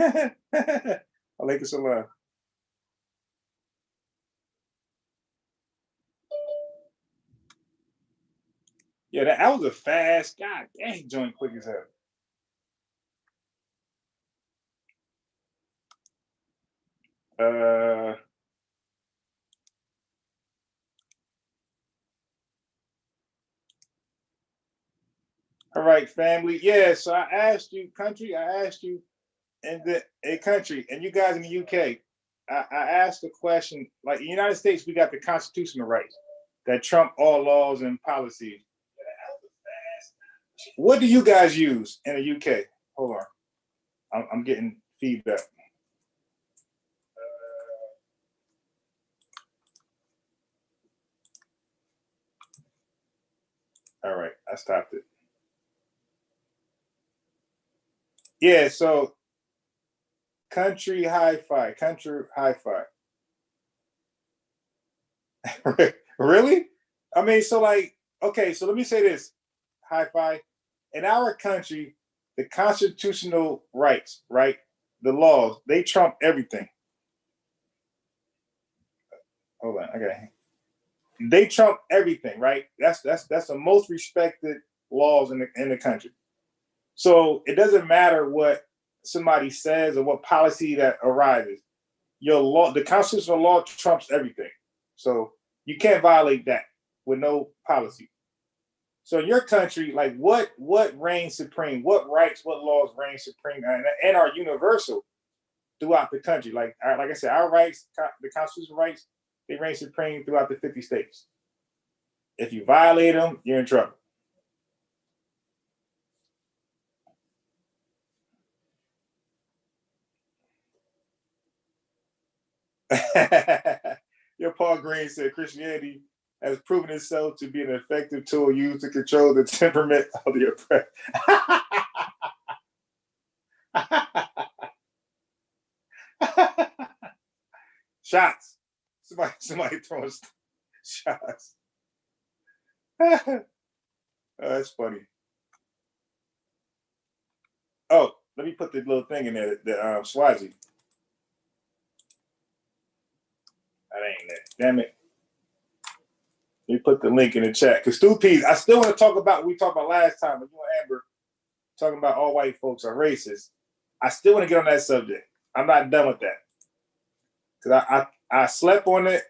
Alaikum salam. Yeah, that was a fast. God dang, joint quick as hell. All right, family. Yeah, so I asked you, country. I asked you, in the a country, and you guys in the UK. I asked the question. Like in the United States, we got the constitutional rights that trump all laws and policies. What do you guys use in the UK? Hold on, I'm getting feedback. All right, I stopped it. Yeah, so country hi-fi, country hi-fi. Really? I mean, so like, okay, so let me say this, hi-fi. In our country, the constitutional rights, right? The laws, they trump everything. Hold on, I got they trump everything, right? That's the most respected laws in the country. So it doesn't matter what somebody says or what policy that arises. Your law, the constitutional law trumps everything. So you can't violate that with no policy. So in your country, like what reigns supreme? What rights, what laws reign supreme and are universal throughout the country? Like I said, our rights, the constitutional rights, they reign supreme throughout the 50 states. If you violate them, you're in trouble. Your Paul Green said Christianity has proven itself to be an effective tool used to control the temperament of the oppressed. Shots. Somebody throwing shots. Oh, that's funny. Oh, let me put the little thing in there. The Swazi. That ain't it. Damn it. Let me put the link in the chat. Because Stu Peas, I still want to talk about what we talked about last time when you and Amber talking about all white folks are racist. I still want to get on that subject. I'm not done with that. Because I slept on it.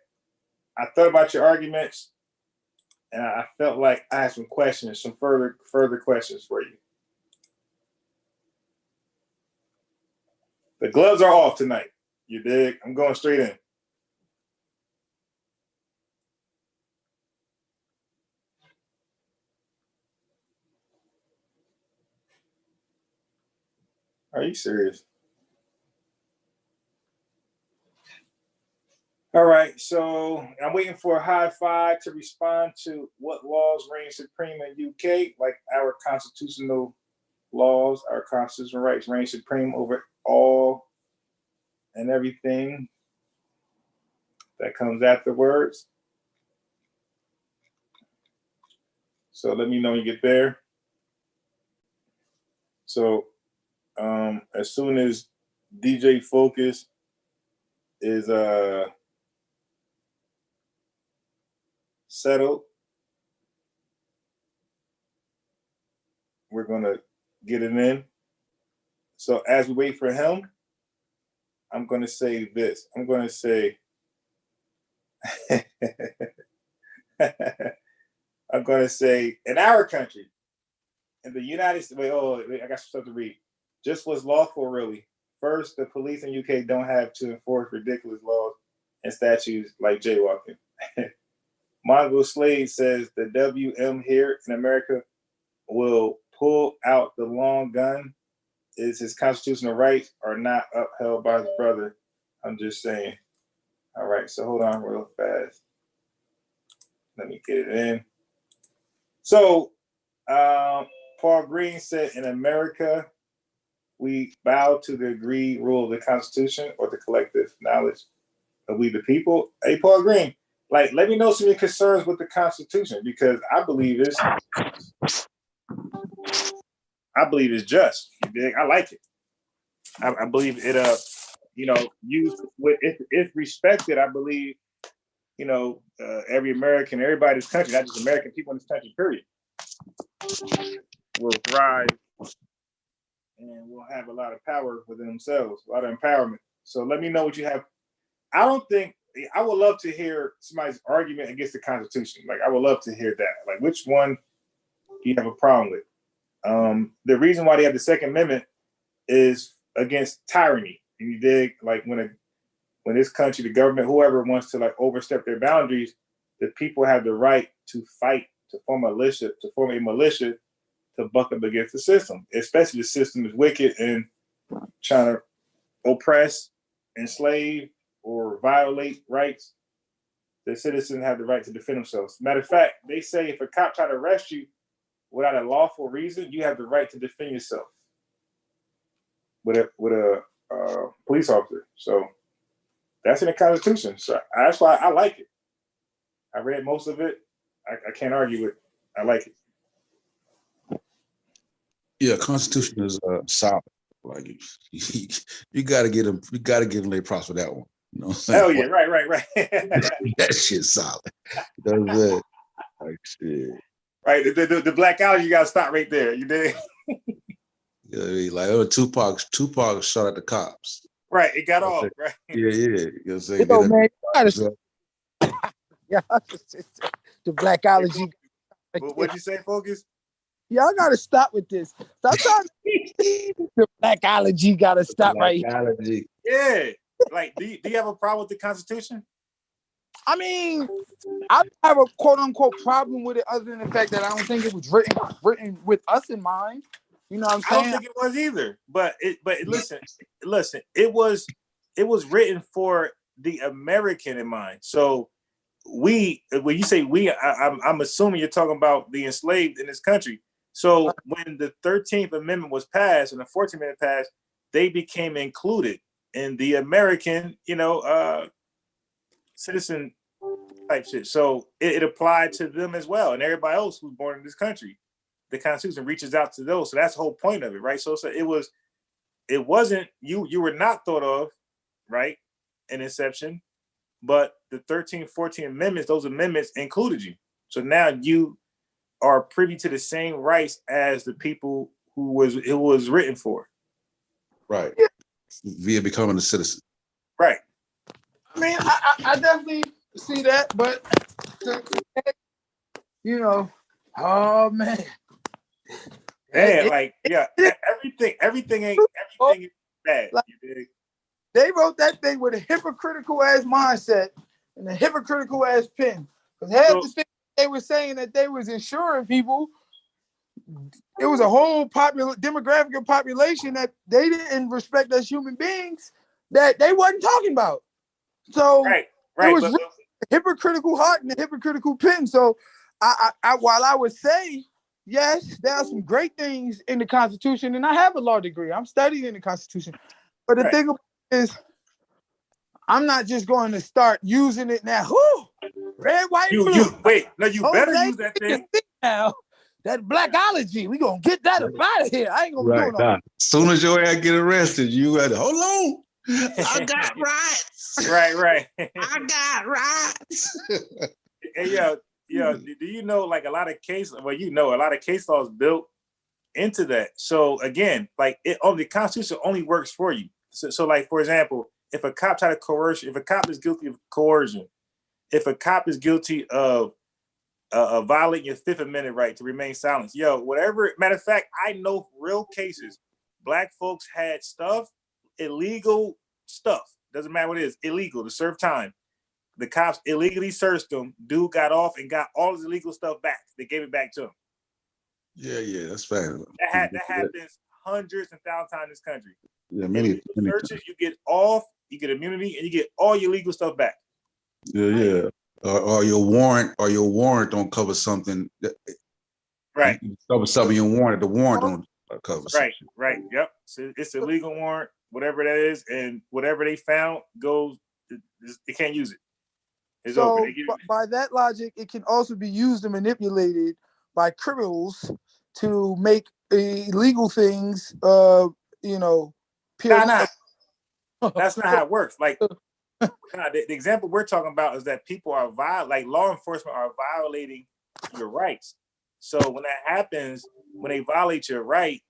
I thought about your arguments. And I felt like I had some questions, some further questions for you. The gloves are off tonight. You dig? I'm going straight in. Are you serious? All right, so I'm waiting for a high five to respond to what laws reign supreme in UK, like our constitutional laws, our constitutional rights reign supreme over all and everything that comes afterwards. So let me know when you get there. So as soon as DJ Focus is settled, we're gonna get it in. So as we wait for him, I'm gonna say this. I'm gonna say I'm gonna say in our country, in the United States. Wait, I got some stuff to read. Just what's lawful, really. First, the police in UK don't have to enforce ridiculous laws and statutes like jaywalking. Mongo Slade says the WM here in America will pull out the long gun. Is his constitutional rights are not upheld by his brother. I'm just saying. All right, so hold on real fast. Let me get it in. So, Paul Green said in America, we bow to the agreed rule of the Constitution or the collective knowledge of we the people. Hey, Paul Green, like, let me know some of your concerns with the Constitution because I believe it's just. You dig? I like it. I believe it used with if respected, I believe, every American, everybody in this country, not just American people in this country, period, will thrive and will have a lot of power within themselves, a lot of empowerment. So let me know what you have. I would love to hear somebody's argument against the Constitution. Like, I would love to hear that. Like, which one do you have a problem with? The reason why they have the Second Amendment is against tyranny. And you dig, like, when this country, the government, whoever wants to like overstep their boundaries, the people have the right to fight, to form a militia, to buck up against the system, especially the system is wicked and trying to oppress, enslave, or violate rights. The citizens have the right to defend themselves. Matter of fact, they say if a cop try to arrest you without a lawful reason, you have the right to defend yourself with a police officer. So that's in the Constitution. So that's why I like it. I read most of it. I can't argue with it. I like it. Yeah, Constitution is solid. Like you gotta get them. You gotta give them their props for that one. You know what I'm saying? Hell yeah, right. That shit's solid. That's it. Like shit. Right, the black allergy, you gotta stop right there. You did. Yeah, like Tupac shot at the cops. Right, it got off. Right. Yeah. You know what I'm saying? Yeah, the black allergy. What'd you say, Focus? Y'all gotta stop with this. Sometimes the black allergy gotta stop right here. Allergy. Yeah. Like, do you have a problem with the Constitution? I mean, I have a quote unquote problem with it, other than the fact that I don't think it was written with us in mind. You know what I'm saying? I don't think it was either. But listen, it was written for the American in mind. So when you say we, I'm assuming you're talking about the enslaved in this country. So when the 13th Amendment was passed and the 14th Amendment passed, they became included in the American, citizen type shit. So it applied to them as well, and everybody else who's born in this country. The Constitution reaches out to those. So that's the whole point of it, right? So it wasn't you were not thought of, right, in inception, but the 13th, 14th amendments, those amendments included you. So now you are privy to the same rights as the people it was written for. Right. Via becoming a citizen. Right. I mean, I definitely see that, but oh man. Yeah, everything is bad. Like, they wrote that thing with a hypocritical ass mindset and a hypocritical ass pen. Because half the thing they were saying that they was insuring people, it was a whole demographic of population that they didn't respect as human beings that they wasn't talking about. So right. It was a hypocritical heart and a hypocritical pen. So while I would say, yes, there are some great things in the Constitution, and I have a law degree. I'm studying the Constitution. But the thing is, I'm not just going to start using it now. Red, white, blue. You better use that thing. Now, that blackology, we going to get that up out of here. I ain't going to be doing all that. As soon as your ass get arrested, you got to, hold on. I got rights. Right. I got rights. Hey, do you know, like, a lot of case laws built into that. So again, like, the Constitution only works for you. So like, for example, if a cop try to coerce you, if a cop is guilty of coercion, if a cop is guilty of violating your Fifth Amendment right to remain silent, whatever. Matter of fact, I know real cases. Black folks had illegal stuff. Doesn't matter what it is, illegal to serve time. The cops illegally searched them. Dude got off and got all his illegal stuff back. They gave it back to him. Yeah, that's fair. That happens hundreds and thousands of times in this country. Yeah, many searches, you get off, you get immunity, and you get all your legal stuff back. Yeah. Or your warrant don't cover something. Right. You cover something in your warrant. The warrant don't cover. Right. Yep. So it's a legal warrant, whatever that is, and whatever they found goes. They can't use it. It's over. By that logic, it can also be used and manipulated by criminals to make illegal things, Nah, that's not how it works. Like, the example we're talking about is that people are like law enforcement are violating your rights. So when that happens, when they violate your right,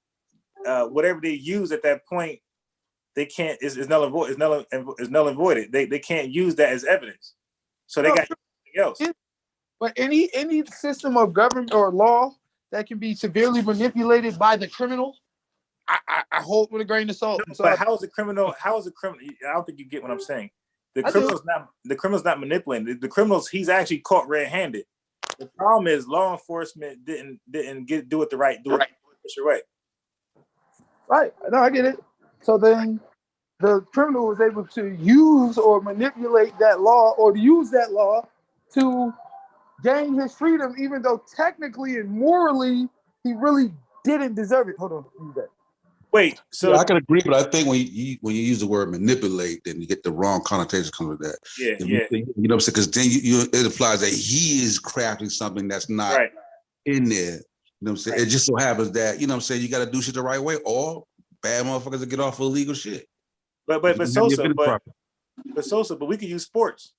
whatever they use at that point, they can't is null and void. Is null and voided. They can't use that as evidence. So they got something else. But any system of government or law that can be severely manipulated by the criminal, I hold with a grain of salt. No, but how is a criminal? How is a criminal? I don't think you get what I'm saying. The criminal's not manipulating. The criminal's he's actually caught red-handed. The problem is law enforcement didn't do it the right way. Right. No, I get it. So then the criminal was able to use or manipulate that law or to use that law to gain his freedom, even though technically and morally he really didn't deserve it. Hold on. Wait, so I can agree, but I think when you use the word manipulate, then you get the wrong connotation comes with that. Yeah. You know what I'm saying? Because then it implies that he is crafting something that's not in there. You know what I'm saying? It just so happens that, you know what I'm saying, you got to do shit the right way, or bad motherfuckers that get off of illegal shit. But Sosa, but we could use sports.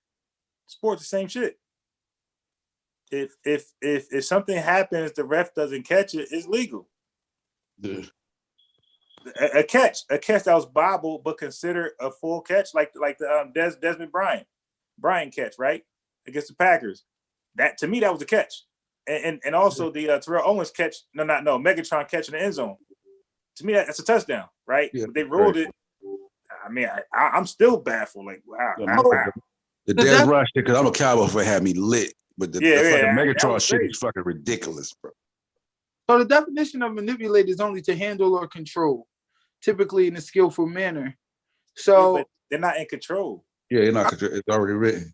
Sports, the same shit. If something happens, the ref doesn't catch it, it's legal. Yeah. A catch that was bobbled but considered a full catch, like the Desmond Bryant catch, right, against the Packers. That to me that was a catch, and also the Terrell Owens catch, Megatron catch in the end zone. To me that's a touchdown, right? Yeah, but they ruled it. I mean, I'm still baffled. Like, wow. The Des Rush shit, because I'm a Cowboy fan, had me lit, but the fucking Megatron shit is fucking ridiculous, bro. So the definition of manipulate is only to handle or control, typically in a skillful manner. So but they're not in control. Yeah, you're not. It's already written.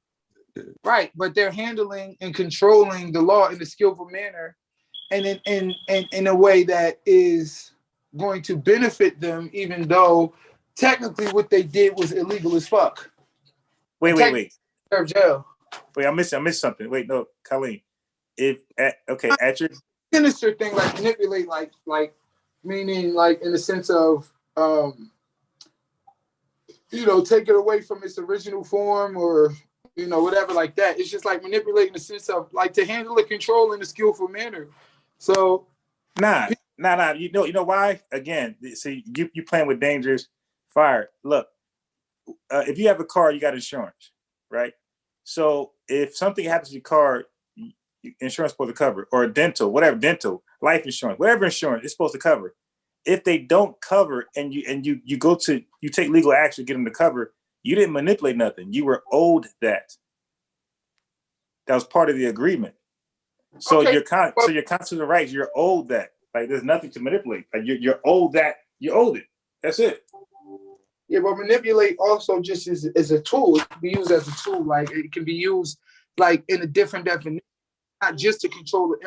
Right, but they're handling and controlling the law in a skillful manner, and in a way that is going to benefit them, even though technically what they did was illegal as fuck. Wait. Serve jail. Wait, I missed something. Wait, no, Colleen. At your sinister thing, like manipulate, like meaning like in the sense of take it away from its original form or whatever like that. It's just like manipulating in the sense of like to handle and control in a skillful manner. So nah. You know why? Again, see, you playing with dangerous fire. Look, if you have a car, you got insurance, right? So if something happens to your car, insurance is supposed to cover, or dental, life insurance, whatever insurance is supposed to cover. If they don't cover and you go to you take legal action to get them to cover, you didn't manipulate nothing. You were owed that. That was part of the agreement. So your constitutional rights, you're owed that. Like there's nothing to manipulate. Like you're owed that. You owed it. That's it. Yeah, but manipulate also just is a tool. It can be used as a tool. Like it can be used like in a different definition, not just to control the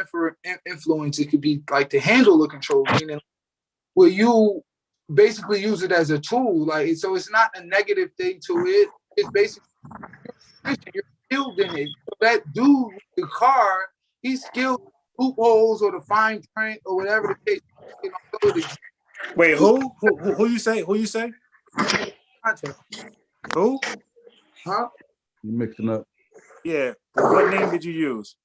influence. It could be like to handle the control, meaning where you basically use it as a tool. Like so, it's not a negative thing to it. It's basically you're skilled in it. So that dude with the car, he's skilled loopholes or the fine print or whatever the case. Wait, who you say? Who you say? Who? Huh? You mixing up. Yeah. What name did you use?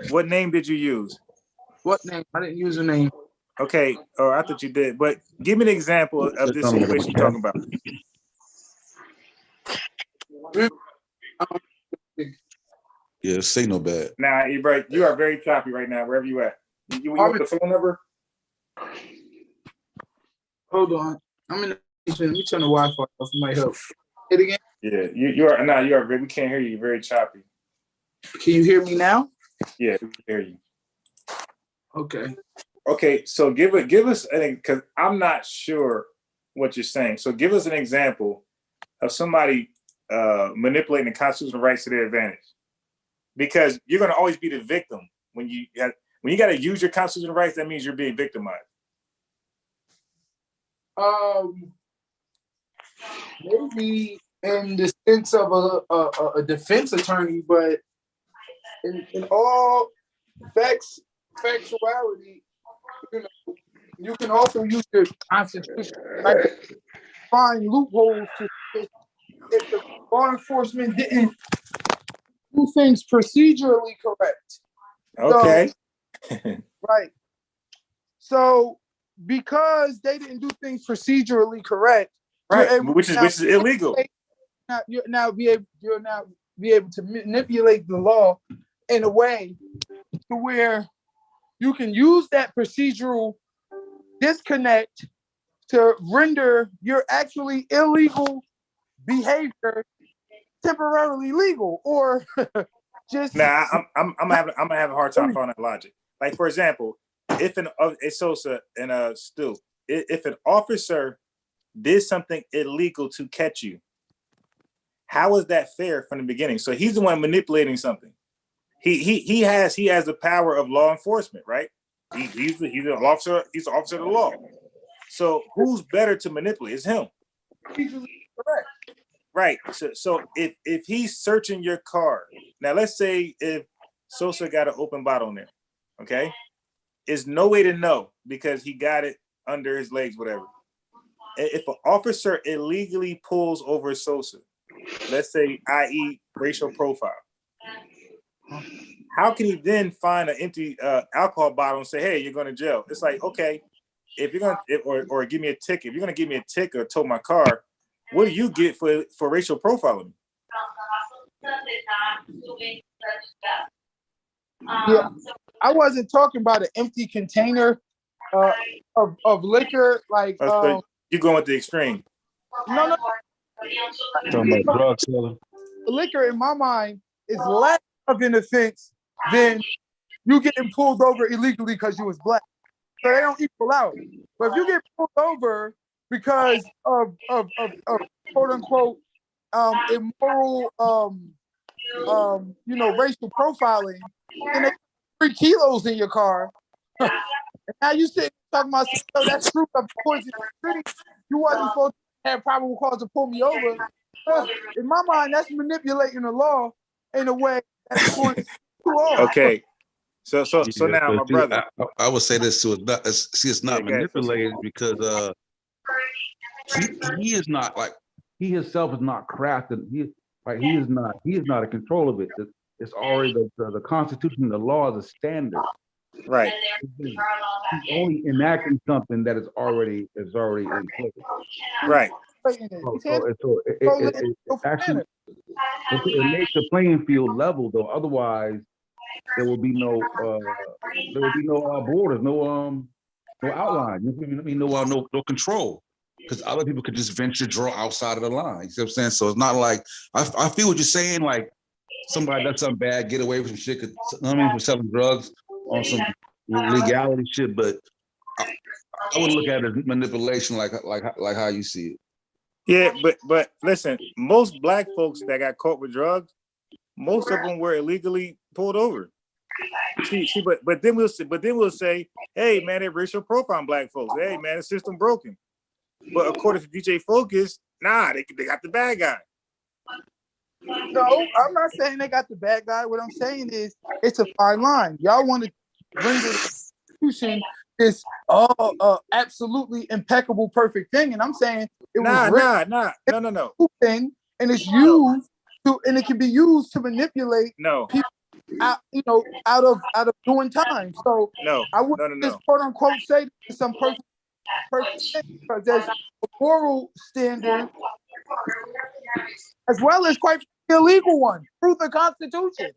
What name did you use? What name? I didn't use a name. Okay, or I thought you did. But give me an example of this situation you're talking about. Yeah, signal bad. Nah, you are very choppy right now, wherever you at. You want the phone number? Hold on. I'm in the basement. Let me turn the Wi-Fi off. It might help. Hit again? Yeah, you are we can't hear you. You're very choppy. Can you hear me now? Yeah, we can hear you. Okay, so give us because I'm not sure what you're saying. So give us an example of somebody manipulating the constitutional rights to their advantage. Because you're going to always be the victim when you got to use your constitutional rights. That means you're being victimized. Maybe in the sense of a defense attorney, but in all factuality, you can also use the Constitution right, to find loopholes to if the law enforcement didn't do things procedurally correct. Okay. So, right. So because they didn't do things procedurally correct, Right, which is illegal. You'll now be able to manipulate the law in a way to where you can use that procedural disconnect to render your actually illegal behavior temporarily legal, or just Nah, I'm gonna have a hard time following that logic. Like, for example, if it's Sosa and Stu, if an officer did something illegal to catch you, how is that fair from the beginning? So he's the one manipulating something. He has the power of law enforcement, right? He's an officer. He's an officer of the law. So who's better to manipulate? It's him. correct. Right. So if he's searching your car, now let's say if Sosa got an open bottle in there, okay, there's no way to know because he got it under his legs, whatever. If an officer illegally pulls over Sosa, let's say, i.e., racial profile, how can he then find an empty alcohol bottle and say, "Hey, you're going to jail"? It's like, okay, if you're gonna or give me a ticket, if you're gonna give me a ticket or tow my car, what do you get for racial profiling? Yeah, I wasn't talking about an empty container of liquor, like you're going with the extreme. No. Talking about drug selling. Liquor, in my mind, is less of an offense than you getting pulled over illegally because you was black. So they don't equal out. But if you get pulled over because of quote unquote immoral racial profiling, and they 3 kilos in your car, and now you sit talking about, so that's proof of poison. You wasn't supposed to have probable cause to pull me over. In my mind, that's manipulating the law in a way that's going too off. Okay. So now, my brother, I would say this too. It's not manipulated because he is not like he himself is not crafted. He is not in control of it. It's already the Constitution, the law is a standard. Right. He's only enacting something that is already in place. Right. So it actually it makes the playing field level, though. Otherwise, there will be no borders, no outline. You know what I mean? No control, because other people could just venture draw outside of the line. You see what I'm saying? So it's not like I feel what you're saying. Like somebody does something bad, get away with some shit. For selling drugs on some legality shit, but I would look at it as manipulation, like how you see it. Yeah, but listen, most black folks that got caught with drugs, most of them were illegally pulled over. But then we'll say, hey man, they racial profiling black folks. Hey man, the system broken. But according to DJ Focus, nah, they got the bad guy. No, I'm not saying they got the bad guy. What I'm saying is it's a fine line. Y'all want to render the Constitution this absolutely impeccable, perfect thing, and I'm saying it was no thing, and it's used to, and it can be used to manipulate people out of doing time. So I wouldn't just quote unquote say it's some perfect thing, because there's a moral standard as well as quite illegal one through the Constitution.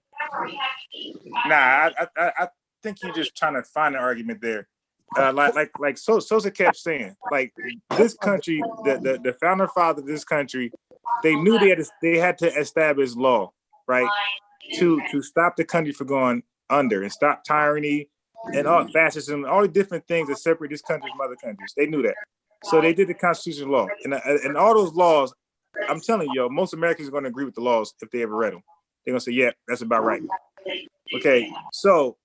Nah, I think you're just trying to find an argument there. Like Sosa kept saying, like this country, the founder father of this country, they knew they had to establish law, right, to stop the country from going under and stop tyranny and all fascism, all the different things that separate this country from other countries. They knew that, so they did the Constitution law, and all those laws. I'm telling you, most Americans are going to agree with the laws if they ever read them. They're going to say, yeah, that's about right. Okay, so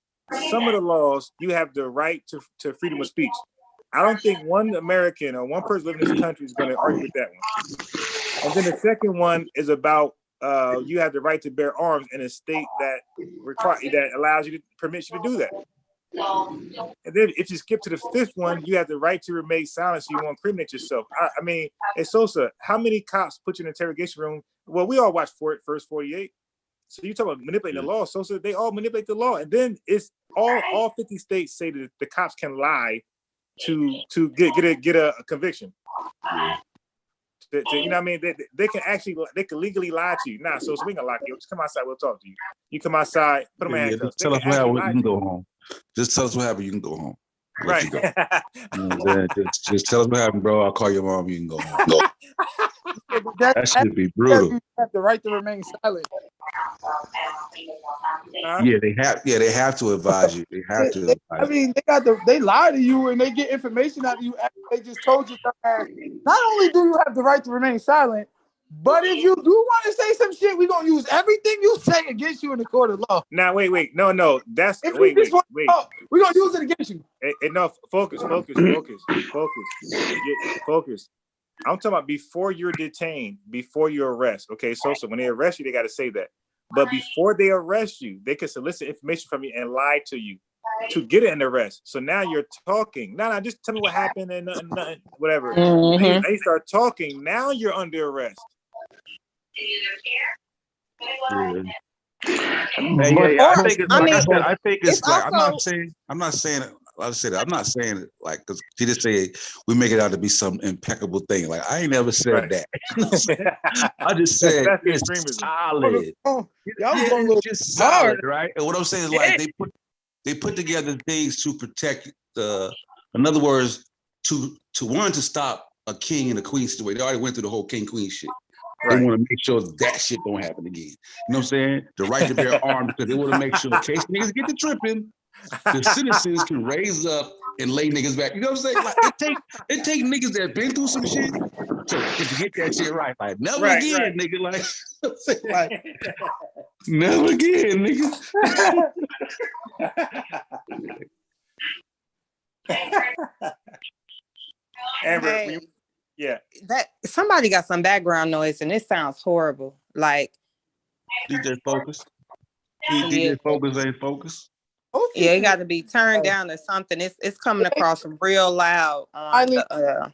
some of the laws, you have the right to freedom of speech. I don't think one American or one person living in this country is going to argue with that one. And then the second one is about you have the right to bear arms in a state that allows you permits you to do that. And then if you skip to the fifth one, you have the right to remain silent, so you won't incriminate yourself. I mean, hey Sosa, how many cops put you in an interrogation room? Well, we all watched First 48. So you talk about manipulating the law. Sosa, they all manipulate the law, and then it's all 50 states say that the cops can lie to get a conviction. You know what I mean? They can legally lie to you. Nah, so we ain't gonna lock you up. Just come outside, we'll talk to you. You come outside, put them in handcuffs. Tell us what happened, you can go home. Just tell us what happened, you can go home. Right. You know what I'm saying? Just tell us what happened, bro. I'll call your mom, you can go home. That should be brutal. You have the right to remain silent. Yeah, they have to advise you. They have to. I mean, they lie to you and they get information out of you after they just told you that not only do you have the right to remain silent, but if you do want to say some shit, we're gonna use everything you say against you in the court of law. Now wait. No. That's wait. We're gonna use it against you. Enough. Focus. Focus. I'm talking about before you're detained, before your arrest. Okay, so when they arrest you, they got to say that. But before they arrest you, they can solicit information from you and lie to you to get an arrest. So now you're talking. No, just tell me what happened and nothing, whatever. Mm-hmm. They start talking. Now you're under arrest. Yeah. I think it's like I'm not saying I said I'm not saying it like because she just said we make it out to be some impeccable thing. Like I ain't never said that. I just said it's solid. It's just solid, right? And what I'm saying is like they put together things to protect in other words, to stop a king and a queen situation. They already went through the whole king queen shit. Right. They want to make sure that shit don't happen again. You know what I'm saying? The right to bear arms because they want to make sure in case niggas get to tripping, the citizens can raise up and lay niggas back. You know what I'm saying? Like it take niggas that been through some shit to get that shit right. Like never again, nigga. Like never again, nigga. Amber, yeah. That somebody got some background noise and it sounds horrible. Like DJ Focus. DJ Focus ain't focus. Yeah, it got to be turned down or something. It's coming across real loud on the,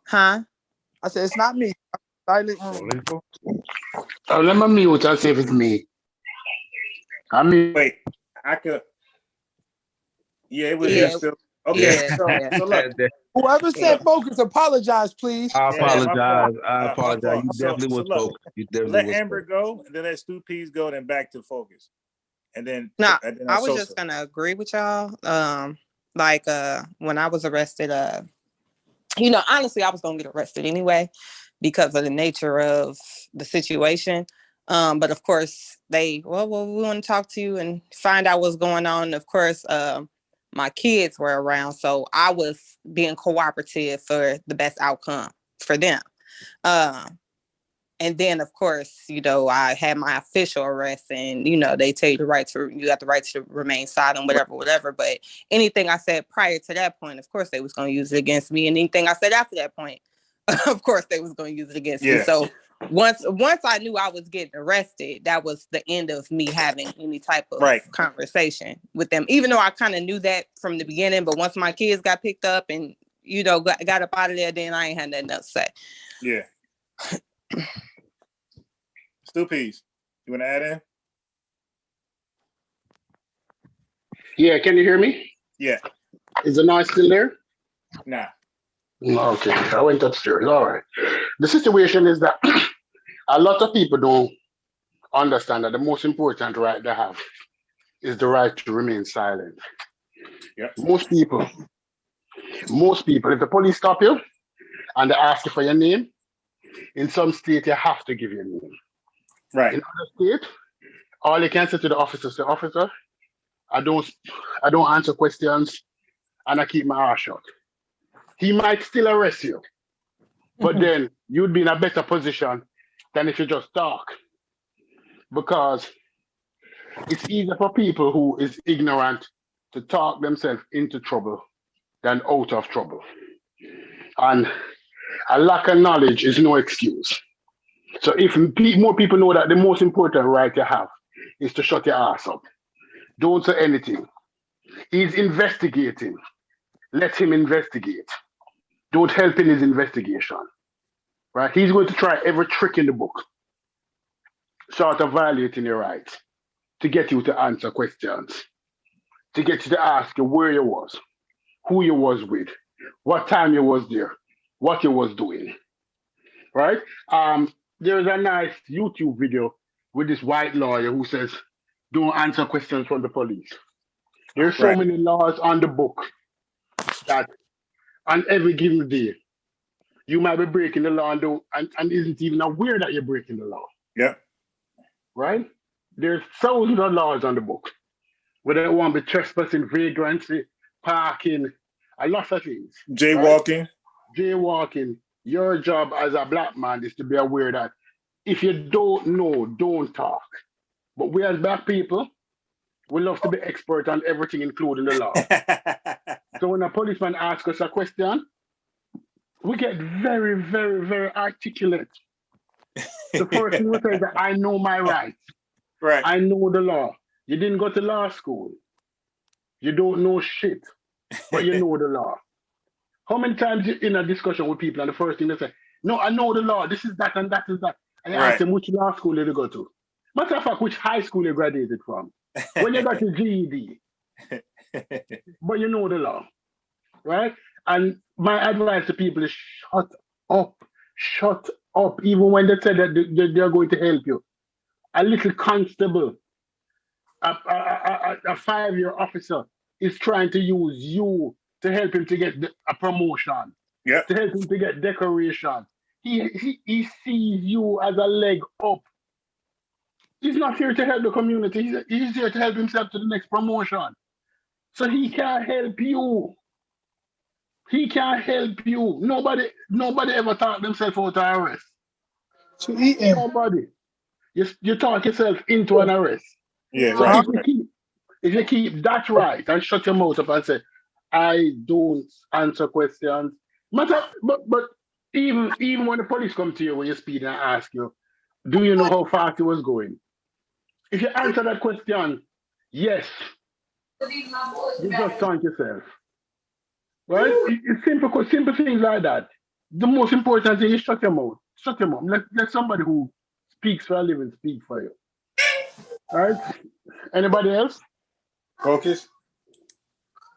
huh? I said it's not me. Silent. Let me mute and see if it's me. Wait, I could. Yeah, it was still. Okay, so look. Whoever said focus, apologize, please. I apologize. You definitely was focused. You definitely let Amber go, and then let Stu Peas go, then back to focus. And then I was just gonna agree with y'all. Like when I was arrested, honestly, I was gonna get arrested anyway because of the nature of the situation. But of course, we want to talk to you and find out what's going on. Of course, my kids were around, so I was being cooperative for the best outcome for them. And then, of course, I had my official arrest, and they tell you you got the right to remain silent, whatever. But anything I said prior to that point, of course, they was going to use it against me, and anything I said after that point, of course, they was going to use it against me. So once I knew I was getting arrested, that was the end of me having any type of conversation with them. Even though I kind of knew that from the beginning, but once my kids got picked up and got up out of there, then I ain't had nothing else to say. Yeah. Stu Peas, you want to add in? Yeah, can you hear me? Yeah. Is the noise still there? Nah. Okay, I went upstairs. All right. The situation is that a lot of people don't understand that the most important right they have is the right to remain silent. Yep. Most people, if the police stop you and they ask you for your name, in some state you have to give your name. Right. In other state, all you can say to the officer is, officer, I don't answer questions and I keep my mouth shut. He might still arrest you, but then you'd be in a better position than if you just talk. Because it's easier for people who is ignorant to talk themselves into trouble than out of trouble. And a lack of knowledge is no excuse. So if more people know that the most important right you have is to shut your ass up, Don't say anything. He's investigating. Let him investigate. Don't help in his investigation. Right? He's going to try every trick in the book, short of violating your rights, to get you to answer questions, to get you to ask you where you was, who you was with, what time you was there, what you was doing. Right? There's a nice YouTube video with this white lawyer who says, don't answer questions from the police. There's so many laws on the book that on every given day, you might be breaking the law and isn't even aware that you're breaking the law. Yeah. Right? There's thousands of laws on the book. Whether it want to be trespassing, vagrancy, parking, a lot of things. Jaywalking. Right? Jaywalking. Your job as a black man is to be aware that if you don't know, don't talk. But we as black people, we love to be expert on everything, including the law. So when a policeman asks us a question, we get very, very, very articulate. The first thing we say is that I know my rights. Right. I know the law. You didn't go to law school. You don't know shit, but you know the law. How many times you in a discussion with people and the first thing they say, no, I know the law. This is that and that is that. And you ask them which law school did you go to. Matter of fact, which high school you graduated from. When you got your GED. But you know the law. Right? And my advice to people is shut up, even when they say that they're going to help you. A little constable, a 5-year officer is trying to use you to help him to get a promotion, to help him to get decoration. He sees you as a leg up. He's not here to help the community. He's here to help himself to the next promotion. So he can't help you. He can't help you. Nobody ever talk themselves out of arrest. To eat him. Nobody. You talk yourself into an arrest. Yeah, so right. If you keep that right and shut your mouth up and say, I don't answer questions. But even when the police come to you when you're speeding and ask you, do you know how fast it was going? If you answer that question, yes, you just thank yourself. Right? It's simple things like that. The most important thing is shut your mouth. Shut your mouth. Let somebody who speaks for a living speak for you. All right? Anybody else? Focus.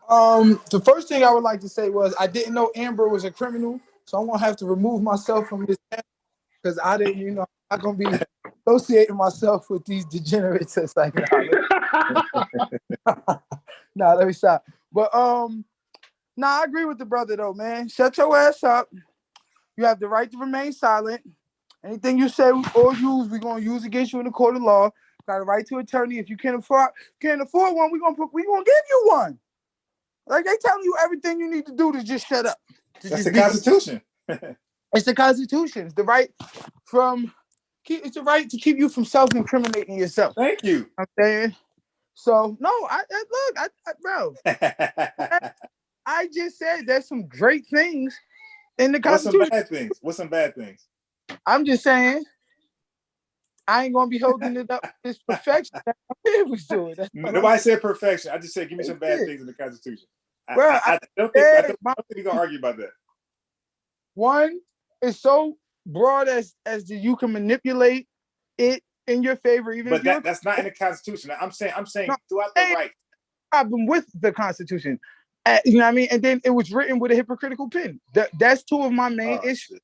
The first thing I would like to say was I didn't know Amber was a criminal, so I'm gonna have to remove myself from this because I didn't, I'm not gonna be associating myself with these degenerates. It's like, nah, let me stop. But I agree with the brother though, man. Shut your ass up. You have the right to remain silent. Anything you say or use, we're gonna use against you in the court of law. Got a right to attorney. If you can't afford one, we're gonna give you one. Like they telling you everything you need to do to just shut up. That's the Constitution. It's the Constitution. It's the right it's the right to keep you from self-incriminating yourself. Thank you. I'm saying. So no, bro. I just said there's some great things in the Constitution. What's some bad things? What's some bad things? I'm just saying I ain't gonna be holding it up to this perfection that my man was doing. Nobody said perfection. I just said give me some bad things in the Constitution. Well, I don't think we're gonna argue about that. One is so broad as you can manipulate it in your favor, even but that's not in the Constitution. I'm saying throughout the right. Problem with the Constitution. You know what I mean? And then it was written with a hypocritical pen. That's two of my main issues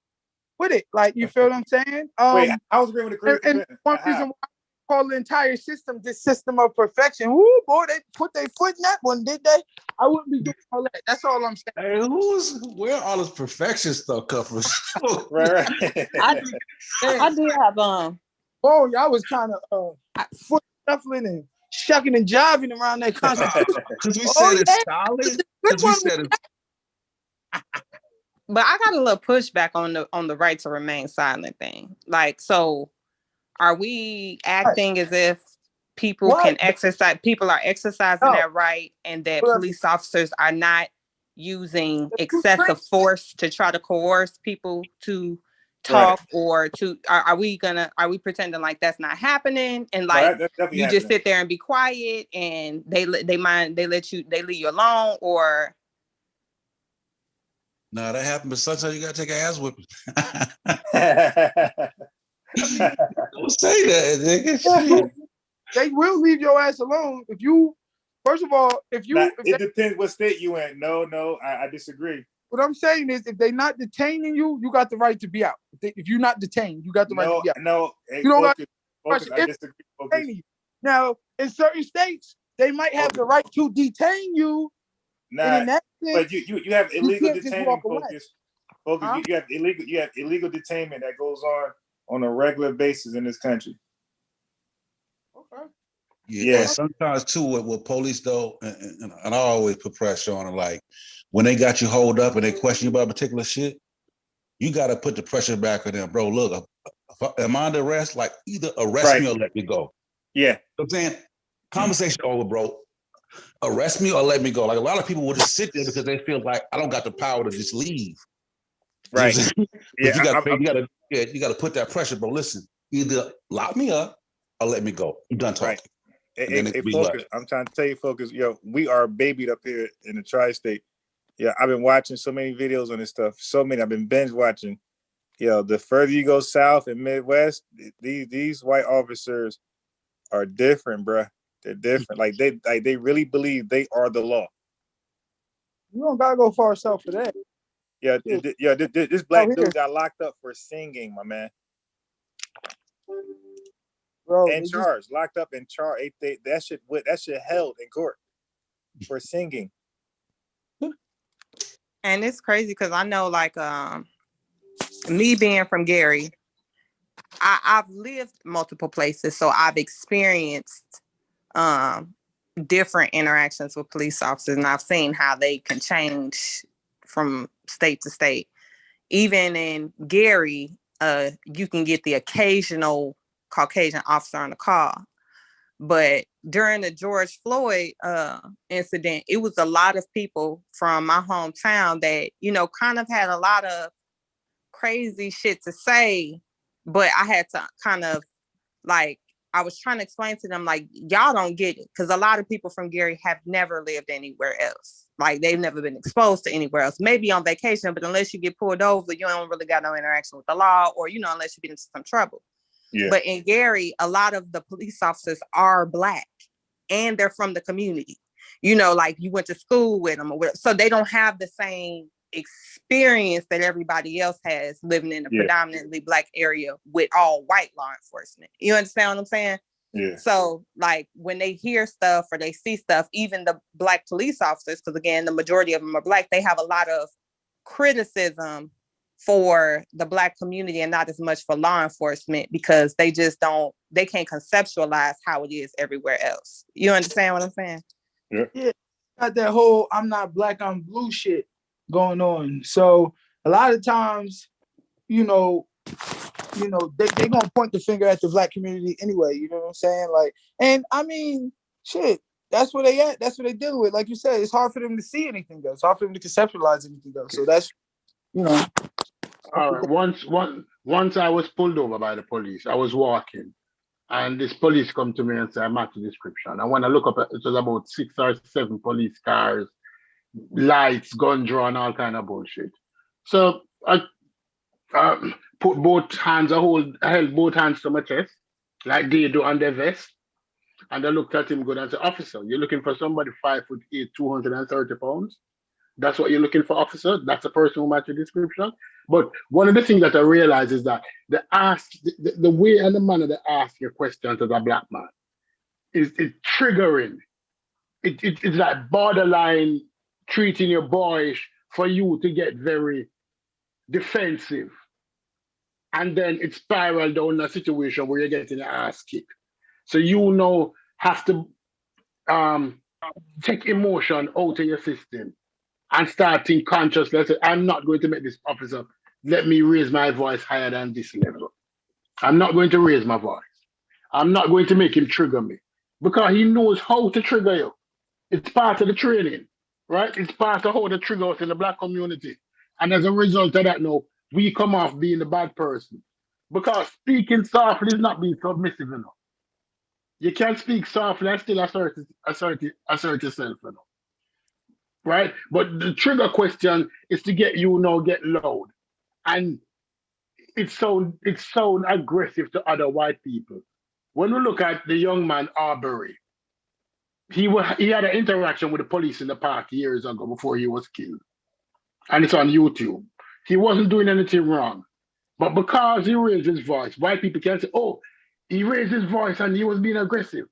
with it. Like, you feel what I'm saying? Wait, I was agreeing with the critical pen. And one reason why I call the entire system this system of perfection. Woo, boy, they put their foot in that one, did they? I wouldn't be doing all that. That's all I'm saying. Hey, where all this perfection stuff come from? right. I did have Oh, y'all was kind of foot shuffling and shucking and jiving around that Constitution. Because we said it's solid. Because we said it's. But I got a little pushback on the right to remain silent thing. Like, so are we acting as if people are exercising that right and that police officers are not using excessive force to try to coerce people to talk or to are we pretending like that's not happening and like you just sit there and be quiet and they leave you alone? Or no, that happened, but sometimes you gotta take an ass whipping. Don't say that, nigga. They will leave your ass alone if you. First of all, it depends what state you in. No, I disagree. What I'm saying is, if they're not detaining you, you got the right to be out. If you're not detained, you got the right to be out. No, hey, you don't focus. I disagree. Focus. Now, in certain states, they might have the right to detain you. Nah, but you have illegal detainment. Focus. Huh? You have illegal detainment that goes on a regular basis in this country. Okay. Yeah. Sometimes too, with police though, and I always put pressure on them. Like when they got you holed up and they question you about particular shit, you got to put the pressure back on them, bro. Look, am I under arrest? Like either arrest me or let me go. Yeah. You know what I'm saying? Conversation over, bro. Arrest me or let me go. Like a lot of people will just sit there because they feel like I don't got the power to just leave. Right. You got to put that pressure, bro. Listen, either lock me up or let me go. I'm done talking. Right. Hey, focus. I'm trying to tell you, focus. Yo, we are babied up here in the tri-state. Yeah, I've been watching so many videos on this stuff. So many. I've been binge watching. Yo, the further you go south and Midwest, these white officers are different, bruh. They're different. Like they really believe they are the law. You don't gotta go far south for that. Yeah, this black dude got locked up for singing, my man. Bro, and charged, locked up and charged. That shit held in court for singing. And it's crazy because I know, like, me being from Gary, I've lived multiple places, so I've experienced different interactions with police officers, and I've seen how they can change from state to state. Even in Gary, you can get the occasional Caucasian officer on the call. But during the George Floyd incident, it was a lot of people from my hometown that, kind of had a lot of crazy shit to say. But I had to kind of, like, I was trying to explain to them, like, y'all don't get it. Because a lot of people from Gary have never lived anywhere else. Like, they've never been exposed to anywhere else. Maybe on vacation, but unless you get pulled over, you don't really got no interaction with the law, or, unless you get into some trouble. Yeah. But in Gary, a lot of the police officers are Black and they're from the community. Like you went to school with them, so they don't have the same experience that everybody else has living in a predominantly Black area with all white law enforcement. You understand what I'm saying? Yeah. So like when they hear stuff or they see stuff, even the Black police officers, because again, the majority of them are Black, they have a lot of criticism for the Black community and not as much for law enforcement because they can't conceptualize how it is everywhere else. You understand what I'm saying? Yeah. Got that whole I'm not Black, I'm blue shit going on. So a lot of times, they gonna point the finger at the Black community anyway. You know what I'm saying? Like, and I mean, shit, that's where they at. That's what they deal with. Like you said, it's hard for them to see anything else. It's hard for them to conceptualize anything else. So that's, All right. Once I was pulled over by the police. I was walking, and this police come to me and say, "I match the description." And when I look up, it was about 6 or 7 police cars, lights, gun drawn, all kind of bullshit. So I put both hands. I held both hands to my chest, like they do on their vest. And I looked at him good and said, "Officer, you're looking for somebody 5'8", 230 pounds? That's what you're looking for, officer? That's the person who matches the description?" But one of the things that I realize is that the way and the manner they ask your questions as a Black man is triggering. It's like borderline treating you boyish for you to get very defensive. And then it spiraled down a situation where you're getting your ass kicked. So have to take emotion out of your system and start think consciously. Say, I'm not going to make this officer let me raise my voice higher than this level. I'm not going to raise my voice. I'm not going to make him trigger me because he knows how to trigger you. It's part of the training, right? It's part of how to trigger us in the Black community. And as a result of that now, we come off being the bad person. Because speaking softly is not being submissive enough. You can't speak softly and still assert yourself enough. Right? But the trigger question is to get get loud. And it's so aggressive to other white people. When we look at the young man Arbery, he had an interaction with the police in the park years ago before he was killed. And it's on YouTube. He wasn't doing anything wrong. But because he raised his voice, white people can say, oh, he raised his voice and he was being aggressive.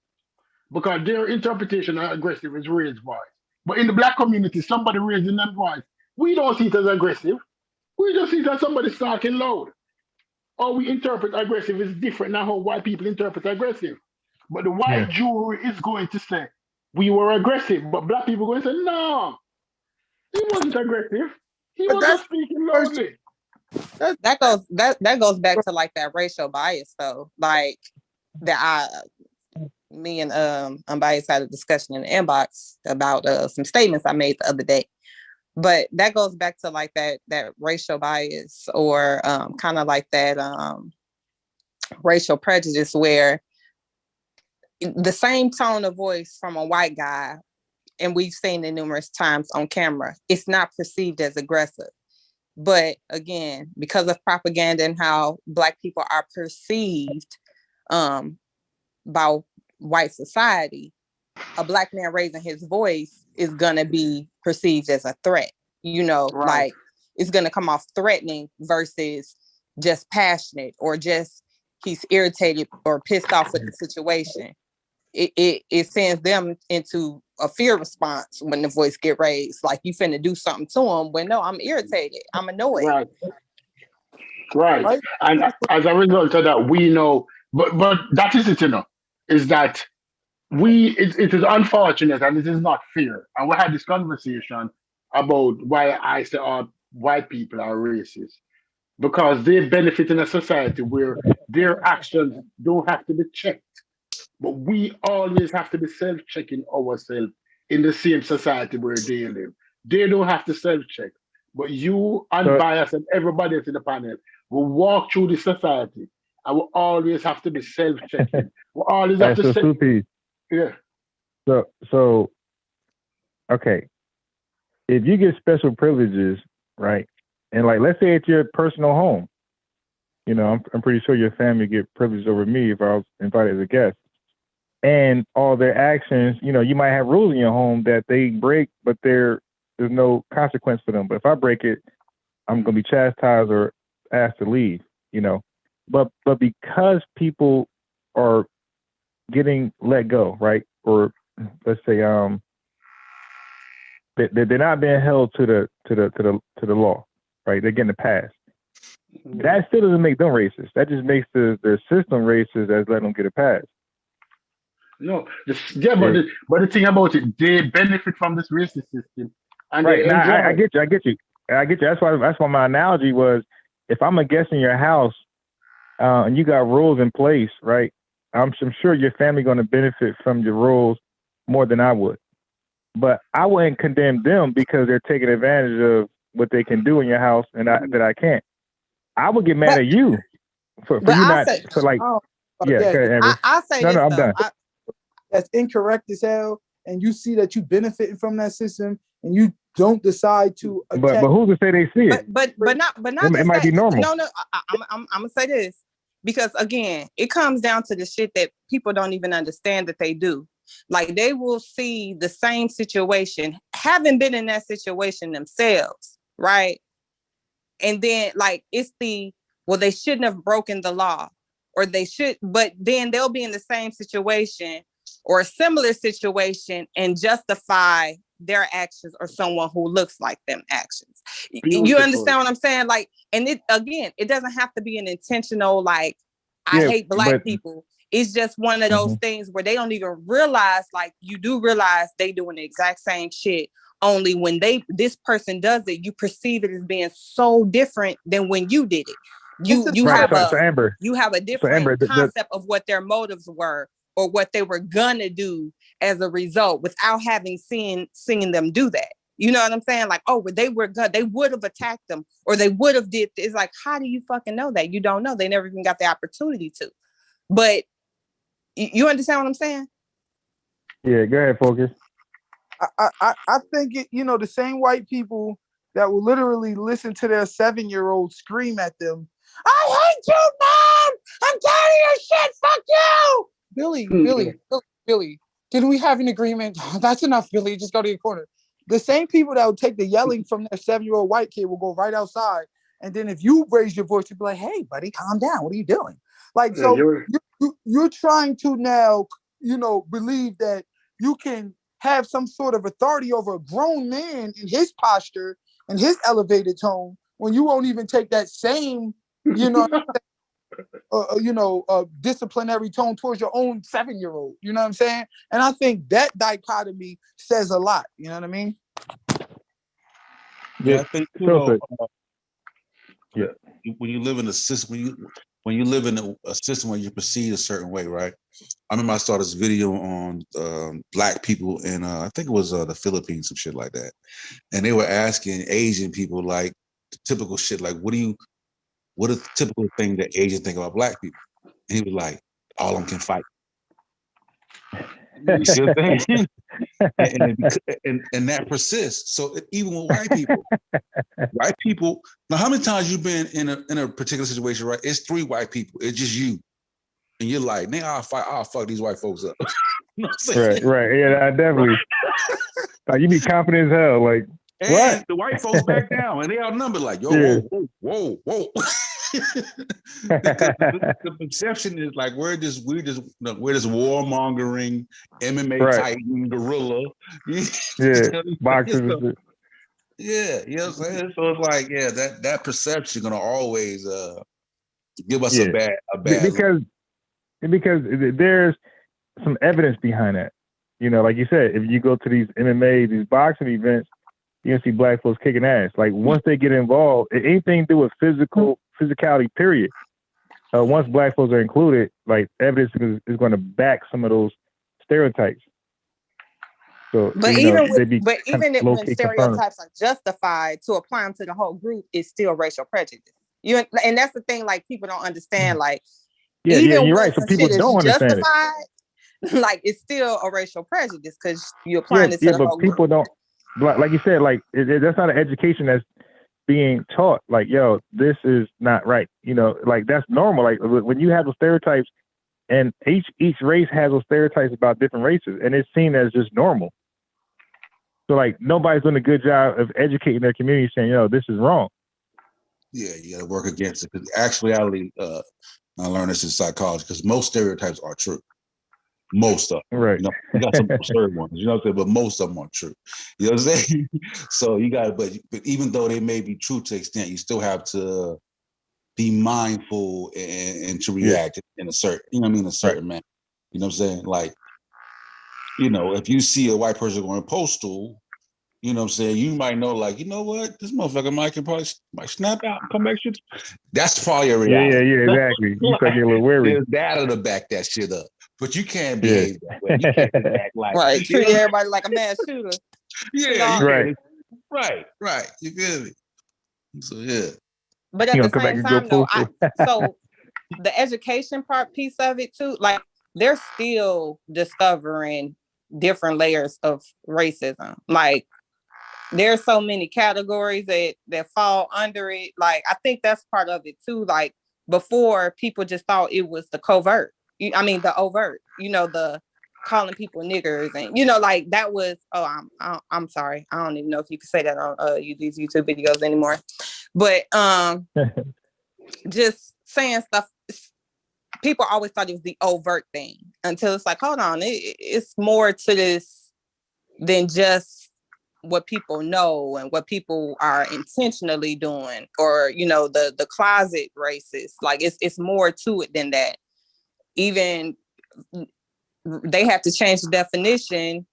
Because their interpretation of aggressive is raised voice. But in the black community, somebody raising their voice, we don't see it as aggressive. We just see it as somebody talking loud. How we interpret aggressive is different than how white people interpret aggressive. But the white jury is going to say, we were aggressive. But black people are going to say, no, he wasn't aggressive. He was just speaking loudly. That goes back to like that racial bias though. Like me and Unbiased had a discussion in the inbox about some statements I made the other day. But that goes back to like that racial bias or kind of like that racial prejudice where the same tone of voice from a white guy, and we've seen it numerous times on camera, it's not perceived as aggressive. But again, because of propaganda and how Black people are perceived by white society, a Black man raising his voice is gonna be perceived as a threat. Like it's gonna come off threatening versus just passionate or just he's irritated or pissed off with the situation. It sends them into a fear response when the voice get raised. Like you finna do something to them. But no, I'm irritated. I'm annoyed. Right. And as a result of that, we know. But that is it. Is that it is unfortunate and it is not fair. And we had this conversation about why I say white people are racist. Because they benefit in a society where their actions don't have to be checked. But we always have to be self-checking ourselves in the same society where they live. They don't have to self-check. But you, Unbiased, and everybody else in the panel will walk through the society and will always have to be self-checking. We always have to say, yeah. So, okay. If you get special privileges, right? And like, let's say it's your personal home. I'm pretty sure your family get privileges over me if I was invited as a guest. And all their actions, you might have rules in your home that they break, but there's no consequence for them. But if I break it, I'm going to be chastised or asked to leave, But because people are getting let go, right? Or let's say they're not being held to the law, right? They're getting a pass. That still doesn't make them racist. That just makes the system racist as letting them get a pass. No, but the thing about it, they benefit from this racist system, and right. Now, I get you. That's why my analogy was, if I'm a guest in your house, and you got rules in place, right? I'm sure your family going to benefit from your rules more than I would, but I wouldn't condemn them because they're taking advantage of what they can do in your house and that I can't. I would get mad at you for you not. So like, Amber. I say no, this, I'm done. That's incorrect as hell, and you see that you benefiting from that system, and you don't decide to attack. But who's to say they see it? But not. It might be normal. No. I'm gonna say this because again, it comes down to the shit that people don't even understand that they do. Like they will see the same situation, having been in that situation themselves, right? And then like it's they shouldn't have broken the law, or they should, but then they'll be in the same situation or a similar situation and justify their actions or someone who looks like them actions. Beautiful. You understand what I'm saying? Like, and it doesn't have to be an intentional, like, I hate Black people. It's just one of those things where they don't even realize, like, you do realize they doing the exact same shit. Only when this person does it, you perceive it as being so different than when you did it. You have a different concept of what their motives were or what they were gonna do as a result without having seen them do that. You know what I'm saying? Like, oh, but they were good. They would have attacked them, or they would have did. It's like, how do you fucking know that? You don't know. They never even got the opportunity to. But you understand what I'm saying? Yeah, go ahead, Focus. I think it, the same white people that will literally listen to their 7-year-old scream at them, I hate you, Mom! I'm tired of your shit, fuck you! Billy, can we have an agreement? That's enough, Billy. Just go to your corner. The same people that will take the yelling from their 7-year-old white kid will go right outside. And then if you raise your voice, you'll be like, hey, buddy, calm down. What are you doing? Like, so you're trying to now, believe that you can have some sort of authority over a grown man in his posture and his elevated tone when you won't even take that same, disciplinary tone towards your own 7-year-old. You know what I'm saying? And I think that dichotomy says a lot. You know what I mean? Yeah, I think when you live in a system, when you live in a system where you perceive a certain way, right? I remember I saw this video on black people in I think it was the Philippines, some shit like that, and they were asking Asian people like the typical shit, like what is the typical thing that Asians think about black people? And he was like, all of them can fight. You see what I'm saying? and that persists. So even with white people. Now, how many times you've been in a particular situation, right? It's 3 white people. It's just you, and you're like, "Man, I'll fuck these white folks up." You know what I'm saying? Right. Yeah, I definitely. Like, you be confident as hell. Like, and what? The white folks back down, and they outnumbered. Like, yo, yeah. whoa. the perception is like we're just warmongering, MMA fighting, gorilla. Yeah, boxers. Yeah, you know what I'm saying? So it's like, yeah, that perception gonna always give us a bad because there's some evidence behind that. Like you said, if you go to these MMA, these boxing events, you can see black folks kicking ass. Like, once they get involved, anything to do with physicality, period. Once black folks are included, like, evidence is going to back some of those stereotypes. So, but even when stereotypes are justified, to apply them to the whole group is still racial prejudice. And that's the thing, like, people don't understand. Like, you're right. So people don't understand it. Like, it's still a racial prejudice because you're applying it to the whole group. People don't, like you said, like, that's not an education that's being taught. Like, yo, this is not right. Like, that's normal. Like, when you have those stereotypes, and each race has those stereotypes about different races, and it's seen as just normal. So, like, nobody's doing a good job of educating their community, saying, this is wrong. Yeah, you got to work against it. Because actuality, I learned this in psychology, because most stereotypes are true. Most of them. Right. You got some absurd ones, you know what I'm saying? But most of them are true. You know what I'm saying? So you got but even though they may be true to an extent, you still have to be mindful and to react in a certain, a certain manner. You know what I'm saying? Like, if you see a white person going postal, you know what I'm saying, you might know, like, you know what, this motherfucker might snap out and come back shit. That's probably a reality. Yeah, exactly. You start getting a little wary. There's data to back that shit up. But you can't behave that way. You can't act like right. Treat everybody like a mass shooter. Yeah, right. You feel me? So yeah. But at the same time, though, so the education piece of it too, like, they're still discovering different layers of racism. Like, there's so many categories that fall under it. Like, I think that's part of it too. Like, before, people just thought it was the overt, the calling people niggers, and like, that was, I'm sorry, I don't even know if you can say that on these YouTube videos anymore, but just saying stuff, people always thought it was the overt thing, until it's like, hold on, it's more to this than just what people know and what people are intentionally doing, or the closet racist. Like, it's more to it than that. Even they have to change the definition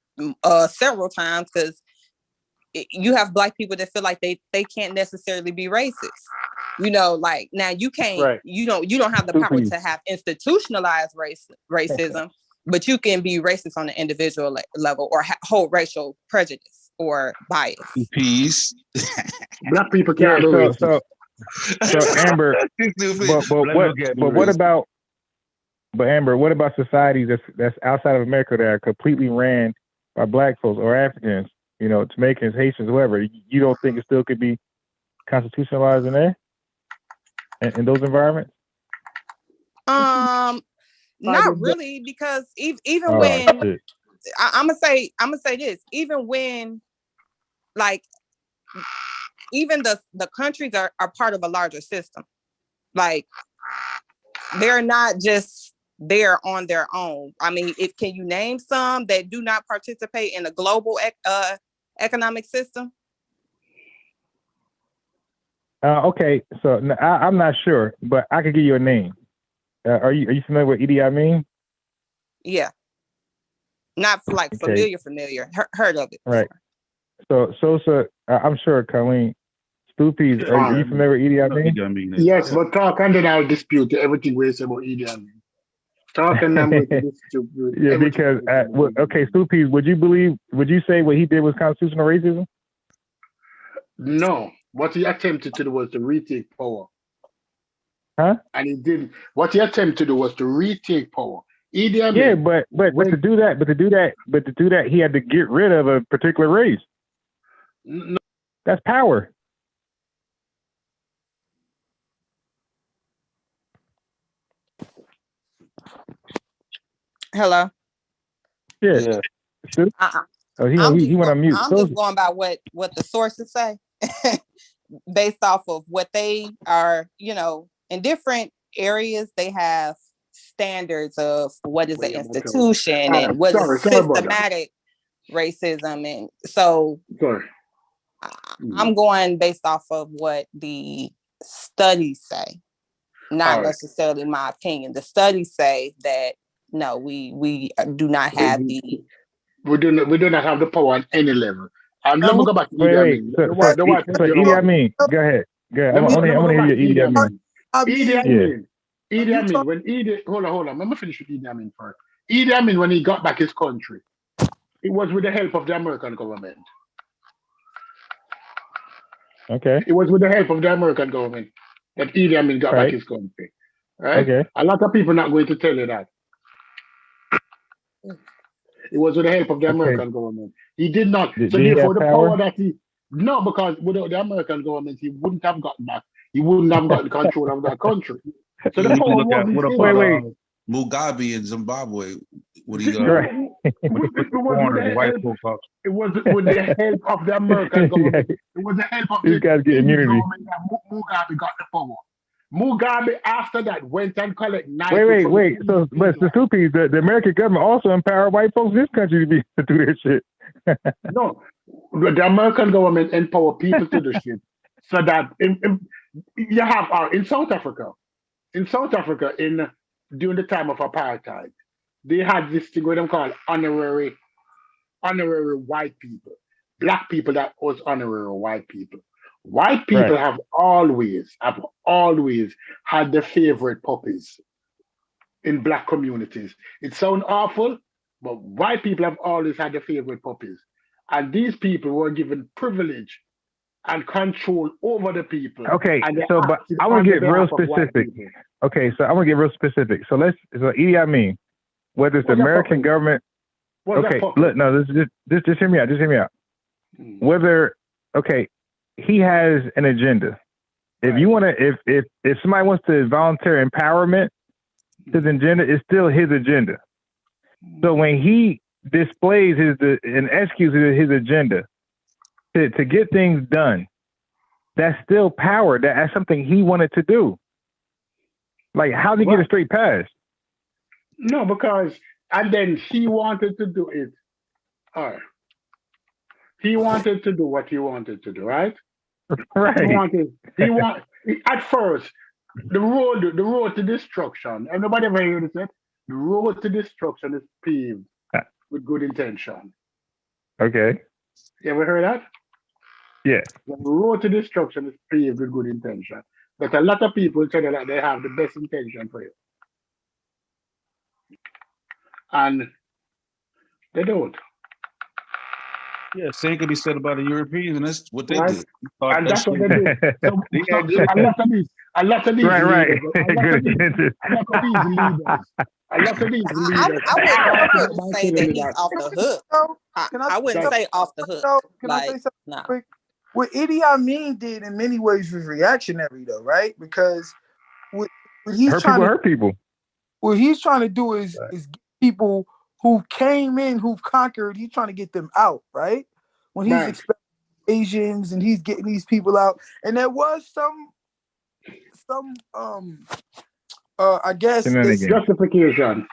several times, because you have Black people that feel like they can't necessarily be racist. Like, now you can't, you don't have the power to have institutionalized racism, but you can be racist on an individual level, or hold racial prejudice. or bias. Peace. Black people Yeah, can't be racist. So Amber, but Amber, what about societies that's outside of America that are completely ran by Black folks or Africans, you know, Jamaicans, Haitians, whoever? You don't think it still could be constitutionalized in there, in those environments? Not really, because even when shit. I'm gonna say this, even when like even the countries are part of a larger system, like they're not just there on their own. I mean, can you name some that do not participate in a global economic system? Okay, so I'm not sure, but I could give you a name. Are you familiar with Idi Amin? Yeah, not like familiar. Heard of it. Right. So I'm sure Colleen Stoopies. Are you familiar with Idi Amin? Yes, but talk and then I'll dispute everything we say about Idi Amin. Talk and I'm going to dispute. Yeah, because okay, Stoopies. Would you say what he did was constitutional racism? No, what he attempted to do was to retake power. Huh? And he did. What he attempted to do was to retake power. Idi Amin. Yeah, but to do that, he had to get rid of a particular race. No. That's power. Hello. Yeah. He went on mute. I'm just going by what the sources say, based off of what they are. You know, in different areas, they have standards of what is an institution and what is systematic racism, and so I'm going based off of what the studies say, not necessarily my opinion. The studies say that no, we do not have the. We do not have the power on any level. Let me go back to Idi Amin. So Idi Amin, go ahead. I want to hear your Idi Amin. Idi Amin, when hold on. Let me finish with Idi Amin first. Idi Amin, when he got back his country, it was with the help of the American government. Okay. It was with the help of the American government that Idi Amin got back his country. Right? Okay. A lot of people are not going to tell you that. It was with the help of the American government. He did not. So therefore, the power that no, because without the American government, he wouldn't have gotten back. He wouldn't have gotten control of that country. So the power wasn't Mugabe in Zimbabwe. What he it was with the help of the American government. It was the help of the government that Mugabe got the power. Mugabe after that went and collected. Wait. So, but the American government also empowered white folks in this country to do this shit. No, the American government empower people to do shit. So that you have in South Africa, during the time of apartheid, they had this thing what they call honorary white people. Black people that was honorary white people. White people have always had their favorite puppies in black communities. It sounds awful, but white people have always had their favorite puppies. And these people were given privilege and control over the people. Okay, so but I want to get real specific. Okay, so I want to get real specific. So Idi Amin, whether it's the American government. Okay, look, no, just hear me out. Just hear me out. Whether he has an agenda. If you want to, if somebody wants to volunteer empowerment, his agenda is still his agenda. So when he displays and executes his agenda to get things done, that's still power. That's something he wanted to do. Like, how did he get a straight pass? No, because and then he wanted to do it. All right. He wanted to do what he wanted to do, right? Right. At first, the road to destruction. Everybody ever heard it? The road to destruction is paved with good intention. Okay. You ever heard that? Yeah. The road to destruction is paved with good intention. But a lot of people tell you that they have the best intention for you. And they don't. Yeah, same could be said about the Europeans, and that's what they right? did. And that's what they did. So, They so, had so good. a lot of these right. leaders, Good intentions. a lot of these leaders, a lot of these leaders I starting wouldn't by say that telling he's that. off the hook. So, can I I wouldn't that say off the hook. can I say Like, something no. quick? What Idi Amin did in many ways was reactionary, though, right? Because what he's Hurt people. what he's trying to do is get people who came in, who've conquered. He's trying to get them out, right? When he's man, expelling Asians and he's getting these people out, and there was some I guess they said, justification.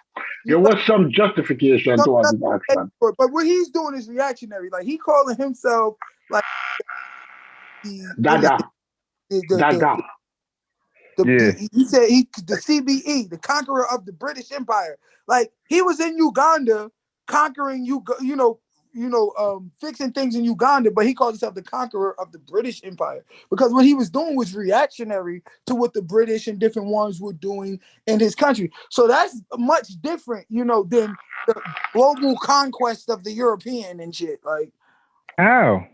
There was some justification towards his action. but what he's doing is reactionary. Like he calling himself like Dada, Dada. He said the CBE, the conqueror of the British Empire. Like he was in Uganda conquering fixing things in Uganda, but he called himself the conqueror of the British Empire because what he was doing was reactionary to what the British and different ones were doing in his country. So that's much different, than the global conquest of the European and shit. Like, how?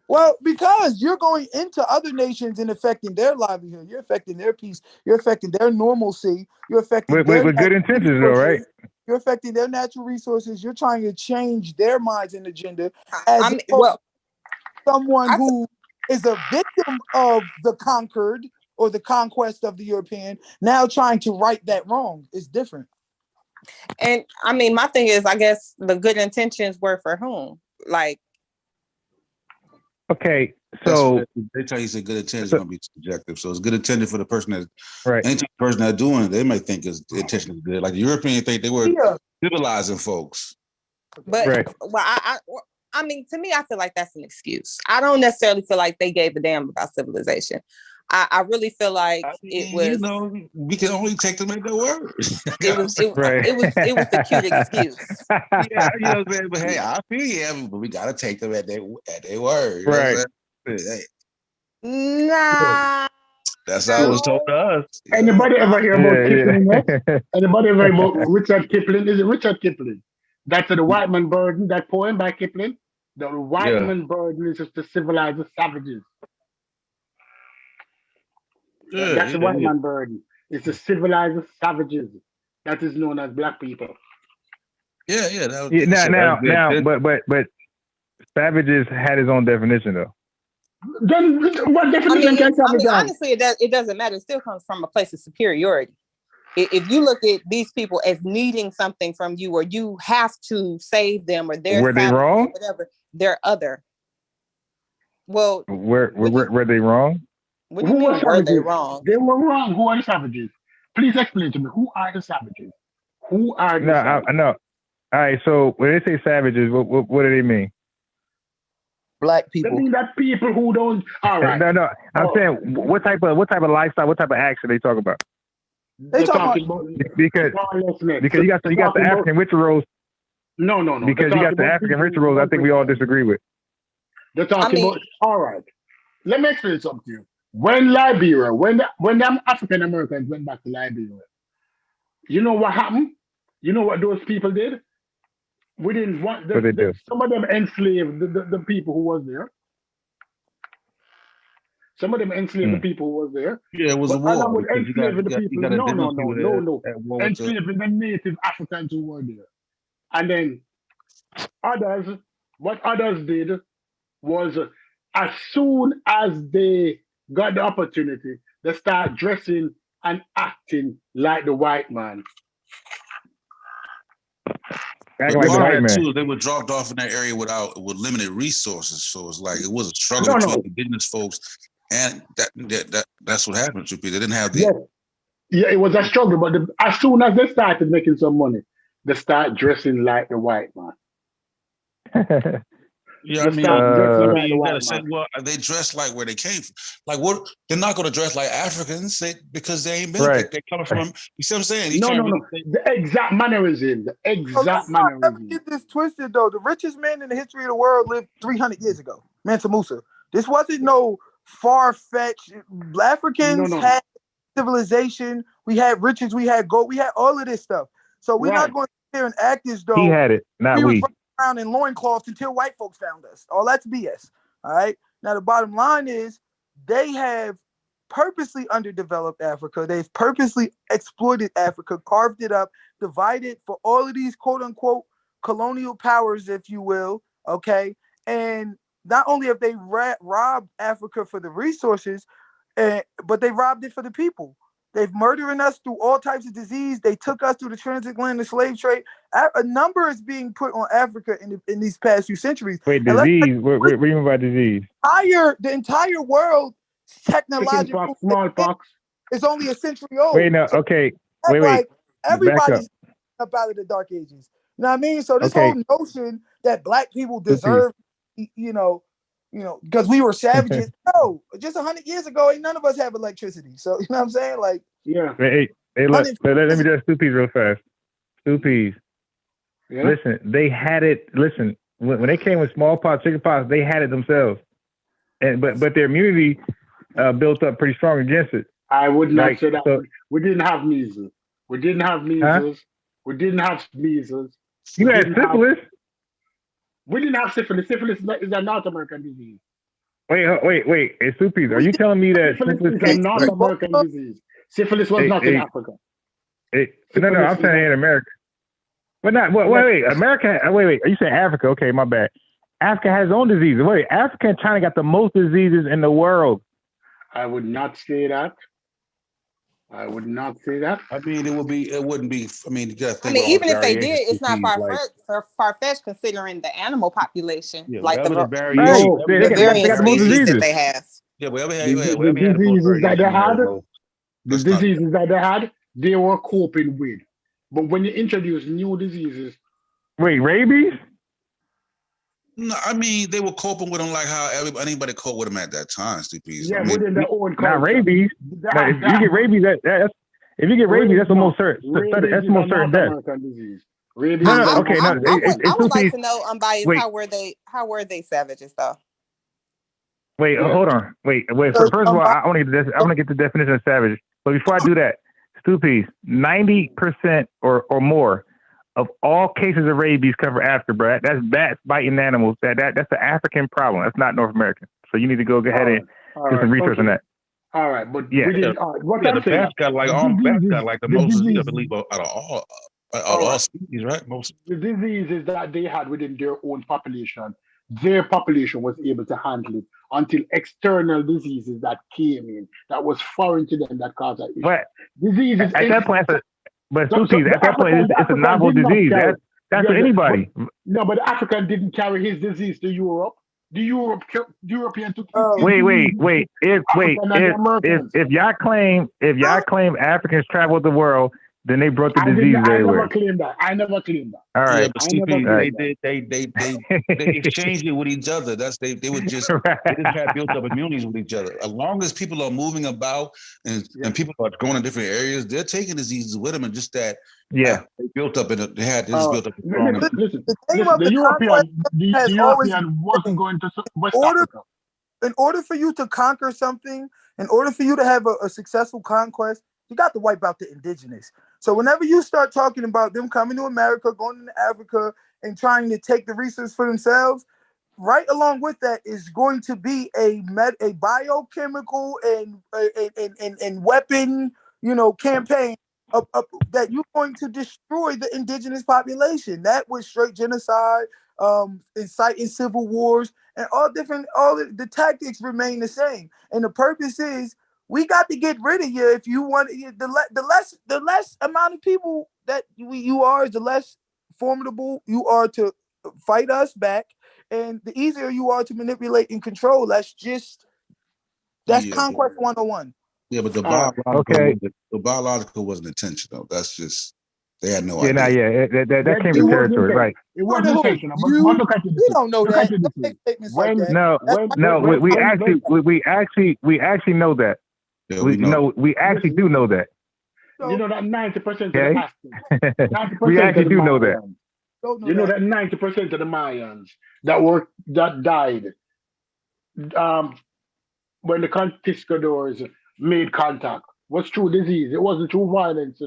Well, because you're going into other nations and affecting their livelihood, you're affecting their peace, you're affecting their normalcy, you're affecting with good intentions, though, right? You're affecting their natural resources. You're trying to change their minds and agenda someone who is a victim of the conquered or the conquest of the European now trying to right that wrong is different. And I mean, my thing is, I guess the good intentions were for whom? Like, okay, so they tell you it's a good intention is going to be subjective. So it's good intention for the person that, right? Any person that's doing it, they might think the intention is good. Like the Europeans think they were civilizing folks. But I mean, to me, I feel like that's an excuse. I don't necessarily feel like they gave a damn about civilization. I really feel like it was. We can only take them at their word. It was the cute excuse. Yeah, you know what I'm saying. But hey, I feel you, but we gotta take them at their word. Right. Hey. Nah. That's how it was told to us. Anybody ever hear about Kipling? Anybody ever hear about Richard Kipling? Is it Richard Kipling? That's the White Man Burden, that poem by Kipling. The White Man Burden is just to civilize the savages. That's the White Man Burden. It's to civilize the savages. That is known as black people. But savages had his own definition, though. Then what definition can savage have? Honestly, it doesn't matter. It still comes from a place of superiority. If you look at these people as needing something from you, or you have to save them, or were they wrong? Or whatever, they're other. Well, were they wrong? What do you mean? Were they wrong? They were wrong. Who are the savages? Please explain to me. Who are the savages? Who are the savages? I know. All right. So when they say savages, what do they mean? Black people. They mean that people who don't. All right. No. I'm saying what type of lifestyle, what type of action they talk about? They talking about because you got the African rituals. No. Because you got the African rituals. I think we all disagree with. They're talking about. All right. Let me explain something to you. When Liberia, when them African Americans went back to Liberia, you know what happened? You know what those people did? We didn't want some of them enslaved the people who was there. Some of them enslaved the people who was there. Yeah, it was a war. Enslaving the people. No. Enslaving the native Africans who were there. And then what others did was as soon as they got the opportunity, they start dressing and acting like the white man. Like the white man. Too, they were dropped off in that area with limited resources. So it's like it was a struggle between indigenous folks, and that's what happened to people. They didn't have the. Yeah, it was a struggle, but as soon as they started making some money, they start dressing like the white man. Yeah, I mean, you gotta say, well, they dress like where they came from. Like, what? They're not going to dress like Africans because they ain't been. Right. They're coming from. You see what I'm saying? No. The exact mannerism. Mannerism. Let me get this twisted though. The richest man in the history of the world lived 300 years ago. Mansa Musa. This wasn't no far-fetched. Africans had civilization. We had riches. We had gold. We had all of this stuff. So we're not going to sit here and act as though he had it, not we. around in loincloths until white folks found us. All that's BS. All right. Now the bottom line is they have purposely underdeveloped Africa. They've purposely exploited Africa, carved it up, divided for all of these quote unquote colonial powers, if you will. Okay. And not only have they robbed Africa for the resources, but they robbed it for the people. They've murdering us through all types of disease. They took us through the transatlantic slave trade. A number is being put on Africa in these past few centuries. Wait, disease? What do you mean by disease? The entire world technological smallpox is only a century old. Wait, no, okay. Wait. Like everybody's up out of the dark ages. You know what I mean? So this whole notion that black people deserve, because we were savages. No, just 100 years ago, ain't none of us have electricity. So you know what I'm saying? Like, yeah. Hey, look, let me just Stu Peas real fast. Stu Peas. Yeah. Listen, they had it. Listen, when they came with smallpox, chickenpox, they had it themselves, and but their immunity built up pretty strong against it. I would not say that. So, we didn't have measles. We didn't have measles. Huh? We didn't have measles. You had syphilis. We didn't have syphilis. Syphilis is a North American disease. Wait. Hey, Stu Peas, are you telling me that syphilis is a North American disease? Syphilis was not in Africa. No, I'm saying in America. But not. Wait. America. Wait. Are you saying Africa? Okay, my bad. Africa has its own diseases. Wait, Africa and China got the most diseases in the world. I would not say that. I would not say that. I mean, it wouldn't be. I mean, you gotta think even if they did, it's not far-fetched considering the animal population, like the various species that they have. Yeah, the diseases that they had, they were coping with. But when you introduce new diseases, wait, rabies? No, I mean they were coping with them like how anybody coped with them at that time. Yeah, within their own culture. Not rabies. If you get rabies, if you get rabies, that's almost certain. That's almost certain death. Rabies. I would like to know, unbiased, how were they savages though? Wait, hold on. Wait. First of all, I want to get the definition of savage. But before I do that, Stu Peas, 90% or more of all cases of rabies cover Africa, bro. That's bats biting animals. That's an African problem. That's not North American. So you need to go ahead and do some research on that. All right, but yeah, the bats got like the most disease, I believe, out of all species, right? Most the diseases that they had within their own population, their population was able to handle it until external diseases that came in that was foreign to them that caused that issue. But diseases at that point, at that point, it's a novel disease. That's for anybody. No, but the African didn't carry his disease to Europe. The European took. Wait. If y'all claim Africans traveled the world, then they brought the disease everywhere. I never claimed that. All right. They exchanged it with each other. They would just they just had built up immunities with each other. As long as people are moving about and people are going to different areas, they're taking diseases with them, and just that they built up they had this built up. Listen, the European wasn't going to West Africa. In order for you to conquer something, in order for you to have a successful conquest, you got to wipe out the indigenous. So whenever you start talking about them coming to America, going to Africa, and trying to take the resources for themselves, right along with that is going to be a biochemical and weapon, campaign that you're going to destroy the indigenous population. That was straight genocide, inciting civil wars, and all the tactics remain the same. And the purpose is, we got to get rid of you. If you want the less amount of people that you are, is the less formidable you are to fight us back, and the easier you are to manipulate and control. That's conquest 101. Yeah, but the biological wasn't intentional. That's just they had no idea. That came with territory, right? It wasn't intentional. You don't know that. We actually know that. Yeah, we actually do know that. You know that 90% of the Africans. We actually do know that. You know that 90% of the Mayans that died when the conquistadors made contact was through disease. It wasn't through violence,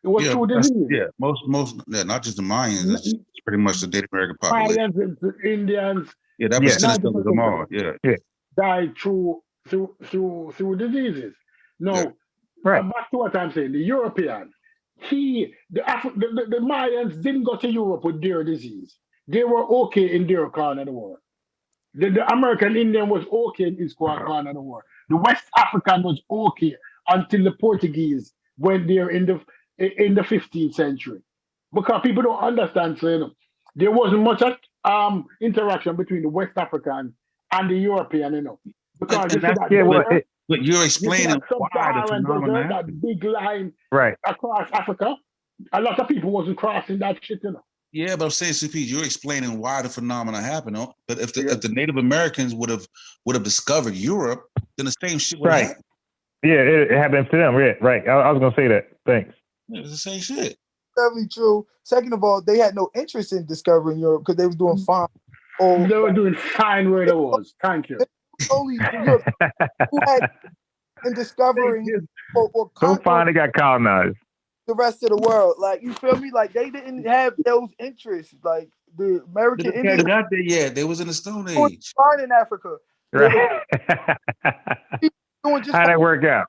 It was through disease. Yeah, most, not just the Mayans. It's pretty much the Native American population. Mayans, the Indians. Yeah, that percentage of them all. Yeah. Died through diseases. No, back to what I'm saying. The European, the Mayans didn't go to Europe with their disease. They were okay in their corner of the world. The American Indian was okay in his corner of the world. The West African was okay until the Portuguese went there in the 15th century. Because people don't understand, so, you know, there wasn't much interaction between the West African and the European, you know. Because but you're explaining why the phenomenon that big line right across Africa. A lot of people wasn't crossing that shit, you know. Yeah, but I'm saying, CP, you're explaining why the phenomena happened. But if the Native Americans would have discovered Europe, then the same shit would happen. Yeah, it happened to them. Yeah, right. I was gonna say that. Thanks. Yeah, it's the same shit. Definitely true. Second of all, they had no interest in discovering Europe because they was doing fine. They were doing fine where it was. Thank you. Only Europe who had in discovering or so fine they got colonized. The rest of the world, like, you feel me? Like, they didn't have those interests. Like, the American Indians got there yet. They was in the Stone Age. Fine in Africa. Right. Doing just How'd that work out?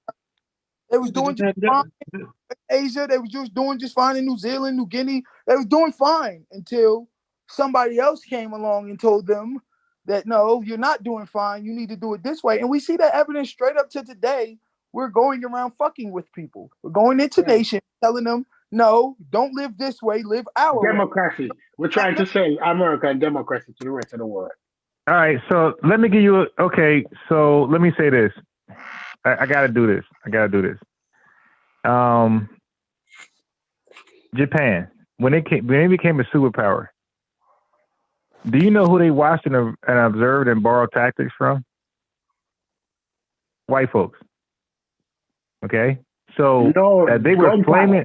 They was doing just fine in Asia. They was just doing just fine in New Zealand, New Guinea. They was doing fine until somebody else came along and told them that, no, you're not doing fine. You need to do it this way. And we see that evidence straight up to today. We're going around fucking with people. We're going into nations, telling them, no, don't live this way, live our democracy. We're trying to sell American democracy to the rest of the world. All right, so let me give you so let me say this. I gotta do this. Japan, when they became a superpower, do you know who they watched and observed and borrowed tactics from? White folks. Okay, so they were flaming.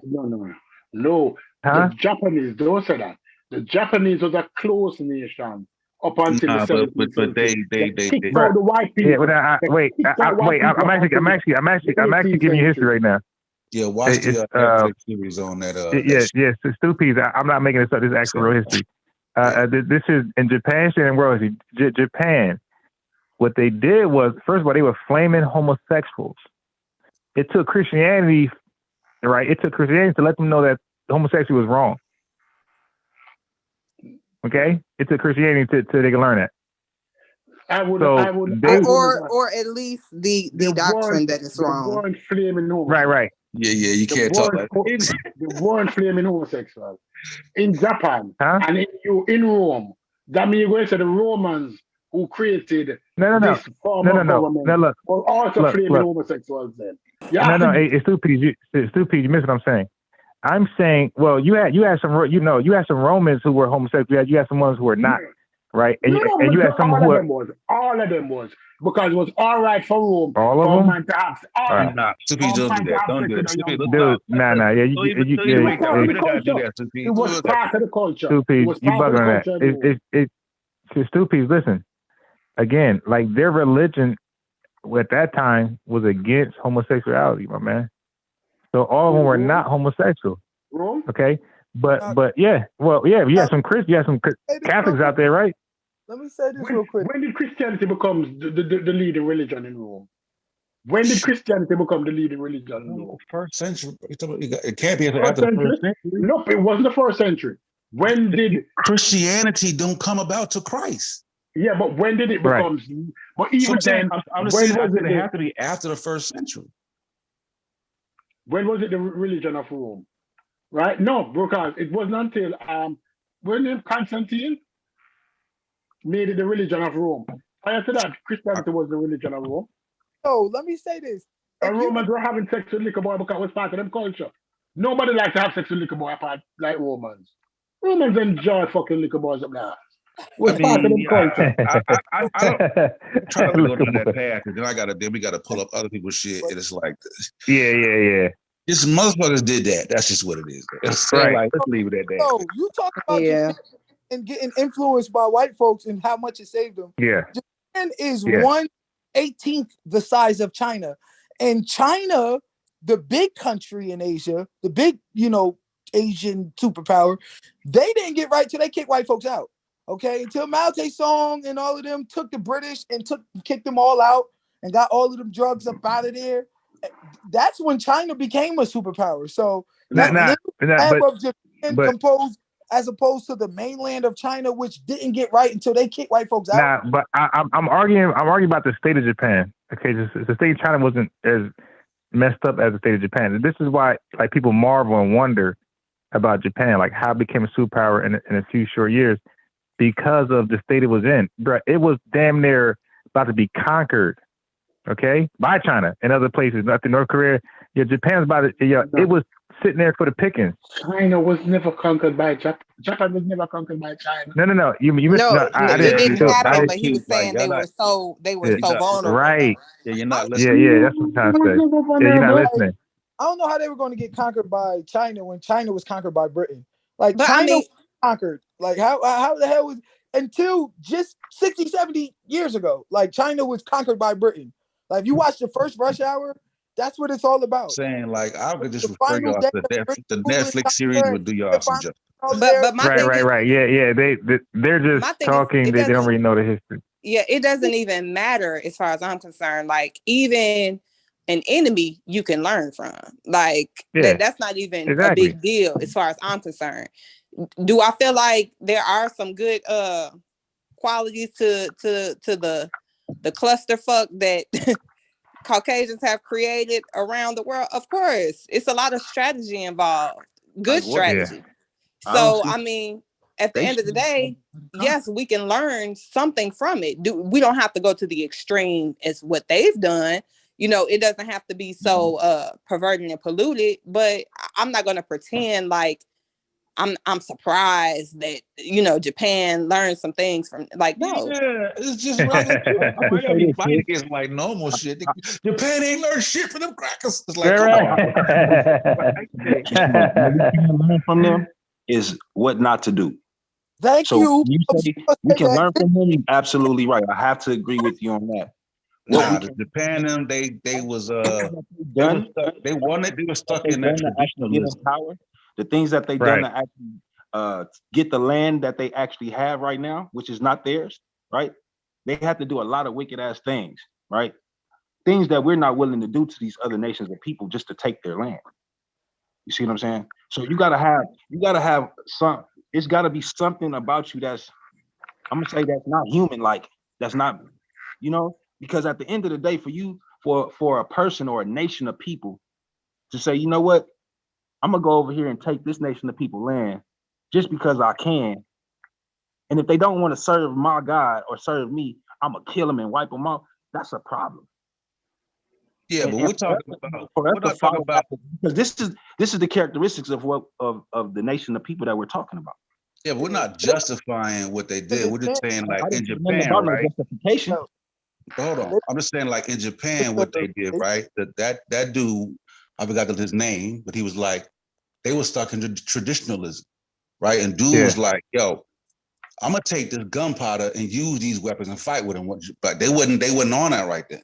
No. Huh? The Japanese don't say that. The Japanese was a close nation up until the 17th but they kicked out the white people. Yeah, I'm actually giving you history right now. Yeah, watch the series on that. Yes, Stupies. I'm not making this up. This is actual real history. This is in Japan, and world history. Japan. What they did was, first of all, they were flaming homosexuals. It took Christianity, right? It took Christianity to let them know that homosexuality was wrong. Okay? It took Christianity to they can learn that. Or at least the doctrine that is wrong. Right. Yeah, you can't talk like that. They weren't flaming homosexuals. In Japan and in Rome, that means going to the Romans who created this form of government were also flaming homosexuals then. It's stupid. You miss what I'm saying. I'm saying, well, you had some Romans who were homosexual. You had some ones who were not, right? And you had some who were. All of them was because it was all right for Rome. All of them. Stupid, don't do that. Don't do that. Dude, nah. Yeah, it was part of the culture. Stupid, you bugging on that. It's stupid. Listen, again, like their religion at that time was against homosexuality, my man. So all of them were not homosexual. Okay, but yeah, you have some Catholics out there, right? Let me say this real quick. When did Christianity become the leading religion in Rome? When did Christianity become the leading religion in Rome? First century. It can't be after the first century. Nope, it wasn't the first century. When did Christianity don't come about to Christ? Yeah, but when did it become? But even then, I'm saying it have to be after the first century. When was it the religion of Rome? Right? No, because it wasn't until when Constantine made it the religion of Rome. Prior to that, Christianity was the religion of Rome. Oh, let me say this. And Romans were having sex with liquor boy because it was part of them culture. Nobody likes to have sex with liquor boy apart like Romans. Romans enjoy fucking liquor boys up there. Part of them culture. I don't try to go down that path, and then we gotta pull up other people's shit, and it's like this. Yeah. This motherfuckers did that. That's just what it is. Right. Like, let's leave it at that. No, you talk about Japan and getting influenced by white folks and how much it saved them. Yeah. Japan is 1/18 the size of China. And China the big country in Asia, the big, Asian superpower, they didn't get right till they kicked white folks out. Okay, until Mao Zedong and all of them took the British and kicked them all out and got all of them drugs up out of there. That's when China became a superpower. So that little of Japan composed as opposed to the mainland of China, which didn't get right until they kicked white folks out. But I'm arguing about the state of Japan. Okay, the state of China wasn't as messed up as the state of Japan. And this is why like people marvel and wonder about Japan, like how it became a superpower in a few short years. Because of the state it was in, bro, it was damn near about to be conquered, okay, by China and other places. Nothing, North Korea, Japan's about to, it was sitting there for the pickings. China was never conquered by Japan. Japan was never conquered by China. No, you missed. No, I it didn't happen. I but he was saying they were so vulnerable. Right. Yeah, you're not listening. Yeah, that's what I'm trying to say. Yeah, you're not listening. I don't know how they were going to get conquered by China when China was conquered by Britain. Like but China was conquered. Like how the hell was until just 60, 70 years ago, like China was conquered by Britain. Like if you watch the first Rush Hour, that's what it's all about. Saying like I could just refer y'all to the Netflix series would do y'all some justice. But my thing is, right. Yeah. They're just talking. They don't really know the history. Yeah, it doesn't even matter as far as I'm concerned. Like even an enemy you can learn from. Like that's not even a big deal as far as I'm concerned. Do I feel like there are some good qualities to the clusterfuck that Caucasians have created around the world? Of course, it's a lot of strategy involved. Good strategy. Yeah. So I mean, at the end of the day, yes, we can learn something from it. We don't have to go to the extreme as what they've done. It doesn't have to be so perverted and polluted. But I'm not going to pretend like I'm surprised that Japan learned some things from no. Yeah, it's just I'm gonna be fighting against like normal shit. Japan ain't learned shit from them crackers. It's like learn from them is what not to do. Thank you. Say we can learn from him. You're absolutely right. I have to agree with you on that. Japan them they was done. They were stuck in that traditionalism power. The things that they've done to actually get the land that they actually have right now, which is not theirs, right? They have to do a lot of wicked ass things, right? Things that we're not willing to do to these other nations and people just to take their land. You see what I'm saying? So you gotta have some. It's gotta be something about you that's, I'm gonna say, that's not human. Like that's not, because at the end of the day, for a person or a nation of people to say, you know what? I'm gonna go over here and take this nation of people land just because I can. And if they don't want to serve my God or serve me, I'm gonna kill them and wipe them out. That's a problem. Yeah, but we're talking about because this is the characteristics of the nation of people that we're talking about. Yeah, but we're not justifying what they did. We're just saying like in Japan, right? Justification. Hold on. I'm just saying like in Japan, what they did, right? That dude, I forgot his name, but he was like, they were stuck in traditionalism, right? And dude was like, yo, I'm gonna take this gunpowder and use these weapons and fight with them. But they wasn't on that right then.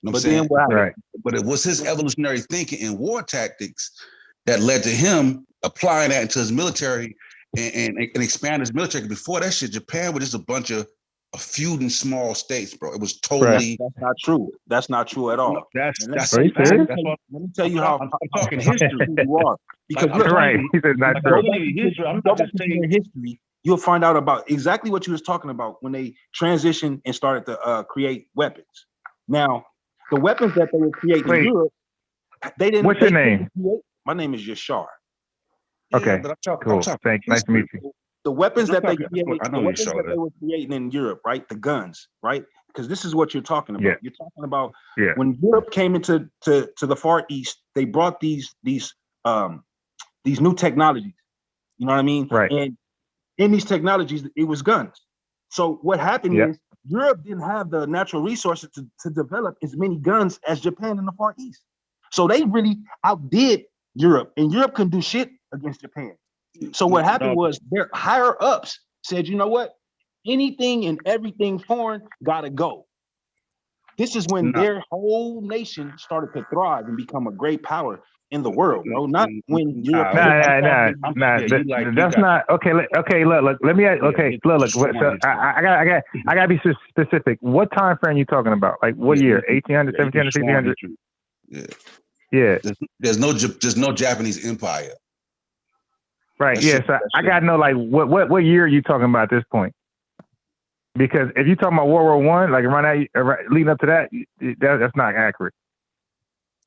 You know what I'm saying? Right. But it was his evolutionary thinking and war tactics that led to him applying that into his military and expand his military. Before that shit, Japan was just a bunch of feuding small states, bro. It was totally That's not true. That's not true at all. That's let me tell you how I'm talking history. You are. Because he said not true. I'm not just saying history. You'll find out about exactly what you was talking about when they transitioned and started to create weapons. Now, the weapons that they were creating in Europe, they didn't. What's your name? My name is Yashar. Okay, cool. Thanks. Nice to meet you. The weapons that they were creating in Europe, right? The guns, right? Because this is what you're talking about. You're talking about when Europe came into the Far East, they brought these new technologies. You know what I mean? Right. And in these technologies, it was guns. So what happened is Europe didn't have the natural resources to develop as many guns as Japan in the Far East. So they really outdid Europe, and Europe couldn't do shit against Japan. So what happened was their higher ups said, you know what? Anything and everything foreign gotta go. This is when their whole nation started to thrive and become a great power in the world, bro. Not when European. That's not okay. Okay, look. Let me. Okay, look. So I gotta be specific. What time frame are you talking about? Like what year? 1800, 1700, 1600? Yeah. There's no Japanese empire. Right. Yeah. So I gotta know like what year are you talking about at this point? Because if you're talking about World War I, like leading up to that, that's not accurate.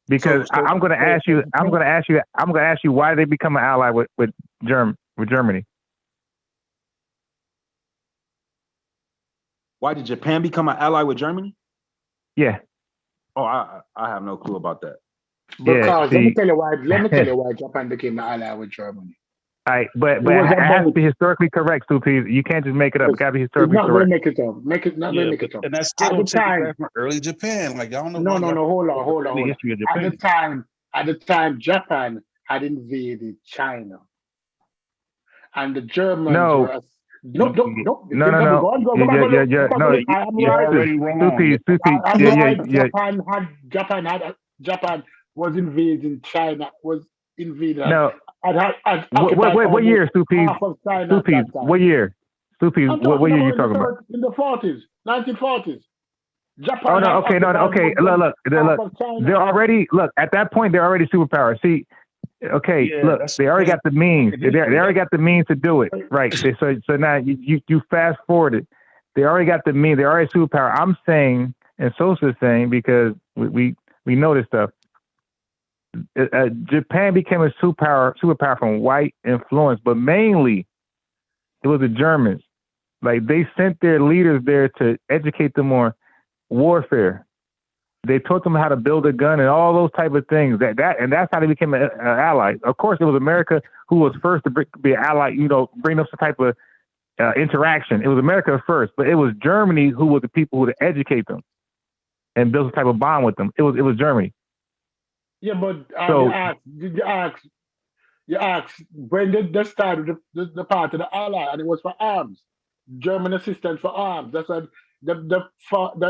Because I'm going to ask you why they become an ally with Germany. Why did Japan become an ally with Germany? Yeah. Oh, I have no clue about that. Because let me tell you why Japan became an ally with Germany. All right, but it has to be historically correct, Supi. You can't just make it up. It got to be historically correct. Make it up. Make it up. And that's still from early Japan. Like, I don't know. No. Hold on. At the time, Japan had invaded China, and the Germans were. No. No. Japan was invading China. Was invaded. No. What year, Supi? What year? Supi, what year are you talking about? In the 40s, 1940s. Japan. Oh no, okay, okay. Look. They're already at that point. They're already superpower. See, okay, look, they already got the means. They already got the means to do it, right? So now you fast forward it. They already got the means. They're already superpower. I'm saying, and Sosa's saying, because we know this stuff. Japan became a superpower from white influence, but mainly it was the Germans. Like they sent their leaders there to educate them on warfare. They taught them how to build a gun and all those type of things. And that's how they became an ally. Of course, it was America who was first to be an ally. Bring up some type of interaction. It was America first, but it was Germany who were the people who to educate them and build some type of bond with them. It was Germany. Yeah, but you asked when they started the part of the ally, and it was for arms, German assistance for arms. That's why they fought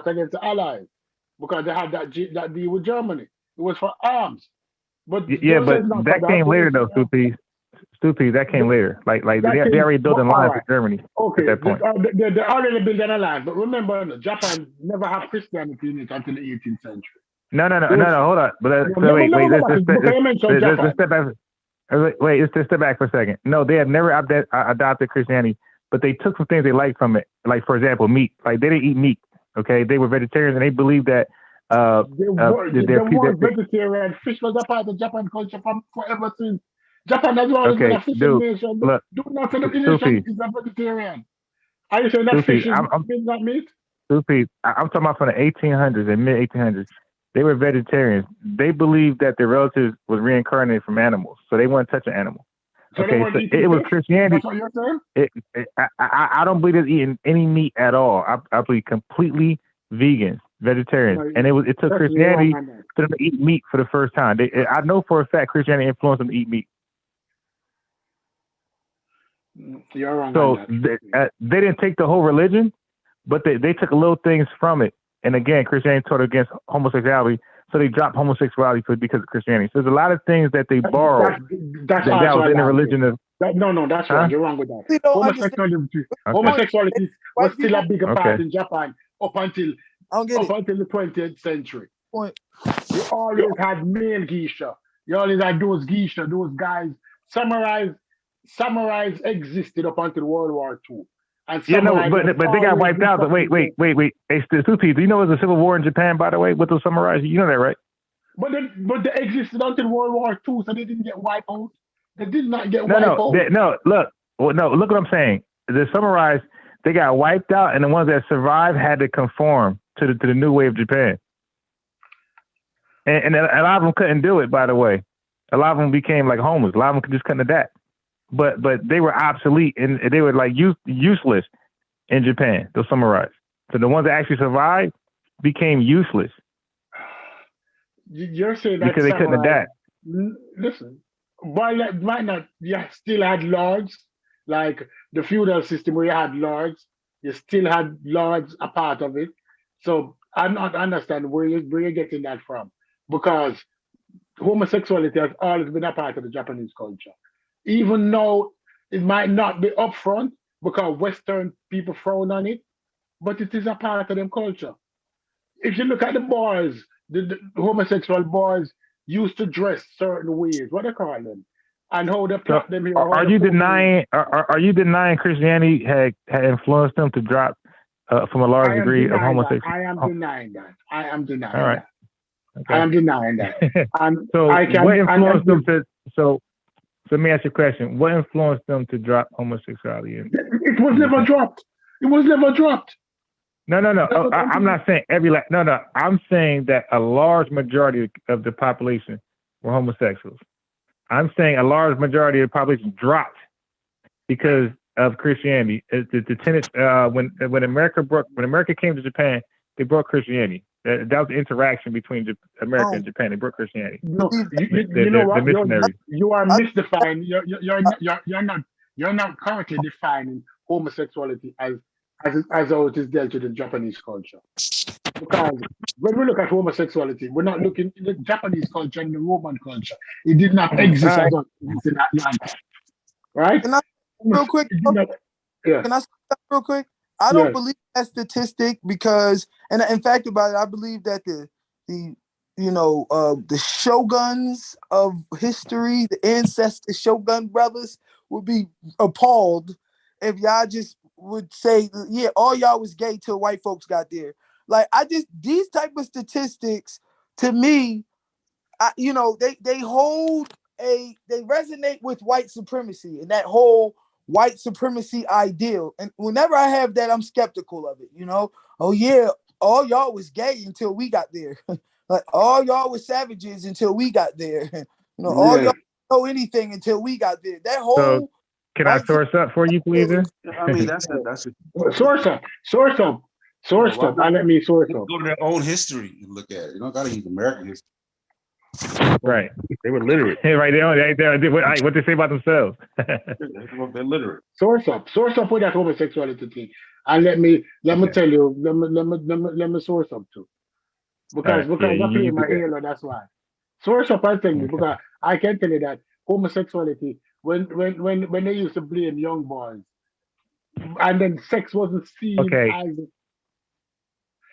against the allies because they had that deal with Germany. It was for arms. But but that came later though, Stupi. That came later. Like they already built a line for Germany at that point. They already built an alliance. But remember, Japan never had Christianity in it until the 18th century. No. Hold on. But let's step back for a second. No, they had never adopted Christianity, but they took some things they liked from it. Like, for example, meat. Like, they didn't eat meat. Okay, they were vegetarians, and they believed that they were vegetarian. Fish was a part of Japan culture from forever since. Japan has always been a fishing nation. Look, do not say the nation is a vegetarian. Are you saying that fish is not meat? Stupi, I'm talking about from the 1800s and mid 1800s. They were vegetarians. They believed that their relatives was reincarnated from animals, so they wouldn't touch an animal. So okay, so it was Christianity. That's what you're saying? I don't believe it's eating any meat at all. I believe completely vegans, vegetarians, and it took Christianity for them to eat meat for the first time. I know for a fact Christianity influenced them to eat meat. You're wrong. So they didn't take the whole religion, but they took little things from it. And again, Christianity taught against homosexuality, so they dropped homosexuality because of Christianity. So there's a lot of things that they borrowed that was in the religion of. No, that's wrong. You're wrong with that. Homosexuality was still a bigger part in Japan up until the 20th century. You always had male geisha. You always had those geisha, those guys. Samurais existed up until World War II. But they got wiped out. But wait. Hey, Supi, do you know there was a civil war in Japan, by the way, with those samurais? You know that, right? But they existed until World War II, so they didn't get wiped out. They did not get wiped out. Look what I'm saying. The samurais, they got wiped out, and the ones that survived had to conform to the new way of Japan. And a lot of them couldn't do it, by the way. A lot of them became like homeless. A lot of them just couldn't adapt. But they were obsolete and they were like useless in Japan, those samurais. So the ones that actually survived became useless. You're saying that because they couldn't adapt. Listen, why not? You still had lords, like the feudal system where you had lords. You still had lords a part of it. So I'm not understanding where you're getting that from, because homosexuality has always been a part of the Japanese culture, even though it might not be upfront because Western people frown on it, but it is a part of them culture. If you look at the boys, the homosexual boys used to dress certain ways. What they call them, and how they So plot them here. are you denying? Are you denying Christianity had influenced them to drop from a large I am degree of denying that. homosexuality? I am denying that. I am denying All right. that. I Okay. am denying that. And So I can. what influenced them to? So let me ask you a question. What influenced them to drop homosexuality? It was never dropped. It was never dropped. No. I'm not saying no. I'm saying that a large majority of the population were homosexuals. I'm saying a large majority of the population dropped because of Christianity. The tenets when America came to Japan, they brought Christianity. That was the interaction between America and Japan. They brought Christianity. No, you know what? The missionaries. You are misdefining. You're not correctly defining homosexuality as how it is dealt with in Japanese culture. Because when we look at homosexuality, we're not looking at the Japanese culture and the Roman culture. It did not exist as a in Atlantis, right? Can I real quick? It did not, yeah. Can I stop real quick? I don't believe that statistic because, and in fact about it, I believe that the shoguns of history, the ancestor shogun brothers, would be appalled if y'all just would say, yeah, all y'all was gay till white folks got there. Like these type of statistics to me, they resonate with white supremacy and that whole white supremacy ideal. And whenever I have that, I'm skeptical of it. Oh yeah, all y'all was gay until we got there. Like all y'all was savages until we got there. All y'all know anything until we got there. That whole So can I source up for you, please? I mean, that's source up. I let me source up. Go to their own history and look at it. You don't got to use American history. Right. They were literate. Right. What they say about themselves. They're literate. Source up with that homosexuality thing, and let me tell you. Let me source up too, because I play my halo. That's why. Source up, I tell you, because I can tell you that homosexuality, when they used to blame young boys, and then sex wasn't seen as.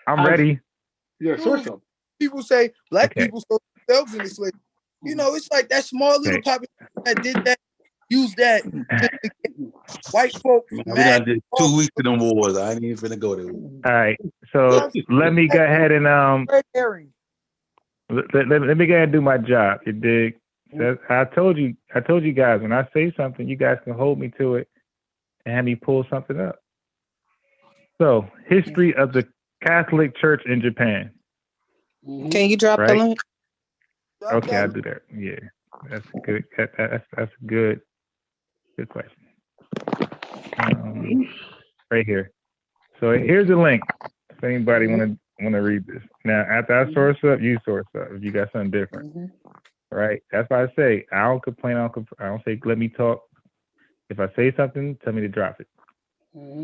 I'm ready. Yeah, source up. People say black people sold themselves in the slave. It's like that small little population that did that, used that to white folks. We done did 2 weeks of them wars. I ain't even finna go there. All right. So let me go ahead and let me go ahead and do my job. You dig? I told you guys, when I say something, you guys can hold me to it and have me pull something up. So, history of the Catholic Church in Japan. Can you drop the link? Okay, I'll do that. Yeah, that's good. That's a good question. Right here. So here's the link. If anybody want to read this. Now, after I source up, you source up. If you got something different, right? That's why I say I don't complain. I don't say let me talk. If I say something, tell me to drop it.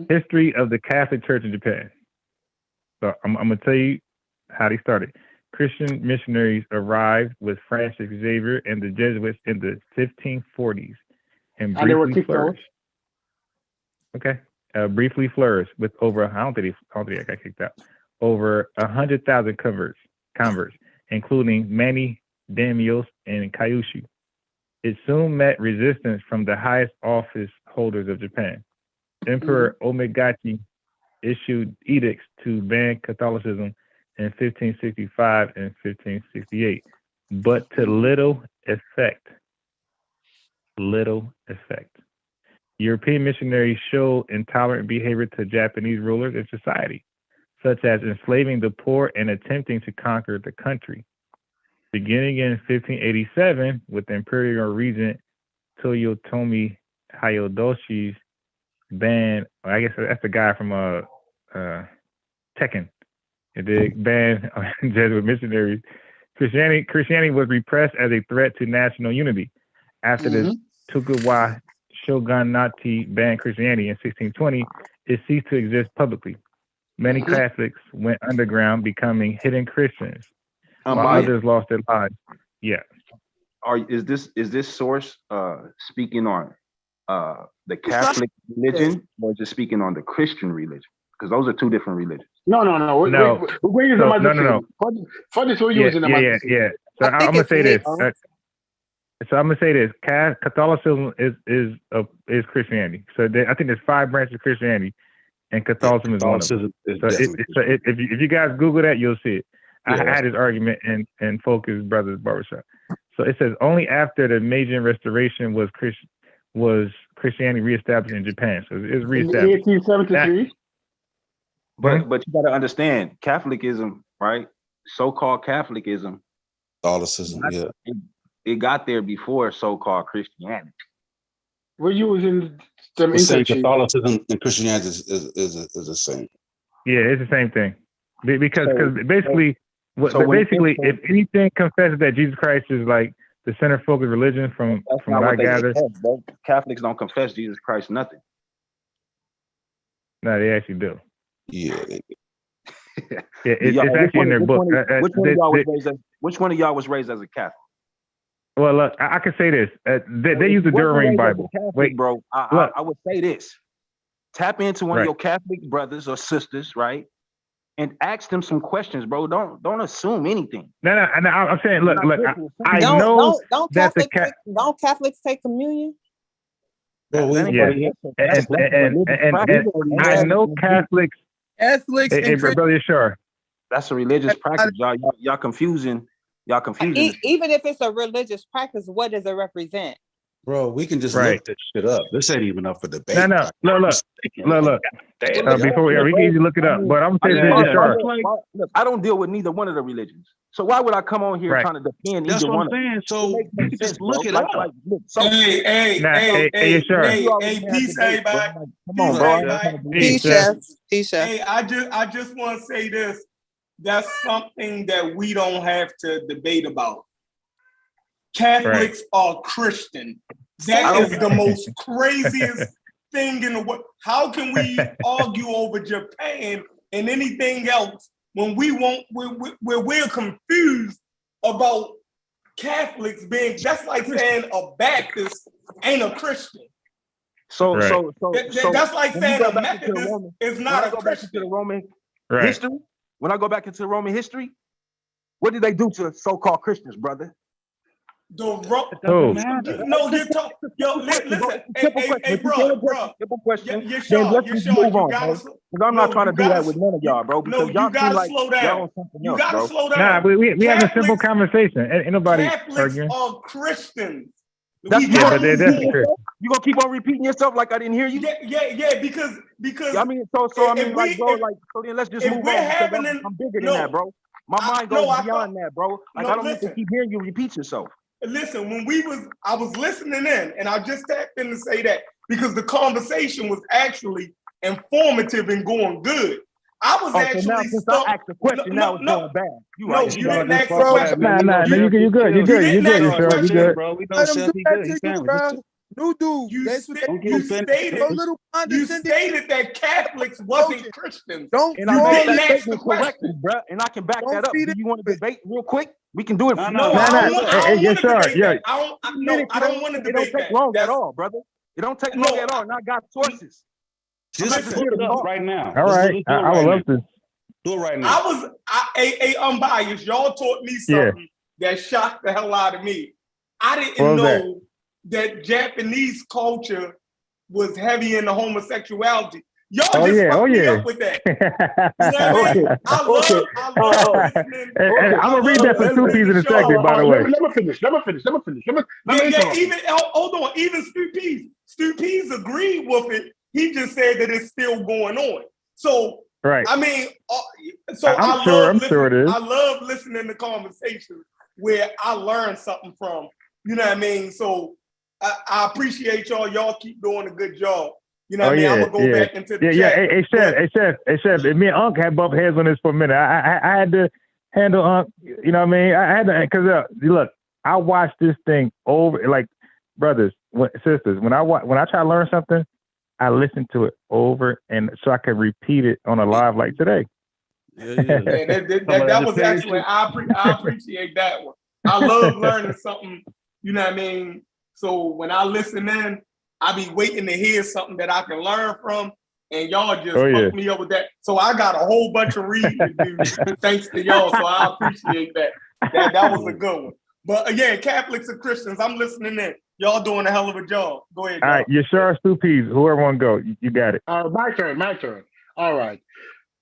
History of the Catholic Church in Japan. So I'm gonna tell you how they started. Christian missionaries arrived with Francis Xavier and the Jesuits in the 1540s and briefly flourished. Okay, briefly flourished with over I don't think I got kicked out. Over 100,000 converts, including many daimyos and kyushu. It soon met resistance from the highest office holders of Japan. Emperor Omegachi issued edicts to ban Catholicism in 1565 and 1568, but to little effect. European missionaries showed intolerant behavior to Japanese rulers and society, such as enslaving the poor and attempting to conquer the country. Beginning in 1587, with the imperial regent Toyotomi Hideyoshi's ban, I guess that's the guy from Tekken. They banned Jesuit missionaries. Christianity was repressed as a threat to national unity. After the Tokugawa shogunate banned Christianity in 1620, it ceased to exist publicly. many Catholics went underground, becoming hidden Christians, while others lost their lives. Yeah. Is this source speaking on the Catholic religion, or is it speaking on the Christian religion? Because those are two different religions. No. We're using them as the same. For this, we're using them as the same. Yeah. So I'm gonna say this. So I'm gonna say this: Catholicism is Christianity. So I think there's 5 branches of Christianity, and Catholicism is one of them. So if you guys Google that, you'll see it. I had this argument in Focus Brothers Barbershop. So it says only after the Meiji Restoration was Christianity reestablished in Japan. So it's reestablished. 1873. But you got to understand, Catholicism, right? So-called Catholicism, Catholicism, it got there before so-called Christianity. We're using them Catholicism and Christianity is the same. Yeah, it's the same thing. Because basically, if anything confesses that Jesus Christ is like the center focus religion from what I gather, Catholics don't confess Jesus Christ nothing. No, they actually do. Yeah. It's actually in their book. Which one of y'all was raised as a Catholic? Well, look, I can say this. They use the Durham Bible. Wait, bro. I would say this. Tap into one of your Catholic brothers or sisters, right? And ask them some questions, bro. Don't assume anything. No. I'm saying, look. I know that don't Catholics take communion? And I know Catholics. And brother, sure. That's a religious practice, y'all. Y'all confusing. Even if it's a religious practice, what does it represent? Bro, we can just look this shit up. This ain't even up for debate. No. Look. Before we can easily look it up, but I'm saying sure. Look, I don't deal with neither one of the religions, so why would I come on here trying to defend either one? So you can just look it up. Hey, peace, everybody. Come on, bro. Peace, chef. Hey, I just want to say this. That's something that we don't have to debate about. Catholics are Christian. That is the most craziest thing in the world. How can we argue over Japan and anything else when we're confused about Catholics being just like saying a Baptist ain't a Christian. So that's like saying a Methodist is not a Christian. To the Roman history, when I go back into Roman history, what did they do to so-called Christians, brother? You're talking. Yo, listen. Hey, bro. Simple question. You're sure. Because I'm not trying to do that with none of y'all, bro. Because y'all gotta slow down. You gotta slow down. Nah, we have a simple conversation. Ain't nobody Catholics arguing. are Christians. You gonna keep on repeating yourself like I didn't hear you? Yeah. Because so then let's just move on. I'm bigger than that, bro. My mind goes beyond that, bro. Like I don't need to keep hearing you repeat yourself. Listen, I was listening in, and I just tapped in to say that because the conversation was actually informative and going good. I was actually so now since I asked the question, now it's going bad. You didn't ask the question. Nah, you're good. You're good. Bro. We know Chef, he good. New dude. You stated that Catholics wasn't Christians. And I made that statement correctly, bro. And I can back that up. Do you want to debate real quick? We can do it. I don't want to debate that. It don't take long at all, brother. It don't take long at all. And I got sources. Just look it up right now. All right. I would love to. Do it right now. I unbiased. Y'all taught me something that shocked the hell out of me. I didn't know that Japanese culture was heavy into homosexuality. Y'all fucked me up with that. You know what I mean? I love listening. And I'm gonna read that for 2 pieces in a second, by the way. Let me finish. Hold on. Even Stu Pease agreed with it. He just said that it's still going on. So, I mean, I'm sure it is. I love listening to conversations where I learn something from. You know what I mean? So I appreciate y'all. Y'all keep doing a good job. You know what I mean? I'm gonna go back into the chat. Hey, Chef. Me and Unc had bumped heads on this for a minute. I had to handle Unc. You know what I mean? I had to, because look, I watched this thing over, like, brothers, sisters. When I try to learn something, I listened to it over and so I could repeat it on a live like today. Yeah. Man, that was excellent. I appreciate that one. I love learning something, you know what I mean? So when I listen in, I be waiting to hear something that I can learn from, and y'all just hook me up with that. So I got a whole bunch of reading to do thanks to y'all. So I appreciate that. That was a good one. But again, Catholics and Christians, I'm listening in. Y'all doing a hell of a job. Go ahead. All right, Yashar Stupes, whoever want to go, you got it. My turn. All right.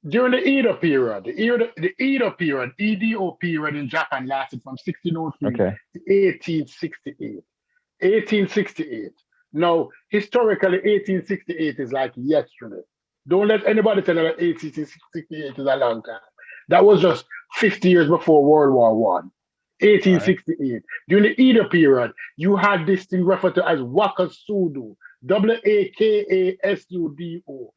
During the Edo period, the Edo period, EDO period in Japan lasted from 1603 to 1868. 1868. Now, historically, 1868 is like yesterday. Don't let anybody tell you that 1868 is a long time. That was just 50 years before World War One. 1868. Right. During the Edo period, you had this thing referred to as Wakasudo, Wakasudo,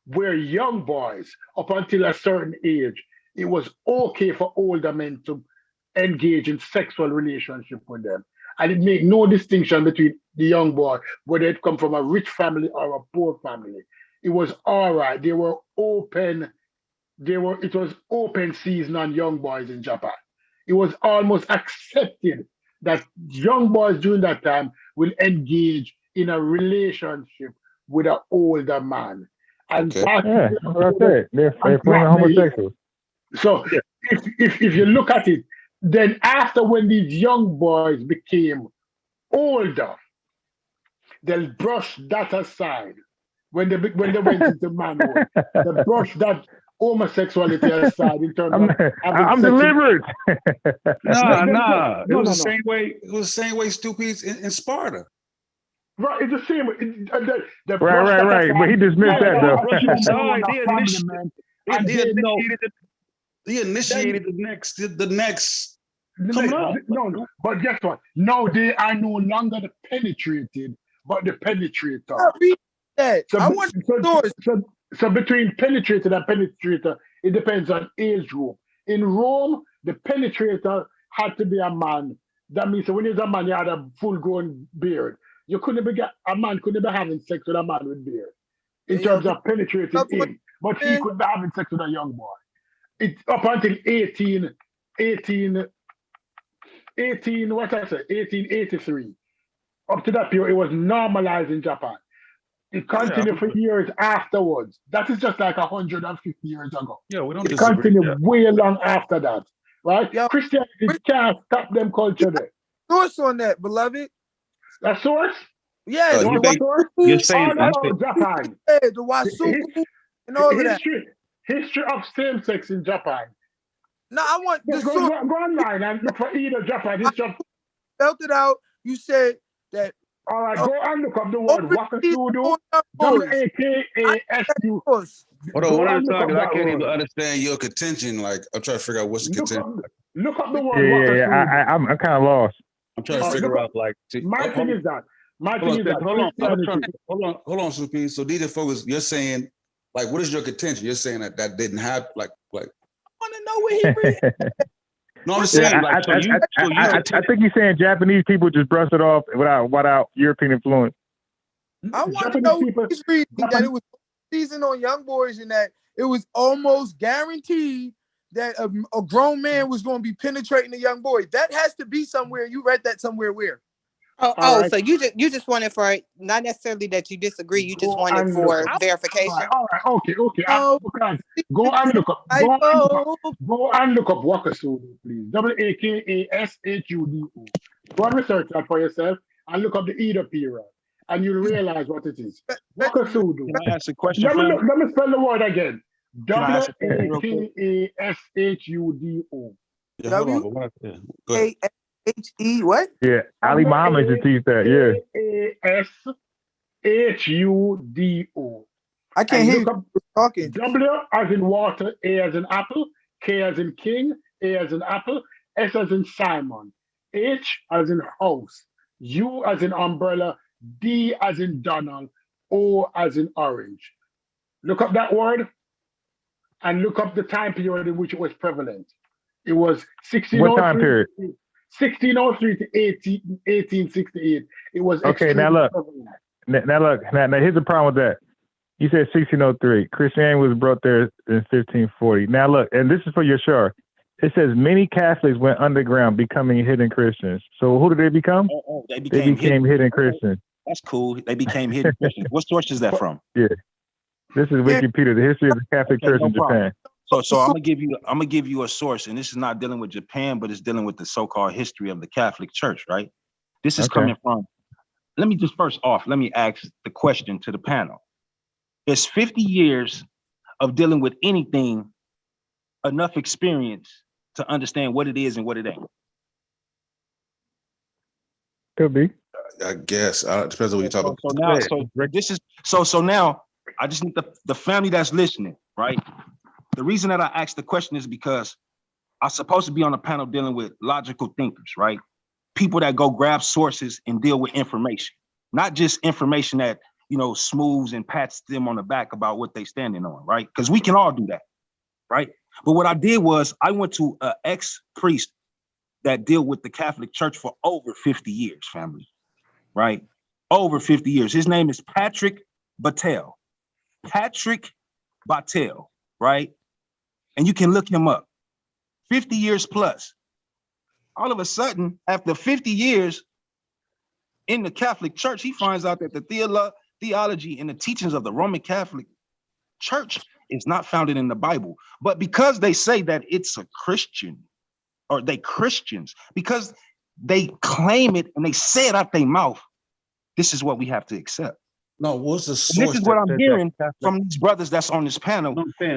where young boys, up until a certain age, it was okay for older men to engage in sexual relationship with them. And it made no distinction between the young boy, whether it come from a rich family or a poor family. It was all right. It was open season on young boys in Japan. It was almost accepted that young boys during that time will engage in a relationship with an older man. And that's what I said. They're homosexuals. So if you look at it, then after when these young boys became older, they'll brush that aside. When they went into manhood, they brush that homosexuality aside in terms of I'm delivered. No. It was the same way. It was the same way Stupes in Sparta. Right, it's the same. Right. But he dismissed that though. He initiated the next. No. But guess what? No, they are no longer the penetrated, but the penetrator. So between penetrated and penetrator, it depends on age group. In Rome, the penetrator had to be a man. That means when he's a man, you had a full-grown beard. A man couldn't be having sex with a man with beard in terms of penetrating him, but he could be having sex with a young boy. It's up until 1883. Up to that period, it was normalized in Japan. It continued for years afterwards. That is just like 150 years ago. Yeah, we don't It continued way long after that, right? Christianity can't stop them culture there. Source on that, beloved. A source? Yeah, you're saying Japan. The Wasuku and all of that. History of same-sex in Japan. No, I want the go online and look for either Japan. History. Spelled it out. You said that. All right, go and look up the word Wakasudo. W-A-K-A-S-U. Hold on, one at a time, because I can't even understand your contention. Like, I'm trying to figure out what's the contention. Look up the word Wakasudo. I'm kind of lost. I'm trying to figure out, like... My thing is that. Hold on, Supi. So these are folks, you're saying, like, what is your contention? You're saying that didn't happen, like... I want to know what he read. No, I'm saying, I think he's saying Japanese people just brush it off without European influence. I want to know what he's reading, that it was season on young boys and that it was almost guaranteed that a grown man was going to be penetrating a young boy. That has to be somewhere. You read that somewhere where? Right. So you just wanted for, not necessarily that you disagree, you just wanted for verification. All right. Okay. Go and look up. Go and look up Wakasudo, please. Wakasudo. Go and research that for yourself and look up the Edo period, and you'll realize what it is. Wakasudo. Can I ask a question? Let me spell the word again. Wakasudo. W-A-H-E what? Yeah, Ali Muhammad should teach that. Wakasudo. I can't hear you talking. W as in water, A as in apple, K as in king, A as in apple, S as in Simon, H as in house, U as in umbrella, D as in Donald, O as in orange. Look up that word and look up the time period in which it was prevalent. It was 1603. What time period? 1603 to 1868. It was okay. Now look, Now look, now here's the problem with that. You said 1603. Christianity was brought there in 1540. Now look, and this is for your sure. It says many Catholics went underground, becoming hidden Christians. So who did they become? They became hidden Christians. That's cool. They became hidden Christians. What source is that from? Yeah, this is Wikipedia, the history of the Catholic Church in Japan. So I'm gonna give you a source, and this is not dealing with Japan, but it's dealing with the so-called history of the Catholic Church, right? This is coming from. Let me just first off, let me ask the question to the panel. Is 50 years of dealing with anything enough experience to understand what it is and what it ain't? Could be. I guess. It depends on what you're talking about. So now I just need the family that's listening, right? The reason that I asked the question is because I'm supposed to be on a panel dealing with logical thinkers, right? People that go grab sources and deal with information, not just information that, smooths and pats them on the back about what they standing on, right? Because we can all do that, right? But what I did was I went to an ex-priest that deal with the Catholic Church for over 50 years, family, right? Over 50 years. His name is Patrick Battelle. Patrick Battelle, right? And you can look him up. 50 years plus. All of a sudden, after 50 years in the Catholic Church, he finds out that the theology and the teachings of the Roman Catholic Church is not founded in the Bible. But because they say that it's a Christian, or they Christians, because they claim it and they say it out their mouth, this is what we have to accept. No, what's the source? This is what I'm hearing from these brothers that's on this panel.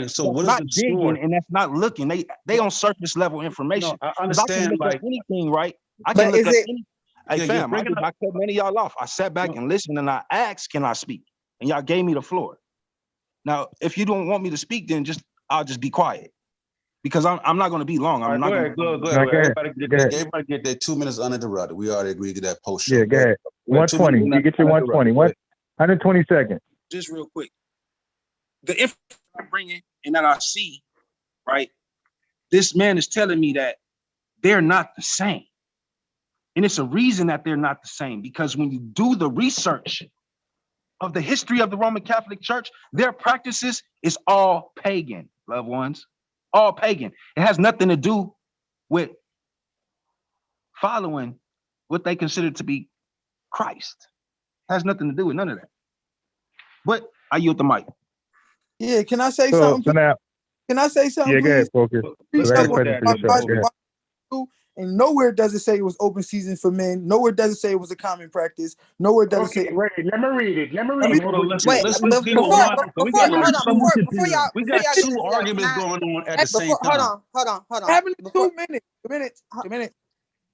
So what is the source? And that's not looking. They on surface level information. No, I understand. I can look at anything, right? I can look at any. Hey, fam, I cut many of y'all off. I sat back and listened, and I asked, "Can I speak?" And y'all gave me the floor. Now, if you don't want me to speak, then I'll just be quiet, because I'm not going to be long. I'm not going to go ahead. Everybody get their 2 minutes uninterrupted. We already agreed to that post show. Yeah, go ahead. 120. You get your 120. 120 seconds. Just real quick. The information I'm bringing and that I see, right? This man is telling me that they're not the same. And it's a reason that they're not the same, because when you do the research of the history of the Roman Catholic Church, their practices is all pagan, loved ones, all pagan. It has nothing to do with following what they consider to be Christ. It has nothing to do with none of that. But I yield the mic. Yeah, can I say something? Can I say something? Yeah, go ahead, Focus. And nowhere does it say it was open season for men. Nowhere does it say it was a common practice. Nowhere does it say. Wait, let me read it. We got two arguments going on at the same time. Hold on. 2 minutes.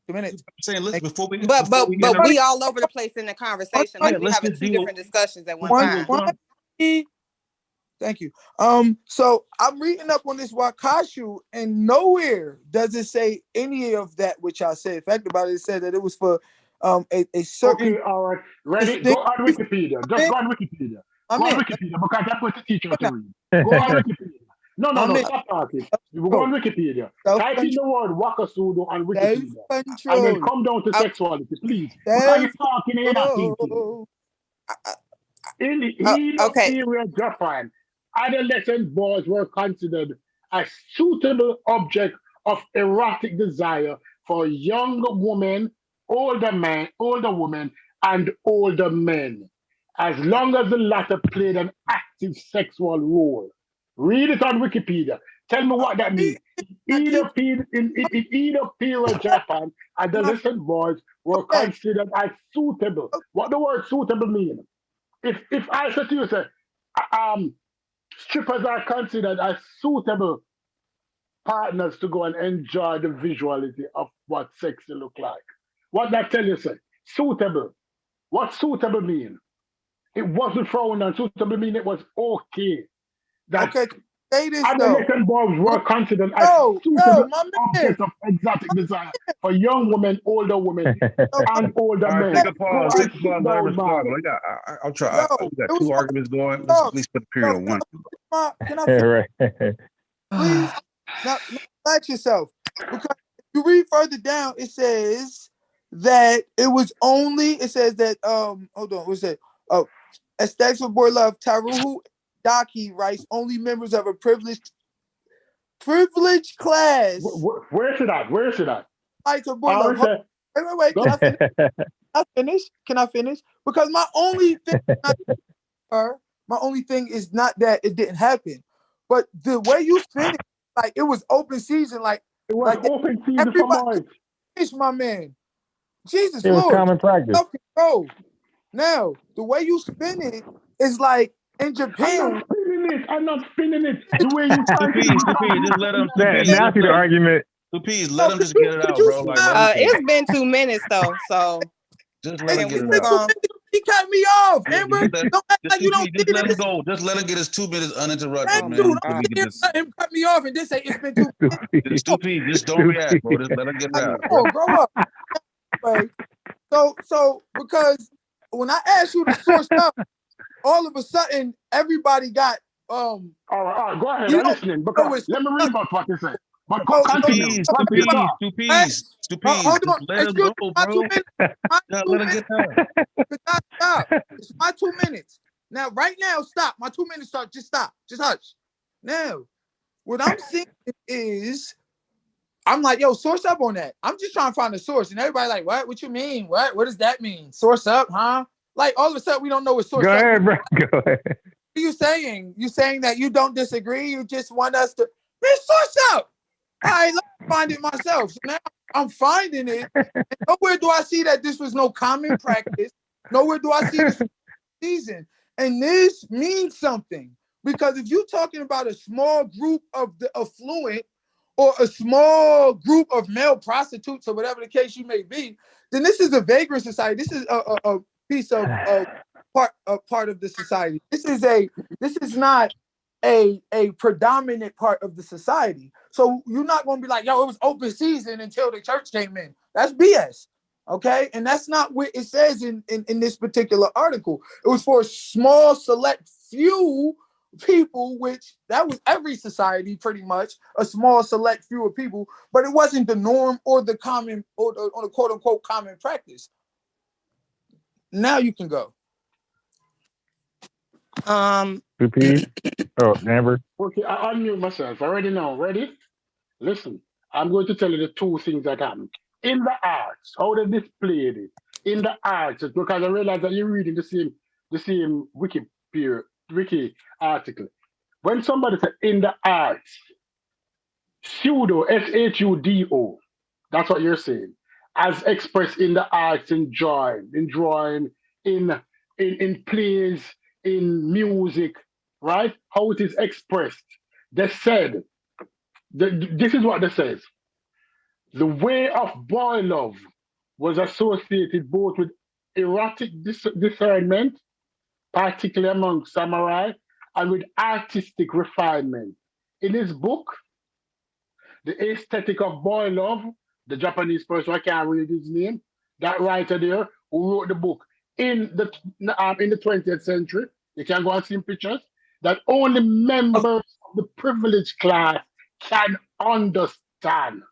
I'm saying, listen, before we we all over the place in the conversation. Like we having two different discussions at one time. Thank you. So I'm reading up on this Wakashu, and nowhere does it say any of that which I said. In fact, about it said that it was for a certain. Okay, all right. Ready? Go on Wikipedia. Just go on Wikipedia. Go on Wikipedia, because that's what the teacher to read. Go on Wikipedia. No, stop talking. You go on Wikipedia. Type in the word Wakasudo on Wikipedia. And then come down to sexuality, please. Because you're talking and you're not thinking. In the period Japan, adolescent boys were considered a suitable object of erotic desire for young women, older women, and older men, as long as the latter played an active sexual role. Read it on Wikipedia. Tell me what that means. In either period Japan, adolescent boys were considered as suitable. What the word suitable mean? If I said to you, say, strippers are considered as suitable partners to go and enjoy the visuality of what sex look like. What that tell you, say? Suitable. What suitable mean? It wasn't frowned on. Suitable mean it was okay. Adolescent boys were considered as suitable objects of exotic desire for young women, older women, and older men. Take a pause. I'll try. We got two arguments going. Let's at least put a period on one. Can I please now relax yourself? Because if you read further down, it says that it was only. It says that hold on. What's that? Oh, Aesthetics for Boy Love, Taruhu Daki writes, only members of a privileged class. Where is it at? Where is it at? Aesthetics for Boy Love. Wait. Can I finish? Can I finish? Because my only thing is not that it didn't happen, but the way you spin it, like it was open season, like it was like open season for Mike. My man, Jesus It was Lord, common practice. Self-control. Now the way you spin it is like in Japan. I'm not spinning it. The way you try to just let him. Now I see the argument. Please let him just get it out, bro. Like, it's been 2 minutes though, so just let him get it out. He cut me off, Amber. Don't act like you don't see let him this. go. Just let him get his 2 minutes uninterrupted, Thank man. you. Let him cut me off and just say it's been 2 minutes. Stupid. Just don't react, bro. Just let him get it out. Oh, grow up. Anyway, so because when I asked you to source up, all of a sudden everybody got all right, go ahead. I'm listening. Because let me read about what you say. But continue. Hold on. Let him go, bro. Let him get that. Stop. It's my 2 minutes. Now, right now, stop. My 2 minutes start. Just stop. Just hush. Now, what I'm saying is, I'm like, yo, source up on that. I'm just trying to find a source. And everybody like, what? What you mean? What does that mean? Source up, huh? Like, all of a sudden, we don't know what source up is. Go ahead, bro. Go ahead. What are you saying? You saying that you don't disagree? You just want us to, man, source up. All right, let me find it myself. So now I'm finding it. And nowhere do I see that this was no common practice. Nowhere do I see this season. And this means something. Because if you're talking about a small group of the affluent or a small group of male prostitutes or whatever the case you may be, then this is a vagrant society. This is a piece of part of the society. This is not a predominant part of the society. So you're not going to be like, yo, it was open season until the church came in. That's BS. Okay. And that's not what it says in this particular article. It was for a small, select few people, which that was every society pretty much, a small, select few of people, but it wasn't the norm or the common or the quote unquote common practice. Now you can go. Amber. Okay, I unmute myself. Already now. Ready? Listen, I'm going to tell you the two things that happened. In the arts, how they displayed it. In the arts, because I realize that you're reading the same wiki article. When somebody said in the arts, pseudo, SHUDO, that's what you're saying. As expressed in the arts, in drawing, in plays, in music, right? How it is expressed. They said, this is what they says. The way of boy love was associated both with erotic discernment, particularly among samurai, and with artistic refinement. In his book, The Aesthetic of Boy Love, the Japanese person, I can't read his name, that writer there who wrote the book in the 20th century, you can go and see pictures, that only members of the privileged class can understand.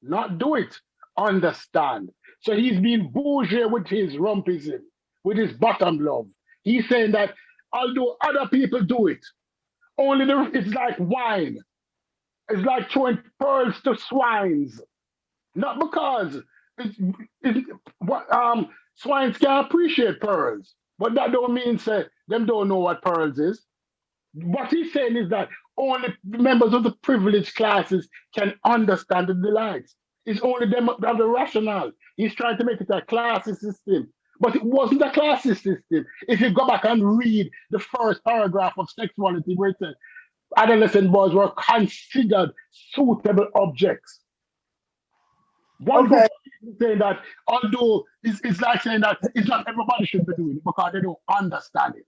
Not do it, understand. So he's being bourgeois with his rumpism, with his bottom love. He's saying that although other people do it, it's like wine. It's like throwing pearls to swines. Not because swines can appreciate pearls, but that don't mean say them don't know what pearls is. What he's saying is that only members of the privileged classes can understand the delights. It's only them that have the rationale. He's trying to make it a classist system. But it wasn't a classist system. If you go back and read the first paragraph of Sexuality, where it says adolescent boys were considered suitable objects. One group is saying that, although it's like saying that it's not everybody should be doing it because they don't understand it.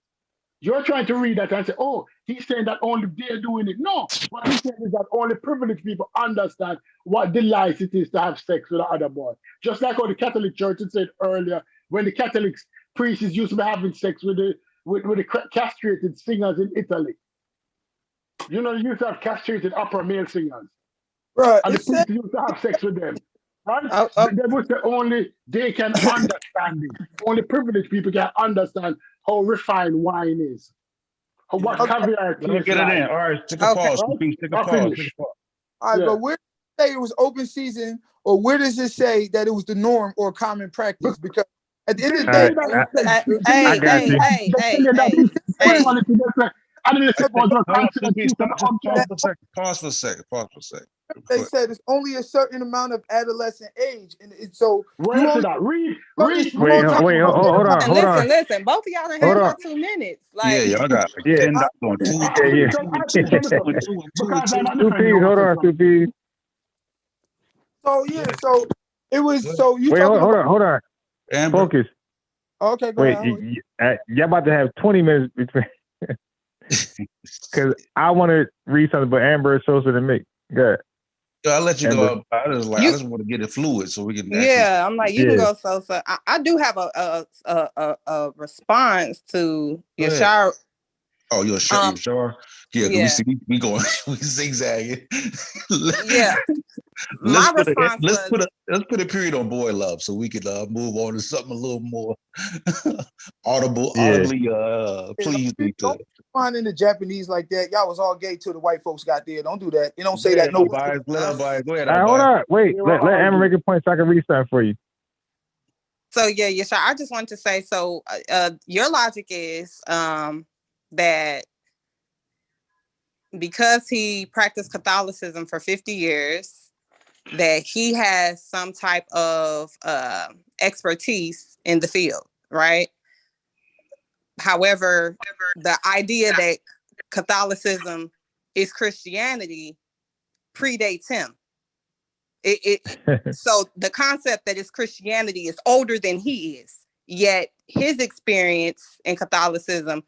You're trying to read that and say, oh, he's saying that only they're doing it. No, what he's saying is that only privileged people understand what delight it is to have sex with other boys. Just like how the Catholic Church had said earlier, when the Catholic priests used to be having sex with the castrated singers in Italy. You know, they used to have castrated upper male singers. Right. And the priests used to have sex with them. Right? They would say only they can understand it. Only privileged people can understand how refined wine is. What caviar Let me tastes get it in. like. All right, take a pause. Right? Take a I'll pause. finish. Take a pause. All right, Yeah. but where does it say it was open season, or where does it say that it was the norm or common practice? Because at the end of the day, I didn't suppose we're Hold on, considered just object. pause for a second. Pause for a second. they said it's only a certain amount of adolescent age, and so Where you is only that? Read. Wait, hold on. Listen, both of y'all done had about 2 minutes. Yeah, y'all got like 10 dollars on two. Because I'm not Two defending P's, hold on, two P's. So yeah, so it was. So you Wait, talking hold on. Amber. Focus. Okay, go ahead. Y'all about to have 20 minutes between. Because I want to read something, but Amber is closer than me. Good. I'll let you Amber. go. I just want to get it fluid so we can. Yeah, I'm like, you can go. So I do have a response to your shower. Oh, your shower. Yeah, yeah. we going we zigzagging. Yeah. Let's put a period on boy love so we can move on to something a little more audibly pleasing to. Don't in the Japanese like that. Y'all was all gay till the white folks got there. Don't do that. You don't say that. No. Go ahead. Hold on. Wait. Let Amber make a point so I can read something for you. So yeah, Yashar, I just wanted to say, so your logic is that because he practiced Catholicism for 50 years, that he has some type of expertise in the field, right? However, the idea that Catholicism is Christianity predates him. So the concept that it's Christianity is older than he is, yet his experience in Catholicism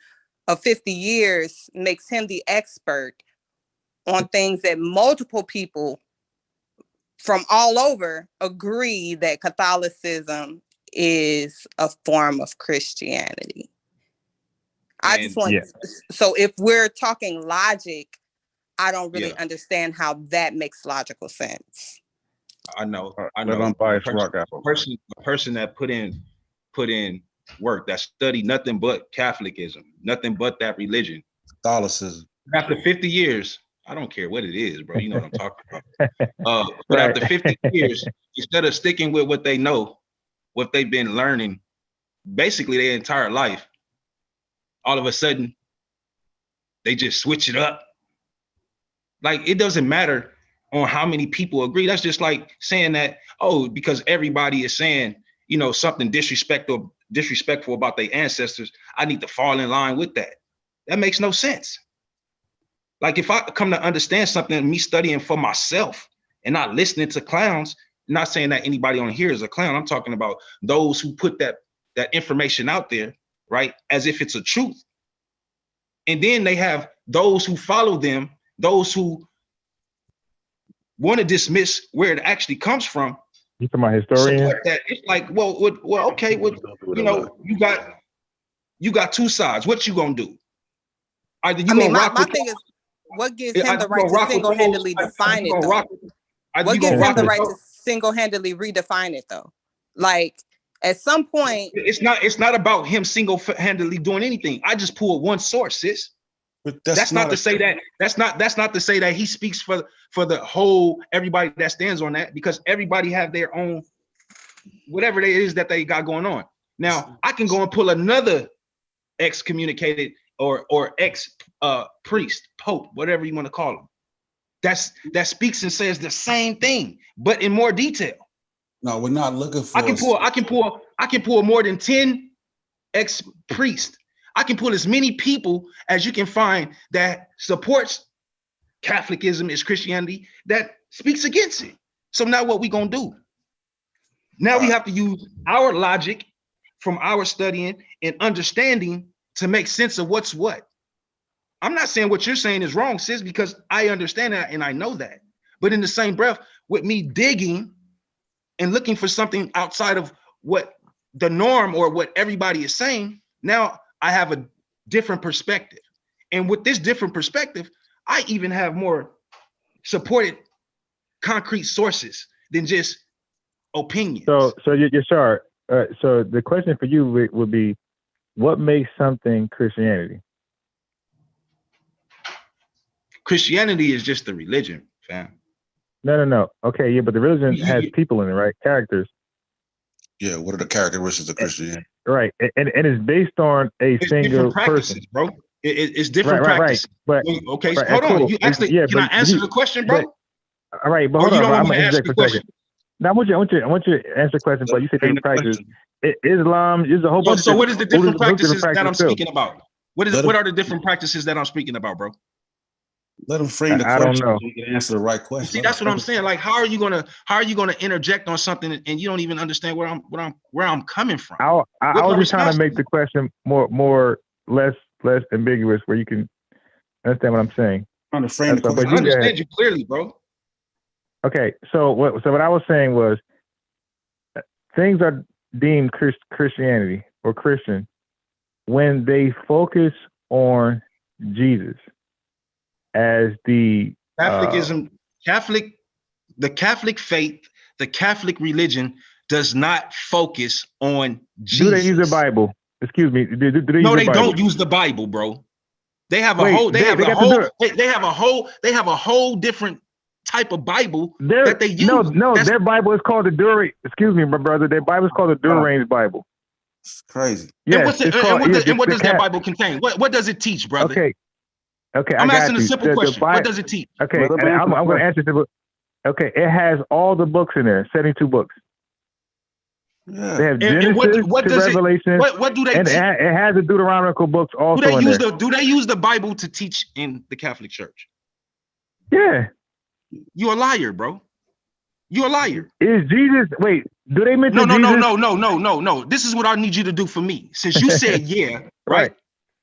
of 50 years makes him the expert on things that multiple people from all over agree that Catholicism is a form of Christianity. I just want, so if we're talking logic, I don't really understand how that makes logical sense. I know. A person that put in work, that studied nothing but Catholicism, nothing but that religion. Catholicism. After 50 years, I don't care what it is, bro. You know what I'm talking about. But after 50 years, instead of sticking with what they know, what they've been learning, basically their entire life, all of a sudden, they just switch it up. Like, it doesn't matter on how many people agree. That's just like saying that, oh, because everybody is saying, you know, something disrespectful about their ancestors, I need to fall in line with that. That makes no sense. Like, if I come to understand something, me studying for myself and not listening to clowns, not saying that anybody on here is a clown. I'm talking about those who put that information out there, right, as if it's a truth. And then they have those who follow them, those who want to dismiss where it actually comes from. You talking about historians? Support that. It's like, well, okay, you know, you got two sides. What you gonna do? Either you gonna rock my with thing is, what gives him the right to single-handedly define it, though? What gives him the right to single-handedly redefine it, though? Like, at some point, it's not about him single-handedly doing anything. I just pulled one source, sis. But that's not to say that he speaks for the whole everybody that stands on that, because everybody have their own whatever it is that they got going on. Now I can go and pull another excommunicated or ex priest, pope, whatever you want to call him, that speaks and says the same thing, but in more detail. No, we're not looking for. I can pull more than 10 ex priests. I can pull as many people as you can find that supports Catholicism is Christianity, that speaks against it. So now what we gonna do? Now we have to use our logic from our studying and understanding to make sense of what's what. I'm not saying what you're saying is wrong, sis, because I understand that and I know that. But in the same breath, with me digging and looking for something outside of what the norm or what everybody is saying, now I have a different perspective. And with this different perspective, I even have more supported concrete sources than just opinions. So you're sure. So the question for you would be, what makes something Christianity? Christianity is just a religion, fam. No. Okay, yeah, but the religion has people in it, right? Characters. Yeah, what are the characteristics of Christianity? Right, and it's based on a single person, bro. It's different practices. Right. But okay, right, hold on. You actually, can I answer the question, bro? All right, but hold on. I'm gonna interject for a second. Now, I want you to answer the question, but you said different practices. Islam is a whole bunch. So what is the different practices that I'm speaking about? What are the different practices that I'm speaking about, bro? Let them frame the question. I don't know. So you can answer the right question. See, that's what I'm saying. Like, how are you gonna interject on something and you don't even understand where I'm coming from? I was just trying to make the question less ambiguous, where you can understand what I'm saying. I'm trying to frame the question. I understand you clearly, bro. Okay, so what I was saying was, things are deemed Christianity or Christian when they focus on Jesus as the Catholicism, the Catholic faith, the Catholic religion does not focus on Jesus. Do they use the Bible? Excuse me. Do they no, use they the Bible? don't use the Bible, bro. They have a whole. They have a whole different type of Bible that they use. No, their Bible is called the Durance. Excuse me, my brother. Their Bible is called the Durance Bible. It's crazy. Yes, and what does that Bible contain? What does it teach, brother? Okay, I'm asking a simple question. What does it teach? Okay, I'm going to answer simple. Okay, it has all the books in there, 72 books. Yeah. They have Genesis to Revelation. What do they teach? It has the Deuteronomical books also in there. Do they use the Bible to teach in the Catholic Church? Yeah. You're a liar, bro. You're a liar. Is Jesus? Wait, do they mention Jesus? No. This is what I need you to do for me. Since you said yeah, right?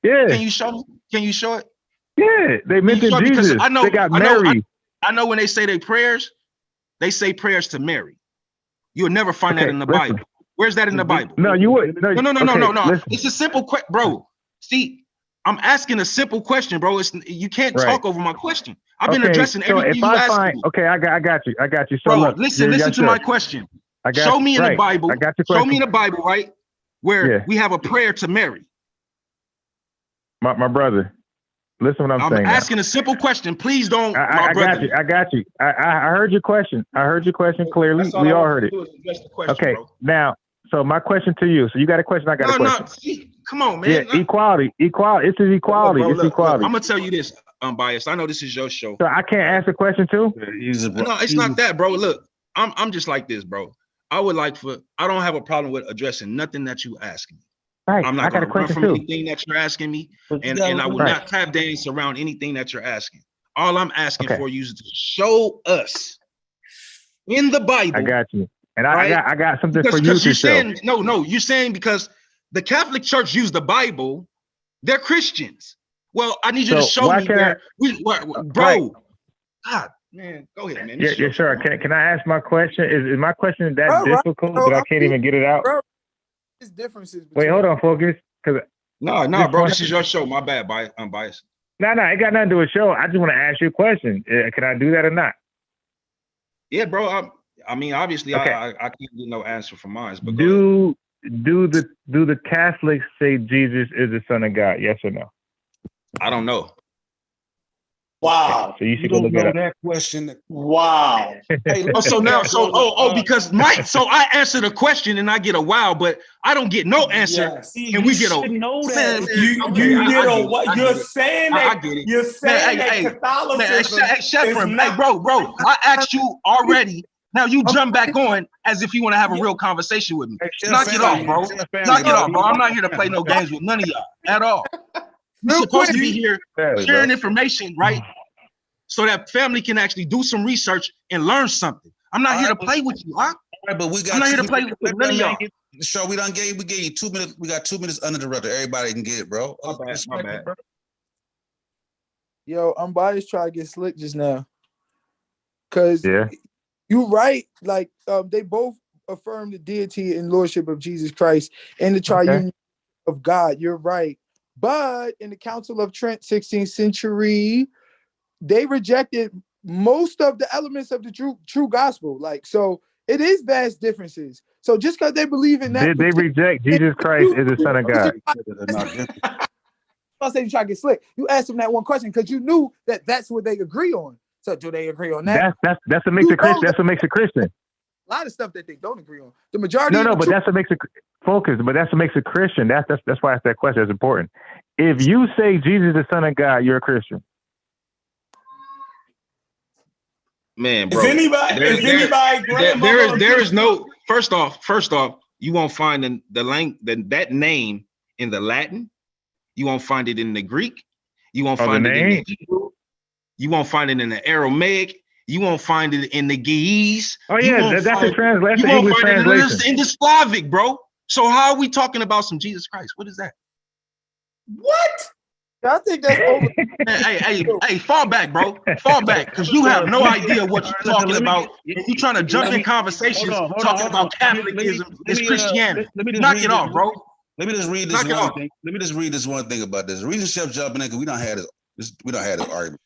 Yeah. Can you show me? Can you show it? Yeah, they mentioned Jesus. I know, they got Mary. I know when they say their prayers, they say prayers to Mary. You'll never find that in the Bible. Where's that in the Bible? No, you would. No. Listen. It's a simple question, bro. See, I'm asking a simple question, bro. You can't talk over my question. I've been addressing everything you asked me. Okay, I got you. So bro, look, listen to my question. Show me in the Bible. I got your question. Show me in the Bible, right? Where we have a prayer to Mary. My brother. Listen what I'm saying. I'm asking a simple question. Please don't. I got you. I heard your question. I heard your question clearly. We all heard it. Okay, bro. Now, so my question to you. So you got a question, I got a question. See, come on, man. Yeah, equality. It's equality. Bro, it's equality. I'm gonna tell you this, unbiased. I know this is your show. So I can't ask a question too? No, it's not that, bro. Look, I'm just like this, bro. I don't have a problem with addressing nothing that you ask me. Right. I'm not going to run from anything that you're asking me, and I will not tap dance around anything that you're asking. All I'm asking for you is to show us in the Bible. I got you, and I got something for you to show. You're saying because the Catholic Church used the Bible, they're Christians. Well, I need you to show me where, bro. God, man, go ahead, man. Yeah, sure. Can I ask my question? Is my question that difficult that I can't even get it out? Bro. Differences. Wait, hold on, focus. No, bro, this is your show. My bad, I'm biased. No, it got nothing to do with show. I just want to ask you a question. Can I do that or not? Yeah, bro. I mean, obviously, okay. I can't get no answer from mine. But do the Catholics say Jesus is the Son of God? Yes or no? I don't know. Wow. So you should go look at that question. Wow. Hey, because so I answer the question and I get a wow, but I don't get no answer. Yes. And we get a know that. You're saying that. You're saying that Catholicism hey, bro. I asked you already. Now you jump back on as if you want to have a real conversation with me. Knock it off, bro. Knock it off, bro. I'm not here to play no games with none of y'all at all. You're supposed to be here sharing information, right? So that family can actually do some research and learn something. I'm not here to play with you, huh? Right, but we got I'm not here to play with none of y'all. So we gave you 2 minutes. We got 2 minutes under the rudder. Everybody can get it, bro. My bad. Yo, Unbiased try to get slick just now. Cause you right, like they both affirm the deity and lordship of Jesus Christ and the triune of God. You're right. But in the Council of Trent, 16th century, they rejected most of the elements of the true gospel. Like, so it is vast differences. So just because they believe in that, they reject Jesus Christ as the Son of God. I'll say you try to get slick. You asked them that one question because you knew that that's what they agree on. So do they agree on that? That's what makes a Christian. That's what makes a Christian. A lot of stuff that they don't agree on. The majority. No, but that's what makes a focus. But that's what makes a Christian. That's why I asked that question. That's important. If you say Jesus is the Son of God, you're a Christian. Man, bro. Is anybody There is no. First off, you won't find that name in the Latin. You won't find it in the Greek. You won't find it in the Hebrew. You won't find it in the Aramaic. You won't find it in the Ge'ez. Oh yeah, that's a translation. You won't find it in the Slavic, bro. So how are we talking about some Jesus Christ? What is that? What? I think that's over. Hey, fall back, bro. Fall back, because you have no idea what you're talking about. If you're trying to jump in conversations talking about Catholicism, it's Christianity. Knock it off, bro. Let me just read this one thing. Let me just read this one thing about this. The reason Chef jumping in, because we don't have this argument.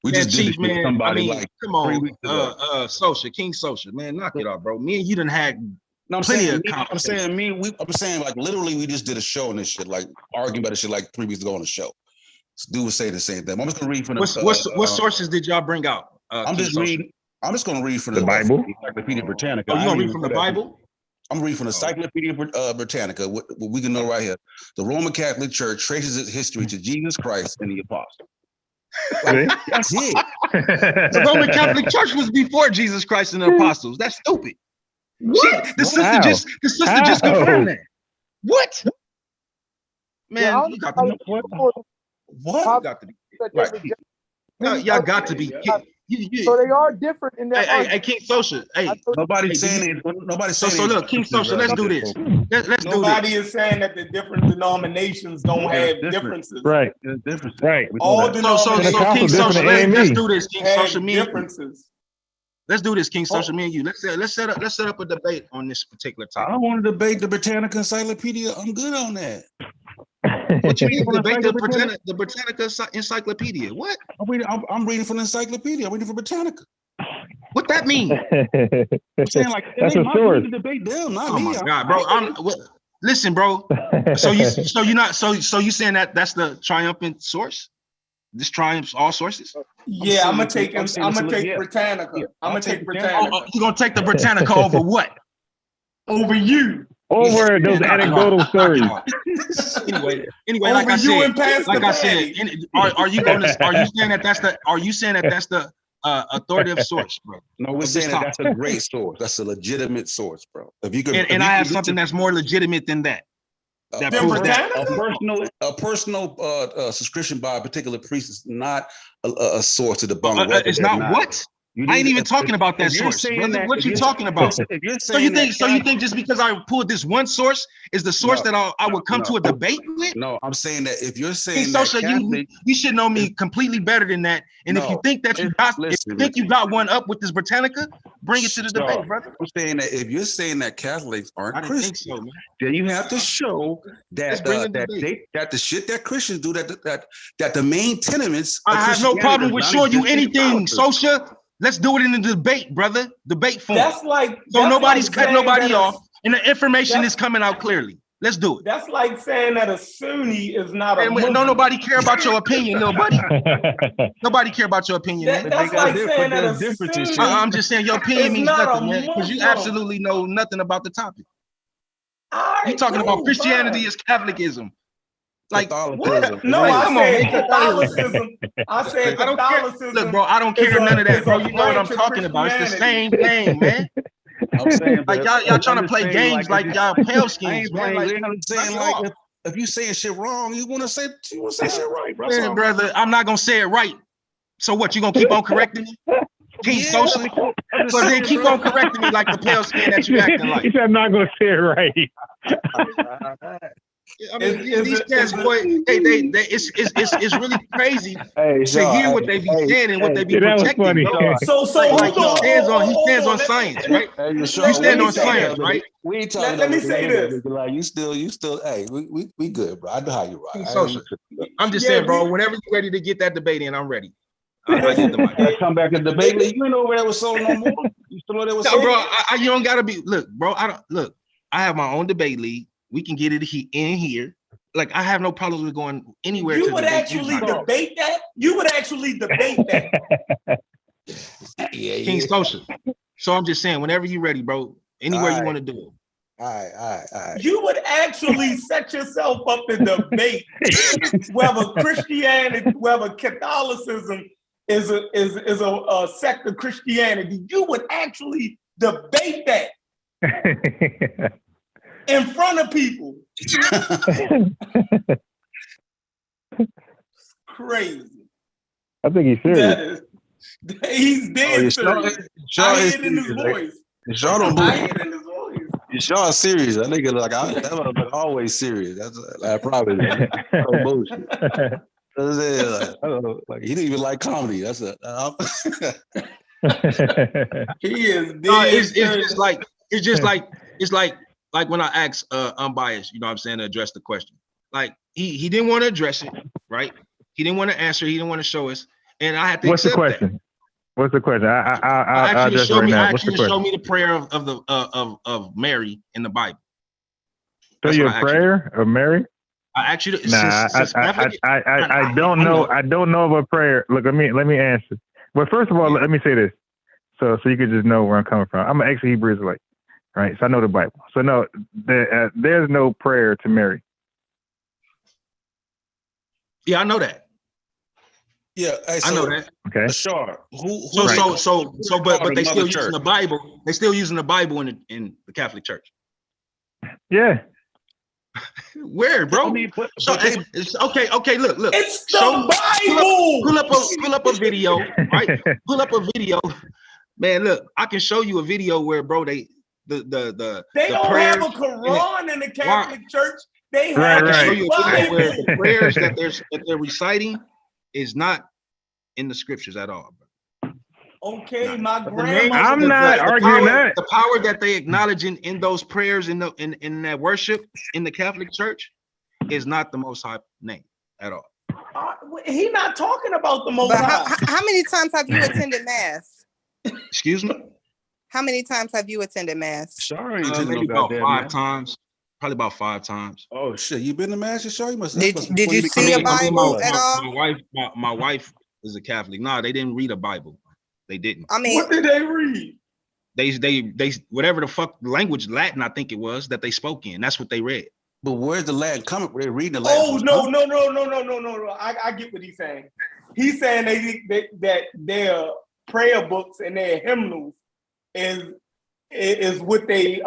We just did it with somebody like come on, Social King Social, man, knock it off, bro. Me and you done had plenty of conversations. I'm saying like literally we just did a show on this shit, like arguing about this shit like 3 weeks ago on the show. Dude was saying the same thing. I'm just gonna read from the what sources did y'all bring out? I'm just gonna read from the Bible. Encyclopedia Britannica. Oh, you gonna read from the Bible? I'm reading from the Encyclopedia Britannica, what we can know right here. The Roman Catholic Church traces its history to Jesus Christ and the apostles. That's it. The Roman Catholic Church was before Jesus Christ and the apostles. That's stupid. The sister just confirmed that. What? Man, you got to be what? You got to be right. Y'all got to be kidding. So they are different in that. Hey, King Social. Hey, nobody's saying it. Nobody's saying so look, King Social. Let's do this. Let's do this. Nobody is saying that the different denominations don't have differences. Right. Differences. Right. All denominations. So King Social. Let's do this. King Social. Differences. Let's do this, King Social. Me and you. Let's set up a debate on this particular topic. I don't want to debate the Britannica Encyclopedia. I'm good on that. What you mean debate the Britannica Encyclopedia? What? I'm reading from the encyclopedia. I'm reading from Britannica. What that mean? I'm saying like that's a source. Debate them, not me. Oh my God, bro. Listen, bro. So you saying that that's the triumphant source? This triumphs all sources? Yeah, I'm gonna take Britannica. I'm gonna take Britannica. You gonna take the Britannica over what? Over you. Over those anecdotal stories. Anyway, like I said, are you saying that that's the authoritative source, bro? No, we're saying that that's a great source. That's a legitimate source, bro. If you could, and I have something that's more legitimate than that. That a personal subscription by a particular priest is not a source to debunk. It's not what? I ain't even talking about that source. What you talking about? So you think just because I pulled this one source is the source that I would come to a debate with? No, I'm saying that if you're saying you should know me completely better than that. And if you think that you got one up with this Britannica, bring it to the debate, brother. I'm saying that if you're saying that Catholics aren't Christians, then you have to show that the shit that Christians do, that the main tenements. I have no problem with showing you anything, Socia. Let's do it in the debate, brother. Debate form. Nobody's cutting nobody off, and the information is coming out clearly. Let's do it. That's like saying that a Sunni is not a Muslim. Nobody care about your opinion. Nobody care about your opinion. That's like saying that a Sunni. I'm just saying your opinion means nothing, man, because you absolutely know nothing about the topic. You're talking about Christianity is Catholicism. Like what? No, I said Catholicism. I said Catholicism. Look, bro, I don't care none of that, bro. You know what I'm talking about. It's the same thing, man. I'm saying, like y'all trying to play games like y'all pale skins. I'm saying like if you saying shit wrong, you want to say shit right, bro. Man, brother, I'm not gonna say it right. So what? You gonna keep on correcting me? King Social? So then keep on correcting me like the pale skin that you acting like. He said I'm not gonna say it right. I mean, these cats, boy, it's really crazy to hear what they be saying and what they be protecting. So like he stands on science, right? You stand on science, right? We ain't talking. Let me say this. Like you still. Hey, we good, bro. I know how you rock. I'm just saying, bro. Whenever you're ready to get that debate in, I'm ready. I get the mic. Gotta come back and debate league. You ain't over there with Soul no more. You still over there with No, Soul? bro, you don't gotta be. Look, bro, I have my own debate league. We can get it in here. Like, I have no problems with going anywhere. You would actually debate that? You would actually debate that? King Social. So I'm just saying, whenever you're ready, bro, anywhere you want to do it. All right. You would actually set yourself up to debate whether Christianity, whether Catholicism is a sect of Christianity. You would actually debate that in front of people. Crazy. I think he's serious. He's dead serious. I hear it in his voice. Shaw don't I hear it in his voice. Shaw serious. I think like that motherfucker always serious. That's probably bullshit. Like, he didn't even like comedy. That's a. He is dead. No, it's just like when I ask unbiased, you know what I'm saying, to address the question. Like he didn't want to address it, right? He didn't want to answer. He didn't want to show us, and I had to. What's the accept question? That. What's the question? I address right now. I What's the actually question? show me the prayer of Mary in the Bible. So your prayer of Mary? I actually I don't know. I don't know of a prayer. Look, let me answer. But first of all, let me say this, so you can just know where I'm coming from. I'm an ex-Hebrew Israelite, right? So I know the Bible. So no, there's no prayer to Mary. Yeah, I know that. Yeah, I know that. Okay. Sure. But they still using the Bible. They still using the Bible in the Catholic Church. Yeah. Where, bro? I mean, okay. Look. It's the Bible. Pull up a video, right? Pull up a video, man. Look, I can show you a video where, bro, they don't have a Quran in the Catholic Church. They have I can show you a video where Bible. the prayers that they're reciting is not in the scriptures at all, bro. Okay, my grandma. I'm not arguing that. The power that they acknowledge in those prayers in that worship in the Catholic Church is not the Most High name at all. He's not talking about the Most High. How many times have you attended Mass? Excuse me? How many times have you attended Mass? Sorry, maybe about 5 times. Probably about 5 times. Oh shit! You been to Mass? Shaw? You must. Did you see a Bible at all? My wife is a Catholic. No, they didn't read a Bible. They didn't. I mean, what did they read? They whatever the fuck language, Latin, I think it was, that they spoke in. That's what they read. But where's the Latin coming? They're reading the Latin. Oh no! I get what he's saying. He's saying that their prayer books and their hymnals is what they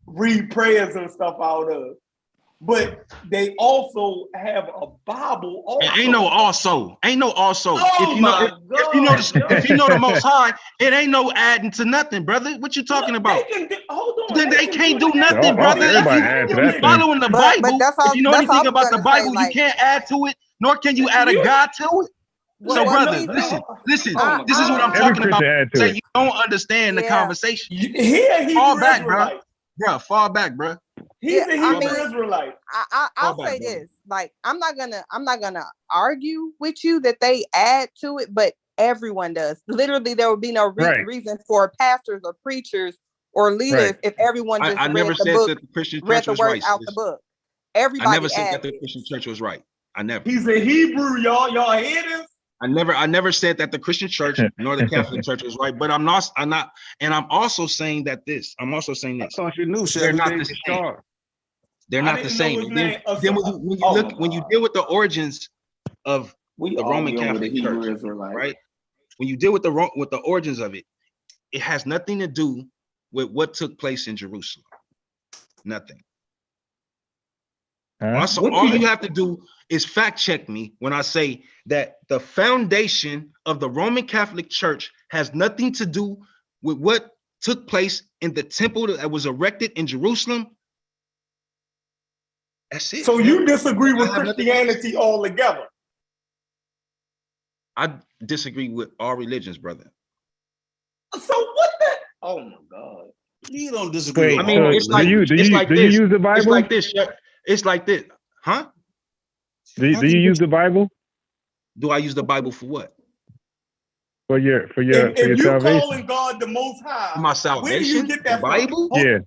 read prayers and stuff out of. But they also have a Bible. Also. Ain't no also. Oh, if you know the Most High, it ain't no adding to nothing, brother. What you talking about? Hold on. They can't do nothing, brother. If you following the Bible, if you know anything about the Bible, you can't add to it, nor can you add a God to it. So, brother, listen. This is what I'm talking about. Say you don't understand the conversation. Fall back, bro. Bro, fall back, bro. He's a Hebrew Israelite. I'll say this: like, I'm not gonna argue with you that they add to it, but everyone does. Literally, there would be no reason for pastors or preachers or leaders if everyone just I never said that the Christian church was right. Out the book. Everybody. I never said that the Christian church was right. I never. He's a Hebrew, y'all. Y'all hear this? I never said that the Christian church nor the Catholic church was right, but I'm not, and I'm also saying that this. I'm also saying this. I thought you knew. They're not the same. They're not the same. Then when you deal with the origins of the Roman Catholic Church, right? When you deal with the origins of it, it has nothing to do with what took place in Jerusalem. Nothing. Also, all you have to do is fact check me when I say that the foundation of the Roman Catholic Church has nothing to do with what took place in the temple that was erected in Jerusalem. That's it. So you disagree with Christianity altogether? I disagree with all religions, brother. So what the? Oh my God. You don't disagree. Wait, I mean, it's like do you use the Bible? It's like this. It's like this. Huh? Do you use the Bible? Do I use the Bible for what? For your If you salvation. calling God the Most High, For my where do you salvation, get the that from? Bible. Yeah.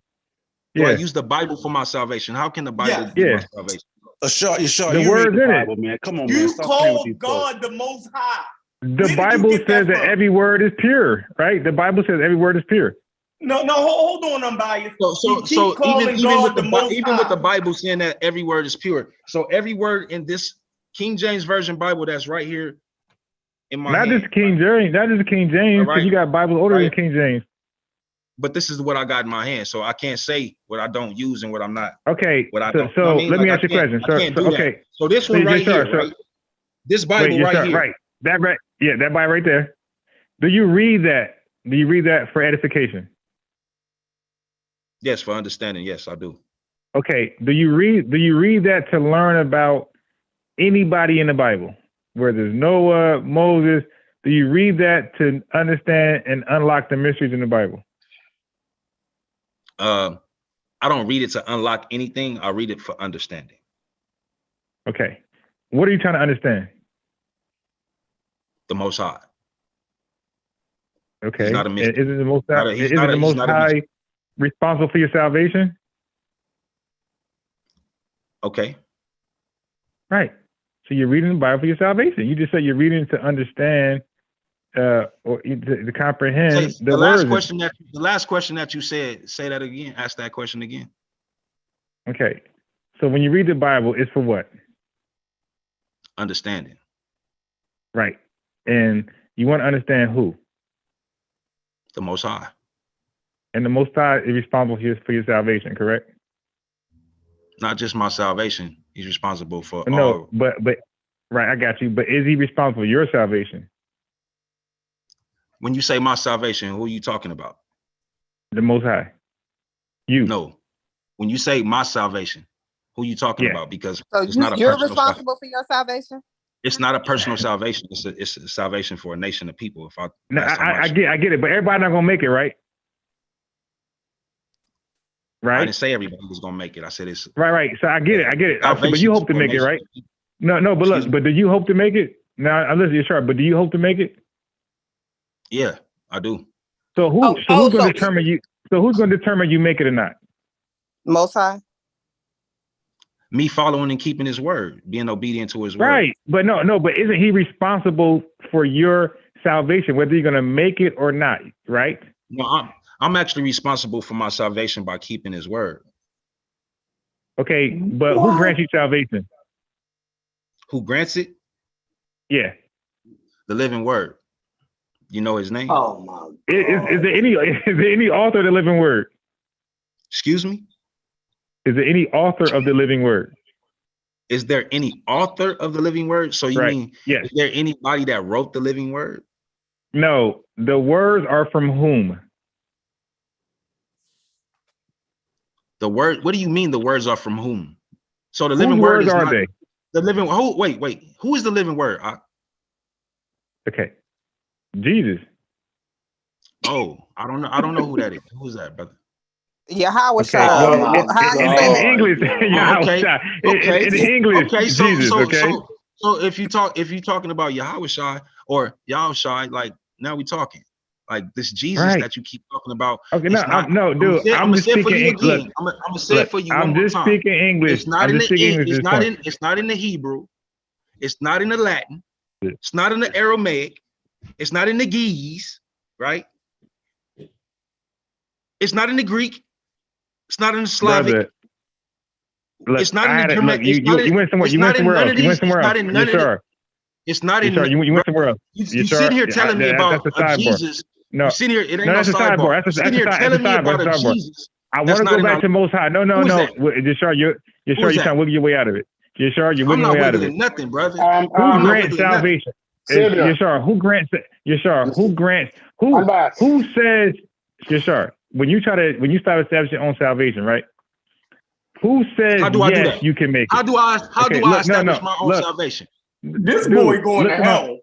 Do I Yeah. use the Bible for my salvation? How can the Bible Yes. be Yeah. my salvation? The you read words the in it. Bible, man. Come on, man. You Stop playing with call these folks. God the Most High. The Where did you Bible get says that from? every word is pure, right? The Bible says every word is pure. No, hold on, unbiased. So calling even God with the Most even High. with the Bible saying that every word is pure. So every word in this King James Version Bible that's right here in my Not hand. just King James, because you got Bibles older than King James. But this is what I got in my hand, so I can't say what I don't use and what I'm not. Okay, What I so, don't. You know what I mean? let me Like, ask you a question. I can't do that. So this one right here, right? This Bible right here. Right. That right. Yeah, that Bible right there. Do you read that? Do you read that for edification? Yes, for understanding. Yes, I do. Okay. Do you read that to learn about anybody in the Bible? Where there's Noah, Moses. Do you read that to understand and unlock the mysteries in the Bible? I don't read it to unlock anything. I read it for understanding. Okay. What are you trying to understand? The Most High. Okay. He's not a mystery. Is it the Most High? Is the Most High responsible for your salvation? Okay. Right. So you're reading the Bible for your salvation. You just said you're reading to understand or to comprehend the last words. The last question that you said, say that again. Ask that question again. Okay. So when you read the Bible, it's for what? Understanding. Right. And you want to understand who? The Most High. And the Most High is responsible for your salvation, correct? Not just my salvation. He's responsible for No, all. but right, I got you. But is he responsible for your salvation? When you say my salvation, who are you talking about? The Most High. You. No. When you say my salvation, who are you talking about? Because so it's not a you're personal responsible for your salvation? It's not a personal salvation. It's a salvation for a nation of people. I get it, but everybody not gonna make it, right? Right. I didn't say everybody was gonna make it. I said it's right. So I get it. But you hope to make it, right? No. But look, but do you hope to make it? Now, I listen, you're sharp. But do you hope to make it? Yeah, I do. So who's gonna determine you? So who's gonna determine you make it or not? Most High. Me following and keeping his word, being obedient to his word. Right. But no, but isn't he responsible for your salvation, whether you're gonna make it or not, right? No, I'm actually responsible for my salvation by keeping his word. Okay, but who grants you salvation? Who grants it? Yeah. The living word. You know his name? Oh my God. Is there any author of the living word? Excuse me? Is there any author of the living word? Is there any author of the living word? So you mean, yes. Is there anybody that wrote the living word? No, the words are from whom? The word, what do you mean the words are from whom? So the living word is not the living. Wait, who is the living word? Okay, Jesus. Oh, I don't know who that is. Who's that, brother? Yahweh. Okay, in English, Yahweh. In English, Jesus. So if you're talking about Yahweh or Yahweh, like now we're talking. Like this Jesus that you keep talking about. Okay, no, dude. I'm just speaking English. I'm gonna say it for you one more time. I'm just speaking English. It's not in the It's not in the Hebrew. It's not in the Latin. It's not in the Aramaic. It's not in the Geese, right? It's not in the Greek. It's not in the Slavic. Brother, look, it's not in the German. You went somewhere. You went somewhere else. You went somewhere else. It's not in. You went somewhere else. You sit here telling me about a Jesus. No, you sit here. It ain't no, that's a sidebar. That's a telling me about a Jesus. I want to go back to Most High. No. Yashar, you're trying to wiggle your way out of it. Yashar, you're wiggling your way out of it. Nothing, brother. Who grants salvation? Yashar, who grants? Yashar, who grants? Who says? Yashar, when you start establishing your own salvation, right? Who says yes, you can make it? How do I establish my own salvation? This boy going to hell.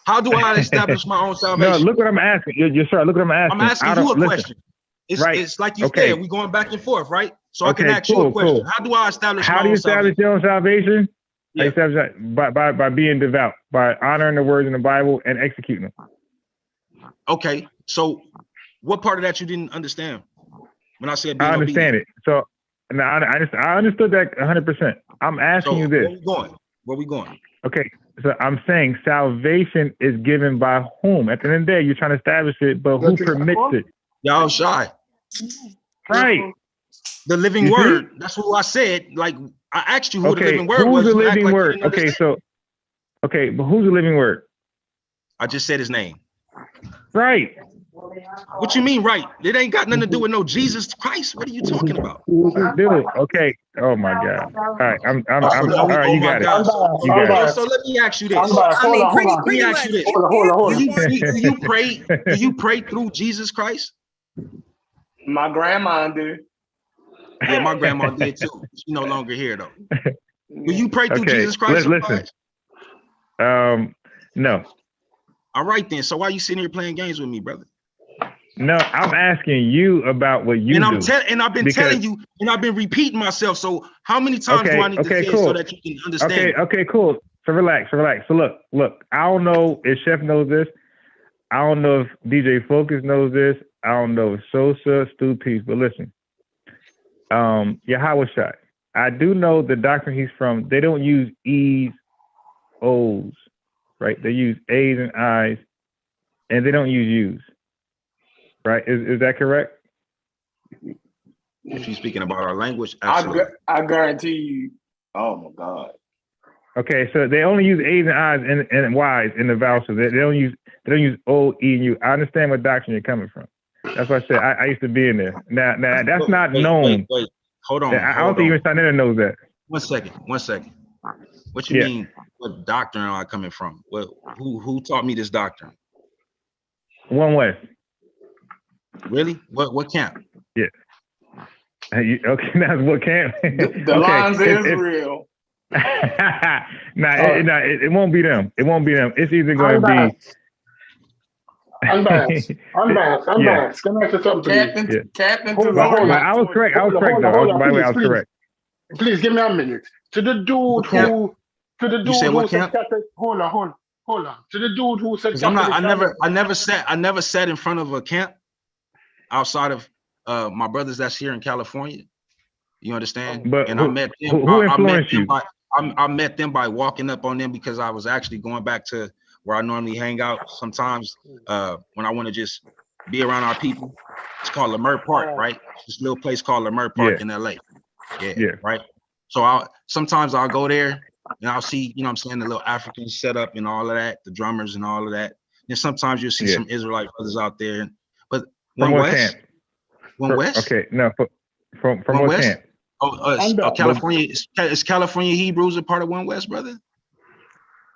How do I establish my own salvation? No, look what I'm asking. Yashar, look what I'm asking. I'm asking you a question. It's like you said, we're going back and forth, right? So I can ask you a question. How do I establish my own salvation? How do you establish your own salvation? Yeah. By being devout, by honoring the words in the Bible and executing them. Okay, so what part of that you didn't understand when I said being I understand obedient? it. So now I understood that 100%. I'm asking you this. Where we going? Okay, so I'm saying salvation is given by whom? At the end of the day, you're trying to establish it, but who permits it? Y'all shy. Right. The living You word. see? That's what I said. Like I asked you who the Okay, living word who's was. the You act living like you word? didn't Okay, understand. but who's the living word? I just said his name. Right. What you mean, right? It ain't got nothing to do with no Jesus Christ. What are you talking about? Dude, okay. Oh my God. All right, I'm all right, you got it. You got it. So let me ask you this. I mean, pretty Let me ask much. you this. Hold on. Do you pray through Jesus Christ? My grandma did. Yeah, my grandma did too. She no longer here though. Do you pray through Okay, Jesus Christ? listen. No. All right then. So why are you sitting here playing games with me, brother? No, I'm asking you about what you do. And I've been telling you, and I've been repeating myself. So how many times do I need to say it so that you can understand? Okay, cool. So relax. So look. I don't know if Chef knows this. I don't know if DJ Focus knows this. I don't know if Sosa, Stu Peace, but listen. Yahweh Shai. I do know the doctrine he's from, they don't use E's, O's, right? They use A's and I's, and they don't use U's. Right? Is that correct? If you're speaking about our language, absolutely. I guarantee you. Oh my God. Okay, so they only use A's and I's and Y's in the vowels. They don't use O, E, and U. I understand what doctrine you're coming from. That's what I said. I used to be in there. Now that's not known. Wait. Hold on. I don't think even Sinetta knows that. 1 second. What you mean? What doctrine am I coming from? Who taught me this doctrine? One West. Really? What camp? Yeah. Okay, that's what camp. The lines is real. It won't be them. It won't be them. It's either going to be. Unbiased. Yeah. Can I say something, please? Captain. Hold on. I was correct. I was correct, though. By the way, I was correct. Please give me a minute. To the dude who said Catholic. Hold on. To the dude who said Catholic. I never sat in front of a camp outside of my brothers that's here in California. You understand? But and I met them. Who influenced you? I met them by walking up on them because I was actually going back to where I normally hang out sometimes when I want to just be around our people. It's called Leimert Park, right? This little place called Leimert Park in LA. Yeah, right. So sometimes I'll go there and I'll see, you know what I'm saying, the little African setup and all of that, the drummers and all of that. And sometimes you'll see some Israelite brothers out there. But One West? One West? Okay, no, from what West? camp? California. Is California Hebrews a part of One West, brother?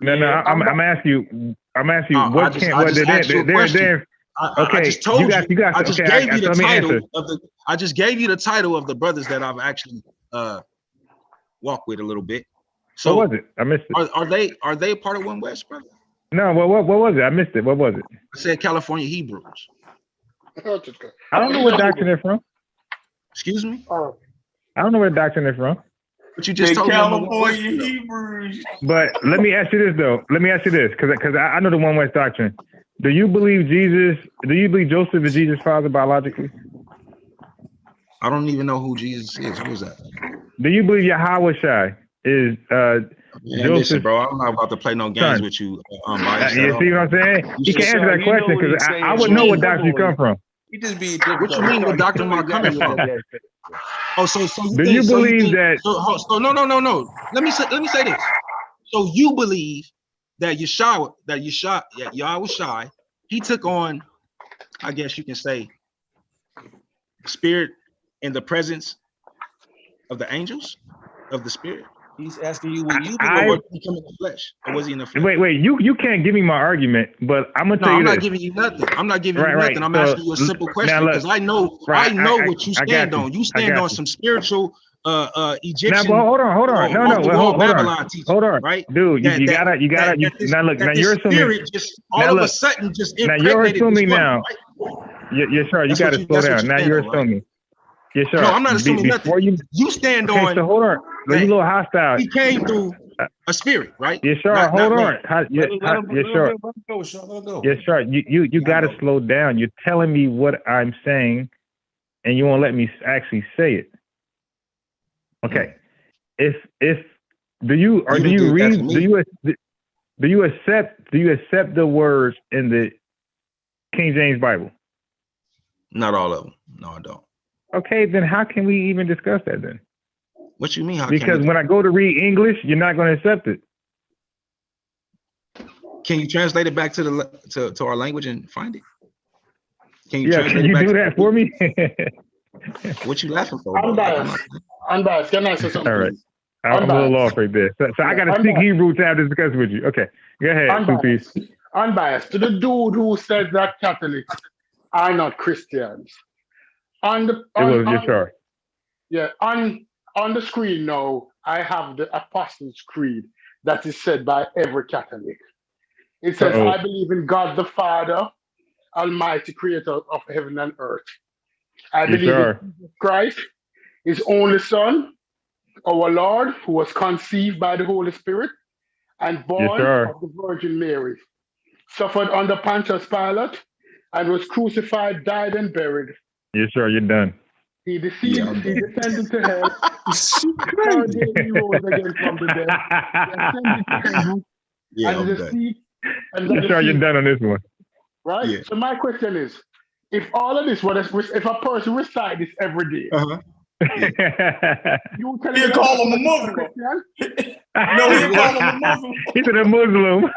No, I'm asking you. What camp? I just gave you the title of the brothers that I've actually walked with a little bit. So what was it? I missed it. Are they a part of One West, brother? No, what was it? I missed it. What was it? I said California Hebrews. I don't know what doctrine they're from. Excuse me? I don't know where doctrine they're from. But you just told California Hebrews. But let me ask you this though. Because I know the One West doctrine. Do you believe Joseph is Jesus' father biologically? I don't even know who Jesus is. Who is that? Do you believe Yahweh Shai is listen, bro, I'm not about to play no games with you. You see what I'm saying? You can answer that question because I would know what doctrine you come from. You just be. What you mean? What doctrine am I coming from? Oh, so do you believe that? So no. Let me say this. So you believe that Yahweh Shai, he took on, I guess you can say, spirit in the presence of the angels of the spirit. He's asking you when you was he in the flesh, or was he in the flesh? Wait, you can't give me my argument, but I'm gonna tell you I'm this. not giving you nothing. I'm not giving you nothing. I'm asking you a simple question because I know what you stand on. You stand on some spiritual Egyptian. Now, hold on. Babylon teaching, hold on, right? Dude, you gotta. Now look, now you're assuming. All of a sudden, just now you're assuming now. You're sure you gotta slow down. Now you're assuming. Yeah, sure. No, I'm not assuming nothing. You stand on. So hold on. You a little hostile. He came through a spirit, right? Yeah, sure. Hold on. Yeah, sure. You got to slow down. You're telling me what I'm saying, and you won't let me actually say it. Okay. Do you accept the words in the King James Bible? Not all of them. No, I don't. Okay, then how can we even discuss that then? What you mean? Because when I go to read English, you're not going to accept it. Can you translate it back to our language and find it? Can you translate it back? Do that for me? What you laughing for? Unbiased. Can I say something? All right. I'm a little off right there. So I got to speak Hebrew to have this discussion with you. Okay. Go ahead. Unbiased. To the dude who said that Catholics are not Christians. On the screen now, I have the Apostles' Creed that is said by every Catholic. It says, I believe in God the Father, Almighty Creator of heaven and earth. I believe in Jesus Christ, His only Son, our Lord, who was conceived by the Holy Spirit and born of the Virgin Mary, suffered under Pontius Pilate, and was crucified, died, and buried. Yes, sir. You're done. He descended to hell. Third day he rose again from the dead. He ascended to heaven. Yes, sir. You're done on this one. Right? Yeah. So my question is, if all of this, if a person recite this every day, you call him a Muslim. No, he call him a Muslim. He's a Muslim.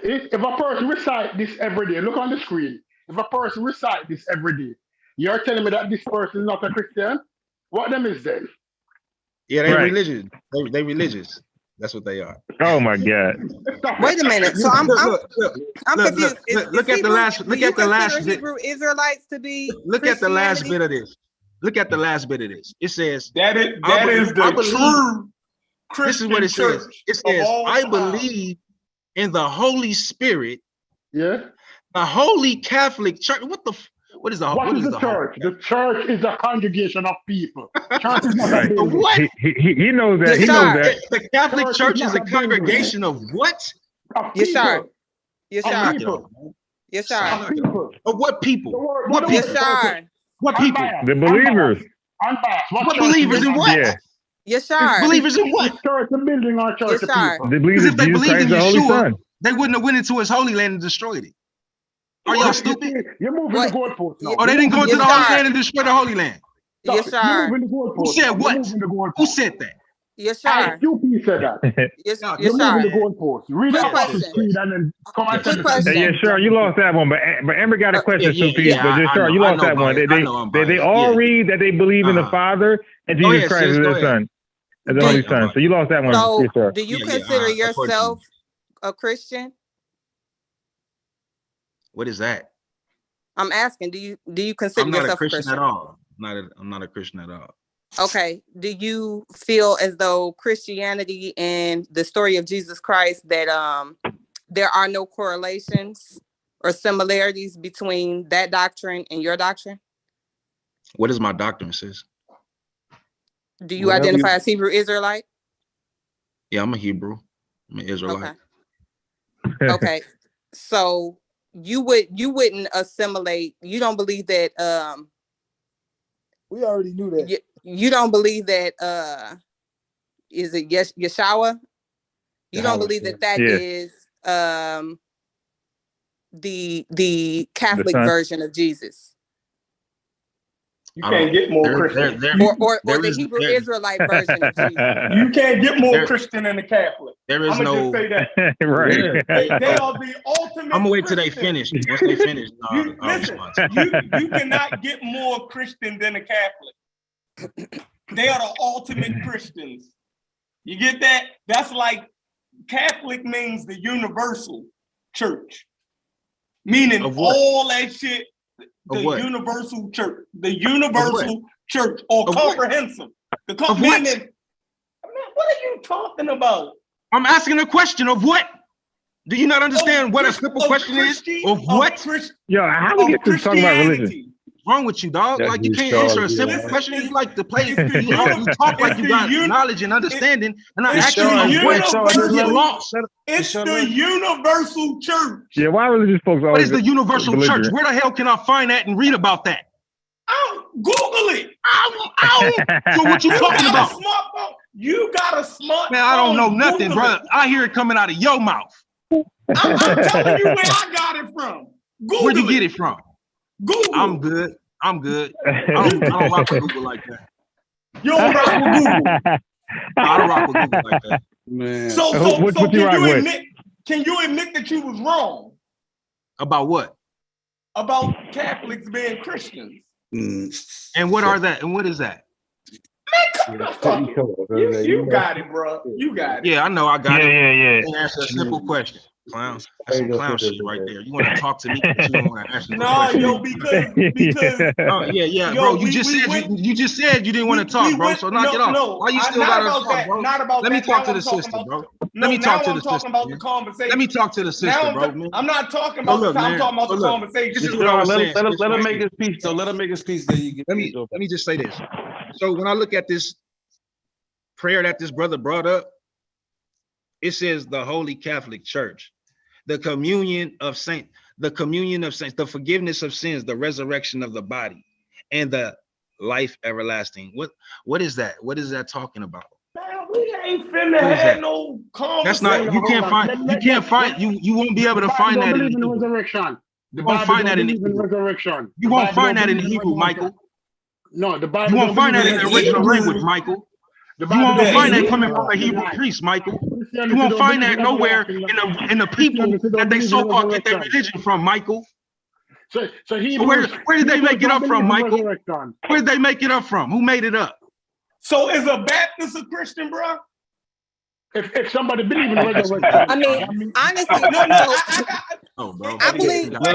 If a person recite this every day, look on the screen. If a person recite this every day, you're telling me that this person is not a Christian? What them is then? Yeah, they're religious. They religious. That's what they are. Oh my God! Wait a minute. So I'm confused. Look at the last. Look at the last bit. Hebrew Israelites to be. Look at the last bit of this. Look at the last bit of this. It says that is the true Christian. This is what it says. It says, "I believe in the Holy Spirit." Yeah. The Holy Catholic Church. What is the church? The church is a congregation of people. Church is not a building. What? He knows that. He knows that. The Catholic Church is a congregation of what? Yes, sir. Yes, sir. Yes, sir. Of what people? What people? Yes, sir. What people? The believers. What believers in what? Yeah. Yes, sir. Believers in what? Church, a building or church of people. The believers if they believe in Yeshua, the they wouldn't have went into His holy land and destroyed it. Are y'all stupid? You're moving the goalposts now. Oh, they didn't go into the Holy Land and destroy the Holy Land. Yes, sir. Who said what? Who said that? Yes, sir. You said that. Yes, sir. Moving the goalposts. Read the Apostles' Creed and then come and tell us. Yeah, sure. You lost that one, but Amber got a question, Sophie. But just sure, you lost that one. They all read that they believe in the Father and Jesus Christ is His Son, as the Holy Son. So you lost that one. So, do you consider yourself a Christian? What is that? I'm asking, do you consider yourself a Christian at all? I'm not a Christian at all. Okay. Do you feel as though Christianity and the story of Jesus Christ that there are no correlations or similarities between that doctrine and your doctrine? What is my doctrine, sis? Do you identify as Hebrew Israelite? Yeah, I'm a Hebrew. I'm an Israelite. Okay. So you wouldn't assimilate. You don't believe that we already knew that. You don't believe that is it Yeshua? You don't believe that is the Catholic version of Jesus. You can't get more Christian. Or the Hebrew Israelite version of Jesus. You can't get more Christian than the Catholic. There is no. Just say that. Right. They are the ultimate. I'm gonna wait till they finish. Once they finish, listen, you cannot get more Christian than a Catholic. They are the ultimate Christians. You get that? That's like Catholic means the universal church, meaning all that shit. The universal church, or comprehensive. Of what? Meaning, what are you talking about? I'm asking a question of what? Do you not understand what a simple question is? Of what? Yo, how do we get to talk about religion? Wrong with you, dog? That's Like you just can't Charles, answer a simple yeah. question. You like to play. It's the You talk like you got knowledge and understanding, and I it's ask you the a question. You get universal- lost. It's the universal church. Yeah, why religious folks What always is the universal church? belligerent? Where the hell can I find that and read about that? Google it. So what you talking got about? A smartphone. You got a smartphone. Man, I don't know nothing, Google brother. it. I hear it coming out of your mouth. I'm telling you where I got it from. Google Where'd you get it from? Google. I'm good. I don't rock with Google like that. You don't rock with Google. I don't rock with Google like that. Man. So can you admit that you was wrong About what? about Catholics being Christians? And what are that? And what is that? Man, come on. You got it, bro. You got it. Yeah, I know I got it. Yeah. Answer a simple question. Clown. That's some clown shit right there. You want to talk to me, but you don't want to answer the question. No, because yeah, bro. You just said you didn't want to talk, bro. So knock it off. No, why you still gotta talk, bro? Not about Let me that. talk Now to the I'm sister, talking bro. about- Let me No, talk now to I'm the talking sister. about the man. conversation. Let me talk to the sister, bro. Man. I'm not talking about look, the I'm man. talking about So the look, conversation. This is what I was saying. Let him make his piece, though. Let him make his piece. Then you get. Let me just say this. So when I look at this prayer that this brother brought up, it says the Holy Catholic Church, the communion of saints, the forgiveness of sins, the resurrection of the body, and the life everlasting. What is that? What is that talking about? Man, we ain't finna have no conversation. That's not. You can't find. You won't be able to find that in the resurrection. You won't find that in the Hebrew. Resurrection. You won't find that in the Hebrew, Michael. No, the Bible. You won't find that in the original language, Michael. You won't find that coming from a Hebrew priest, Michael. You won't find that nowhere in the people that they so-called get their religion from, Michael. So where did they make it up from, Michael? Where did they make it up from? Who made it up? So is a Baptist a Christian, bro? If somebody believes in resurrection, I mean, honestly, bro. I believe. Don't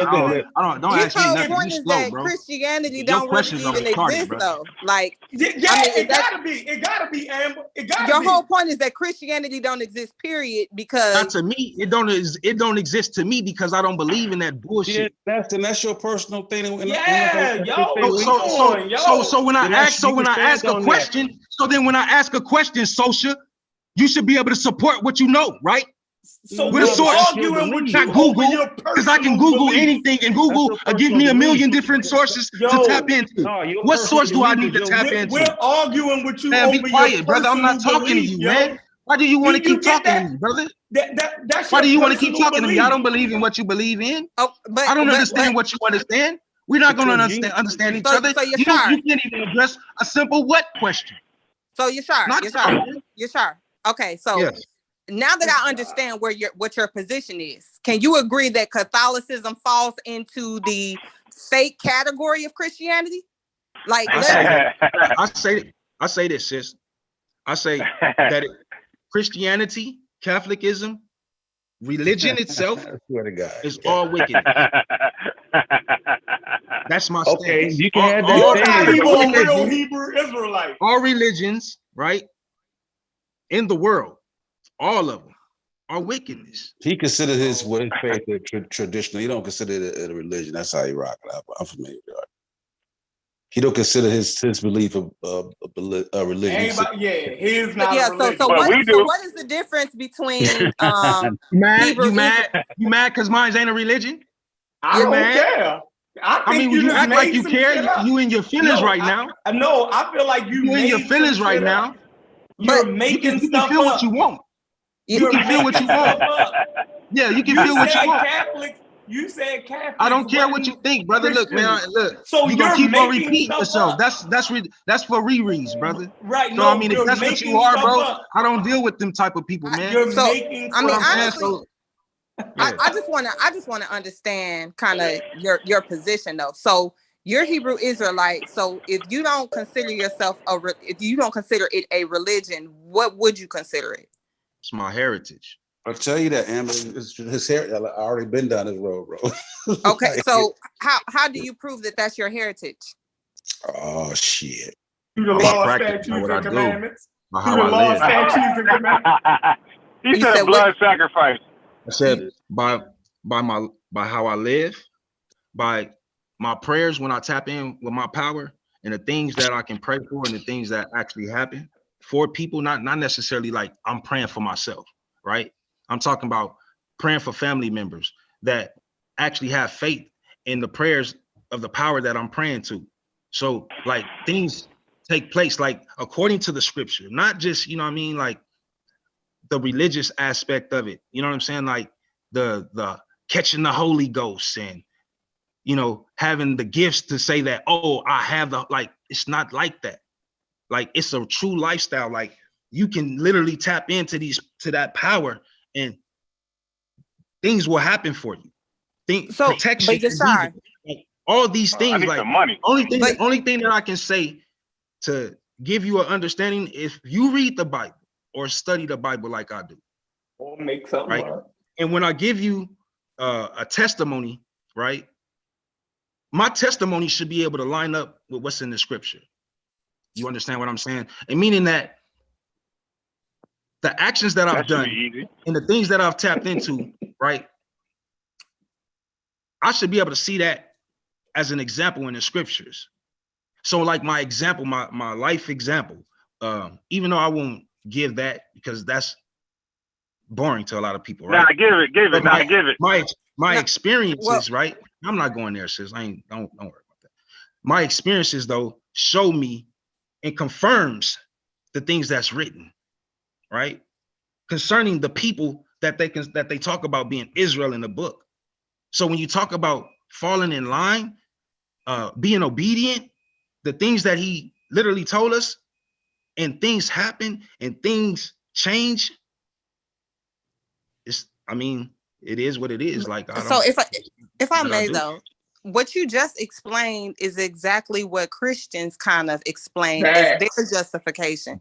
ask me nothing. Point You is slow, that bro. Christianity Your don't really questions are even retarded, exist, bro. though. Like, Yeah, I mean, it gotta be. It gotta be, Amber. It gotta your be. whole point is that Christianity don't exist, period, because Not to me. It don't exist to me because I don't believe in that bullshit. Yeah, that's your personal thing. So when I ask a question, so then when I ask a question, Sosha, you should be able to support what you know, right? So with a source, arguing with not you Google, because I can Google anything and Google give me a million different sources to tap into. What source do I need to tap into? We're arguing with you. Man, over be quiet, your brother. I'm not talking belief, to you, man. Why do you want to keep talking to me, brother? That's why do you want to keep personal talking to me? I don't believe in what you believe in. Oh, but I don't understand what you understand. We're not going to understand each other. So you can't even address a simple what question. So you're sure. Okay, so yes. Now that I understand what your position is, can you agree that Catholicism falls into the fake category of Christianity? Like, I say this, sis. I say that Christianity, Catholicism, religion itself is all wicked. That's my stance. Okay, you can have that. You a real Hebrew Israelite. All religions, right, in the world, all of them are wickedness. He considered his faith traditional. He don't consider it a religion. That's how he rock it. I'm familiar with it. He don't consider his belief a religion. His not a religion. So what is the difference between You mad because mine ain't a religion? I don't care. I mean, you act like you care. You in your feelings right now. No, I feel like you in your feelings right now. You're making you can feel what you want. You can feel what you want. Yeah, you can feel what you want. You said Catholic. I don't care what you think, brother. Look, man. Look. So you're gonna keep on repeating yourself. That's for rereads, brother. Right. So I mean, if that's what you are, bro, I don't deal with them type of people, man. Honestly, I just want to understand kind of your position though. So you're Hebrew Israelite. So if you don't consider yourself if you don't consider it a religion, what would you consider it? It's my heritage. I'll tell you that, Amber. His hair. I already been down this road, bro. Okay, so how do you prove that that's your heritage? Oh shit! Through the law, statutes, and commandments. Through the law, statutes, and commandments. He said a blood sacrifice. I said by how I live, by my prayers when I tap in with my power and the things that I can pray for and the things that actually happen for people, not necessarily like I'm praying for myself, right? I'm talking about praying for family members that actually have faith in the prayers of the power that I'm praying to. So like things take place like according to the scripture, not just, you know what I mean, like the religious aspect of it. You know what I'm saying? Like the catching the Holy Ghost and, you know, having the gifts to say that, oh, I have the, like, it's not like that. Like it's a true lifestyle. Like you can literally tap into to that power and things will happen for you. So, Protection but is needed. Like, all these I things, need like some money. only thing that I can say to give you an understanding, if you read the Bible or study the Bible like I do, Or make something right? And when I give you a testimony, right? My testimony should be able to line up with what's in the scripture. You understand what I'm saying? And meaning that the actions that I've done and the things that I've tapped into, right? I should be able to see that as an example in the scriptures. So like my example, my life example, even though I won't give that because that's boring to a lot of people, right? Nah, give it. My experiences, right? I'm not going there, sis. Don't worry about that. My experiences though show me and confirms the things that's written, right? Concerning the people that they talk about being Israel in the book. So when you talk about falling in line, being obedient, the things that he literally told us, and things happen and things change. I mean, it is what it is. Like so if I may though, what you just explained is exactly what Christians kind of explain as their justification.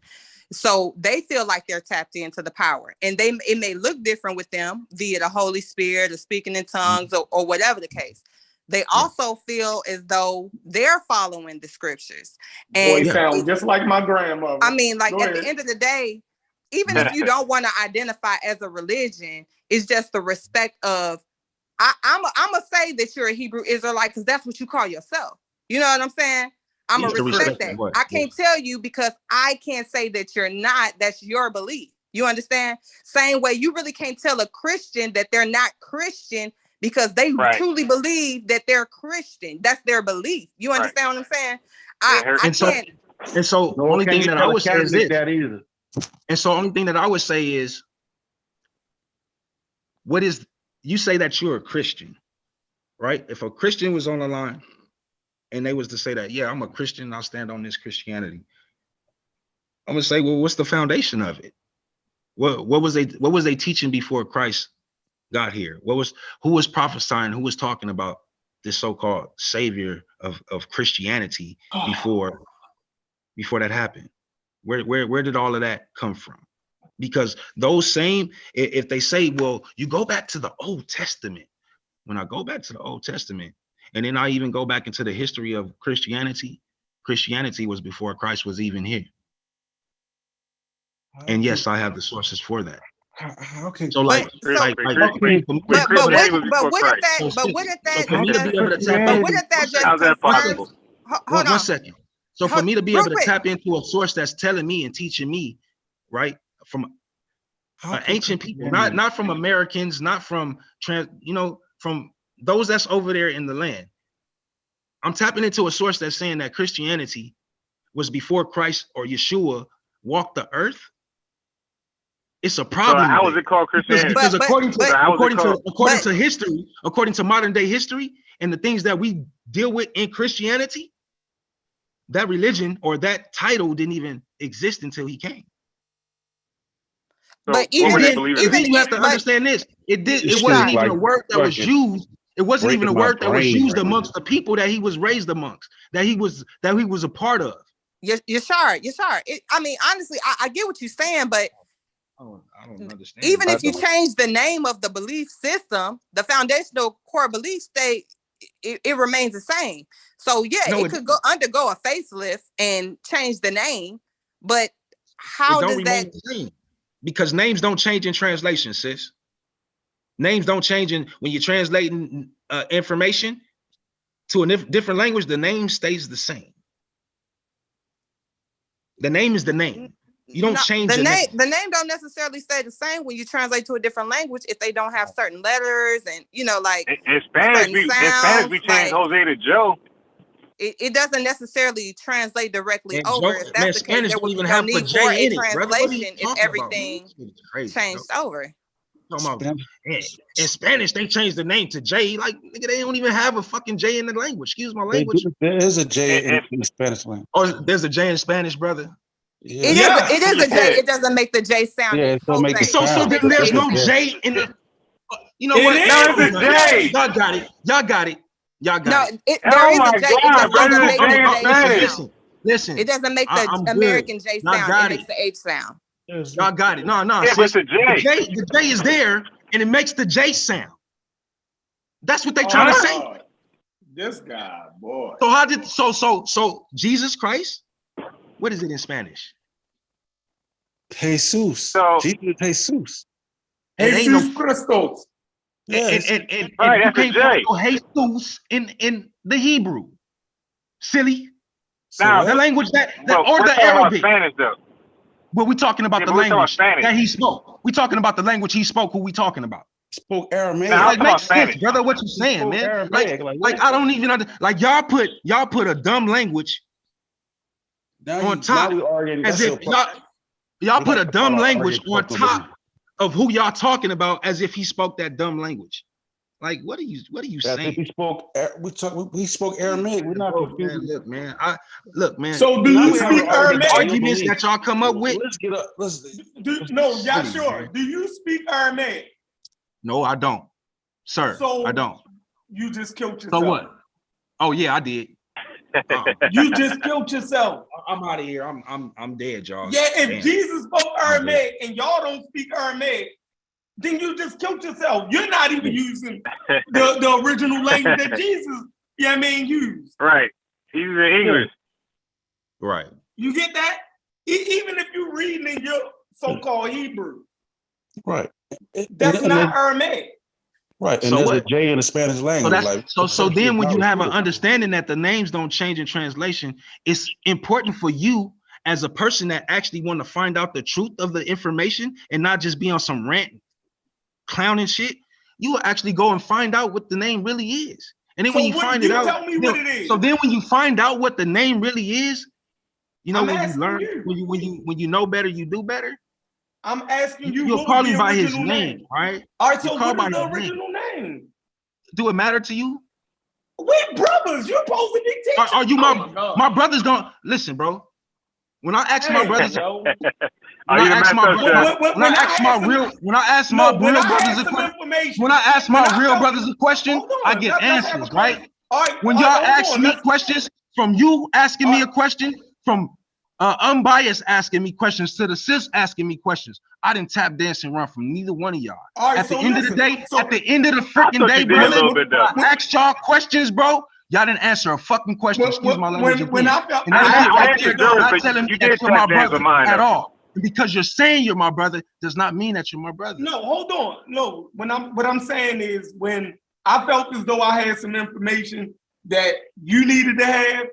So they feel like they're tapped into the power, and it may look different with them via the Holy Spirit or speaking in tongues or whatever the case. They also feel as though they're following the scriptures. And Boy, sound just like my grandmother. I mean, like at the end of the day, even if you don't want to identify as a religion, it's just the respect of I'm gonna say that you're a Hebrew Israelite because that's what you call yourself. You know what I'm saying? I'm gonna respect that. I can't tell you because I can't say that you're not. That's your belief. You understand? Same way you really can't tell a Christian that they're not Christian because they truly believe that they're Christian. That's their belief. You understand what I'm saying? I can't. And so the only thing that I would say is this. And so the only thing that I would say is, you say that you're a Christian, right? If a Christian was on the line and they was to say that, yeah, I'm a Christian, I'll stand on this Christianity. I'm gonna say, well, what's the foundation of it? What was they teaching before Christ got here? Who was prophesying? Who was talking about this so-called savior of Christianity before that happened? Where did all of that come from? Because those same, if they say, well, you go back to the Old Testament. When I go back to the Old Testament, and then I even go back into the history of Christianity was before Christ was even here. And yes, I have the sources for that. Okay. So but wouldn't that possible? Hold on. 1 second. So for me to be able to tap into a source that's telling me and teaching me, right, from ancient people, not from Americans, not from from those that's over there in the land. I'm tapping into a source that's saying that Christianity was before Christ or Yeshua walked the earth. It's a problem. So how is it called Christianity? Because according to history, according to modern day history, and the things that we deal with in Christianity, that religion or that title didn't even exist until he came. So but even you have to understand this. It wasn't even a word that was used. It wasn't even a word that was used amongst the people that he was raised amongst, that he was a part of. You're sorry. I mean, honestly, I get what you're saying, but I don't understand. Even if you change the name of the belief system, the foundational core belief state, it remains the same. So yeah, it could undergo a facelift and change the name, but how does that? Because names don't change in translation, sis. Names don't change when you're translating information. to a different language, the name stays the same. The name is the name. You don't change the name. The name don't necessarily stay the same when you translate to a different language if they don't have certain letters and like in Spanish we change Jose to Joe. It doesn't necessarily translate directly over. If that's the case, Spanish there would be even no have need a for J a in it, translation if everything changed over. In Spanish, they changed the name to J. Like, nigga, they don't even have a fucking J in the language. Excuse my language. There is a J in the Spanish language. Oh, there's a J in Spanish, brother. Yeah. It is a J. It doesn't make the J sound. Yeah, it don't make the so sound. then there's no J in the. You know what? No, it's a J. Y'all got it. Y'all got it. There is my a J. God, It doesn't make the J sound. Listen. It doesn't make the American J sound. It makes the H sound. Y'all got it. No. Yeah, but the J. The J is there, and it makes the J sound. That's what they trying to say. This guy, boy. So Jesus Christ? What is it in Spanish? Jesus. So Jesus Jesus. Jesus Christos. Yes. And right, you that's a can't J. follow Jesus in the Hebrew. Silly. Now, The language that well, or we're the talking about Arabic. Spanish though. Well, we're talking about the we're talking about language Spanish. that he spoke. We're talking about the language he spoke. Who we talking about? Spoke Aramaic. Now, Like, makes sense, Spanish. brother. What you saying, man? Aramaic. Like I don't even understand. Like y'all put a dumb language on top as if y'all put a dumb language on top of who y'all talking about as if he spoke that dumb language. Like, what are you saying? He spoke Aramaic. We're not confused. Look, man. So do you speak The Aramaic? arguments that y'all come up with? Let's get up. Sure. Do you speak Aramaic? No, I don't, sir. So I don't. You just killed yourself. So what? Oh yeah, I did. You just killed yourself. I'm out of here. I'm dead, y'all. Yeah, if Damn. Jesus spoke Aramaic and y'all don't speak Aramaic, then you just killed yourself. You're not even using the original language that Jesus, used. Right. He's in English. Right. You get that? Even if you're reading in your so-called Hebrew. Right. That's not Aramaic. Right. And there's a J in the Spanish language. So then when you have an understanding that the names don't change in translation, it's important for you as a person that actually want to find out the truth of the information and not just be on some rant, clowning shit. You will actually go and find out what the name really is. And then when you find it out, tell me what it is. So then when you find out what the name really is, when you learn, when you know better, you do better. I'm asking you. You're calling by his name, right? All right. So what is the original name? Do it matter to you? We're brothers. You're supposed to be teaching. Are you my brothers? Don't listen, bro. When I ask my brothers, when I ask my real brothers a question, I get answers, right? When y'all ask me questions, from you asking me a question, from unbiased asking me questions to the sis asking me questions, I didn't tap dance and run from neither one of y'all. At the end of the day, at the end of the freaking day, brother, when I asked y'all questions, bro, y'all didn't answer a fucking question. Excuse my language. When I felt, not telling me that you're my brother at all. And because you're saying you're my brother does not mean that you're my brother. No, hold on. No, what I'm saying is when I felt as though I had some information that you needed to have,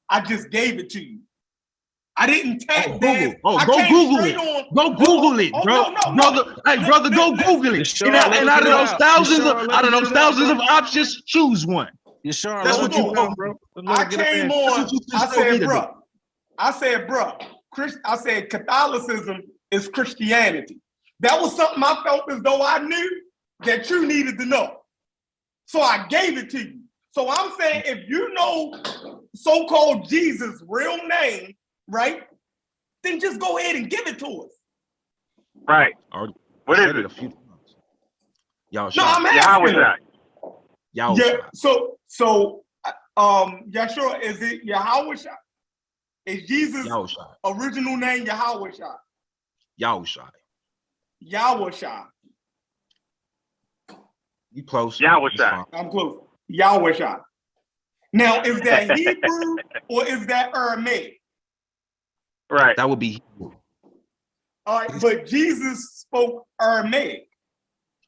I just gave it to you. I didn't tap dance. Go Google it. Go Google it, bro. Brother, go Google it. And out of those thousands of options, choose one. That's what you want, bro. I came on. I said, bro. I said Catholicism is Christianity. That was something I felt as though I knew that you needed to know. So I gave it to you. So I'm saying if you know so-called Jesus' real name, right, then just go ahead and give it to us. Right. What is it? A few times. Y'all no, I'm asking. Y'all so Yahshua, is it Yahushua? Is Jesus' original name Yahushua? Yahushua. You close. Yahushua. I'm close. Yahushua. Now, is that Hebrew or is that Aramaic? Right. That would be Hebrew. All right, but Jesus spoke Aramaic.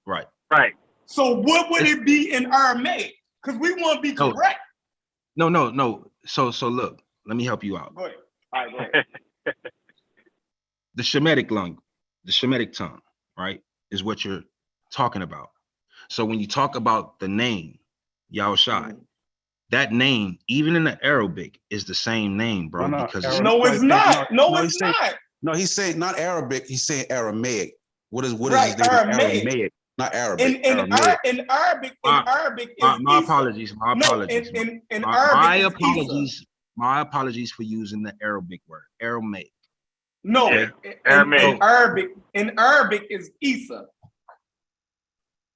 Right. Right. So what would it be in Aramaic? because we want to be correct. No. So look, let me help you out. Go ahead. All right, go ahead. The Shemitic language, the Shemitic tongue, right, is what you're talking about. So when you talk about the name, Yahushua, that name, even in the Arabic, is the same name, bro. Because it's not. No, it's not. No, he's saying not Arabic. He's saying Aramaic. What is his name? Aramaic. Not Arabic. In Arabic, my apologies. My apologies. In Arabic, my apologies for using the Arabic word, Aramaic. No, in Arabic is Isa.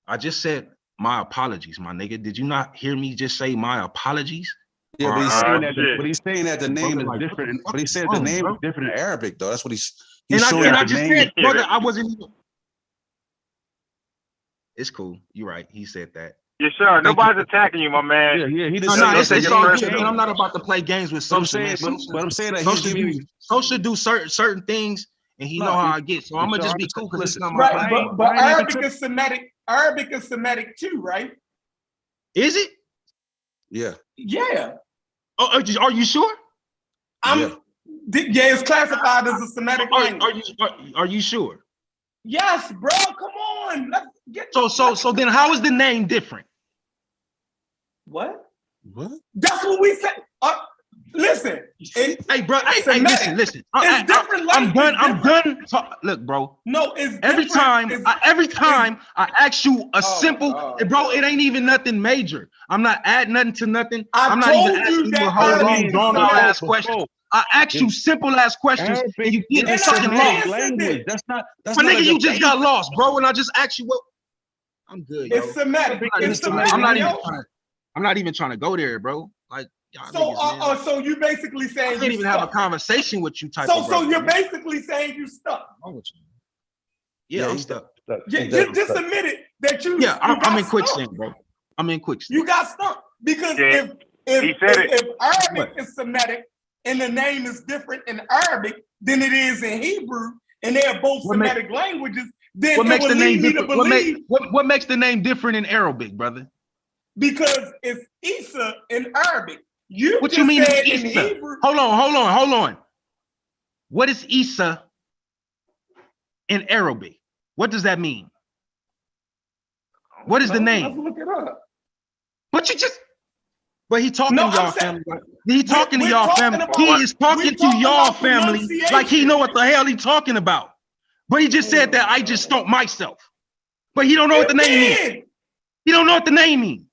I just said my apologies, my nigga. Did you not hear me just say my apologies? Yeah, but he's saying that the name is different. But he said the name is different in Arabic, though. That's what he's showing. I just said, brother, I wasn't even. It's cool. You're right. He said that. Yeah, sure. Nobody's attacking you, my man. Yeah. He just it's all good. I'm not about to play games with social. But I'm saying that he's giving you. Social do certain things, and he know how I get. So I'm gonna just be cool because it's not my right. But Arabic is Semitic. Arabic is Semitic too, right? Is it? Yeah. Yeah. Oh, are you sure? Yeah, it's classified as a Semitic language. Are you sure? Yes, bro. Come on. Let's get so then how is the name different? What? That's what we said. Listen. Hey, bro. Hey, listen. I'm done. Look, bro. No, it's every time I ask you a simple, bro, it ain't even nothing major. I'm not adding nothing to nothing. I'm not even asking you a whole long drawn out ass question. I ask you simple ass questions and you get fucking lost. Language. That's not nigga, you just got lost, bro. And I just asked you what. I'm good. It's Semitic. I'm not even trying to go there, bro. Like. So you basically saying I can't even have a conversation with you type so you're basically saying you stuck. Yeah, I'm stuck. Just admit it that you. Yeah, I'm in quicksand, bro. I'm in quicksand. You got stuck because if Arabic is Semitic and the name is different in Arabic than it is in Hebrew, and they're both Semitic languages, then what makes the name different? What makes the name different in Arabic, brother? Because it's Isa in Arabic. What you mean in Hebrew? Hold on. What is Isa in Arabic? What does that mean? What is the name? Let's look it up. But he talking to y'all family. He talking to y'all family. He is talking to y'all family like he know what the hell he talking about. But he just said that I just stumped myself. But he don't know what the name means. He don't know what the name means.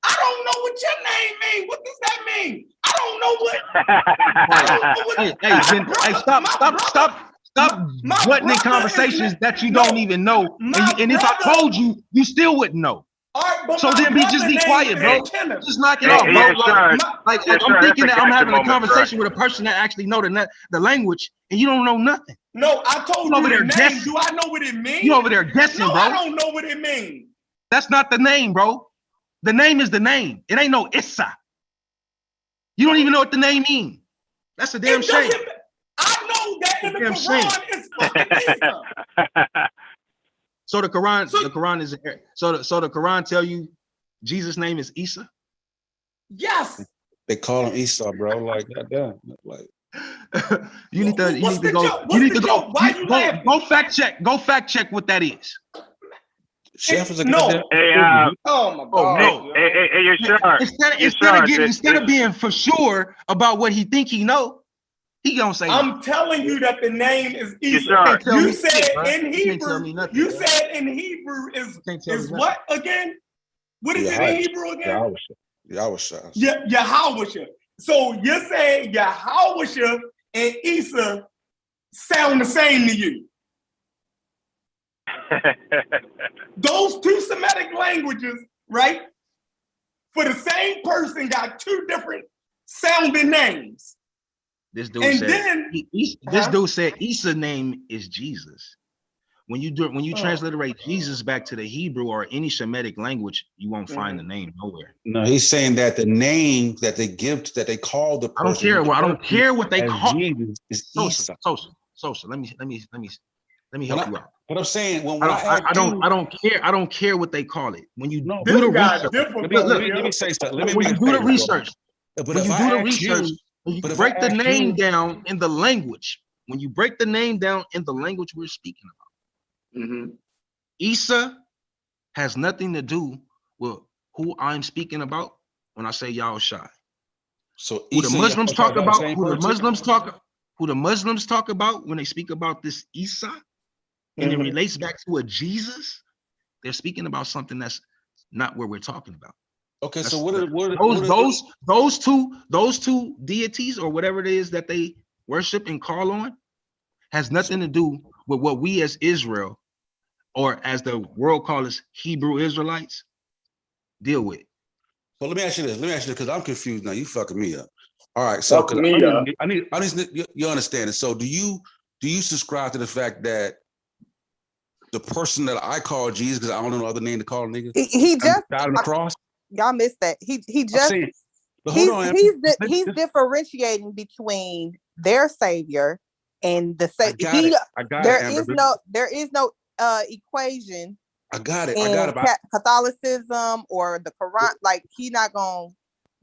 I don't know what your name means. What does that mean? I don't know what. Hey, stop butting in conversations that you don't even know. And if I told you, you still wouldn't know. So then just be quiet, bro. Just knock it off, bro. I'm thinking that I'm having a conversation with a person that actually know the language, and you don't know nothing. No, I told you the name. Do I know what it means? You over there guessing, bro. I don't know what it means. That's not the name, bro. The name is the name. It ain't no Issa. You don't even know what the name means. That's a damn shame. I know that in the Quran is fucking Isa. So the Quran is so the Quran tell you Jesus' name is Isa? Yes. They call him Esau, bro. Like goddamn. Like you need to go fact check. Go fact check what that is. Chef is a no. Oh my God. Hey, you're sure. Instead of being for sure about what he think he know, he gonna say. I'm telling you that the name is Isa. You said in Hebrew. You said in Hebrew is what again? What is it in Hebrew again? Yahusha. Yahusha. So you're saying Yahusha and Isa sound the same to you? Those two Semitic languages, right? For the same person, got two different sounding names. This dude said Isa's name is Jesus. When you transliterate Jesus back to the Hebrew or any Shemitic language, you won't find the name nowhere. No, he's saying that the name that they give that they call the person. I don't care what they call Jesus is Isa. Social. Let me Let me help you out. What I'm saying, I don't care what they call it. When you do the research, let me say something. When you do the research, when you do the research, when you break the name down in the language, when you break the name down in the language we're speaking about, Isa has nothing to do with who I'm speaking about when I say y'all shy. So who the Muslims talk about, who the Muslims talk about when they speak about this Isa, and it relates back to a Jesus, they're speaking about something that's not what we're talking about. Okay, that's, so those two deities or whatever it is that they worship and call on has nothing to do with what we as Israel, or as the world calls us Hebrew Israelites, deal with. Well, let me ask you this because I'm confused now. You fucking me up. All right, so I need you understand it. So do you subscribe to the fact that the person that I call Jesus, because I don't know no other name to call a nigga, he just died on the cross? Y'all missed that. He just he's differentiating between their savior and the savior. There is no equation. I got it. Catholicism or the Quran, like he not gonna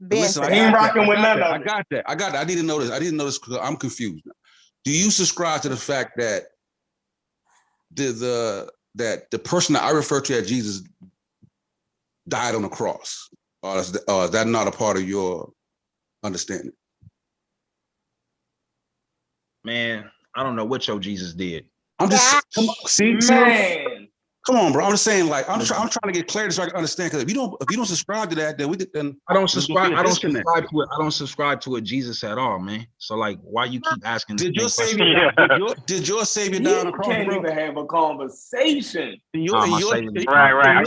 bend to that. He ain't rocking with none of it. I got that. I need to know this. I didn't know this because I'm confused now. Do you subscribe to the fact that the person that I refer to as Jesus died on the cross? Or is that not a part of your understanding? Man, I don't know what your Jesus did. I'm just come on, bro. I'm just saying, like, I'm trying to get clarity so I can understand. Because if you don't subscribe to that, then I don't subscribe. I don't subscribe to a Jesus at all, man. So like, why you keep asking? Did your savior die on the cross, bro? Can't even have a conversation. Right. I'm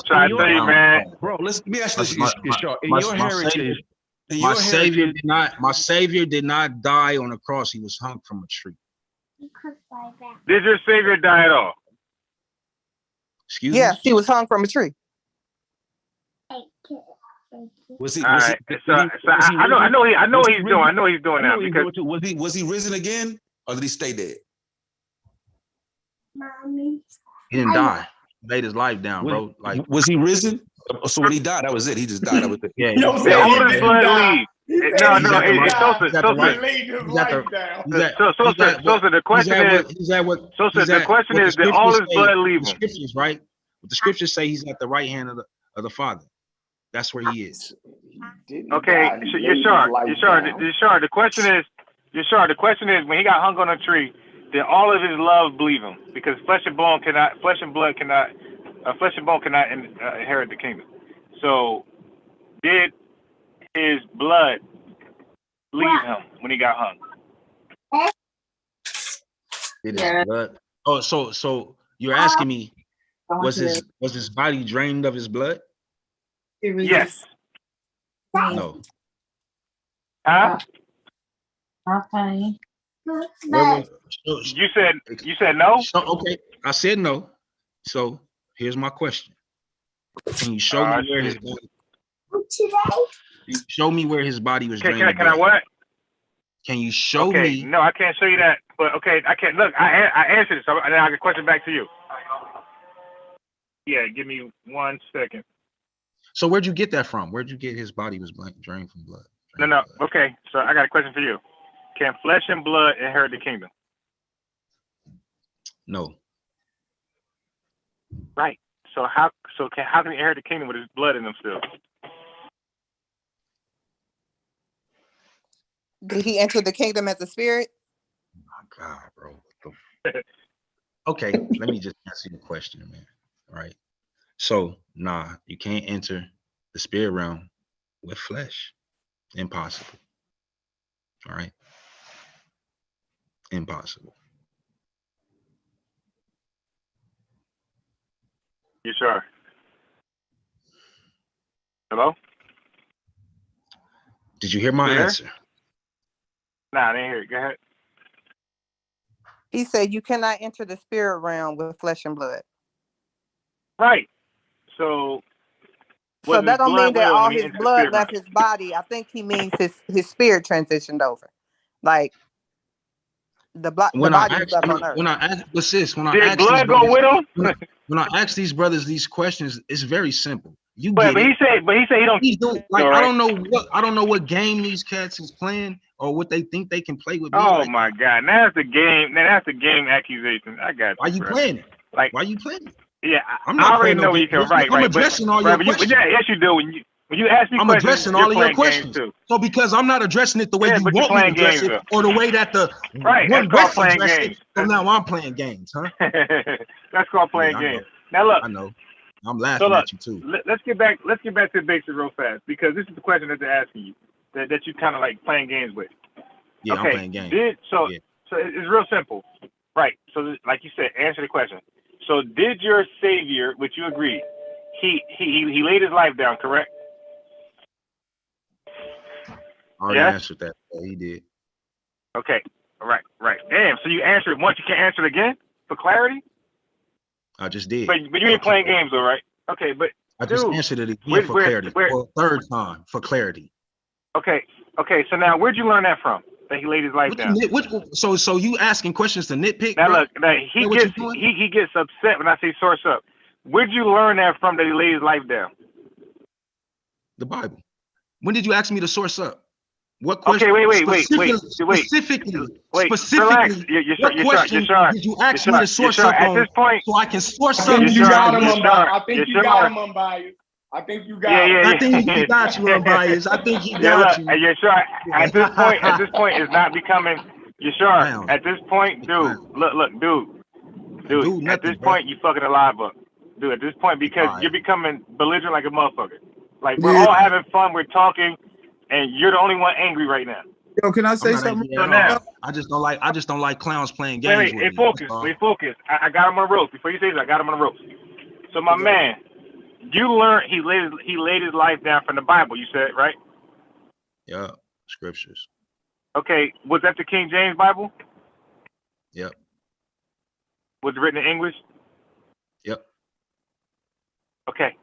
trying to tell you, man. Bro, let me ask you this, in your heritage. My savior did not die on the cross. He was hung from a tree. Did your savior die at all? Excuse me? Yes, he was hung from a tree. Was he? I know he's doing now because was he risen again or did he stay dead? He didn't die. He laid his life down, bro. Like, was he risen? So when he died, that was it. He just died. That was it. Yeah. The oldest blood leave. No, Sosa, the question is, the oldest blood leave him. The scriptures, right? But the scriptures say he's at the right hand of the Father. That's where he is. Okay, you're sure. The question is, when he got hung on a tree, did all of his love leave him? Because flesh and bone cannot inherit the kingdom. So, did his blood leave him when he got hung? Did his blood? Oh, so you're asking me, was his body drained of his blood? Yes. No. Huh? Okay. You said no? Okay, I said no. So here's my question. Can you show me where his body? Show me where his body was drained. Can I what? Can you show me? No, I can't show you that. But okay, I can't. Look, I answered it, so now I got a question back to you. Yeah, give me 1 second. So where'd you get that from? Where'd you get his body was drained from blood? No. Okay, so I got a question for you. Can flesh and blood inherit the kingdom? No. Right. So how can he inherit the kingdom with his blood in him still? Did he enter the kingdom as a spirit? Oh my God, bro. Okay, let me just answer your question, man. All right. So, nah, you can't enter the spirit realm with flesh. Impossible. All right. Impossible. You sure? Hello? Did you hear my answer? Nah, I didn't hear it. Go ahead. He said you cannot enter the spirit realm with flesh and blood. Right. So that don't mean that all his blood left his body. I think he means his spirit transitioned over. Like The body is left on earth. When I ask, but sis, when I Did ask blood these go brothers, with him? when I ask these brothers these questions, it's very simple. You But get it. he said he don't. He's doing, like, All right. I don't know what game these cats is playing or what they think they can play with me. Oh like, my God! Now that's the game. Now that's the game accusation. I got you. why you bro. playing it? Like, why you playing it? Yeah, I'm I not already playing know no you game. can write. I'm addressing all your questions. Yes, you do. When you ask me I'm questions, addressing you're all of your playing questions. games too. So because I'm not addressing it the way Yeah, you but you're want me to playing address games, it, or the way that the Right, that's one called rest playing address games. it, so now I'm playing games, huh? That's called playing Yeah, I games. know. Now look, I know. I'm so laughing look, at you too. let's get back to the basics real fast, because this is the question that they're asking you that you kind of like playing games with. Yeah, okay, I'm playing games. So it's real simple, right? So like you said, answer the question. So did your Savior, which you agree, he laid his life down, correct? I already answered that. Yeah, he did. Okay. Right. Damn. So you answered it once. You can't answer it again for clarity. I just did. But you ain't playing games, though, right? Okay. But I just answered it again for clarity. For a third time for clarity. Okay. So now, where'd you learn that from? That he laid his life down. So you asking questions to nitpick? Now bro? look. Now he gets upset when I say source up. Where'd you learn that from? That he laid his life down. The Bible. When did you ask me to source up? What question? Okay, wait. Specifically, relax. What question did you ask me to source up at on? this point, so I can source I up. think you got him unbiased. I think you got him unbiased. I think you got him. I think he got you unbiased. I think he got you. You're sure. At this point, it's not becoming. You're sure. At this point, dude. Look, dude. At this point, you fucking a live up, dude. At this point, because you're becoming belligerent like a motherfucker. Like we're all having fun, we're talking, and you're the only one angry right now. Yo, can I say something? I just don't like clowns playing games. Wait, focus. I got him on the ropes. Before you say this, I got him on the ropes. So my man, you learned he laid his life down from the Bible. You said, right? Yeah, scriptures. Okay, was that the King James Bible? Yep. Was it written in English? Yep. Okay.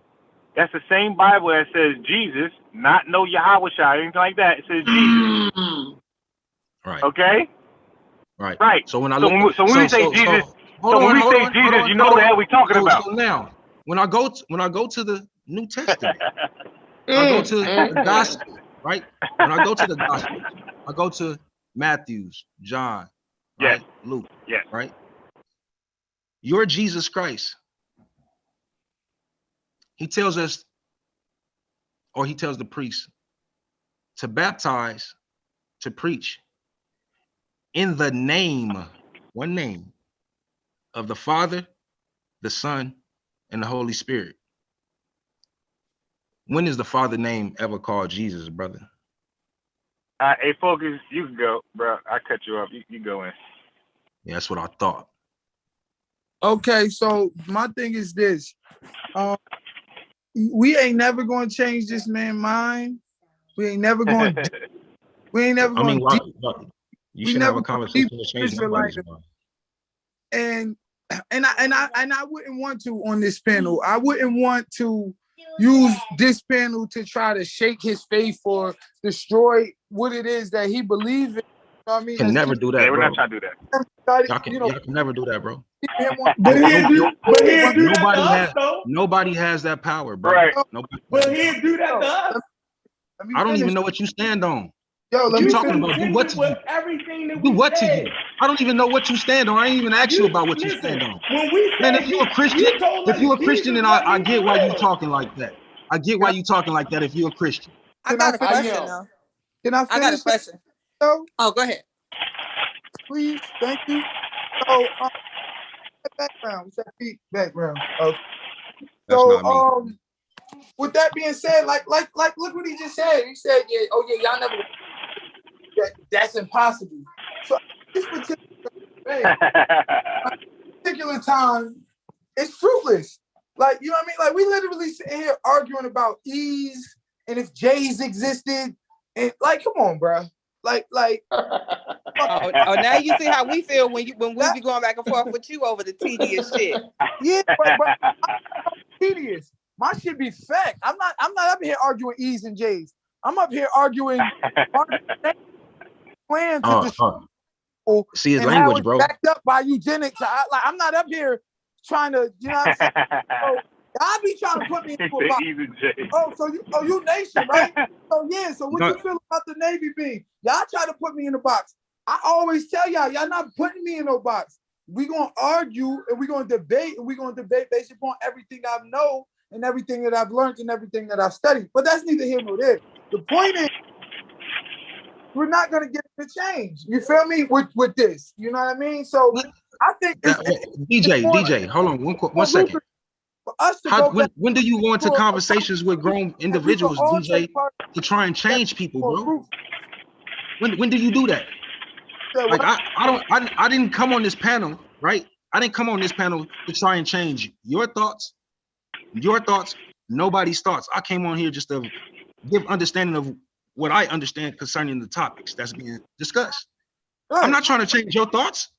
That's the same Bible that says Jesus, not no Yahweh Shai, anything like that. It says Jesus. Right. Okay? Right. So when I when we say Jesus, you know what the hell we talking about. So now, when I go to the New Testament, I go to the Gospel, right? When I go to the Gospel, I go to Matthew's, John, right? Luke, right? You're Jesus Christ. He tells us, or he tells the priest, to baptize, to preach in the name, one name, of the Father, the Son, and the Holy Spirit. When is the Father name ever called Jesus, brother? Hey, focus, you can go, bro. I cut you off. You go in. Yeah, that's what I thought. Okay, so my thing is this. We ain't never going to change this man's mind. We ain't never going to. You should have a conversation to change nobody's mind. And I wouldn't want to on this panel. I wouldn't want to use this panel to try to shake his faith or destroy what it is that he believes in. You know what I mean? Can never do that, bro. We're not trying to do that. Y'all can never do that, bro. Nobody has that power, bro. Right. But he'll do that to us. I don't even know what you stand on. Yo, what you talking about? Do what to you? Everything that do what to you? I don't even know what you stand on. I ain't even ask you about what you stand on. When we Man, if you're a Christian, then I get why you talking like that. I get why you talking like that if you're a Christian. I got a question though. Can I finish? I got a question. Oh, go ahead. Please, thank you. So, background. Background. Okay. So, with that being said, like, look what he just said. He said, "Yeah, oh yeah, y'all never." That's impossible. So this particular time, it's fruitless. Like, you know what I mean? Like, we literally sitting here arguing about E's and if J's existed, and like, come on, bro. Like. Now you see how we feel when we be going back and forth with you over the tedious shit. Yeah, but tedious. My shit be fact. I'm not up here arguing E's and J's. I'm up here arguing plan to destroy people. See his and language, how it's bro. backed up by eugenics. I'm not up here trying to, you know what I'm saying? So, y'all be trying to put me into a box. Oh, you nation, right? So yeah, so what you feel about the Navy being? Y'all try to put me in a box. I always tell y'all not putting me in no box. We gonna argue and we gonna debate based upon everything I know and everything that I've learned and everything that I've studied. But that's neither here nor there. The point is, we're not gonna get the change. You feel me? With this, you know what I mean? So I think DJ, hold on one second. For us to when do you go into conversations with grown individuals, DJ, to try and change people, bro? When do you do that? Like I didn't come on this panel, right? I didn't come on this panel to try and change your thoughts, nobody's thoughts. I came on here just to give understanding of what I understand concerning the topics that's being discussed. Right. I'm not trying to change your thoughts.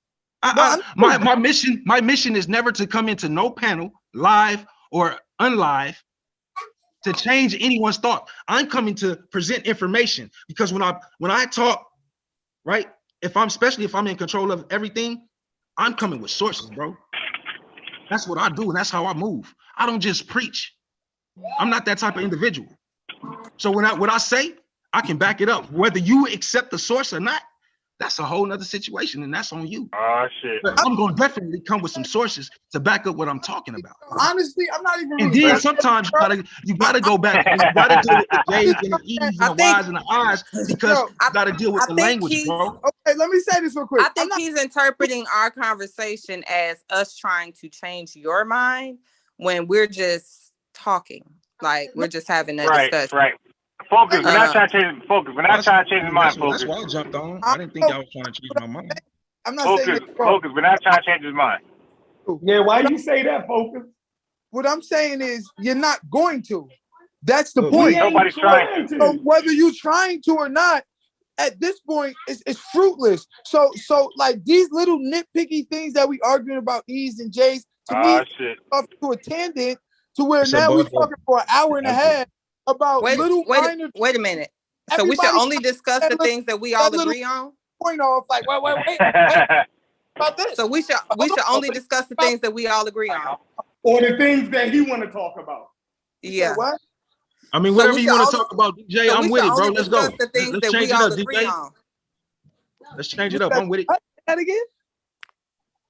My mission is never to come into no panel, live or unlive, to change anyone's thought. I'm coming to present information because when I talk, right, especially if I'm in control of everything, I'm coming with sources, bro. That's what I do, and that's how I move. I don't just preach. I'm not that type of individual. So what I say, I can back it up. Whether you accept the source or not, that's a whole nother situation, and that's on you. Oh shit! But I'm gonna definitely come with some sources to back up what I'm talking about. Honestly, I'm not even. And then sometimes you gotta go back and you gotta deal with the J's and the E's and the Y's and the I's because you gotta deal with the language, bro. Okay, let me say this real quick. I think he's interpreting our conversation as us trying to change your mind when we're just talking, like we're just having a discussion. Right. Focus. We're not trying to change focus. We're not trying to change his mind. Focus. That's why I jumped on. I didn't think y'all was trying to change my mind. I'm not saying focus. We're not trying to change his mind. Yeah, why you say that, Focus? What I'm saying is you're not going to. That's the point. Nobody's trying to. So whether you're trying to or not, at this point, it's fruitless. So like these little nitpicky things that we arguing about E's and J's, to me, off to a tangent to where now we're talking for an hour and a half about little minor. Wait a minute. So we should only discuss the things that we all agree on? Point off, like, wait. About this. So we should only discuss the things that we all agree on. Or the things that he want to talk about. Yeah. What? I mean, whatever you want to talk about, DJ, I'm with it, bro. Let's go. The things Let's that change we it all up, agree DJ. on. Let's change it up. I'm with it. That again?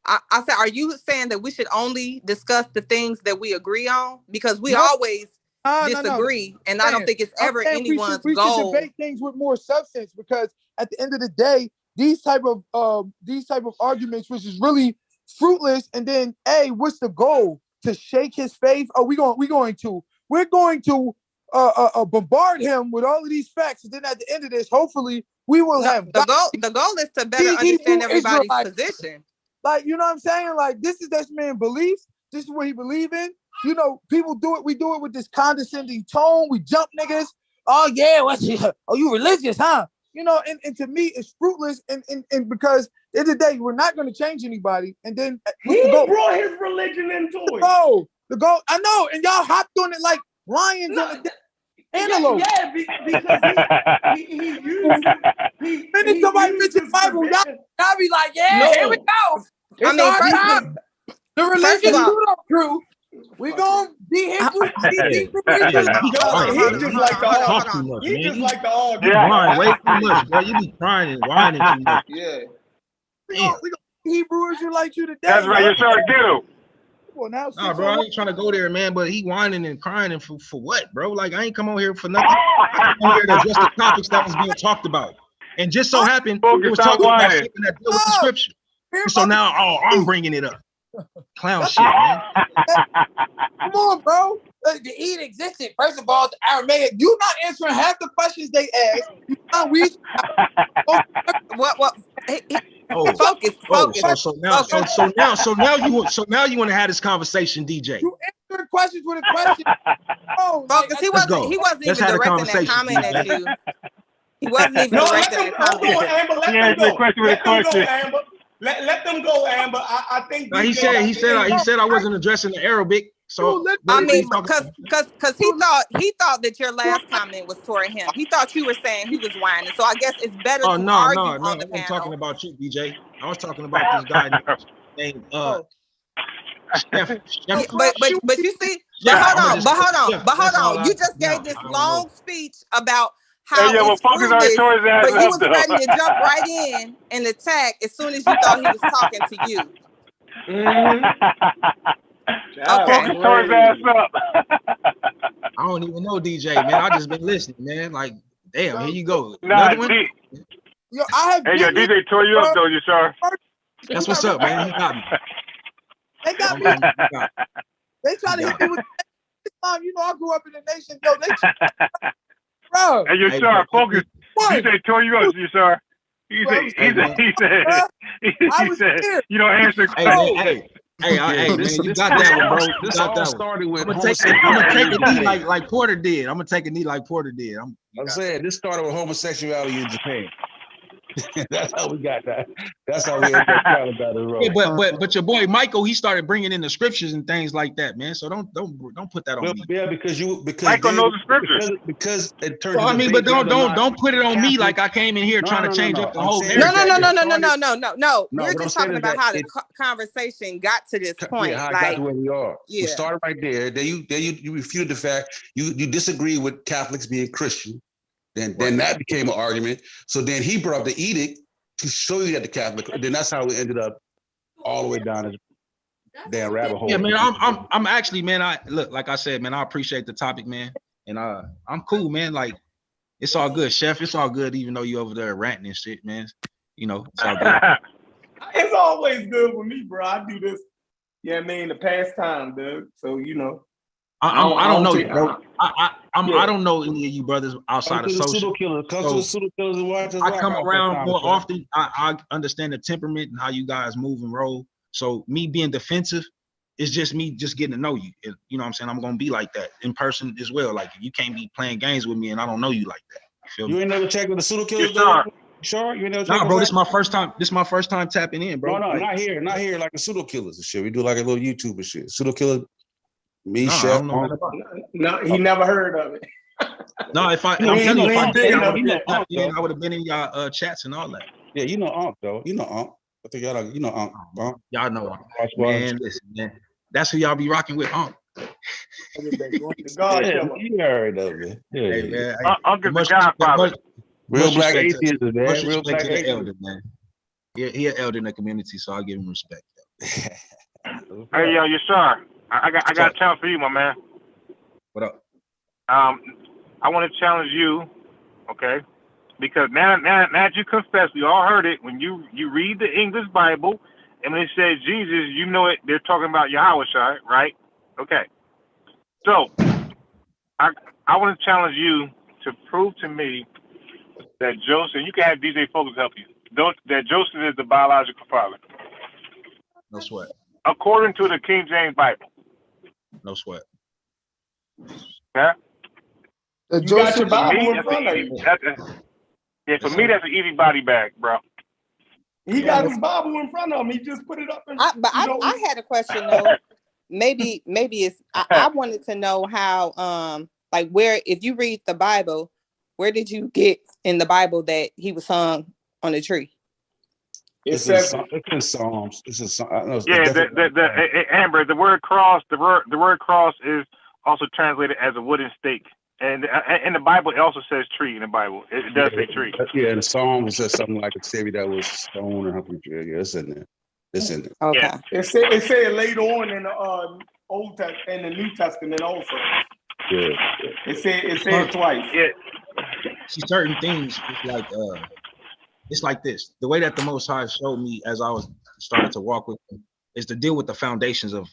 I said, are you saying that we should only discuss the things that we agree on? Because we always disagree, and I don't think it's ever anyone's we goal. should debate things with more substance, because at the end of the day, these type of arguments, which is really fruitless. And then, what's the goal? To shake his faith? Oh, we're going to bombard him with all of these facts, and then at the end of this, hopefully, we will have the goal is to better understand everybody's position. Like, you know what I'm saying? Like, this is this man's belief. This is what he believe in. You know, people do it. We do it with this condescending tone. We jump niggas. Oh yeah, you religious, huh? You know, and to me, it's fruitless. And because at the end of the day, we're not going to change anybody. And then he brought his religion into it. The goal. I know, and y'all hopped on it like lions on the antelope. Yeah, because he used it. Somebody mentioned Bible, y'all be like, here we go. I mean, the religion crew. We gonna be Hebrew. He just like to argue. He just like to argue. Whine way too much, bro. You be crying and whining too much. Yeah. We gonna be Hebrew as you like you today. That's right. You're sure do. Well, now, nah, bro, I ain't trying to go there, man. But he whining and crying and for what, bro? Like, I ain't come on here for nothing. I came on here to address the topics that was being talked about, and just so happened it was talking about something that deal with the scripture. And so now, I'm bringing it up. Clown shit, man. Come on, bro. The Eid existed. First of all, the Aramaic. You're not answering half the questions they asked. What? Focus. So now you want to have this conversation, DJ. You answering questions with a question. Focus. He wasn't even directing that comment at you. He wasn't even directing that comment. Amber. Let them go, Amber. Let them go, Amber. I think he said I wasn't addressing the Arabic. So I mean, because he thought that your last comment was toward him. He thought you were saying he was whining. So I guess it's better to argue on the panel. I'm talking about you, DJ. I was talking about this guy named Chef. Yeah, but you see, but hold on. You just gave this long speech about how well, it's focus already foolish, tore his ass but you up, was though. ready to jump right in and attack as soon as you thought he was talking to you. Focus tore his ass up. I don't even know DJ, man. I just been listening, man. Like, damn, here you go. Nah, Another one? Yo, I have hey, yo, DJ tore you up, though, you sure? That's what's up, man. He got me. They got me. They try to hit me with Islam. You know, I grew up in the nation. Yo, they bro. Hey, you sure? Focus. DJ tore you up, you sure? He said, you don't answer questions. Hey, man, you got that one, bro. This all started with I'm gonna take a knee like Porter did. I'm gonna take a knee like Porter did. I'm saying this started with homosexuality in Japan. That's how we got that. That's how we ended up down the road. Yeah, but your boy Michael, he started bringing in the scriptures and things like that, man. So don't put that on me. Yeah, because Michael knows the scriptures. Because it turned. Well, I mean, but don't put it on me like I came in here trying to change up the whole narrative. No. We're just talking about how the conversation got to this point. Yeah, how like, it got to where we are. Yeah. We started right there. Then you refuted the fact you disagree with Catholics being Christian. Then that became an argument. So then he brought up the edict to show you that the Catholic. Then that's how we ended up all the way down the damn rabbit hole. Yeah, man. I'm actually, man. Like I said, man. I appreciate the topic, man. And I'm cool, man. Like it's all good, Chef. It's all good, even though you over there ranting and shit, man. You know, it's all good. It's always good with me, bro. I do this. Yeah, I mean the pastime, dude. So you know. I don't know you, bro. I don't know any of you brothers outside of social. I come around more often. I understand the temperament and how you guys move and roll. So me being defensive is just me just getting to know you. You know what I'm saying? I'm gonna be like that in person as well. Like you can't be playing games with me and I don't know you like that. You feel me? You ain't never checked with the pseudo killers? Sure, you never. Nah, bro. This is my first time. This is my first time tapping in, bro. No, not here. Like the pseudo killers and shit. We do like a little YouTube and shit. Pseudo killer. Me, Chef. No, he never heard of it. No, I'm telling you, I would have been in y'all chats and all that. Yeah, you know Unc though. You know Unc. I think y'all you know Unc. Y'all know Unc. Man, listen, man. That's who y'all be rocking with, Unc. You heard of it. Hey, man. Unc is the godfather. Real black atheist, man. Real black atheist. Elder, man. He an elder in the community, so I give him respect. Hey, yo, you sure? I got a challenge for you, my man. What up? I want to challenge you, okay? Because now that you confess, we all heard it. When you read the English Bible, and when it says Jesus, you know it. They're talking about Yahweh, right? Okay. So I want to challenge you to prove to me that Joseph. You can have DJ Focus help you. That Joseph is the biological father. No sweat. According to the King James Bible. No sweat. Yeah. You got your Bible in front of you. Yeah, for me, that's an easy body bag, bro. He got his Bible in front of him. He just put it up. I had a question though. maybe it's. I wanted to know how, like, where if you read the Bible, where did you get in the Bible that he was hung on a tree? It's in Psalms. It's in Psalms. Yeah, Amber. The word cross. The word cross is also translated as a wooden stake, and in the Bible it also says tree. In the Bible, it does say tree. Yeah, in the Psalms it says something like a cherry that was stone or something. Yeah, it's in there. It's in there. Okay. Yeah. It said later on in the Old Testament and the New Testament also. Yeah. It said twice. Yeah. See, certain things it's like this. The way that the Most High showed me as I was started to walk with him is to deal with the foundations of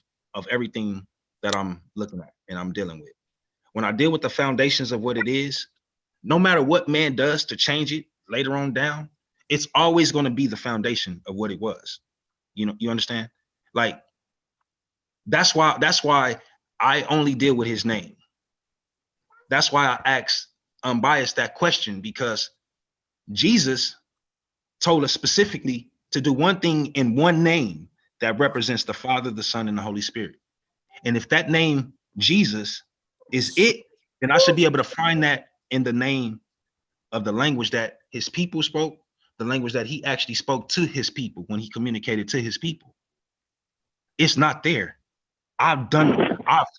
everything that I'm looking at and I'm dealing with. When I deal with the foundations of what it is, no matter what man does to change it later on down, it's always going to be the foundation of what it was. You know, you understand? Like, that's why I only deal with his name. That's why I asked unbiased that question, because Jesus told us specifically to do one thing in one name that represents the Father, the Son, and the Holy Spirit. And if that name, Jesus, is it, then I should be able to find that in the name of the language that his people spoke, the language that he actually spoke to his people when he communicated to his people. It's not there. I've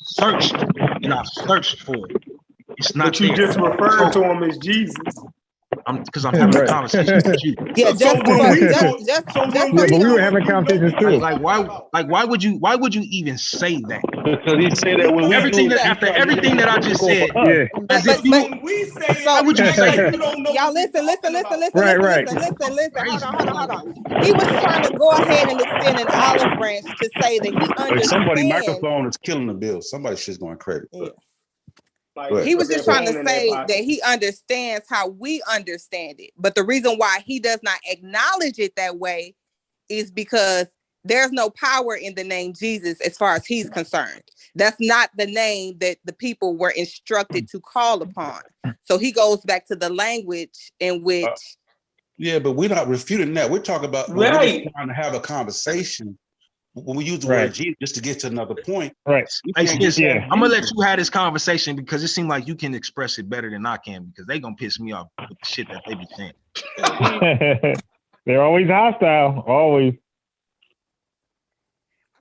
searched and I've searched for it. It's not but you there. just referred to him as Jesus. Because I'm having a conversation with you. Yeah, So just when we so but we were having conversations too. Like why would you even say that? Because he said that when we everything that after everything that I just said, yeah. As if you when we say why would you say you don't know? Y'all listen. Right. Hold on. He was trying to go ahead and extend an olive branch to say that he understands. Somebody's microphone is killing the bill. Somebody's shit's going credit. Yeah. Like, he was just trying to say that he understands how we understand it. But the reason why he does not acknowledge it that way is because there's no power in the name Jesus as far as he's concerned. That's not the name that the people were instructed to call upon. So he goes back to the language in which... yeah, but we're not refuting that. We're talking about when we're just trying to have a conversation. When we use the word Jesus just to get to another point. Right. I'm gonna let you have this conversation because it seems like you can express it better than I can because they gonna piss me off with the shit that they be saying. They're always hostile. Always.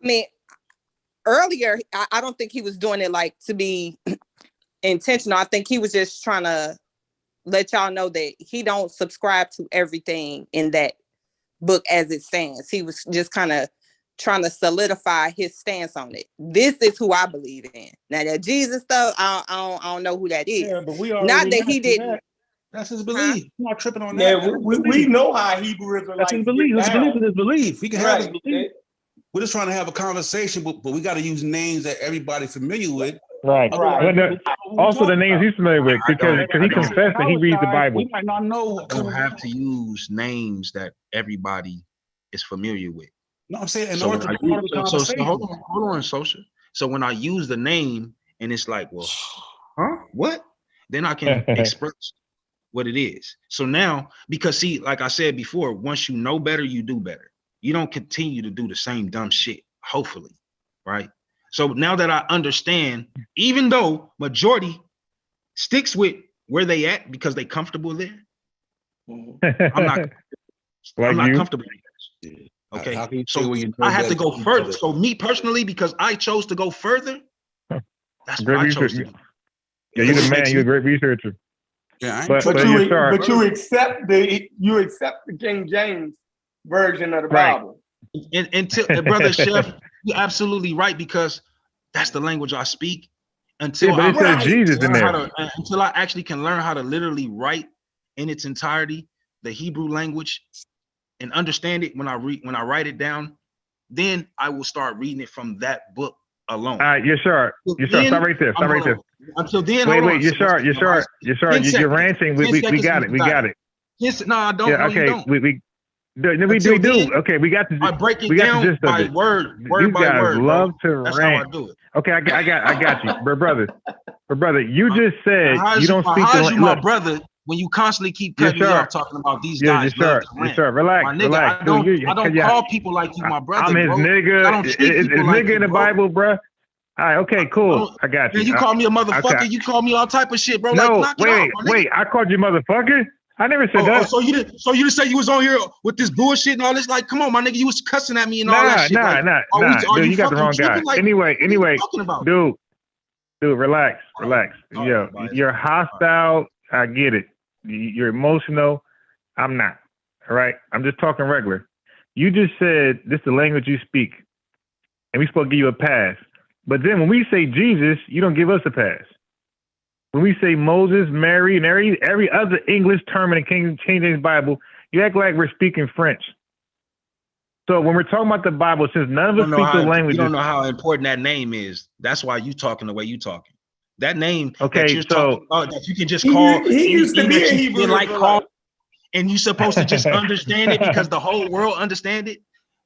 I mean, earlier, I don't think he was doing it like to be intentional. I think he was just trying to let y'all know that he don't subscribe to everything in that book as it stands. He was just kind of trying to solidify his stance on it. This is who I believe in. Now that Jesus stuff, I don't know who that is. Yeah, but we not that he didn't. That. That's his belief. Huh? I'm not tripping on that. Yeah, we know how Hebrew Israelites. That's his belief. His belief is his belief. He can have his belief. We're just trying to have a conversation, but we got to use names that everybody's familiar with. Right. Also, the names he's familiar with because he confessed that he reads the Bible. We might not know. I don't have to use names that everybody is familiar with. No, I'm saying in order to promote the conversation. Hold on, social. So when I use the name and it's like, well, huh? What? Then I can express what it is. So now, because see, like I said before, once you know better, you do better. You don't continue to do the same dumb shit, hopefully, right? So now that I understand, even though majority sticks with where they at because they comfortable there, I'm not comfortable there. Okay, so I have to go further. So me personally, because I chose to go further, that's what I chose to do. Yeah, you're the man. You're a great researcher. Yeah, but you accept the King James version of the Bible. And until brother Chef, you're absolutely right because that's the language I speak. Until it says Jesus in there. Until I actually can learn how to literally write in its entirety the Hebrew language and understand it when I write it down, then I will start reading it from that book alone. Yes, sir. Yes, sir. Stop right there. Stop right there. Until then, wait. Yes, sir. Yes, sir. Yes, sir. You're ranting. We got it. We got it. Yes. No, I don't. Yeah. Okay. We do. Okay. We got to. I break it down by word by word. Love to rant. That's how I do it. Okay. I got you, brother. You just said you don't speak the language. My brother. When you constantly keep cutting me off talking about these guys, yes, sir. Relax, my nigga, relax. I don't call people like you, my brother. I'm his nigga. I don't treat people like nigga in the Bible, bro. All right, okay, cool. I got you. Man, you call me a motherfucker. Okay. You call me all type of shit, bro. No, like, wait. I called you motherfucker. I never said that. So you didn't say you was on here with this bullshit and all this. Like, come on, my nigga, you was cussing at me and all that shit. Nah. Dude, you got the wrong guy. Like, anyway, dude, relax. Yo, you're hostile. I get it. You're emotional. I'm not. All right. I'm just talking regular. You just said this is the language you speak, and we supposed to give you a pass. But then when we say Jesus, you don't give us a pass. When we say Moses, Mary, and every other English term in the King James Bible, you act like we're speaking French. So when we're talking about the Bible, since none of us speak the language, you don't know how important that name is. That's why you talking the way you talking. That name that you're talking about, that you can just call. He used to be a Hebrew call, and you're supposed to just understand it because the whole world understand it.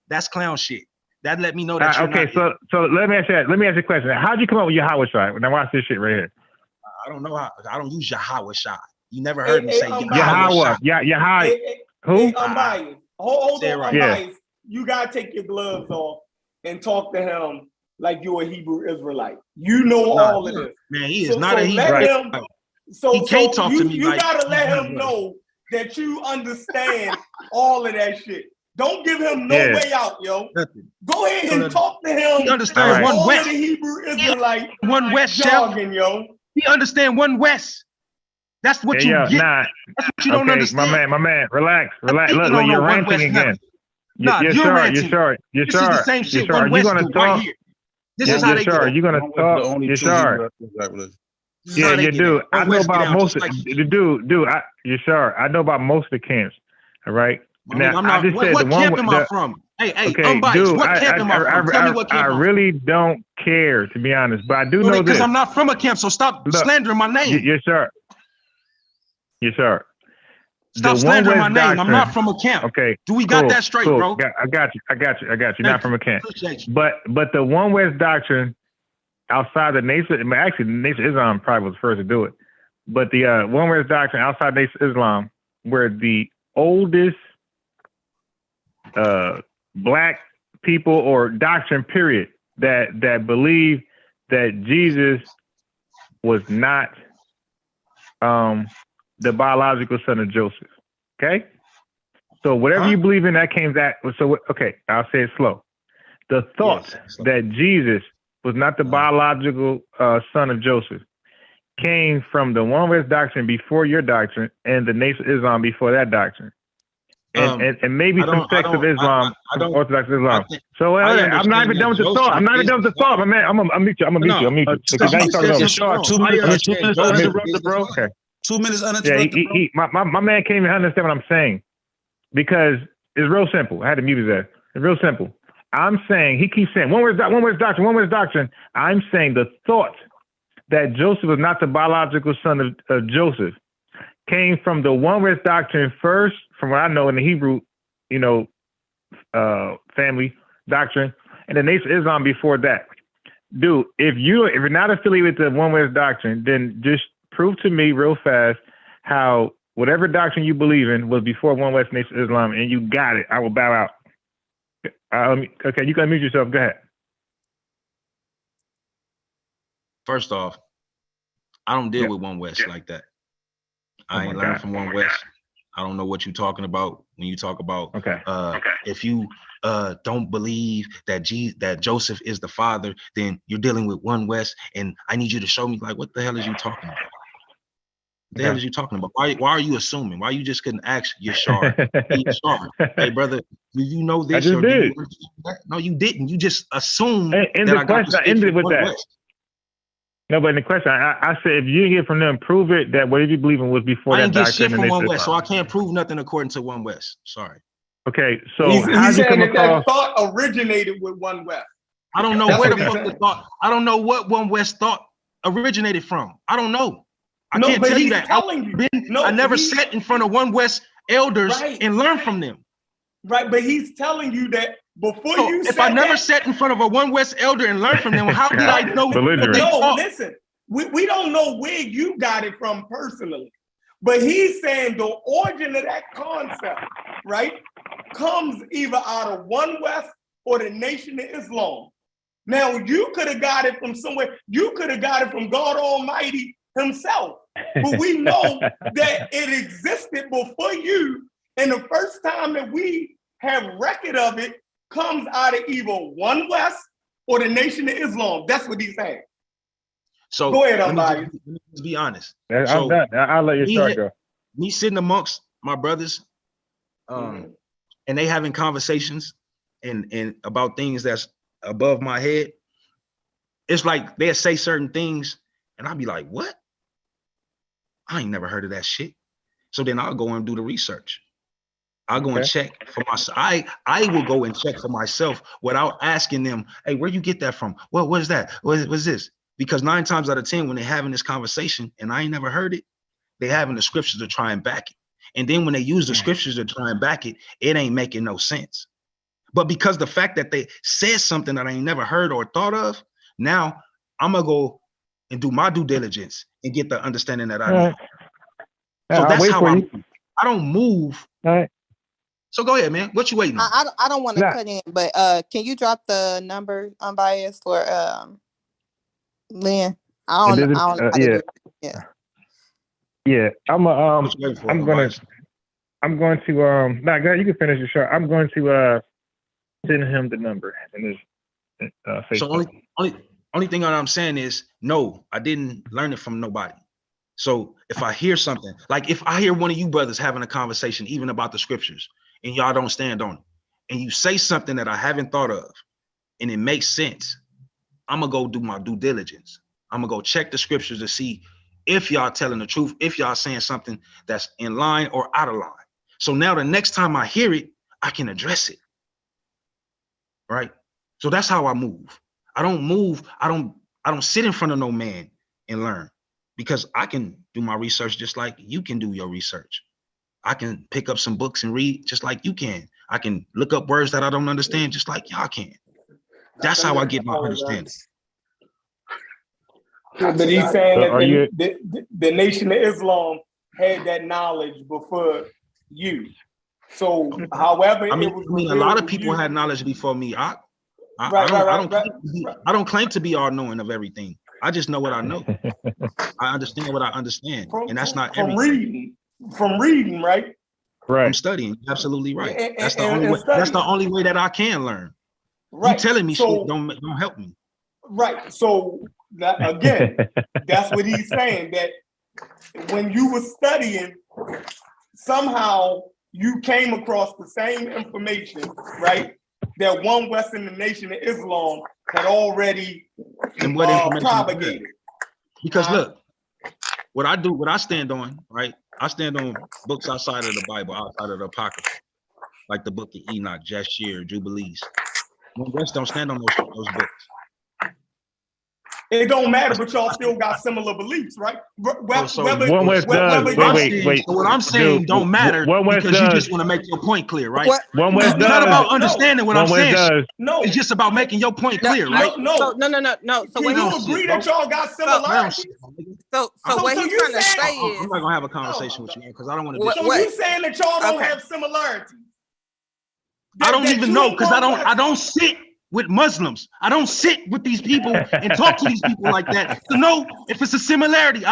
That's clown shit. That let me know that. Okay, so let me ask you a question. How'd you come up with Yahweh Shai? Now watch this shit right here. I don't know how. I don't use Yahweh Shai. You never heard me say Yahweh. Yahweh. Who? Unbiased. Hold on, unbiased. You gotta take your gloves off and talk to him like you're a Hebrew Israelite. You know all of this. Man, he is not a Hebrew. So he can't talk to me. You gotta let him know that you understand all of that shit. Don't give him no way out, yo. Go ahead and talk to him. He understand one all West. Of the Hebrew Israelite one West jargon, yo. He understand one West. That's what you get. That's what you don't understand. My man, relax. Look, you're ranting again. Nah, you're ranting. This is the same shit One West do right here. This is how they do. You're gonna talk. You're sure. Yeah, you do. I know about most of you're sure. I know about most of the camps. All right. Now, I just said what camp am I from? Hey, unbiased. What camp am I from? Tell me what camp I'm from. I really don't care, to be honest, but I do know this. Because I'm not from a camp, so stop slandering my name. Yes, sir. Yes, sir. Stop slandering my name. I'm not from a camp. Okay. Do we got that straight, bro? I got you. Not from a camp. But the One West doctrine outside the nation, actually, the Nation of Islam probably was the first to do it. But the One West doctrine outside the Nation of Islam, where the oldest black people or doctrine period that believe that Jesus was not the biological son of Joseph. Okay, so whatever you believe in, that came that. So okay, I'll say it slow. The thought that Jesus was not the biological son of Joseph came from the One West doctrine before your doctrine, and the Nation of Islam before that doctrine. And maybe some sects of Islam, Orthodox Islam. So I'm not even done with the thought. I'm not even done with the thought, my man. I'm gonna mute you. Because now you're talking over. 2 minutes uninterrupted, bro. Okay. 2 minutes uninterrupted. My man can't even understand what I'm saying, because it's real simple. I had to mute his ass. It's real simple. I'm saying, he keeps saying One West doctrine. I'm saying the thought that Joseph was not the biological son of Joseph came from the One West doctrine first, from what I know in the Hebrew, family doctrine, and the Nation of Islam before that. Dude, if you're not affiliated with the One West doctrine, then just prove to me real fast how whatever doctrine you believe in was before One West Nation of Islam, and you got it. I will bow out. Okay, you can unmute yourself. Go ahead. First off, I don't deal with One West like that. I ain't learned from One West. I don't know what you're talking about when you talk about if you don't believe that Joseph is the father, then you're dealing with One West, and I need you to show me, like, what the hell is you talking about? What the hell is you talking about? Why are you assuming? Why you just couldn't ask Yashar? Hey, Yashar, hey brother, do you know this? I just did. No, you didn't. You just assumed that I got to ended with that. West. No, but in the question, I said, if you hear from them, prove it that whatever you believe in was before that doctrine. I didn't get shit from One West, so I can't prove nothing according to One West. Sorry. Okay, so he's saying that thought originated with One West. I don't know where the fuck the thought. I don't know what One West thought originated from. I don't know. I can't tell you that. I never sat in front of One West elders and learned from them. Right, but he's telling you that before if I never sat in front of a One West elder and learned from them, how did I know what they thought? Listen, we don't know where you got it from personally, but he's saying the origin of that concept, right, comes either out of One West or the Nation of Islam. Now, you could have got it from somewhere. You could have got it from God Almighty himself, but we know that it existed before you, and the first time that we have record of it comes out of either One West or the Nation of Islam. That's what he's saying. So go ahead, let me be honest. I'm done. I'll let you start, go. Me sitting amongst my brothers, and they having conversations and about things that's above my head. It's like they'll say certain things, and I'll be like, "What? I ain't never heard of that shit." So then I'll go and do the research. I'll go and check for myself. I will go and check for myself without asking them, "Hey, where you get that from? What is that? What's this?" Because 9 times out of 10, when they're having this conversation and I ain't never heard it, they having the scriptures to try and back it. And then when they use the scriptures to try and back it, it ain't making no sense. But because the fact that they said something that I ain't never heard or thought of, now I'm gonna go and do my due diligence and get the understanding that I need. So that's how I don't move. All right. So go ahead, man. What you waiting on? I don't want to cut in, but can you drop the number unbiased for Lynn? I don't yeah. I'm gonna I'm going to nah, go ahead, you can finish your shot. I'm going to send him the number and his Facebook. So only thing that I'm saying is no, I didn't learn it from nobody. So if I hear something, like if I hear one of you brothers having a conversation, even about the scriptures, and y'all don't stand on it, and you say something that I haven't thought of, and it makes sense, I'm gonna go do my due diligence. I'm gonna go check the scriptures to see if y'all telling the truth, if y'all saying something that's in line or out of line. So now the next time I hear it, I can address it. Right? So that's how I move. I don't sit in front of no man and learn, because I can do my research just like you can do your research. I can pick up some books and read just like you can. I can look up words that I don't understand just like y'all can. That's how I get my understanding. But he's saying that the Nation of Islam had that knowledge before you. So, however, I mean, a lot of people had knowledge before me. I don't claim to be all knowing of everything. I just know what I know. I understand what I understand, and that's not everything. From reading, right? Right. From studying, absolutely right. That's the only way. That's the only way that I can learn. Right. You telling me shit don't help me. Right. So again, that's what he's saying. That when you were studying, somehow you came across the same information, right? That one Western Nation of Islam had already propagated. Because look, what I stand on, right? I stand on books outside of the Bible, outside of the Apocrypha, like the Book of Enoch, Jasher, Jubilees. One West don't stand on those books. It don't matter, but y'all still got similar beliefs, right? One West does. Wait. So what I'm saying don't matter because you just want to make your point clear, right? One West it's not about understanding what I'm saying. No, it's just about making your point clear, right? No. So do you agree that y'all got similarities? So what he's trying to say is, I'm not gonna have a conversation with you because I don't want to. So you saying that y'all don't have similarities? I don't even know because I don't sit with Muslims. I don't sit with these people and talk to these people like that to know if it's a similarity.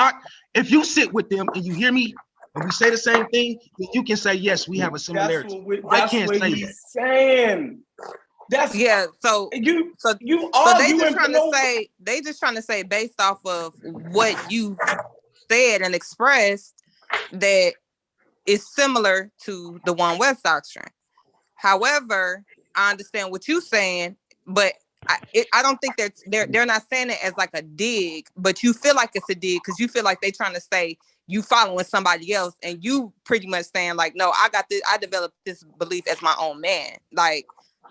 If you sit with them and you hear me and we say the same thing, then you can say yes, we have a similarity. That's what he's saying. So they just trying to say based off of what you said and expressed that it's similar to the One West doctrine. However, I understand what you're saying, but I don't think that they're not saying it as like a dig, but you feel like it's a dig because you feel like they're trying to say you following somebody else, and you pretty much saying like, no, I got this, I developed this belief as my own man, like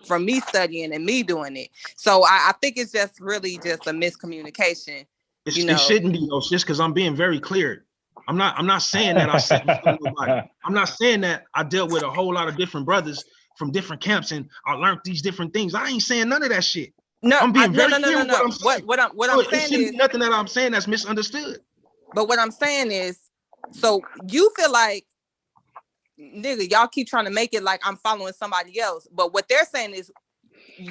from me studying and me doing it. So I think it's just really just a miscommunication. It shouldn't be though, sis, because I'm being very clear. I'm not saying that I sit with nobody. I'm not saying that I dealt with a whole lot of different brothers from different camps and I learned these different things. I ain't saying none of that shit. No, I'm being very clear with what I'm saying. What I'm saying is nothing that I'm saying that's misunderstood. But what I'm saying is, so you feel like, nigga, y'all keep trying to make it like I'm following somebody else. But what they're saying is,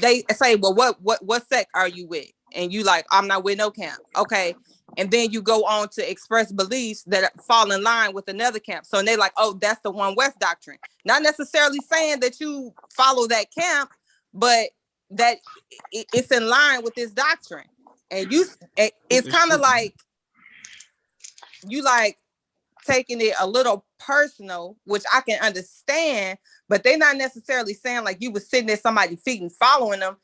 they say, well, what sect are you with? And you like, I'm not with no camp. Okay. And then you go on to express beliefs that fall in line with another camp. So they like, oh, that's the One West doctrine. Not necessarily saying that you follow that camp, but that it's in line with this doctrine. And it's kind of like you like taking it a little personal, which I can understand, but they're not necessarily saying like you was sitting at somebody's feet and following them.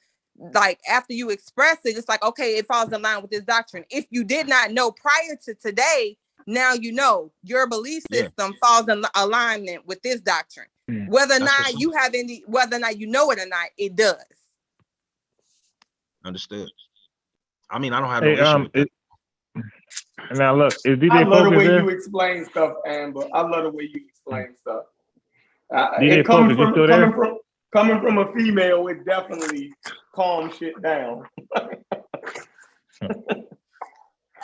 Like after you express it, it's like, okay, it falls in line with this doctrine. If you did not know prior to today, now you know your belief system falls in alignment with this doctrine. Whether or not you have any, whether or not you know it or not, it does. Understood. I mean, I don't have no issue with that. Now look, is DJ I love the way there? you explain stuff, Amber. I love the way you explain stuff. DJ Focus, you still there? Coming from a female, it definitely calms shit down.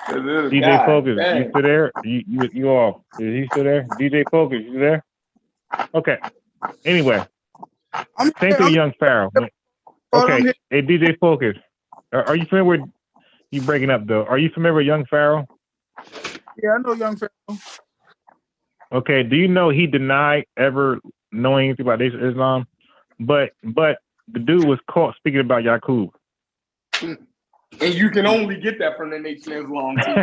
DJ Focus, you still there? You off? Is he still there? DJ Focus, you there? Okay. Anyway, same thing, Young Pharaoh. Okay. Hey, DJ Focus, are you familiar with? You breaking up though? Are you familiar with Young Pharaoh? Yeah, I know Young Pharaoh. Okay, do you know he denied ever knowing anything about Nation of Islam? But the dude was caught speaking about Yaqub. And you can only get that from the Nation of Islam too.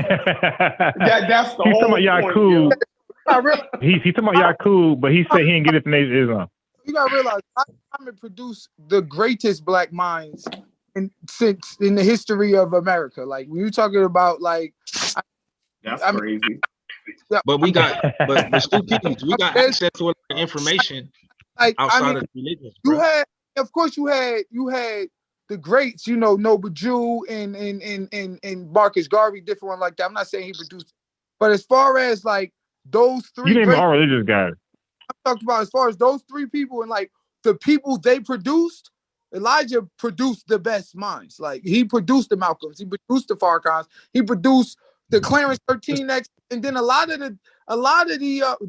That's the He's whole talking about point. Yaqub. He's talking about Yaqub, but he said he didn't get it from Nation of Islam. You gotta realize, Muhammad produced the greatest black minds in the history of America. Like when you're talking about that's crazy. But we got, but stupidity. We got access to a lot of information outside of religion. You had, of course, you had the greats. You know, Noble Jew and Marcus Garvey, different one like that. I'm not saying he produced, but as far as like those three, you name all religious guys. I'm talking about as far as those three people and like the people they produced. Elijah produced the best minds. Like he produced the Malcolms, he produced the Farrakhan's, he produced the Clarence 13X, and then a lot of the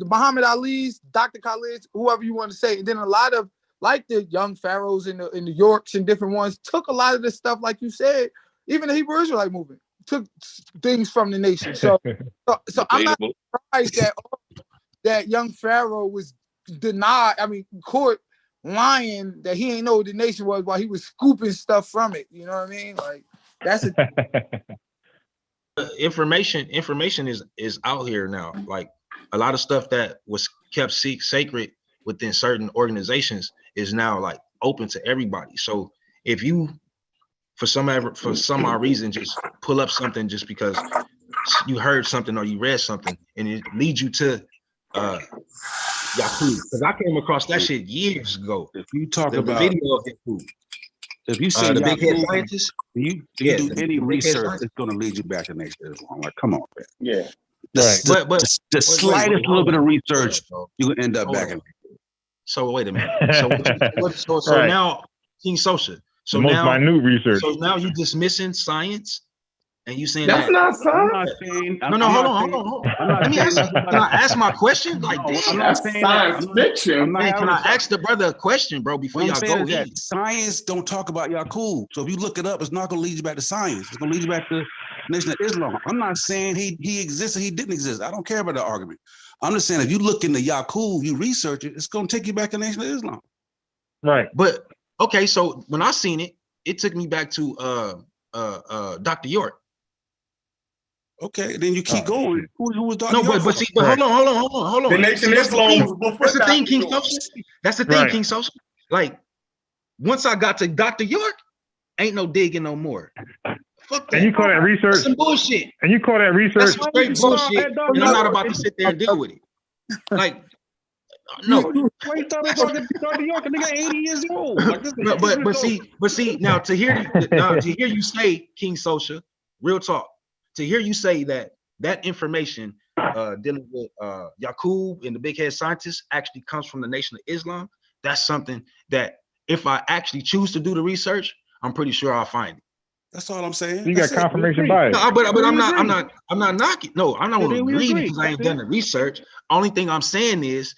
Muhammad Ali's, Dr. Khalid's, whoever you want to say, and then a lot of like the young pharaohs in the Yorks and different ones took a lot of this stuff, like you said, even the Hebrew Israelite movement took things from the nation. So I'm not surprised that young pharaoh was denied. I mean, court lying that he ain't know what the nation was while he was scooping stuff from it. You know what I mean? Like that's information is out here now. Like a lot of stuff that was kept sacred within certain organizations is now like open to everybody. So if you for some odd reason just pull up something just because you heard something or you read something and it leads you to Yaqub, because I came across that shit years ago. If you talk the about video of Yaqub, if you say the Yaqub, big head scientist, you do any research, it's going to lead you back to Nation of Islam. Like, come on, man. Yeah. The slightest little bit of research, you will end up back in. So wait a minute. So Right. Now King Social. So the most now minute research. So now you dismissing science, and you saying that's that not science. Hold on. Let me ask. Can I ask my question? Like, I'm that's not saying science fiction. Man, can I ask the brother a question, bro, before y'all go in? Science don't talk about Yaqub. So if you look it up, it's not going to lead you back to science. It's going to lead you back to Nation of Islam. I'm not saying he exists or he didn't exist. I don't care about the argument. I'm just saying if you look into Yaqub, you research it, it's going to take you back to Nation of Islam. Right. But okay, so when I seen it, it took me back to Dr. York. Okay, then you keep going. Who was Dr. York? But see, but hold on. The Nation of Islam was before. That's the thing, King Social. That's the thing, Right. King Social. Like, once I got to Dr. York, ain't no digging no more. Fuck that. And you call that research? That's some bullshit. And you call that research? That's straight bullshit. And I'm not about to sit there and deal with it. Like, no. Why you talking about Dr. York? The nigga 80 years old. Like, But see, now to hear you say, King Social, real talk. To hear you say that information dealing with Yaqub and the big head scientist actually comes from the Nation of Islam, that's something that if I actually choose to do the research, I'm pretty sure I'll find it. That's all I'm saying. You got confirmation bias. No, but I'm not knocking. No, I'm not going to agree because I ain't done the research. Only thing I'm saying is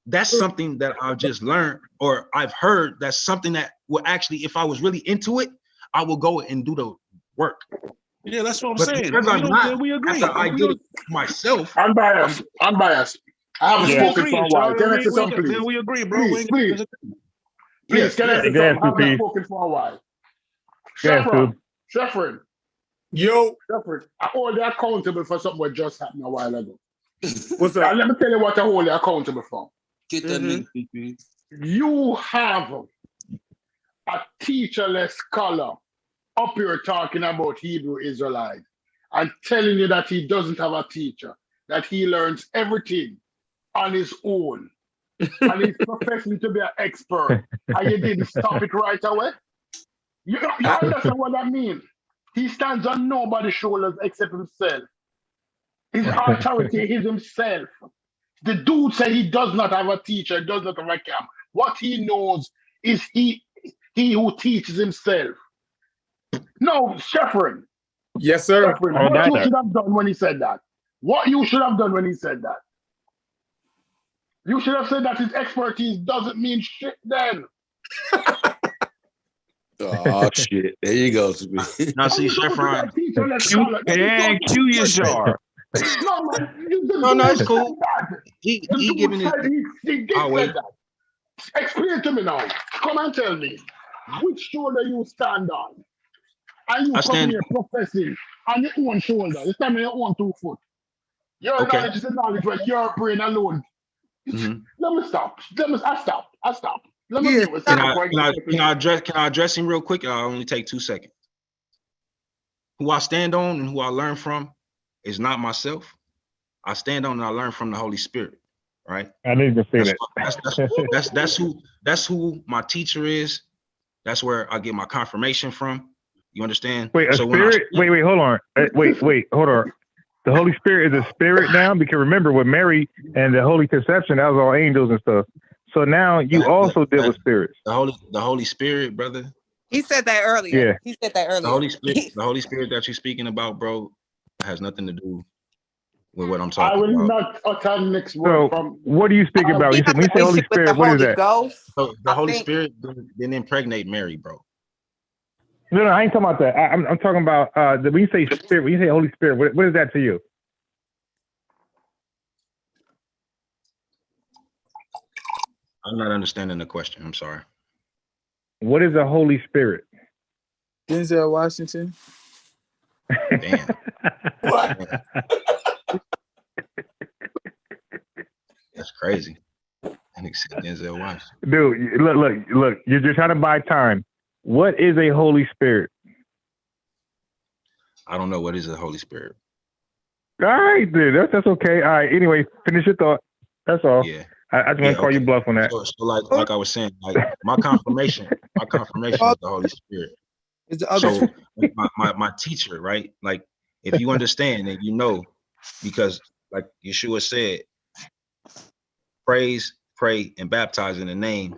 that's something that I've just learned or I've heard. That's something that will actually, if I was really into it, I will go and do the work. Yeah, that's what I'm saying. Because I'm not, we agree. I did it myself. I'm biased. I haven't spoken for a while. Can I say something, please? Then we agree, bro. Please, can I say something? I haven't spoken for a while. Sheffrin. Yo. Sheffrin, I hold you accountable for something that just happened a while ago. What's that? Let me tell you what I hold you accountable for. Get that nigga. You have a teacherless scholar up here talking about Hebrew Israelite and telling you that he doesn't have a teacher, that he learns everything on his own, and he's professing to be an expert, and you didn't stop it right away? You understand what that means? He stands on nobody's shoulders except himself. His authority is himself. The dude said he does not have a teacher, does not have a camp. What he knows is he who teaches himself. No, Sheffrin. Yes, sir. Sheffrin, what you should have done when he said that? What you should have done when he said that? You should have said that his expertise doesn't mean shit then. Oh shit! There you go. Now see, Sheffrin. Q your jar. No, man, No, it's cool. he dude giving it. said he did I'll say wait. that. Explain to me now. Come and tell me which shoulder you stand on. And you I come stand. here professing on your own shoulder. You stand on your own 2 foot. Your Okay. knowledge is the knowledge where your brain alone. Mhm. Let me stop. I stop. Let me Yeah, mute myself before I get Can I address him real quick? I'll only take 2 seconds. Who I stand on and who I learn from is not myself. I stand on and I learn from the Holy Spirit. Right. I didn't even say that. That's who my teacher is. That's where I get my confirmation from. You understand? Wait, a So spirit? Wait, hold on. Wait, hold on. The Holy Spirit is a spirit now? Because remember with Mary and the Holy Conception, that was all angels and stuff. So now you also deal with spirits. The Holy Spirit, brother. He said that earlier. Yeah. He said that The earlier. Holy Spirit that you're speaking about, bro, has nothing to do with what I'm I talking will about. not utter next word So from. what do you speak about? He You has said when a you say Holy relationship with the Spirit, what is Holy that? Ghost. So the I Holy think- Spirit didn't impregnate Mary, bro. No, I ain't talking about that. I'm talking about when you say spirit, when you say Holy Spirit, what is that to you? I'm not understanding the question. I'm sorry. What is the Holy Spirit? Denzel Washington. Damn. What? That's crazy. And except Denzel Washington. Dude, look. You're just trying to buy time. What is a Holy Spirit? I don't know what is the Holy Spirit. All right, dude. That's okay. All right. Anyway, finish your thought. That's all. Yeah. I just want to call you bluff on that. So like I was saying, like my confirmation is the Holy Spirit. Is the other So my teacher, right? Like if you understand and you know, because like Yeshua said, praise, pray, and baptize in the name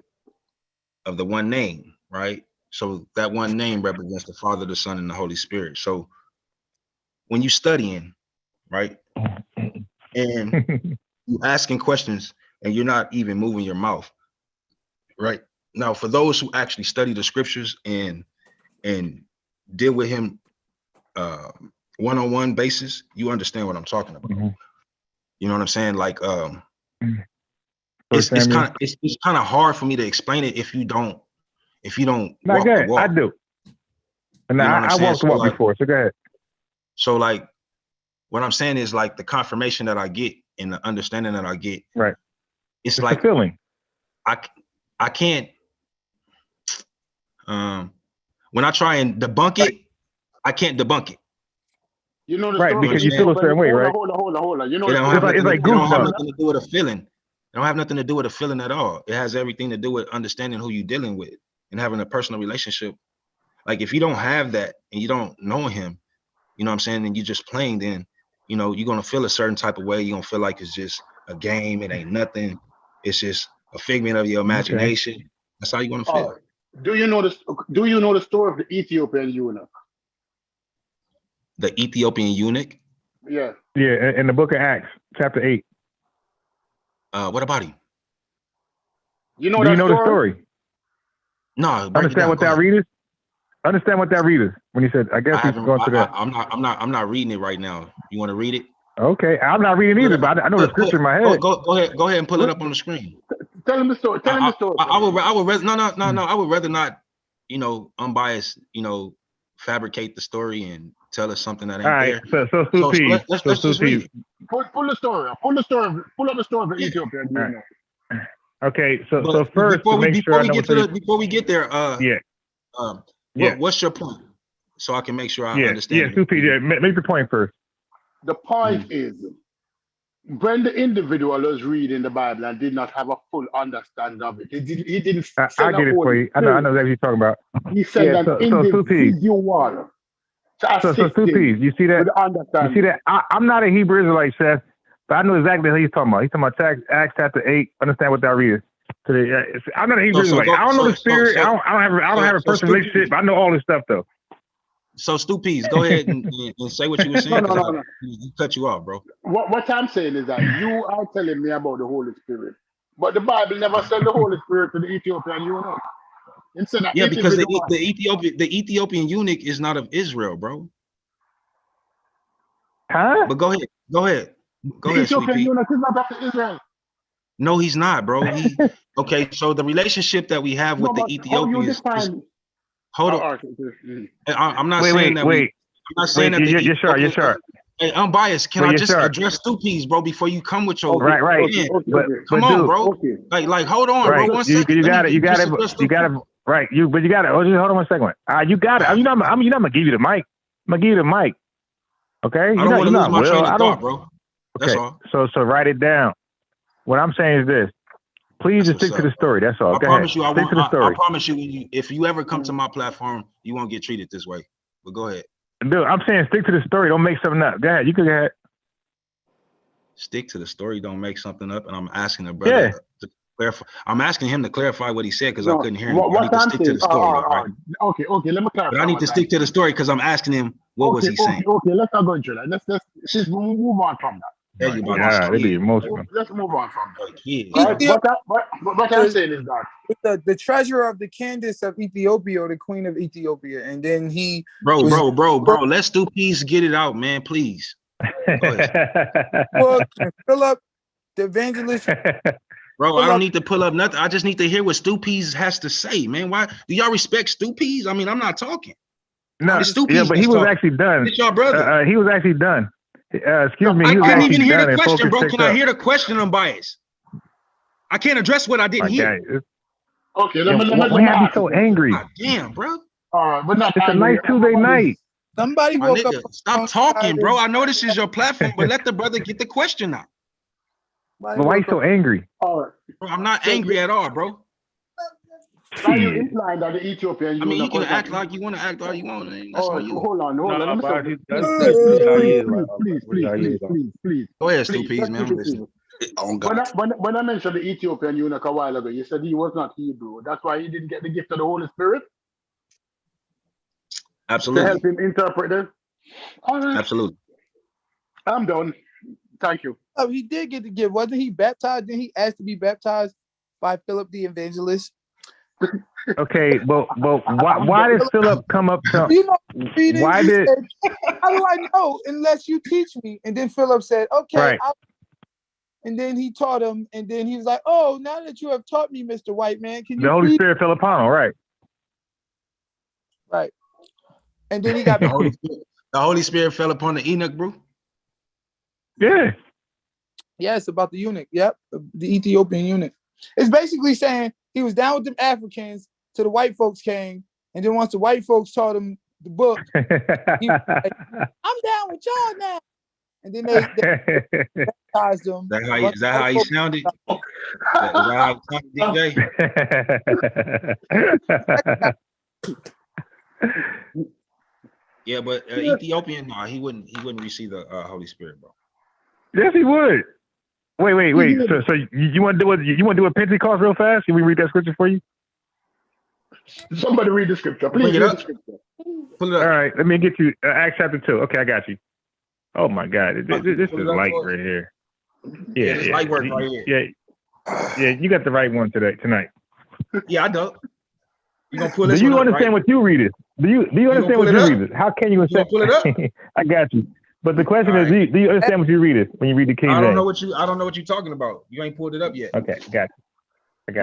of the one name, right? So that one name represents the Father, the Son, and the Holy Spirit. So when you studying, right, and you asking questions and you're not even moving your mouth, right? Now, for those who actually study the scriptures and deal with him one-on-one basis, you understand what I'm talking about. Mm-hmm. You know what I'm saying? Like it's kind of hard for me to explain it if you don't walk the walk. I do. And you know I walked the walk before, so go ahead. So like what I'm saying is like the confirmation that I get and the understanding that I get. Right. It's like a feeling. I can't when I try and debunk it, I can't debunk it. You know the right, story. Because you feel a certain way, right? Hold on. You know, it's like goose don't have nothing to do with a feeling. It don't have nothing to do with a feeling at all. It has everything to do with understanding who you're dealing with and having a personal relationship. Like if you don't have that and you don't know him, you know what I'm saying, and you're just playing, then you know you're gonna feel a certain type of way. You're gonna feel like it's just a game, it ain't nothing, it's just a figment of your imagination. Okay. That's how you're gonna feel. Do you know the story of the Ethiopian eunuch? The Ethiopian eunuch? Yeah. Yeah, in the book of Acts, chapter 8. What about him? You know Do you know the story? No, understand what that readers? Understand what that readers when he said, I guess he's going to that. I'm not reading it right now. You want to read it? Okay, I'm not reading either, but I know the scripture in my head. Go ahead and pull it up on the screen. Tell him the story. I would rather I would rather not, unbiased, fabricate the story and tell us something that ain't there. Let's just read it. Pull the story up. Pull up the story of the Ethiopian eunuch. Okay, so first before we get there, what's your point? So I can make sure I understand. Yeah, make the point first. The point is, when the individual was reading the Bible and did not have a full understanding of it, he didn't. I get it for you. I know exactly what you're talking about. He said an individual. So two P's. You see that? You see that? I'm not a Hebrew Israelite, Seth, but I know exactly what he's talking about. He's talking about Acts chapter 8. Understand what that reads. I'm not a Hebrew Israelite. I don't know the spirit. I don't have a personal relationship. I know all this stuff though. So Stu Peas, go ahead and say what you were saying. No. You cut you off, bro. What I'm saying is that you are telling me about the Holy Spirit, but the Bible never said the Holy Spirit to the Ethiopian eunuch. Yeah, because the Ethiopian eunuch is not of Israel, bro. Huh? But go ahead. The Ethiopian eunuch is not of Israel. No, he's not, bro. Okay. So the relationship that we have with the Ethiopians. Hold on. I'm not saying that. I'm not saying that. You're sure. Hey, unbiased. Can I just address Stupies, bro, before you come with your right? But come on, bro. Like, hold on, bro. 1 second. You got it. Right. But you got it. Just hold on 1 second. You got it. I'm not gonna give you the mic. I'm gonna give you the mic. Okay. I don't want to lose my train of thought, bro. That's all. So write it down. What I'm saying is this. Please just stick to the story. That's all. I promise you, I promise you, if you ever come to my platform, you won't get treated this way. But go ahead. Dude, I'm saying stick to the story. Don't make something up. Go ahead. You can go ahead. Stick to the story. Don't make something up. And I'm asking the brother to clarify. I'm asking him to clarify what he said because I couldn't hear him. I need to stick to the story. Right? Okay. Let me clarify. But I need to stick to the story because I'm asking him what was he saying. Okay. Let's not go into that. Let's move on from that. It'd be emotional. Let's move on from that. What I'm saying is that the treasurer of the Candace of Ethiopia, or the Queen of Ethiopia, and then he bro. Let's do peace. Get it out, man, please. Philip, the evangelist. Bro, I don't need to pull up nothing. I just need to hear what Stu Peas has to say, man. Why do y'all respect Stu Peas? I mean, I'm not talking. No, but he was actually done. It's your brother. He was actually done. Excuse me. I can't even hear the question, bro. Can I hear the question? I'm biased. I can't address what I didn't hear. Okay, why have you so angry? God damn, bro. But not it's a nice Tuesday night. Somebody woke up. Stop talking, bro. I know this is your platform, but let the brother get the question out. But why are you so angry? Bro, I'm not angry at all, bro. Are you implying that the Ethiopian? I mean, you can act like you want to act all you want. That's on you. Hold on. Please. Go ahead, Stu Peas, man. I'm listening. When I mentioned the Ethiopian eunuch a while ago, you said he was not Hebrew. That's why he didn't get the gift of the Holy Spirit. Absolutely. To help him interpret it. All right. Absolutely. I'm done. Thank you. Oh, he did get the gift. Wasn't he baptized? Then he asked to be baptized by Philip the evangelist. Okay, but why did Philip come up to? Why did? How do I know unless you teach me? And then Philip said, "Okay." Right. And then he taught him, and then he was like, "Oh, now that you have taught me, Mr. White Man, can you?" The Holy Spirit fell upon him, right? Right. And then he got the Holy Spirit fell upon the eunuch, bro. Yeah. Yes, about the eunuch. Yep, the Ethiopian eunuch. It's basically saying he was down with them Africans till the white folks came, and then once the white folks taught him the book, he was like, I'm down with y'all now. And then they baptized him. Is that how he sounded? Is that how he sounded, DJ? Yeah, but Ethiopian, no, he wouldn't receive the Holy Spirit, bro. Yes, he would. Wait. So you want to do a Pentecost real fast? Can we read that scripture for you? Somebody read the scripture, please. Read the scripture. Pull it up. All right, let me get you Acts chapter 2. Okay, I got you. Oh my God, this is light right here. Yeah, it's light work right here. Yeah, you got the right one tonight. Yeah, I do. You gonna pull this? Do you understand what you read? Do you understand what you read? How can you understand? Pull it up. I got you. But the question is, do you understand what you read it when you read the King James? I don't know what you're talking about. You ain't pulled it up yet. Okay, got you.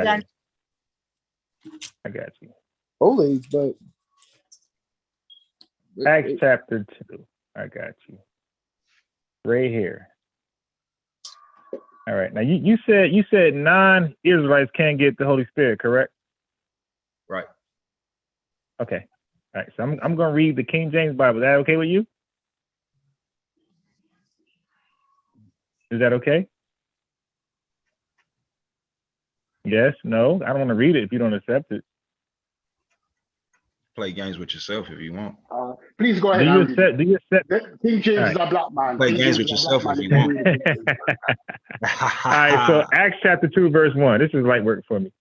I got you. Old age, but Acts chapter 2. I got you. Right here. All right. Now you said non-Israelites can't get the Holy Spirit, correct? Right. Okay. All right. So I'm gonna read the King James Bible. Is that okay with you? Is that okay? Yes, no, I don't want to read it if you don't accept it. Play games with yourself if you want. Please go ahead. Do you accept? King James is a black man. Play games with yourself if you want. All right, so Acts chapter 2, verse 1. This is light work for me.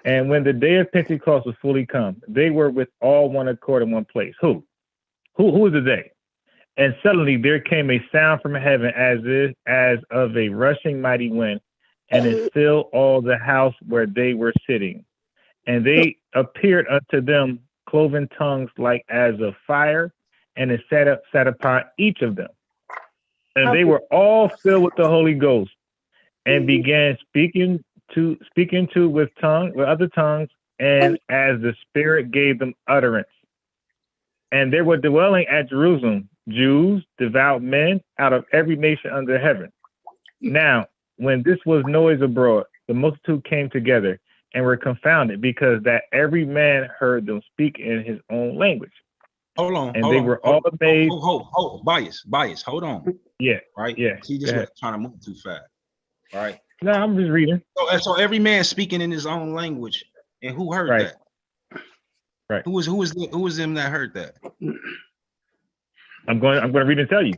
And when the day of Pentecost was fully come, they were with all one accord in one place. Who is the day? And suddenly there came a sound from heaven as of a rushing mighty wind, and it filled all the house where they were sitting. And they appeared unto them cloven tongues like as of fire, and it sat upon each of them. And they were all filled with the Holy Ghost, and began speaking with other tongues, and as the Spirit gave them utterance. And there were dwelling at Jerusalem Jews, devout men, out of every nation under heaven. Now, when this was noise abroad, the multitude came together and were confounded, because that every man heard them speak in his own language. Hold on. And they were all amazed. Bias. Hold on. Yeah. Right. Yeah. He just was trying to move too fast. All right. No, I'm just reading. So every man speaking in his own language, and who heard that? Right. Who was them that heard that? I'm going to read and tell you.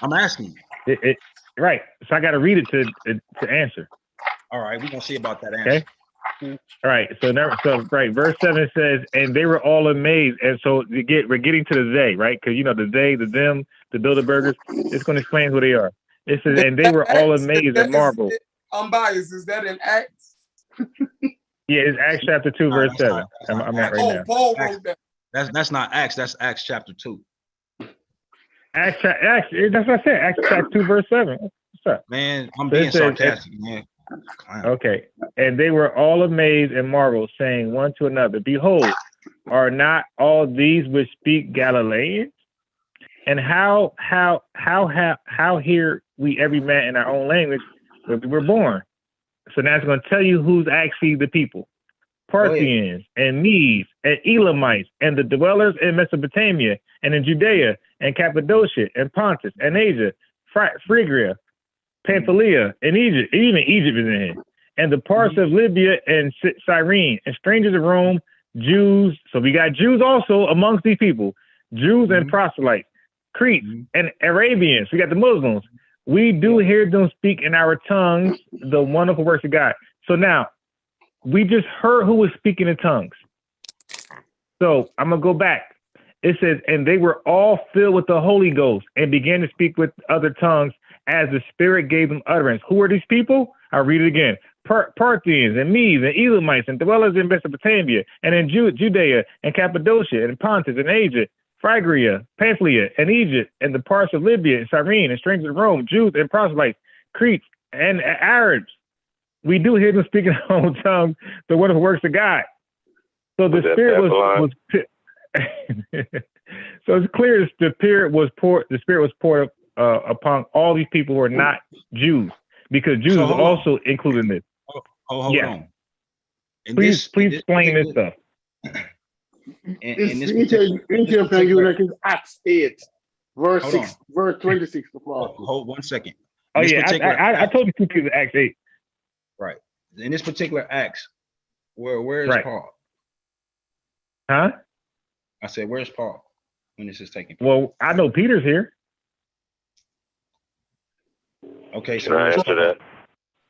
I'm asking you. Right. So I got to read it to answer. All right, we're gonna see about that answer. Okay. All right. Verse 7 says, and they were all amazed. And so we're getting to the they, right? Because the they, the them, the Bilderbergers, it's going to explain who they are. It says, and they were all amazed and marveled. I'm biased. Is that in Acts? Yeah, it's Acts chapter 2, verse 7. I'm at right now. Paul wrote that. That's not Acts. That's Acts chapter 2. Acts. That's what I said. Acts chapter 2, verse 7. What's up, man? I'm being sarcastic, man. Okay. And they were all amazed and marveled, saying one to another, behold, are not all these which speak Galileans? And how hear we every man in our own language where we were born? So now it's going to tell you who's actually the people. Parthians and Medes and Elamites and the dwellers in Mesopotamia and in Judea and Cappadocia and Pontus and Asia, Phrygia, Pamphylia, and Egypt. Even Egypt is in here. And the parts of Libya and Cyrene, and strangers of Rome, Jews. So we got Jews also amongst these people, Jews and proselytes, Cretes and Arabians. We got the Muslims. We do hear them speak in our tongues the wonderful works of God. So now, we just heard who was speaking in tongues. So I'm going to go back. It says, and they were all filled with the Holy Ghost and began to speak with other tongues as the Spirit gave them utterance. Who are these people? I'll read it again. Parthians and Medes and Elamites and dwellers in Mesopotamia and in Judea and Cappadocia and Pontus and Asia, Phrygia, Pamphylia and Egypt and the parts of Libya and Cyrene and strangers of Rome, Jews and proselytes, Cretes and Arabs. We do hear them speaking our own tongue, the wonderful works of God. So the Spirit was so it's clear the Spirit was poured upon all these people who are not Jews, because Jews are also included in this. Hold on. Please explain this stuff. It's Acts 8, verse 6, verse 26. Hold 1 second. Oh yeah, I told you 2 people Acts 8. Right. In this particular Acts, where is Paul? Huh? I said, where's Paul when this is taking place? Well, I know Peter's here. Okay, so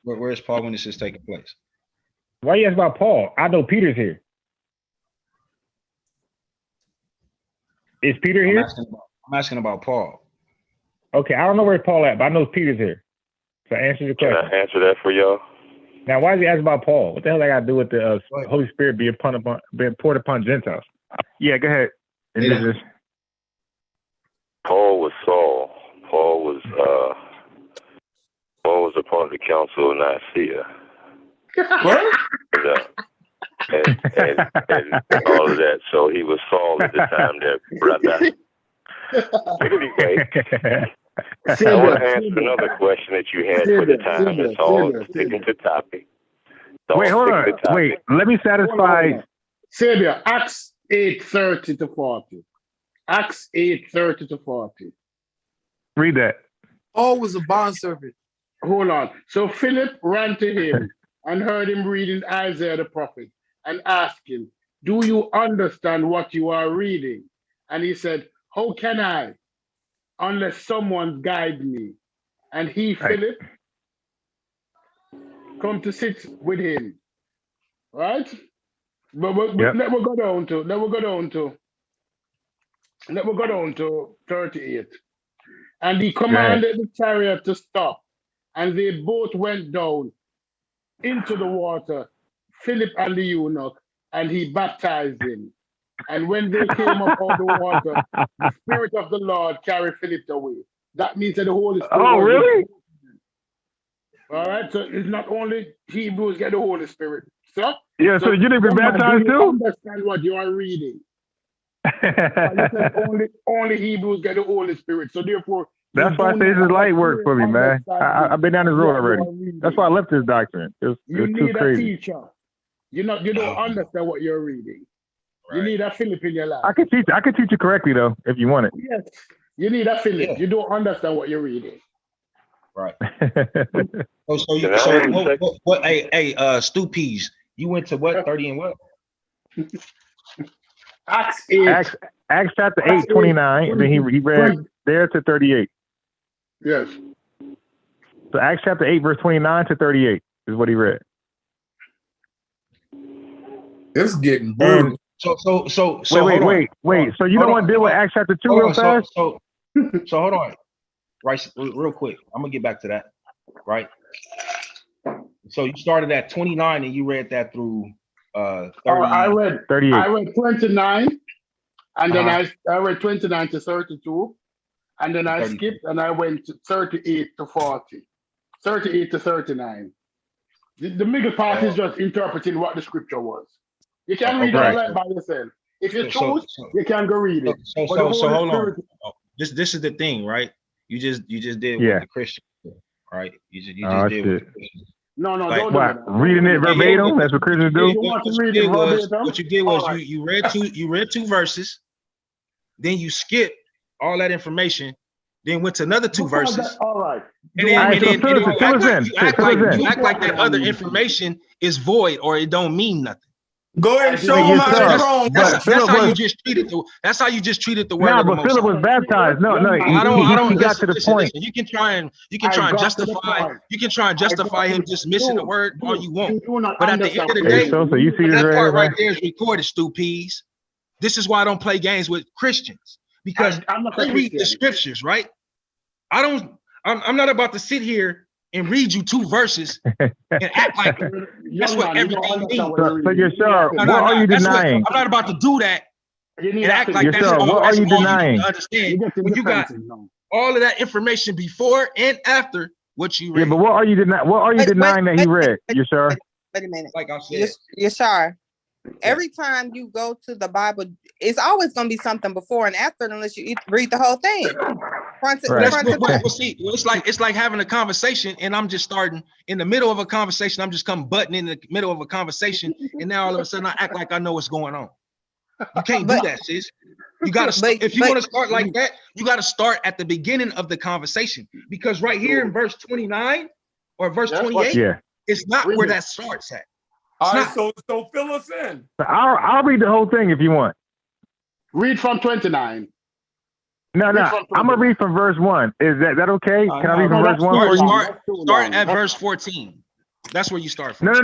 where's Paul when this is taking place? Why you ask about Paul? I know Peter's here. Is Peter here? I'm asking about Paul. Okay, I don't know where Paul at, but I know Peter's here. So answer your question. Can I answer that for y'all? Now, why is he asking about Paul? What the hell I got to do with the Holy Spirit being poured upon Gentiles? Yeah, go ahead. Paul was Saul. Paul was a part of the Council of Nicaea. What? And all of that. So he was Saul at the time, there, brother. Anyway, I want to answer another question that you had for the time. It's all sticking to topic. Wait, hold on. Wait, let me satisfy. Savior, Acts 8:30 to 40. Acts 8:30 to 40. Read that. Paul was a bondservant. Hold on. So Philip ran to him and heard him reading Isaiah the prophet and asked him, do you understand what you are reading? And he said, how can I, unless someone guide me? And he, Philip, come to sit with him. Right? But let me go down to 38. And he commanded the chariot to stop, and they both went down into the water, Philip and the eunuch, and he baptized him. And when they came up out of the water, the Spirit of the Lord carried Philip away. That means that the Holy Spirit. Oh, really? All right, so it's not only Hebrews get the Holy Spirit. So so you didn't been baptized do you too? understand what you are reading? You said only Hebrews get the Holy Spirit. So therefore, That's why I say this is light work for me, man. I've been down this road already. That's why I left this doctrine. It was too crazy. A teacher. You don't understand what you're reading. Right. You need a Philip in your life. I could teach you correctly though, if you want it. Yes. You need a Philip. Yeah. You don't understand what you're reading. Right. What Stu Peas, you went to what? 30 and what? Acts 8. Acts chapter 8, 29. Then he read there to 38. Yes. So Acts chapter 8, verse 29 to 38 is what he read. It's getting brutal. So wait. So you don't want to deal with Acts chapter 2 real fast? So hold on. Right, real quick. I'm gonna get back to that. Right. So you started at 29 and you read that through 30. I read 38. I read 29 and then I read 29 to 32 and then I skipped and I went to 38 to 40. 38 to 39. The middle part is just interpreting what the scripture was. You can read all that by yourself. If you choose, you can go read it. So hold on. This is the thing, right? You just did with the Christian, right? You just did with the Christian. No, like, don't do that. Reading it verbatim, that's what Christians do. What you did was you read two verses, then you skipped all that information, then went to another two verses. All right. And then you act like that other information is void or it don't mean nothing. Go ahead and show him how it's wrong. That's how you just treated the. That's how you just treated the word. No, but Philip was baptized. No, I don't. He got to the point. You can try and justify. You can try and justify him just missing the word all you want. But at the end of the day, so you see that part right there is recorded, Stu Peas. This is why I don't play games with Christians because they read the scriptures, right? I'm not about to sit here and read you two verses and act like that's what everything means. So you're sure. What are you denying? I'm not about to do that and act like that's all. What are you denying? Understand when you got all of that information before and after what you read. Yeah, but what are you denying? What are you denying that he read? You sure? Wait a minute. Like I said, you're sure. Every time you go to the Bible, it's always going to be something before and after, unless you read the whole thing. It's like having a conversation, and I'm just starting in the middle of a conversation. I'm just butting in the middle of a conversation, and now all of a sudden I act like I know what's going on. You can't do that, sis. You gotta if you want to start like that, you gotta start at the beginning of the conversation, because right here in verse 29 or verse 28, it's not where that starts at. All right, so fill us in. I'll read the whole thing if you want. Read from 29. No, I'm gonna read from verse 1. Is that okay? Can I read from verse 1? Start at verse 14. That's where you start from. No. I'm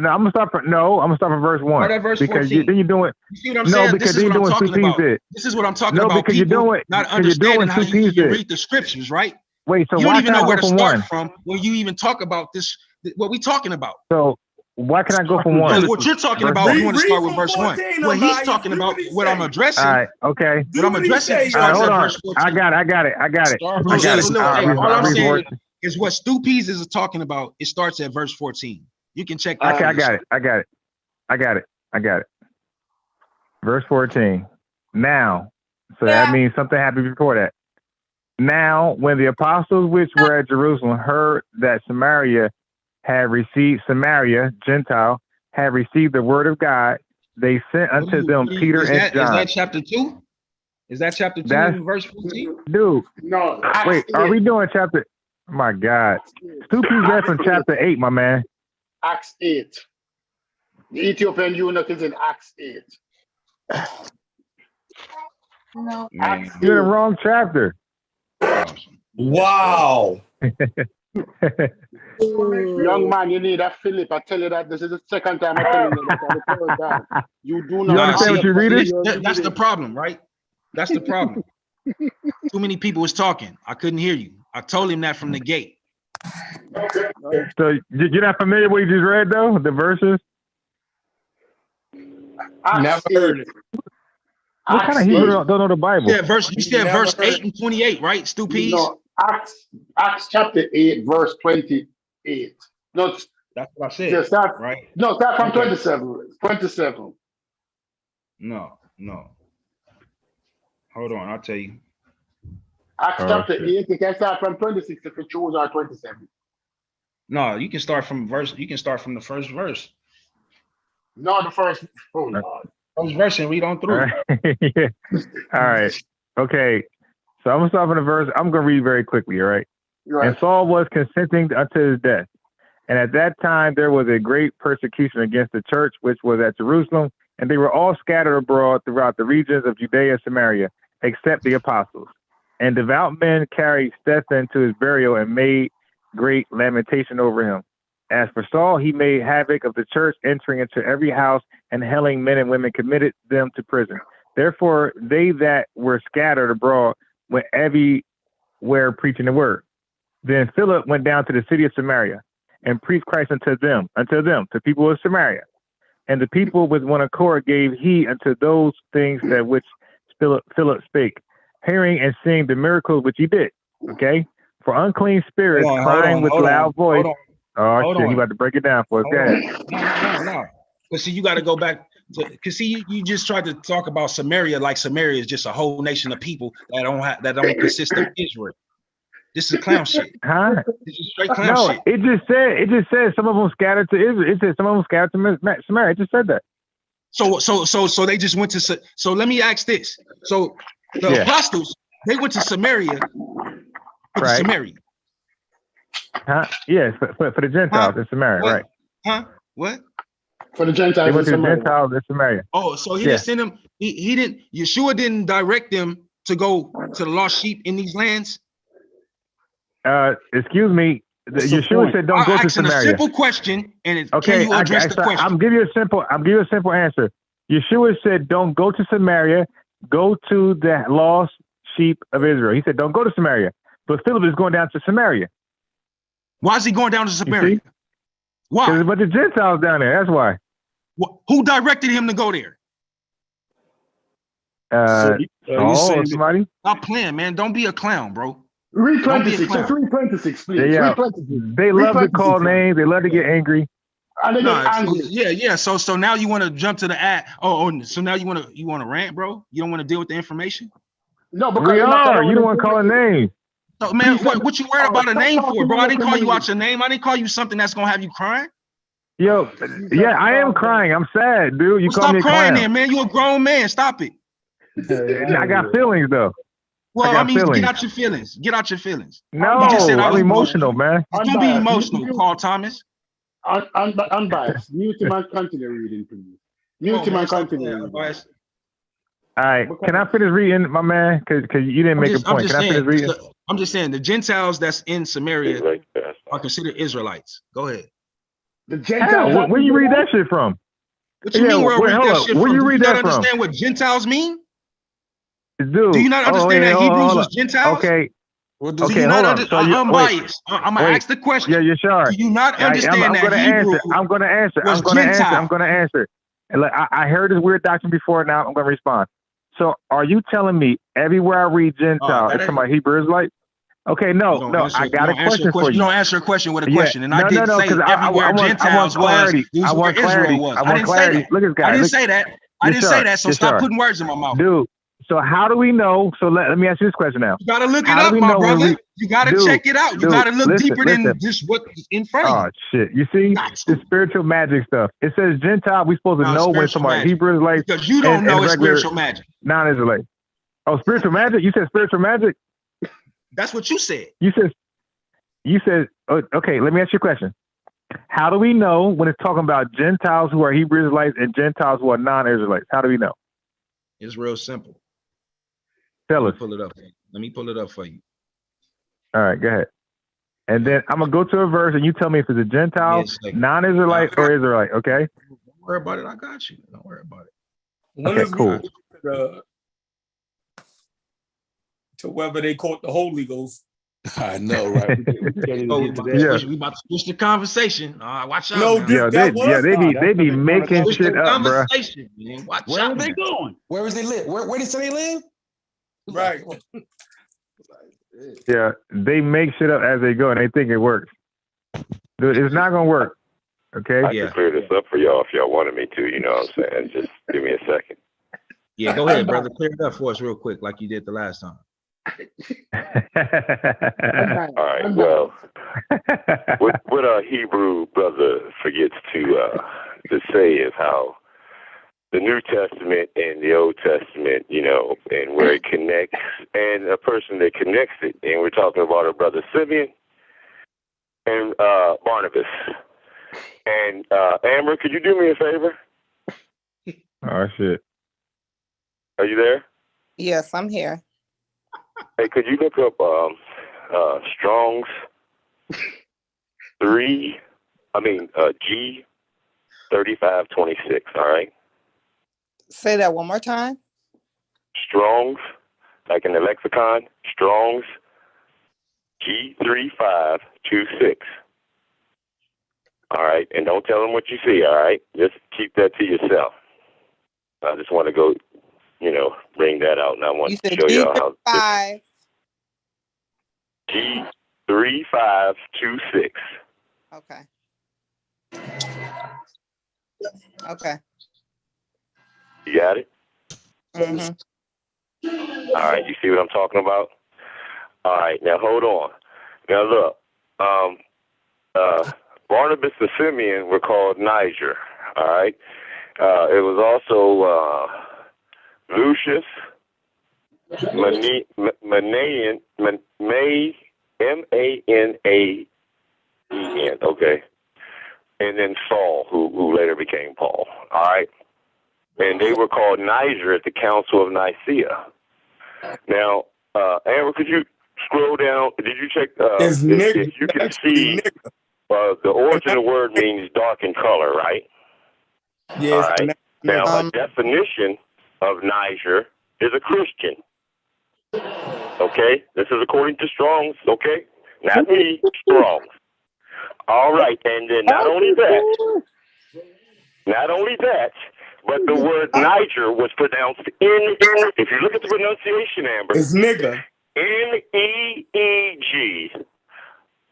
gonna start from verse 1. Start at verse 14. Because then you're doing. You see what I'm saying? Because then you're doing two pieces. This is what I'm talking about. Because you're doing. Not understanding how you read the scriptures, right? Wait, so you why don't even can know I where go to from start 1? from when you even talk about this. What we talking about? So why can I go from 1? What you're talking about, you want to start with verse 1. What he's talking about, what I'm addressing. All right, okay. What I'm addressing starts at verse 14. I got it. All I'm saying is what Stu Peas is talking about. It starts at verse 14. You can check that. Okay, I got it. Verse 14. Now, so that means something happened before that. Now, when the apostles which were at Jerusalem heard that Gentile, had received the word of God, they sent unto them Peter and John. Is that chapter 2? Is that chapter 2, verse 14? Dude. No. Wait, are we doing chapter? Oh my God. Stupid read from chapter 8, my man. Acts 8. The Ethiopian eunuch is in Acts 8. No. You're in the wrong chapter. Wow. Young man, you need a Philip. I tell you that this is the second time I tell you that. You do not understand what you're reading? That's the problem, right? That's the problem. Too many people was talking. I couldn't hear you. I told him that from the gate. So you're not familiar with what you just read, though? The verses? Never heard it. What kind of Hebrew don't know the Bible? Yeah, you said verse 8 and 28, right, Stu Peas? No, Acts chapter 8, verse 20 8. No, That's what I said. yeah, start, right? No, start from Okay. 27. 27. No. Hold on, I'll tell you. Acts chapter 8, you can start from 26 if you choose, or 27. No, you can start from the first verse. No, the first. Oh, Lord. First verse and read on through. Yeah. All right. Okay. So I'm gonna start from the verse. I'm gonna read very quickly. All right. And Saul was consenting unto his death. And at that time there was a great persecution against the church, which was at Jerusalem, and they were all scattered abroad throughout the regions of Judea and Samaria, except the apostles. And devout men carried Stephen to his burial and made great lamentation over him. As for Saul, he made havoc of the church, entering into every house and hailing men and women, committed them to prison. Therefore, they that were scattered abroad went everywhere preaching the word. Then Philip went down to the city of Samaria and preached Christ unto them, to people of Samaria. And the people with one accord gave heed unto those things that which Philip spake, hearing and seeing the miracles which he did. Okay? For unclean spirits crying with loud voice. Oh, shit, he about to break it down for us. Go ahead. No. But see, you got to go back to, because see, you just tried to talk about Samaria like Samaria is just a whole nation of people that don't consist of Israel. This is clown shit. Huh? This is straight clown shit. It just said some of them scattered to Israel. It said some of them scattered to Samaria. It just said that. So they just went to. So let me ask this. So the apostles, they went to Samaria. Right. Samaria. Huh? Yes, for the Gentiles in Samaria, what? Right? Huh? What? For the Gentiles they went in to Samaria. The Gentiles in Samaria. Oh, so he didn't send them. He didn't. Yeshua didn't direct them to go to the lost sheep in these lands. Excuse me. Yeshua said, "Don't go to Samaria." A simple question, and okay, can you address the question? I'm giving you a simple answer. Yeshua said, "Don't go to Samaria. Go to the lost sheep of Israel." He said, "Don't go to Samaria." But Philip is going down to Samaria. Why is he going down to Samaria? Why? Because there's a bunch of Gentiles down there. That's why. Who directed him to go there? Saul or somebody? Stop playing, man. Don't be a clown, bro. Read 26. Just read 26, please. Read 26. They love to call names. They love to get angry. And they get angry. Yeah. So now you want to jump to the ad. So now you want to rant, bro? You don't want to deal with the information? No, because you don't want to call a name. So man, what you worried about a name for, bro? I didn't call you out your name. I didn't call you something that's gonna have you crying. Yo, yeah, I am crying. I'm sad, dude. You call me a clown. Stop crying, there, man. You a grown man. Stop it. I got feelings though. Well, I mean, get out your feelings. Get out your feelings. No, you just said I'm emotional, man. Don't be emotional, Paul Thomas. Unbiased. Mute him and continue reading, please. Mute him and continue reading. All right, can I finish reading, my man? Because you didn't make a point. Can I finish reading? I'm just saying the Gentiles that's in Samaria are considered Israelites. Go ahead. The Gentiles. Where you read that shit from? What you mean? Where you read that from? Do you not understand what Gentiles mean? Dude, do you not understand that Hebrews was Gentiles? Okay. Do you not understand? I'm unbiased. I'm gonna ask the question. Yeah, you're sure. Do you not understand that Hebrew? I'm gonna answer. And I heard this weird doctrine before. Now I'm gonna respond. So, are you telling me everywhere I read Gentile, it's talking about Hebrew Israelite? Okay, no, I got a question for you. You don't answer a question with a question, and I didn't say everywhere Gentiles was. I want clarity. I want clarity. Look at this guy. I didn't say that. I didn't say that. So stop putting words in my mouth, dude. So how do we know? So let me ask you this question now. You gotta look it up, my brother. You gotta check it out. You gotta look deeper than just what's in front of you. Oh shit! You see the spiritual magic stuff. It says Gentile. We supposed to know when somebody Hebrew is like because you don't know it's spiritual magic. Non-Israelite. Oh, spiritual magic. You said spiritual magic. That's what you said. You said. Okay. Let me ask you a question. How do we know when it's talking about Gentiles who are Hebrew Israelites and Gentiles who are non-Israelites? How do we know? It's real simple. Tell us. Let me pull it up for you. All right, go ahead. And then I'm gonna go to a verse, and you tell me if it's a Gentile, non-Israelite, or Israelite. Okay. Don't worry about it. I got you. Don't worry about it. Okay, cool. To whether they caught the Holy Ghost. I know, right? We about to switch the conversation. Watch out. No, they be making shit up, bro. Where are they going? Where is they live? Where they say they live? Right. Yeah, they make shit up as they go, and they think it works. Dude, it's not gonna work. Okay. I can clear this up for y'all if y'all wanted me to. You know what I'm saying? Just give me a second. Yeah, go ahead, brother. Clear it up for us real quick, like you did the last time. All right. Well, what our Hebrew brother forgets to say is how the New Testament and the Old Testament, you know, and where it connects, and a person that connects it. And we're talking about our brother Simeon and Barnabas. And Amber, could you do me a favor? Oh shit. Are you there? Yes, I'm here. Hey, could you look up Strong's G 3526? All right. Say that one more time. Strong's, like in the lexicon, Strong's G 3526. All right, and don't tell them what you see. All right, just keep that to yourself. I just want to go, you know, bring that out, and I want to show y'all how. G 3526. Okay. Okay. You got it? Mm-hmm. All right, you see what I'm talking about? All right, now hold on. Now look, Barnabas and Simeon were called Niger. All right, it was also Lucius, Manaen, M-A-N-A-E-N. Okay, and then Saul, who later became Paul. All right. And they were called Niger at the Council of Nicaea. Now, Amber, could you scroll down? Did you check? If you can see, the origin of the word means dark in color, right? Yes. All right. Now, a definition of Niger is a Christian. Okay? This is according to Strong's, okay? Not me, Strong's. All right. And then not only that, but the word Niger was pronounced if you look at the pronunciation, Amber. It's nigga. N-E-E-G.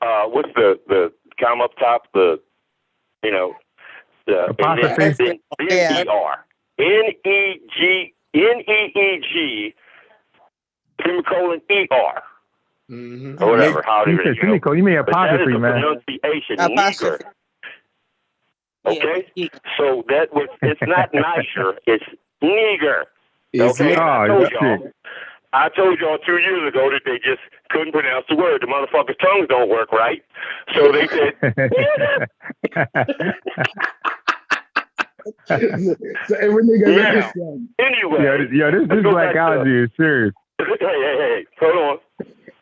What's the comma up top? The apostrophe. B-E-R. N-E-G, semicolon E-R. Mm-hmm. Or whatever, however You said semicolon, you mean apostrophe, man. Pronunciation, Niger. Okay, so it's not Niger, it's Niger. Okay, I told y'all 2 years ago that they just couldn't pronounce the word. The motherfuckers' tongues don't work right, so they said. So every nigga is a Now, Christian. anyway, this blackology is serious. Hey, hold on.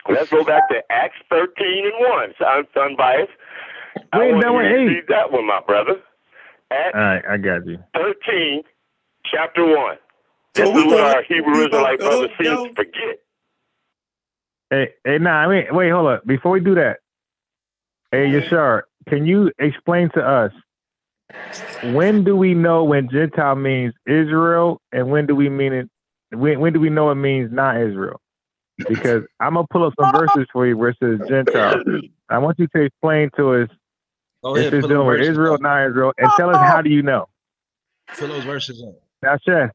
Let's go back to Acts 13:1. So I'm unbiased. I want you to read that one, my brother. Acts all right, I got you. 13, chapter 1. This is what our Hebrew Israelite brothers seem to forget. Hey, wait, hold up. Before we do that, hey, Yashar, can you explain to us, when do we know when Gentile means Israel, and when do we mean it? When do we know it means not Israel? Because I'm gonna pull up some verses for you where it says Gentile. I want you to explain to us if it's dealing with Israel, not Israel, and tell us how do you know? Fill those verses up. Now, Chef,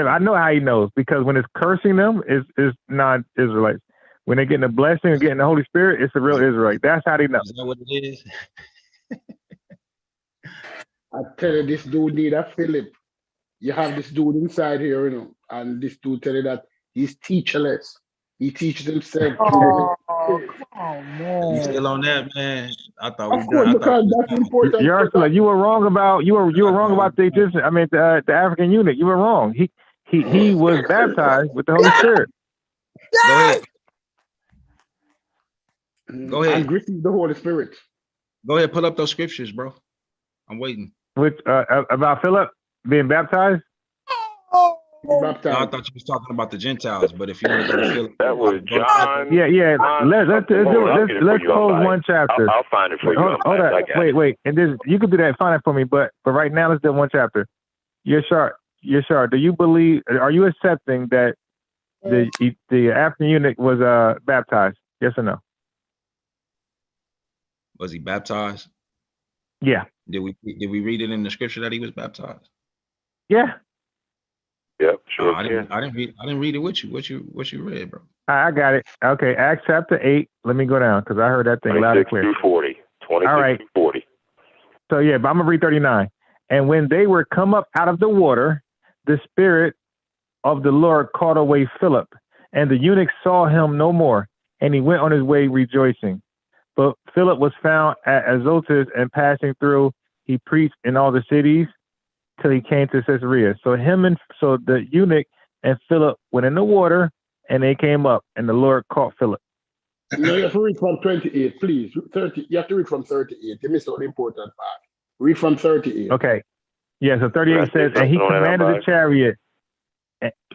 I know how he knows, because when it's cursing them, it's non-Israelites. When they're getting a blessing and getting the Holy Spirit, it's a real Israelite. That's how they know. Is that what it is? I tell you, this dude need a Philip. You have this dude inside here, you know, and this dude tell you that he's teacherless. He teaches himself. Oh, come on, man. You still on that, man? I thought we Of course, because that's important. You were wrong about the Egyptian. I mean, the African eunuch. You were wrong. He was baptized with the Holy Spirit. Go ahead. Go ahead. And received the Holy Spirit. Go ahead. Pull up those scriptures, bro. I'm waiting. Which about Philip being baptized? No, I thought you was talking about the Gentiles, but if you want to go to Philip, that was John. Yeah. Let's close one chapter. I'll find it for you. Hold on. Wait. And this, you can do that. Find it for me. But right now, let's do one chapter. Yashar, do you believe? Are you accepting that the African eunuch was baptized? Yes or no? Was he baptized? Yeah. Did we read it in the scripture that he was baptized? Yeah. Yep, sure. I didn't read it with you. What you read, bro? I got it. Okay, Acts chapter 8. Let me go down because I heard that thing loud and clear. 26 through 40. 26 All right. through 40. So yeah, but I'm gonna read 39. And when they were come up out of the water, the Spirit of the Lord caught away Philip, and the eunuch saw him no more, and he went on his way rejoicing. But Philip was found at Azotus, and passing through, he preached in all the cities till he came to Caesarea. So the eunuch and Philip went in the water, and they came up, and the Lord caught Philip. No, you have to read from 28, please. 30. You have to read from 38. You missed out the important part. Read from 38. Okay. Yeah, so 38 says, and he commanded the chariot.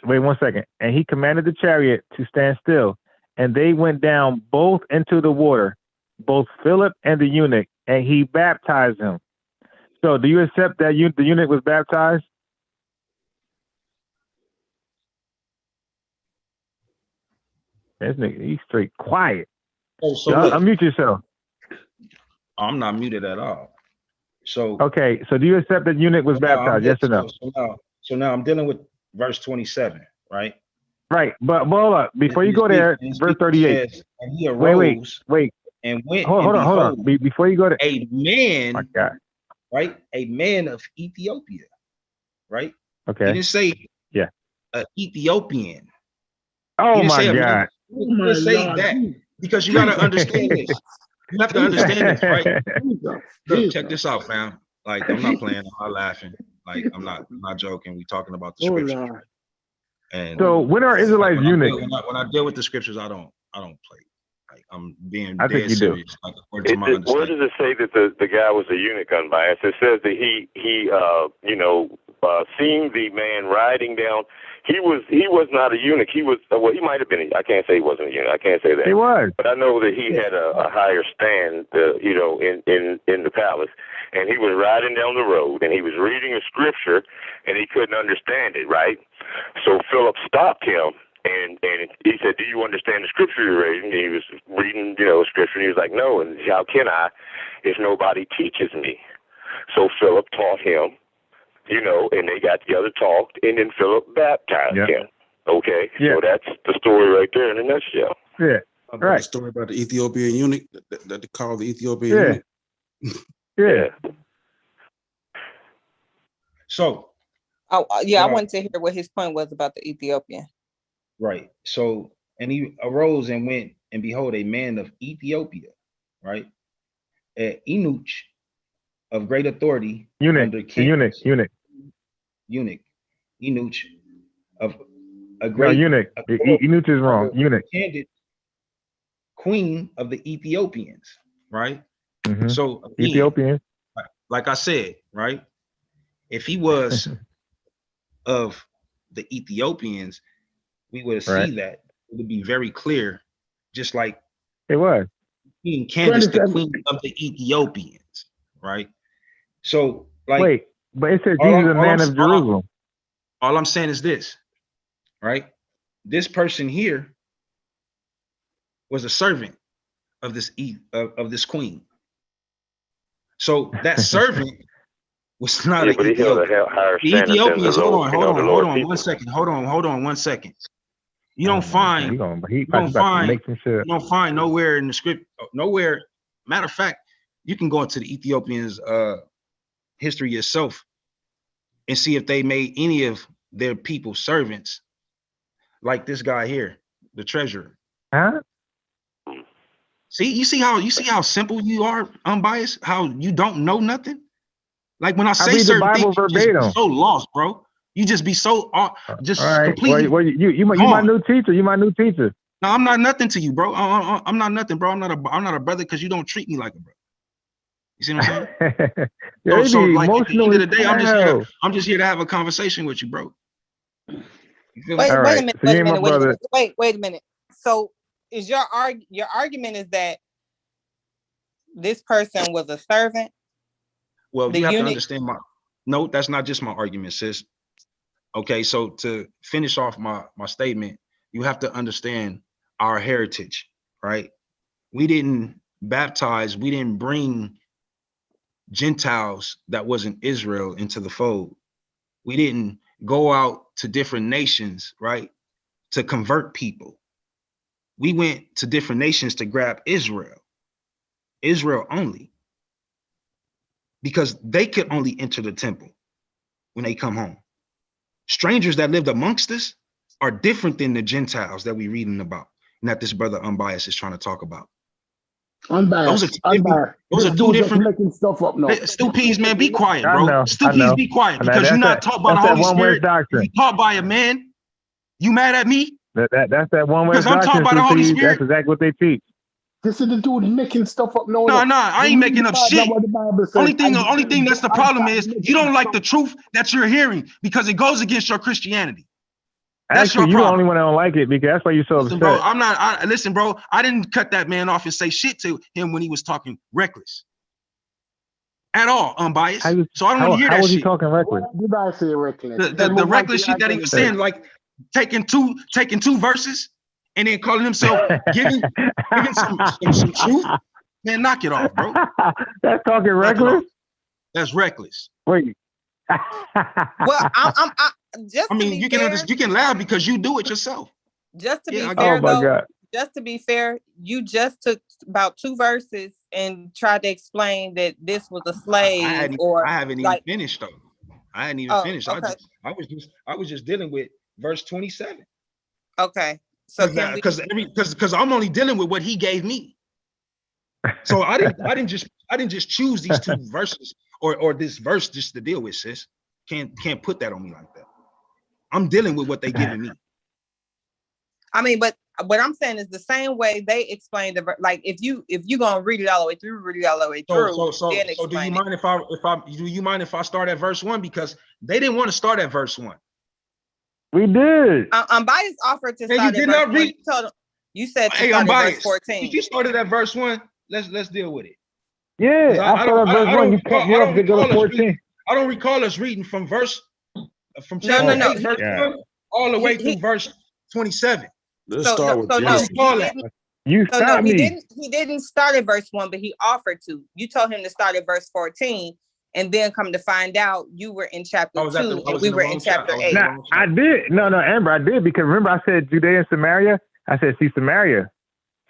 Wait 1 second. And he commanded the chariot to stand still. And they went down both into the water, both Philip and the eunuch, and he baptized him. So do you accept that the eunuch was baptized? This nigga, he's straight quiet. Oh, so unmute yourself. I'm not muted at all. So okay, so do you accept that eunuch was baptized? Yes or no? So now I'm dealing with verse 27, right? Right, but hold up. Before you go there, verse 38. Says, and he arose wait. And went hold on. Before you go to a man, my God. Right? A man of Ethiopia, right? Okay. He didn't say an Ethiopian. Oh my God. He didn't say that because you got to understand this. You have to understand this, right? Look, check this out, fam. Like, I'm not playing, I'm not laughing. Like, I'm not joking. We talking about the scriptures. And so when are Israelites eunuchs? When I deal with the scriptures, I don't play. Like, I'm being I think dead you serious. do. Like, Where does it say that the guy was a eunuch unbiased? It says that he seeing the man riding down. He was not a eunuch. He was he might have been. I can't say he wasn't a eunuch. I can't say that. He was. But I know that he had a higher stand, in the palace, and he was riding down the road, and he was reading a scripture, and he couldn't understand it. Right. So Philip stopped him. And he said, "Do you understand the scripture you're reading?" And he was reading, scripture, and he was like, "No." And how can I if nobody teaches me? So Philip taught him, and they got together, talked, and then Philip baptized him. Okay, so that's the story right there in a nutshell. Yeah, right. The story about the Ethiopian eunuch that they call the Ethiopian eunuch. Yeah. So. I wanted to hear what his point was about the Ethiopian. Right. So, and he arose and went, and behold, a man of Ethiopia, right? An eunuch of great authority. Eunuch of a great. No, eunuch. Eunuch is wrong. Eunuch. Queen of the Ethiopians, right? Mm-hmm. So again, Ethiopian. Like I said, right? If he was of the Ethiopians, we would see that it would be very clear, just like it was Queen Candace, the queen of the Ethiopians, right? So, like, wait, but it says Jesus, a man of Jerusalem. All I'm saying is this, right? This person here was a servant of this of this queen. So that servant was not but he held a higher standard than the Lord. Hold on 1 second. Hold on 1 second. You don't find nowhere in the script, nowhere. Matter of fact, you can go into the Ethiopians' history yourself and see if they made any of their people servants, like this guy here, the treasurer. Huh? See, you see how simple you are, unbiased. How you don't know nothing. Like when I say certain things, you just be so lost, bro. You just be so completely. Well, you my new teacher. You my new teacher. No, I'm not nothing to you, bro. I'm not nothing, bro. I'm not a brother because you don't treat me like a brother. You see what I'm saying? so like at the end of the day, I'm just here to have a conversation with you, bro. Wait a minute. So is your argument is that this person was a servant? Well, you have to understand no, that's not just my argument, sis. Okay, so to finish off my statement, you have to understand our heritage, right? We didn't baptize, we didn't bring Gentiles that wasn't Israel into the fold. We didn't go out to different nations, right, to convert people. We went to different nations to grab Israel only, because they could only enter the temple when they come home. Strangers that lived amongst us are different than the Gentiles that we're reading about, and that this brother Unbiased is trying to talk about. Unbiased. Those are two different. Making stuff up now. Stupides, man, be quiet, I bro. know. Stupides, be quiet, because you're not taught by the Holy Spirit. You're taught by a man. You mad at me? That's that one way doctrine. Because I'm taught by the Holy Spirit. That's exactly what they teach. This is the dude making stuff up. No, I ain't making up shit. Only thing that's the problem is you don't like the truth that you're hearing because it goes against your Christianity. That's Actually, you're the only one that don't like it, because that's why you're so upset. Bro, listen, bro. I didn't cut that man off and say shit to him when he was talking reckless at all, Unbiased. So I don't want to hear that shit. How was he talking reckless? What did I say reckless? The reckless shit that he was saying, like taking two verses and then calling himself giving some truth. Man, knock it off, bro. That's talking reckless. That's reckless. Wait. Well, I mean, you can laugh because you do it yourself. Just to be fair, though, just to be fair, you just took about 2 verses and tried to explain that this was a slave. I haven't even finished though. I hadn't even finished. Okay. I was just dealing with verse 27. Okay. So because I'm only dealing with what he gave me. So I didn't just choose these 2 verses or this verse just to deal with, sis. Can't put that on me like that. I'm dealing with what they giving me. I mean, but what I'm saying is the same way they explained the like if you gonna read it all the way through, read it all the way through. So do you mind if I start at verse 1? Because they didn't want to start at verse 1. We did. Unbiased offered to start at verse 1. You told him, you said to start at verse 14. If you started at verse 1, let's deal with it. Yeah, I started at verse 1. You cut me off to go to 14. I don't recall us reading from chapter 8, verse 1, all the way through verse 27. You stopped me. He didn't start at verse 1, but he offered to. You told him to start at verse 14, and then come to find out you were in chapter 2, and we were in chapter 8. Nah, I did. No, Amber, I did, because remember I said Judea and Samaria. I said see Samaria.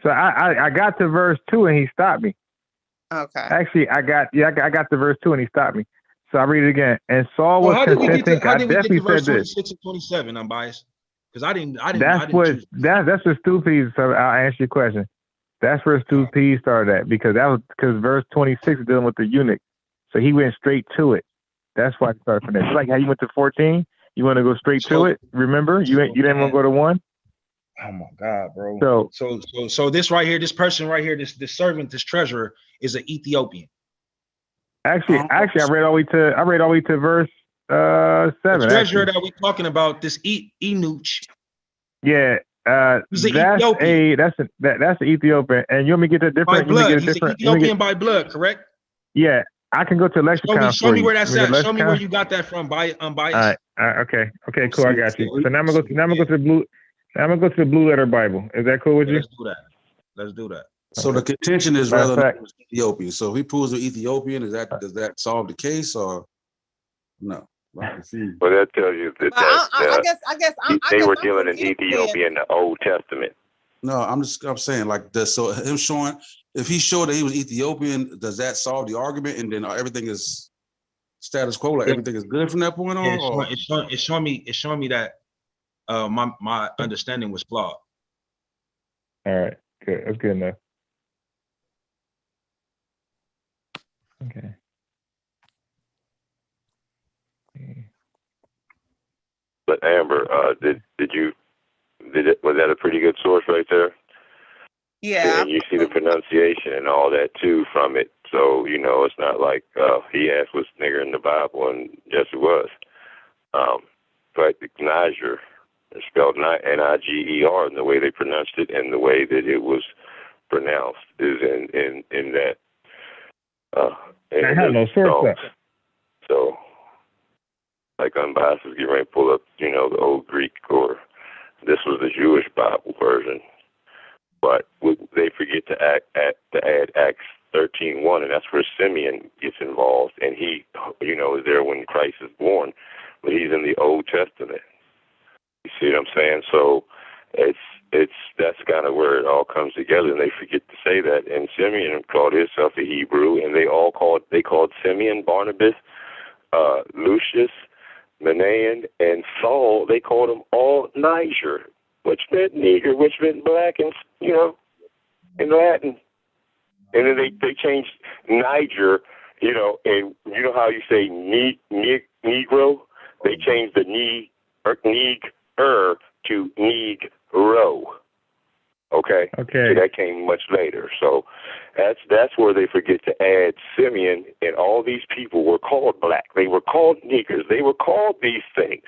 So I got to verse 2 and he stopped me. Okay. Actually, I got to verse 2 and he stopped me. So I read it again. And Saul was consenting. I definitely said this. 26 and 27, Unbiased. Because I didn't. That's what stupid. So I'll answer your question. That's where stupid started at, because verse 26 is dealing with the eunuch. So he went straight to it. That's why I started from there. It's like how you went to 14. You want to go straight to it. Remember, you didn't want to go to 1. Oh my God, bro. So this right here, this person right here, this servant, this treasurer is an Ethiopian. Actually, I read all the way to verse 7. The treasurer that we're talking about, this eunuch. Yeah, that's the Ethiopian. And you want me to get that different? By blood, he's an Ethiopian by blood, correct? Yeah, I can go to lexicon. Show me where that's at. Show me where you got that from. Unbiased. All right. Okay, cool. I got you. So now I'm gonna go to the blue. I'm gonna go to the Blue Letter Bible. Is that cool with you? Let's do that. So the contention is rather than Ethiopian. So if he proves an Ethiopian, does that solve the case or no? Well, that tells you that they were dealing in Ethiopia in the Old Testament. No, I'm saying like this. So him showing, if he showed that he was Ethiopian, does that solve the argument? And then everything is status quo, like everything is good from that point on. It's showing me that my understanding was flawed. All right, good. That's good enough. Okay. But Amber, was that a pretty good source right there? Yeah. And you see the pronunciation and all that too from it. So, it's not like he asked was nigger in the Bible, and yes, it was. But Niger, spelled Niger, and the way they pronounced it and the way that it was pronounced is in that. I have no source. So, like Unbiased is getting ready to pull up, the old Greek, or this was the Jewish Bible version. But they forget to add Acts 13:1, and that's where Simeon gets involved, and he, is there when Christ is born, but he's in the Old Testament. You see what I'm saying? So that's kind of where it all comes together, and they forget to say that. And Simeon called himself a Hebrew, and they called Simeon, Barnabas, Lucius, Manaen, and Saul. They called them all Niger, which meant Neger, which meant black, and in Latin. And then they changed Niger, and you know how you say Negro? They changed the Neger to Negro. Okay. So that came much later. So that's where they forget to add Simeon, and all these people were called black. They were called niggers. They were called these things.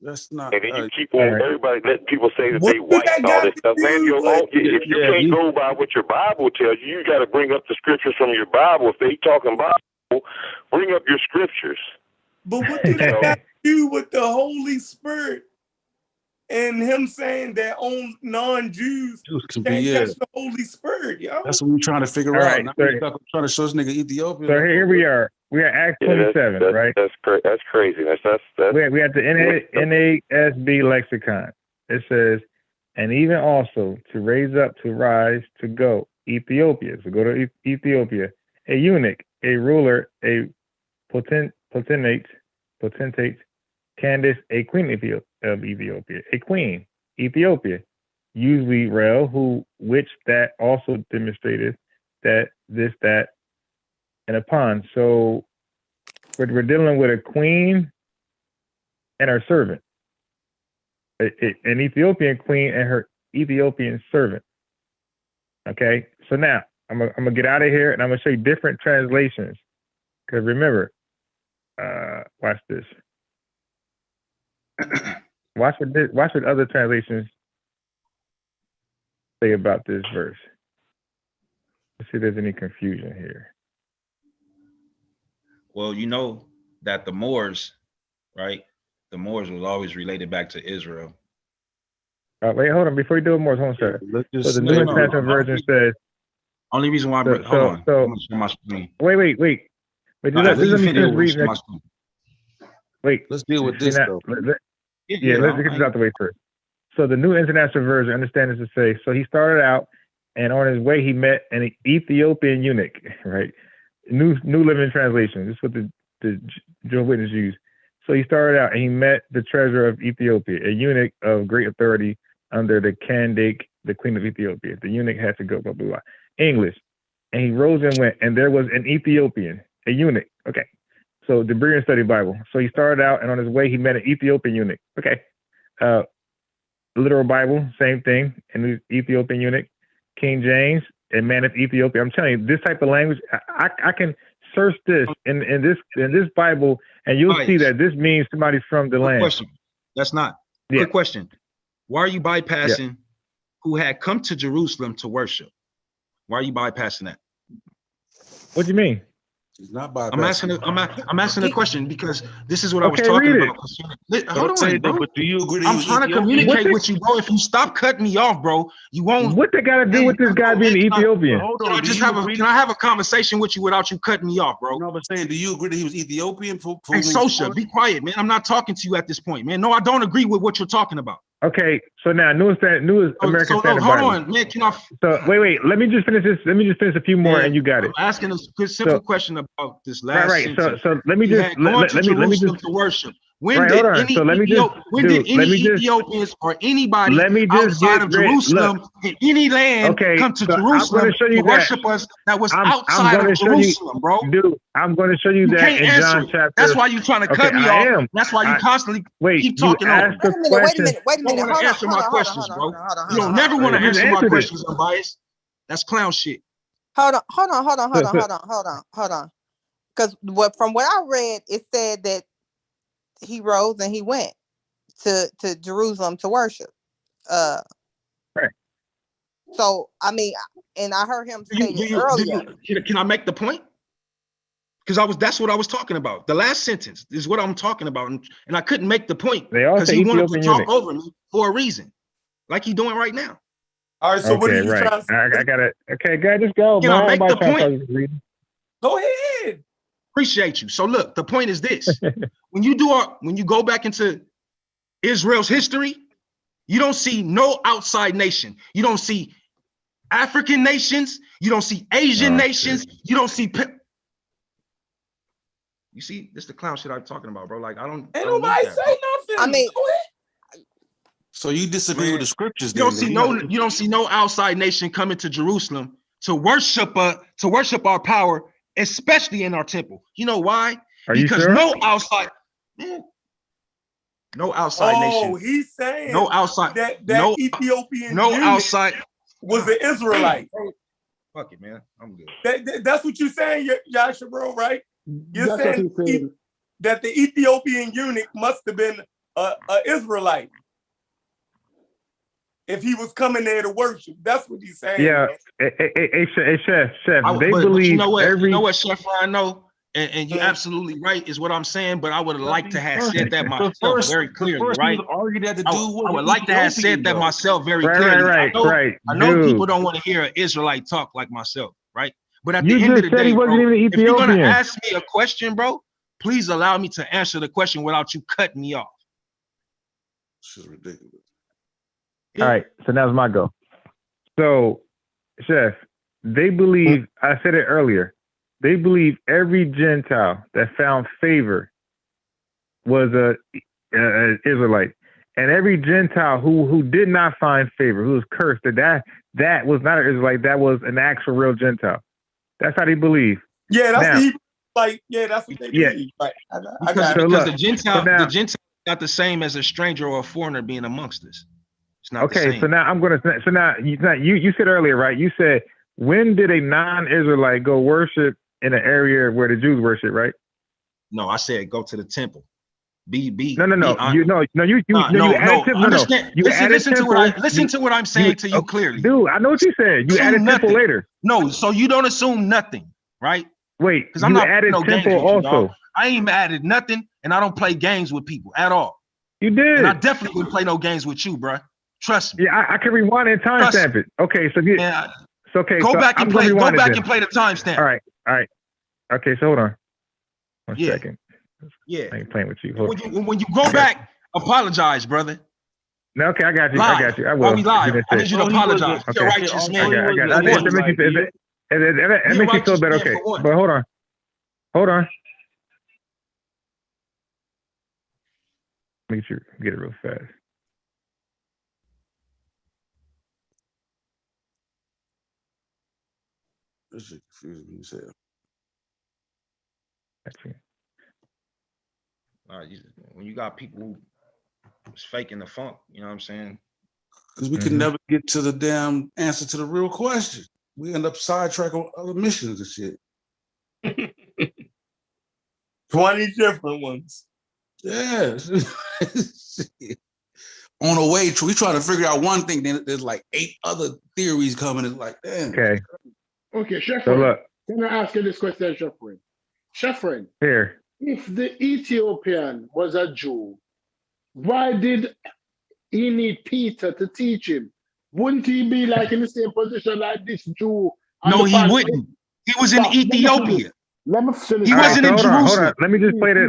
That's not. And then you keep on everybody letting people say that they white and all this stuff. Man, if you can't go by what your Bible tells you, you got to bring up the scriptures from your Bible. If they talking Bible, bring up your scriptures. But what do that got to do with the Holy Spirit and him saying that on non-Jews can't catch the Holy Spirit, yo? That's what we're trying to figure out. Now we're trying to show this nigga Ethiopia. So here we are. We are Acts 27, right? That's crazy. That's we have the NASB lexicon. It says, and even also to rise, to go, Ethiopia. So go to Ethiopia. A eunuch, a ruler, a potentate, Candace, a queen of Ethiopia. A queen, Ethiopia. Usually Rel, which that also demonstrated that, and upon. So we're dealing with a queen and her servant, an Ethiopian queen and her Ethiopian servant. Okay, so now I'm gonna get out of here and I'm gonna show you different translations. Because remember, watch this. Watch what other translations say about this verse. Let's see if there's any confusion here. Well, you know that the Moors, right? The Moors was always related back to Israel. Wait, hold on. Before you do it more, hold on, sir. So the New International Version says. Only reason why. Hold on. I'm gonna share my screen. Wait. Let me finish reading. Wait. Let's deal with this though. Let's get this out the way first. So the New International Version understands to say. So he started out, and on his way he met an Ethiopian eunuch, right? New Living Translation. This is what the Jehovah's Witnesses use. So he started out and he met the treasurer of Ethiopia, a eunuch of great authority under the Candace, the queen of Ethiopia. The eunuch had to go, blah, blah, blah. English. And he rose and went, and there was an Ethiopian, a eunuch. Okay. So the Berean Study Bible. So he started out, and on his way he met an Ethiopian eunuch. Okay. Literal Bible, same thing. And Ethiopian eunuch. King James, a man of Ethiopia. I'm telling you, this type of language, I can search this in this Bible, and you'll see that this means somebody from the land. Question. That's not. Good question. Why are you bypassing who had come to Jerusalem to worship? Why are you bypassing that? What do you mean? He's not bypassing. I'm asking a question because this is what I was talking about. Hold on, bro. But do you agree? I'm trying to communicate with you, bro. If you stop cutting me off, bro, you won't. What they got to do with this guy being Ethiopian? Hold on. Can I have a conversation with you without you cutting me off, bro? No, but saying, do you agree that he was Ethiopian? Hey, Sosha, be quiet, man. I'm not talking to you at this point, man. No, I don't agree with what you're talking about. Okay, so now new American Standard Bible. Hold on, man. So wait. Let me just finish this. Let me just finish a few more, and you got it. I'm asking a simple question about this last. Right. So let me just let me just to worship. When did any Ethiopians or anybody outside of Jerusalem in any land come to Jerusalem to worship us that was outside of Jerusalem, bro? Dude, I'm going to show you that in John chapter. That's why you're trying to cut me off. That's why you constantly keep talking over. Wait a minute. You don't want to answer my questions, bro. You don't never want to answer my questions, unbiased. That's clown shit. Hold on. Because from what I read, it said that he rose and he went to Jerusalem to worship. Right. So I mean, and I heard him say earlier. Can I make the point? Because that's what I was talking about. The last sentence is what I'm talking about, and I couldn't make the point because he wanted to talk over me for a reason, like he's doing right now. All right, so what are you right. trying to say? I got it. Okay, go ahead, just go, Can I man. make the point? Go ahead. Appreciate you. So look, the point is this: when you go back into Israel's history, you don't see no outside nation. You don't see African nations. You don't see Asian nations. Shit. You don't see. You see, this is the clown shit I'm talking about, bro. Like, Ain't nobody say nothing. I mean, so you disagree with the scriptures? You don't see no outside nation coming to Jerusalem to worship our power, especially in our temple. You know why? Because sure? no outside nation. Oh, he's saying no outside that no Ethiopian no outside was an Israelite. Fuck it, man. I'm good. That's what you're saying, Yasha, bro, right? You're That's saying that the Ethiopian eunuch must have been a Israelite if he was coming there to worship. That's what he's saying. Yeah. Hey, Chef. They but believe you know what, every. You know what, Chef Ryan? No. And you're absolutely right, is what I'm saying. But I would have liked to have said that myself very clearly, right? I would like to have said that myself very clearly. Right. I know people don't want to hear an Israelite talk like myself, right? But at the You end of the just said day, he wasn't bro, even if you're Ethiopian. gonna ask me a question, bro, please allow me to answer the question without you cutting me off. This is ridiculous. All right, so now's my go. So, Chef, they believe, I said it earlier, they believe every Gentile that found favor was a Israelite. And every Gentile who did not find favor, who was cursed, that was not an Israelite, that was an actual real Gentile. That's how they believe. Yeah, that's that's what they believe. Right. Because the Gentile not the same as a stranger or a foreigner being amongst us. It's not the same. So now you said earlier, right? You said, when did a non-Israelite go worship in an area where the Jews worship, right? No, I said go to the temple. No. Listen to what I'm saying to you clearly. Dude, I know what you said. You added temple later. No, so you don't assume nothing, right? Wait, because I'm not added temple also. I ain't even added nothing, and I don't play games with people at all. You did. And I definitely wouldn't play no games with you, bro. Trust me. Yeah, I can rewind and timestamp it. Okay, so go back and play the timestamp. All right. Okay, so hold on. One second. Yeah. I ain't playing with you. When you go back, apologize, brother. No, okay, I got you. I will. While we live, I need you to apologize. Okay. You're righteous, man. I got it. That makes you feel better. Okay, but hold on. Make sure get it real fast. This is confusing as hell. When you got people who is faking the funk, you know what I'm saying? Because we can never get to the damn answer to the real question. We end up sidetracking on other missions and shit. 20 different ones. Yeah. On the way, we try to figure out one thing, then there's like 8 other theories coming. It's like, damn. Okay, Chef. So look, can I ask you this question, Chef? Chef, here. If the Ethiopian was a Jew, why did he need Peter to teach him? Wouldn't he be like in the same position like this Jew? No, he wouldn't. He was in Ethiopia. He wasn't in Jerusalem. Hold on. Let me just play the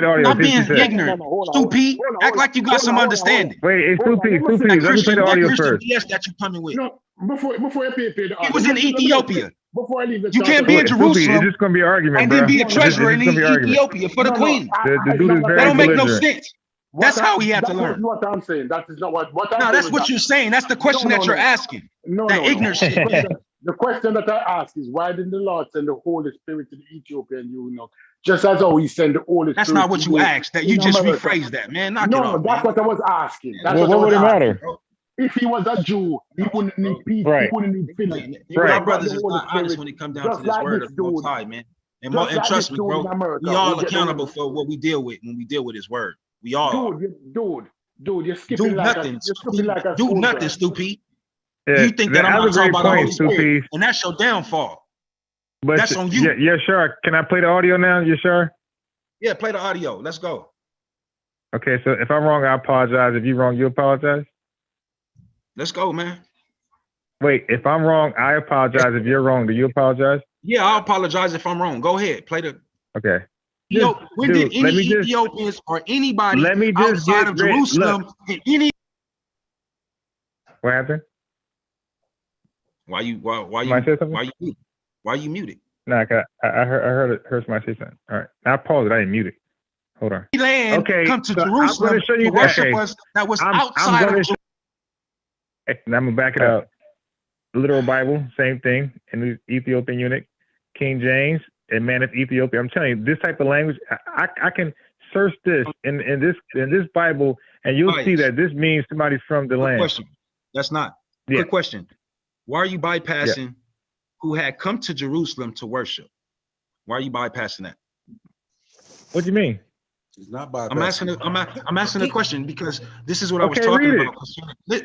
audio. Stop being ignorant. Stupid. Act like you got some understanding. Wait, hey, Stupid. Let me play the audio first. Yes, that you coming with. No, before you play the audio. He was in Ethiopia. Before I leave the you can't be in Jerusalem. It's just gonna be an argument, and then be a treasurer in Ethiopia for the queen. The dude is very that don't make no belligerent. sense. That's how he had to learn. That's what I'm saying. That is not what I'm saying. No, that's what you're saying. That's the question that you're asking. That ignorant shit. The question that I ask is, why didn't the Lord send the Holy Spirit to the Ethiopian eunuch, just as how he sent the Holy Spirit? That's not what you asked. That you just rephrased that, man. Knock it off. That's what I was asking. What would it matter? If he was a Jew, he wouldn't need Peter. Right. He wouldn't need Philip. Our brothers is not honest when it comes down to this word of the Most High, man. And trust me, bro, we all accountable for what we deal with when we deal with His word. We all. Dude, you're skipping nothing. Do nothing, stupid. Yeah, you think that I'm not talking about the Holy Spirit, and that's your downfall. But that's on you. Yeah, sure. Can I play the audio now? You sure? Yeah, play the audio. Let's go. Okay, so if I'm wrong, I apologize. If you're wrong, you apologize? Let's go, man. Wait, if I'm wrong, I apologize. If you're wrong, do you apologize? Yeah, I'll apologize if I'm wrong. Go ahead, play the. Okay. When did any Ethiopians or anybody outside of Jerusalem in any? What happened? Why you muted? Nah, I heard somebody say something. All right, now pause it. I didn't mute it. Hold on. Land come to Jerusalem I'm going to show you to worship us that was outside of Jerusalem. And I'm gonna back it up. Literal Bible, same thing. In the Ethiopian eunuch, King James, and man of Ethiopia. I'm telling you, this type of language, I can search this in this Bible, and you'll see that this means somebody's from the land. Question. That's not. Quick question. Why are you bypassing who had come to Jerusalem to worship? Why are you bypassing that? What do you mean? He's not bypassing. I'm asking a question because this is what I was talking about.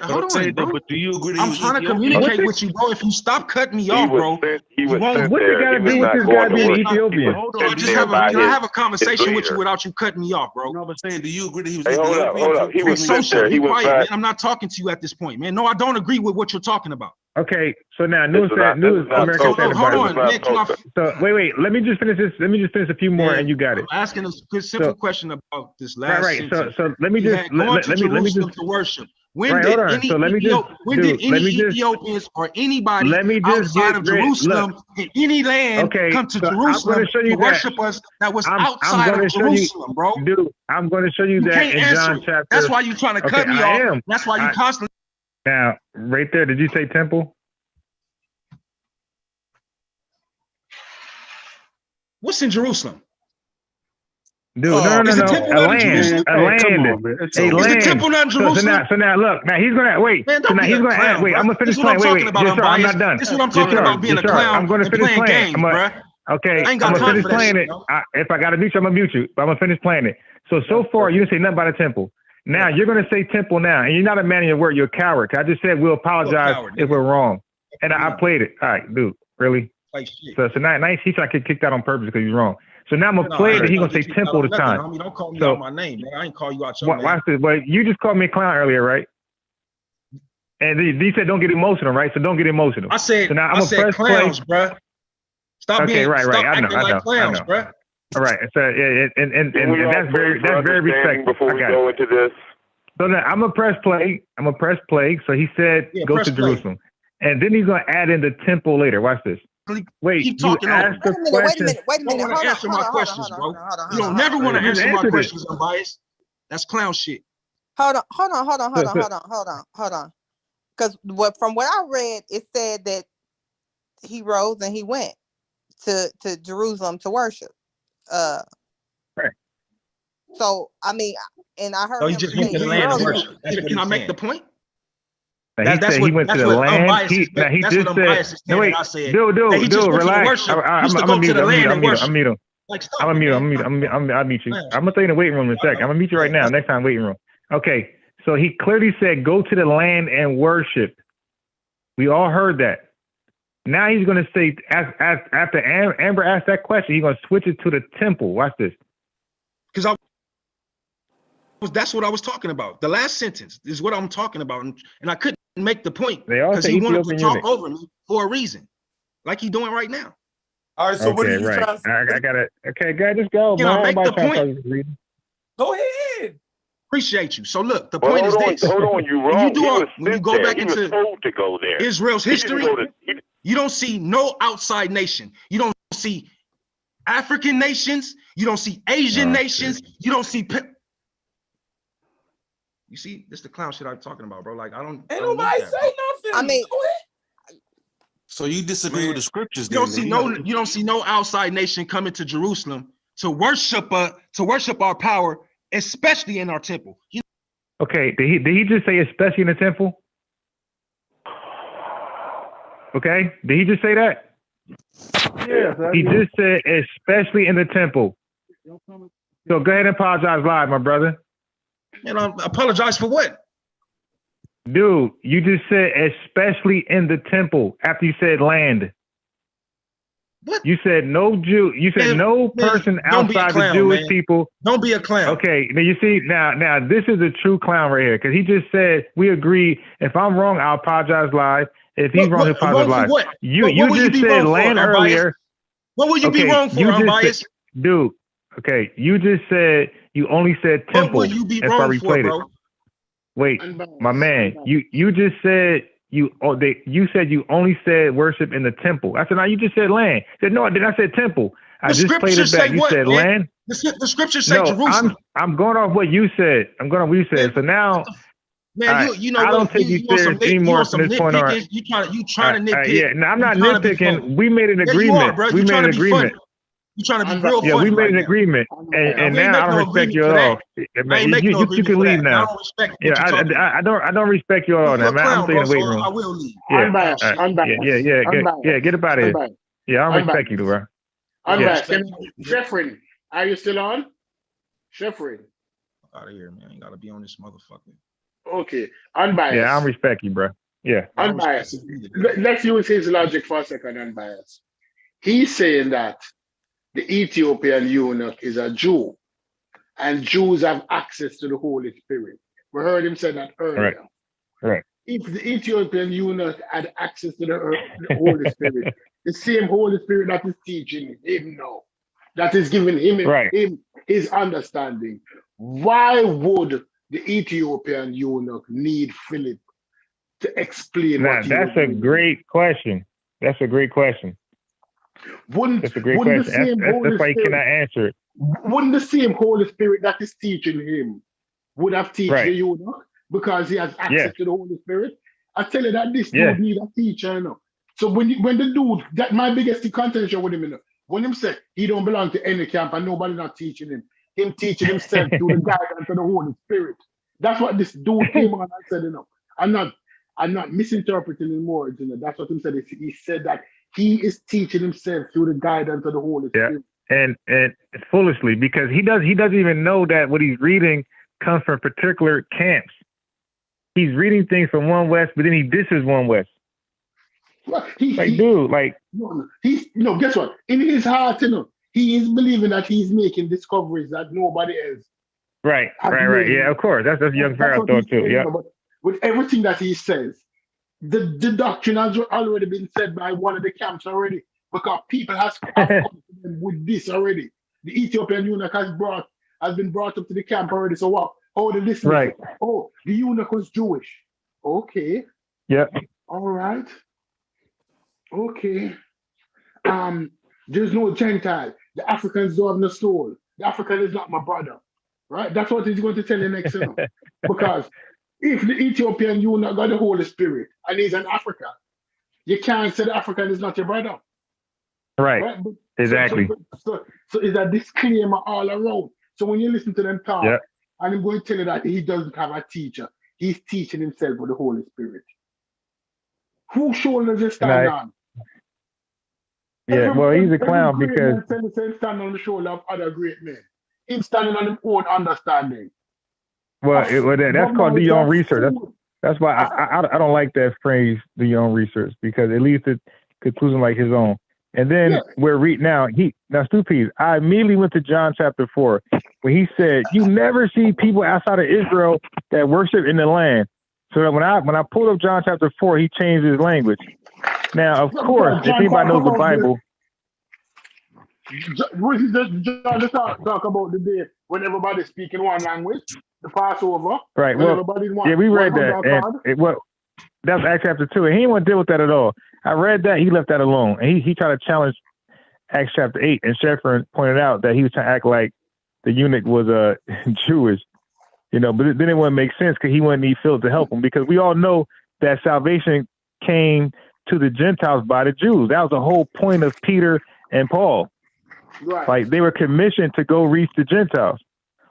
Hold on, bro. But do you agree? I'm trying to communicate with you, bro. If you stop cutting me off, bro, What's it got to do with this guy being Ethiopian? Hold on, can I have a conversation with you without you cutting me off, bro? No, but saying, do you agree that he was? Hey, hold up. He was social. Be quiet, man. I'm not talking to you at this point, man. No, I don't agree with what you're talking about. Okay, so now news American Standard Bible. Hold on, man. So wait. Let me just finish this. Let me just finish a few more, and you got it. I'm asking a good, simple question about this last. Right. So let me just to worship. When did any Ethiopians or anybody outside of Jerusalem in any land come to Jerusalem to worship us that was outside of Jerusalem, bro? Dude, I'm going to show you that in John chapter. That's why you're trying to cut me off. That's why you constantly. Now, right there, did you say temple? What's in Jerusalem? Dude, no. Is the temple not in Jerusalem? A land. Is the temple not in Jerusalem? So now look, now he's gonna wait. Man, so now he's gonna add, wait. I'm gonna finish playing. Wait. I'm not done. This is what I'm talking about, being a clown. I'm gonna finish playing. Okay, I'm gonna finish playing it. If I gotta mute you, I'm gonna mute you. But I'm gonna finish playing it. So far, you didn't say nothing about a temple. Now you're gonna say temple now, and you're not a man of your word. You're a coward. I just said we'll apologize if we're wrong, and I played it. All right, dude, really? So now he's trying to get kicked out on purpose because he's wrong. So now I'm gonna play it, and he's gonna say temple this time. Homie, don't call me out my name, man. I ain't call you out your name. Watch this. But you just called me a clown earlier, right? And you said don't get emotional, right? So don't get emotional. I said, so now I'm gonna clowns, bro. Stop being right. I know. Clowns, bro. All right. So and that's very respectful. Before we go into this. So now I'm gonna press play. So he said go to Jerusalem, and then he's gonna add in the temple later. Watch this. Wait, keep talking. Wait a minute. You don't want to answer my questions, bro. You don't never want to answer my questions, unbiased. That's clown shit. Hold on. Because from what I read, it said that he rose and he went to Jerusalem to worship. Right. So I mean, and I heard. So he just went to the land to worship. Can I make the point? That's what he went to the land. He just said, "No wait, dude, relax. I'm gonna mute him. I'll mute you. I'm gonna throw you in the waiting room in a sec. I'm gonna meet you right now. Next time, waiting room. Okay. So he clearly said, "Go to the land and worship." We all heard that. Now he's gonna say, after Amber asked that question, he's gonna switch it to the temple. Watch this. Because that's what I was talking about. The last sentence is what I'm talking about, and I couldn't make the point because he wanted to talk over me for a reason, like he's doing right now. All right, so what are you trying to say? I got it. Okay, go ahead, just go. Can I make the point? Go ahead. Appreciate you. So look, the point is this. Hold on, you wrong. When you go back into told to go there. Israel's history, you don't see no outside nation. You don't see African nations. You don't see Asian nations. You don't see. You see, this is the clown shit I'm talking about, bro. Like, ain't nobody say nothing. I mean, so you disagree with the scriptures? You don't see no outside nation coming to Jerusalem to worship our power, especially in our temple. Okay, did he just say especially in the temple? Okay, did he just say that? Yeah. He just said especially in the temple. So go ahead and apologize live, my brother. And I apologize for what? Dude, you just said especially in the temple after you said land. What? You said no Jew. You said no person outside the Jewish people. Don't be a clown. Okay, now you see now this is a true clown right here because he just said we agree. If I'm wrong, I'll apologize live. If he's wrong, he'll probably wrong lie. for what? You What just be said wrong land for, unbiased? earlier. What will you be wrong for, unbiased? Dude, okay, you just said you only said temple. What will you be if I wrong for, replayed bro? it. Wait, my man, you just said you said you only said worship in the temple. I said, no, you just said land. I said, no, I didn't. I said temple. I just played it back. You said land. The scriptures say Jerusalem. I'm going off what you said. I'm going off what you said. So now, man, you know I what? don't take you serious anymore from this point on. You trying to nitpick. Yeah, no, I'm not nitpicking. We made an agreement. You are, bro. We made an agreement. You trying to be real funny. Yeah, we made an right agreement, and now I don't respect you at all. You can leave now. I don't respect what Yeah, you're talking about. I don't respect you at all now, man. I'm staying in the weight room. I will leave. Yeah, Unbiased. Get up out of here. Yeah, I don't respect you, bro. Unbiased. Jeffrey, are you still on? Jeffrey. Out of here, man. You gotta be on this motherfucker. Okay. Unbiased. Yeah, I don't respect you, bro. Yeah. Unbiased. Let's use his logic for a second, unbiased. He's saying that the Ethiopian eunuch is a Jew, and Jews have access to the Holy Spirit. We heard him say that earlier. Right. If the Ethiopian eunuch had access to the Holy Spirit, the same Holy Spirit that is teaching him now, that is giving him his understanding, why would the Ethiopian eunuch need Philip to explain what he was doing? That's a great question. That's a great question. That's a great question. That's why you cannot answer it. Wouldn't the same Holy Spirit that is teaching him would have taught the eunuch because he has access to the Holy Spirit? I tell you that this dude need a teacher, you know. So when the dude, that my biggest contention with him, you know, when him say he don't belong to any camp and nobody not teaching him teaching himself through the guidance of the Holy Spirit. That's what this dude came on and said, you know. I'm not misinterpreting his words, you know. That's what he said. He said that he is teaching himself through the guidance of the Holy Spirit. And foolishly, because he doesn't even know that what he's reading comes from particular camps. He's reading things from One West, but then he disses One West. Well, guess what? In his heart, you know, he is believing that he's making discoveries that nobody else. Right. Yeah, of course. That's young Pharaoh thought too. Yeah. But with everything that he says, the doctrine has already been said by one of the camps already, because people have come to them with this already. The Ethiopian eunuch has been brought up to the camp already. So what? Oh, the listening. Right. Oh, the eunuch was Jewish. Okay. Yeah. All right. Okay. There's no Gentile. The Africans don't have no soul. The African is not my brother. Right? That's what he's going to tell you next. Because if the Ethiopian eunuch got the Holy Spirit and he's an African, you can't say the African is not your brother. Right. Exactly. So it's a disclaimer all around. So when you listen to them talk, and I'm going to tell you that he doesn't have a teacher, he's teaching himself with the Holy Spirit. Whose shoulder does he stand on? Yeah, well, he's a clown because stand on the shoulder of other great men. Him standing on his own understanding. Well, that's called do your own research. That's why I don't like that phrase, do your own research, because it leads to conclusion like his own. And then we're reading now. Stupid. I immediately went to John chapter 4, where he said, "You never see people outside of Israel that worship in the land." So when I pulled up John chapter 4, he changed his language. Now, of course, if anybody knows the Bible, John just talk about the day when everybody's speaking one language, the Passover. Right. Well, we read that, and that's Acts chapter 2, and he didn't want to deal with that at all. I read that, he left that alone, and he tried to challenge Acts chapter 8, and Shepard pointed out that he was trying to act like the eunuch was Jewish, you know, but then it wouldn't make sense because he wouldn't need Philip to help him, because we all know that salvation came to the Gentiles by the Jews. That was the whole point of Peter and Paul. Right. Like, they were commissioned to go reach the Gentiles,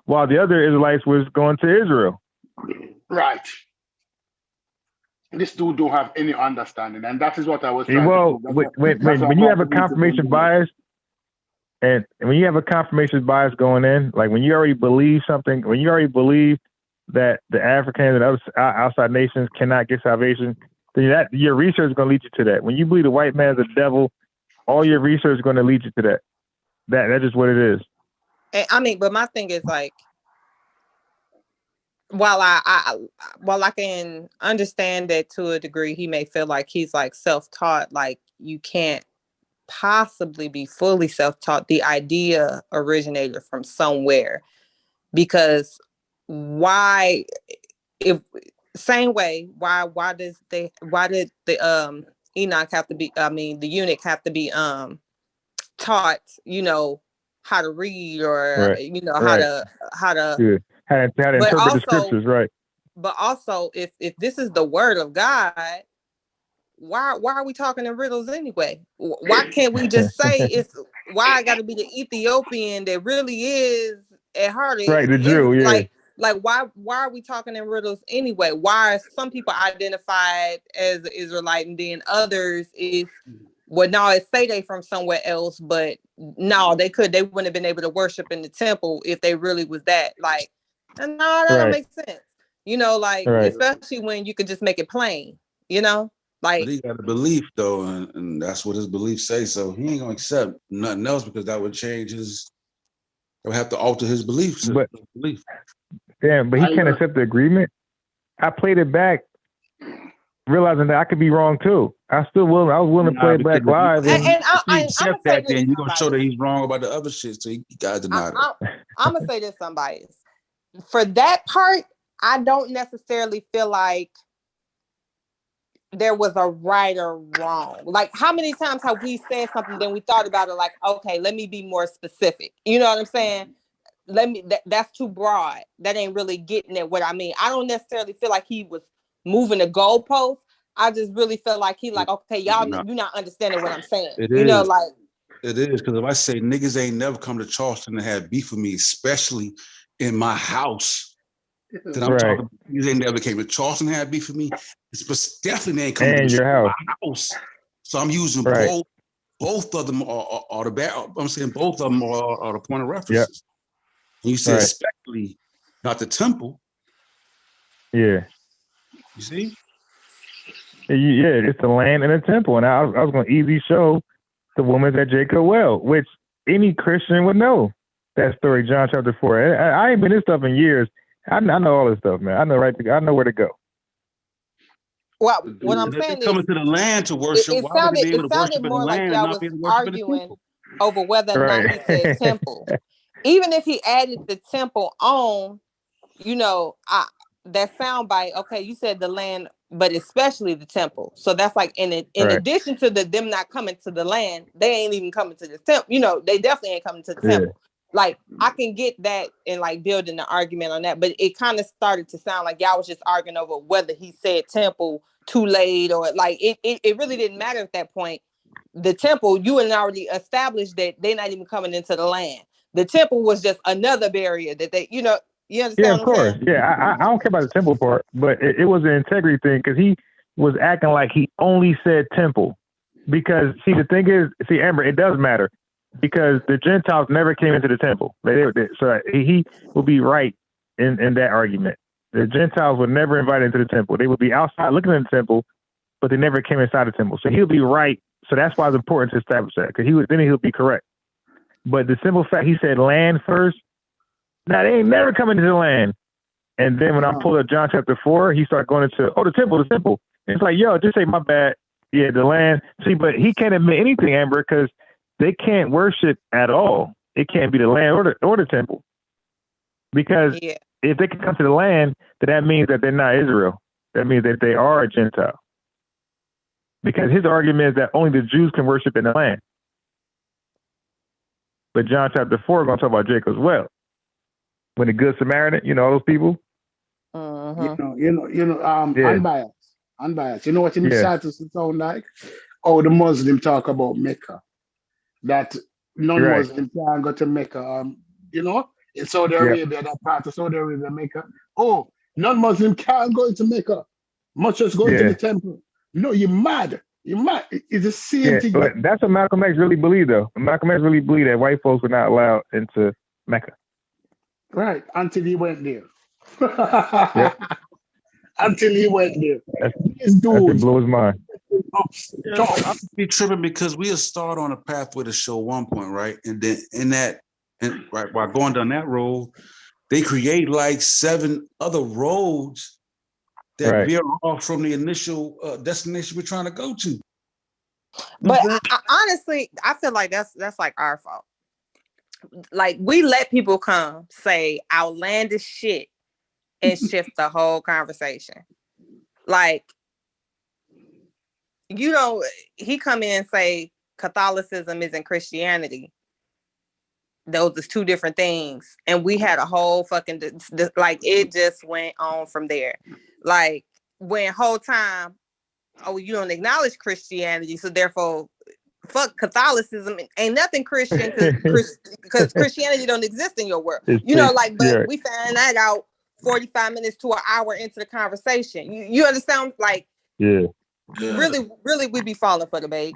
while the other Israelites was going to Israel. Right. This dude don't have any understanding, and that is what I was trying to do. When you have a confirmation bias, and when you have a confirmation bias going in, like when you already believe something, when you already believe that the Africans and other outside nations cannot get salvation, then your research is going to lead you to that. When you believe the white man is the devil, all your research is going to lead you to that. That's just what it is. And, I mean, but my thing is like, while I can understand that to a degree, he may feel like he's like self-taught, like you can't possibly be fully self-taught. The idea originated from somewhere, because why, if same way, why did the Enoch have to be, I mean the eunuch have to be taught, you know, how to read, or you know, how to how to interpret also, the scriptures, right? But also, if this is the word of God, why are we talking in riddles anyway? Why can't we just say it's, why I got to be the Ethiopian that really is at heart? Right, the Jew, yeah. Like why are we talking in riddles anyway? Why are some people identified as Israelite and then others is, well, no, it say they from somewhere else, but no, they wouldn't have been able to worship in the temple if they really was that. Like, no, that don't make sense. You know, like, especially when you could just make it plain, you know? Like, but he got a belief though, and that's what his beliefs say. So he ain't gonna accept nothing else, because that would change his, it would have to alter his beliefs. But he can't accept the agreement. I played it back, realizing that I could be wrong too. I was willing to play it back live. And I accept that, then you're gonna show that he's wrong about the other shit. So he gotta deny it. I'm gonna say this, I'm biased. For that part, I don't necessarily feel like there was a right or wrong. Like, how many times have we said something, then we thought about it like, okay, let me be more specific. You know what I'm saying? That's too broad. That ain't really getting at what I mean. I don't necessarily feel like he was moving the goalpost. I just really feel like he like, okay, y'all, you're not understanding what I'm saying. You know, like. It is, because if I say niggas ain't never come to Charleston and have beef with me, especially in my house, then I'm talking, niggas ain't never came to Charleston and had beef with me. It's definitely ain't coming to my house. So I'm using both of them are the bad. I'm saying both of them are the point of references. And you said especially not the temple. Yeah. You see? Yeah, it's the land and the temple. And I was going to easily show the woman at Jacob well, which any Christian would know that story, John chapter 4. I ain't been this stuff in years. I know all this stuff, man. I know I know where to go. Well, what I'm saying is, coming to the land to worship. It sounded more like y'all was arguing over whether or not he said temple. Even if he added the temple on, you know, that sound bite. Okay, you said the land, but especially the temple. So that's like in addition to them not coming to the land, they ain't even coming to the temple. You know, they definitely ain't coming to the temple. Like, I can get that and like building the argument on that, but it kind of started to sound like y'all was just arguing over whether he said temple too late, or like it really didn't matter at that point. The temple, you had already established that they're not even coming into the land. The temple was just another barrier that they, you know, you understand? Yeah, of course. Yeah, I don't care about the temple part, but it was an integrity thing, because he was acting like he only said temple. Because see, the thing is, Amber, it does matter, because the Gentiles never came into the temple. So he will be right in that argument. The Gentiles were never invited into the temple. They would be outside looking at the temple, but they never came inside the temple. So he'll be right. So that's why it's important to establish that, because he'll be correct. But the simple fact he said land first, now they ain't never coming into the land. And then when I pulled up John chapter 4, he started going into, the temple. And it's like, yo, just say my bad. Yeah, the land. See, but he can't admit anything, Amber, because they can't worship at all. It can't be the land or the temple. Because if they can come to the land, then that means that they're not Israel. That means that they are a Gentile. Because his argument is that only the Jews can worship in the land. But John chapter 4 is going to talk about Jacob's well. When the Good Samaritan, you know, all those people. Unbiased. You know what in the sound like? Oh, the Muslim talk about Mecca. That non-Muslim can't go to Mecca. You know, in Saudi Arabia, that part of Saudi Arabia, Mecca. Oh, non-Muslim can't go into Mecca, much as going to the temple. No, you're mad. You're mad. It's the same thing. But that's what Malcolm X really believed, though. Malcolm X really believed that white folks were not allowed into Mecca. Right, until he went there. Until he went there. This dude blew his mind. I'm be tripping, because we'll start on a pathway to show one point, right? And then while going down that road, they create like 7 other roads that veer off from the initial destination we're trying to go to. But honestly, I feel like that's like our fault. Like, we let people come say outlandish shit and shift the whole conversation. Like, you know, he come in and say Catholicism isn't Christianity. Those is 2 different things. And we had a whole fucking, like, it just went on from there. Like, when whole time, oh, you don't acknowledge Christianity, so therefore, fuck Catholicism. Ain't nothing Christian because Christianity don't exist in your world. You know, like, but we found that out 45 minutes to an hour into the conversation. You understand? Like, really, we be falling for the bait.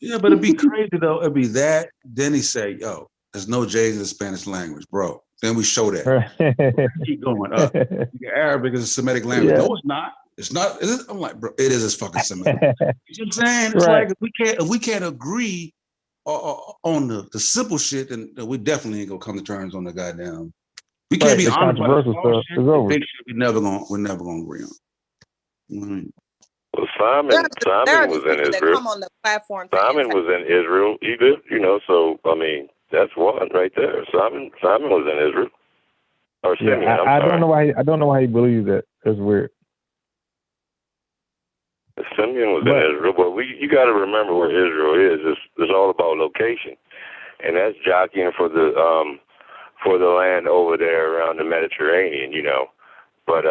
Yeah, but it'd be crazy though. It'd be that. Then he say, "Yo, there's no J's in the Spanish language, bro." Then we show that. Keep going up. Arabic is a Semitic language. No, it's not. It's not. Is it? I'm like, bro, it is as fucking Semitic. You know what I'm saying? It's like if we can't agree on the simple shit, then we definitely ain't gonna come to terms on the goddamn. We can't be honest about the small shit. The big shit we're never gonna agree on. Mm-hmm. Well, Simon was in Israel. Come on the platform. Simon was in Israel, Egypt, you know. So I mean, that's one right there. Simon was in Israel. Or Simeon, I don't know why he believes that. That's weird. Simeon was in Israel, but you got to remember where Israel is. It's all about location, and that's jockeying for the land over there around the Mediterranean, you know. But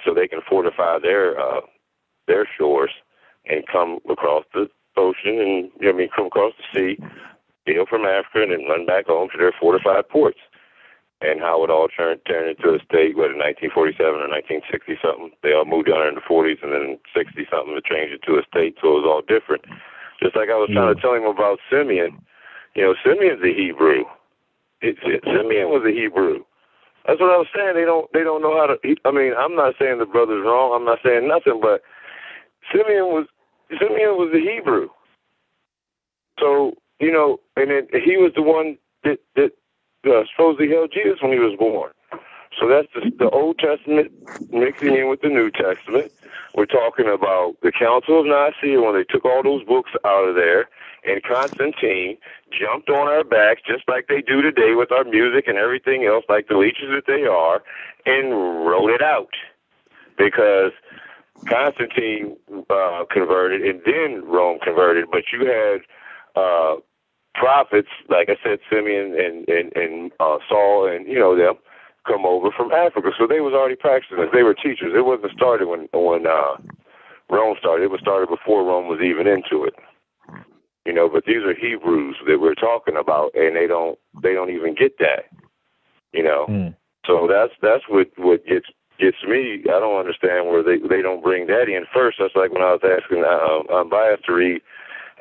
so they can fortify their shores and come across the ocean and come across the sea, steal from Africa, and then run back home to their fortified ports. And how it all turned into a state, whether 1947 or 1960 something. They all moved down in the 40s, and then 60 something to change it to a state. So it was all different. Just like I was trying to tell him about Simeon. You know, Simeon's a Hebrew. Simeon was a Hebrew. That's what I was saying. They don't know how to. I mean, I'm not saying the brother's wrong. I'm not saying nothing, but Simeon was a Hebrew. So, you know, and then he was the one that supposedly held Jesus when he was born. So that's the Old Testament mixing in with the New Testament. We're talking about the Council of Nicaea when they took all those books out of there, and Constantine jumped on our backs just like they do today with our music and everything else, like the leeches that they are, and wrote it out. Because Constantine converted, and then Rome converted, but you had prophets, like I said, Simeon and Saul and, you know, them come over from Africa. So they was already practicing this. They were teachers. It wasn't started when Rome started. It was started before Rome was even into it. You know, but these are Hebrews that we're talking about, and they don't even get that. You know. So that's what gets me. I don't understand where they don't bring that in first. That's like when I was asking I'm biased to read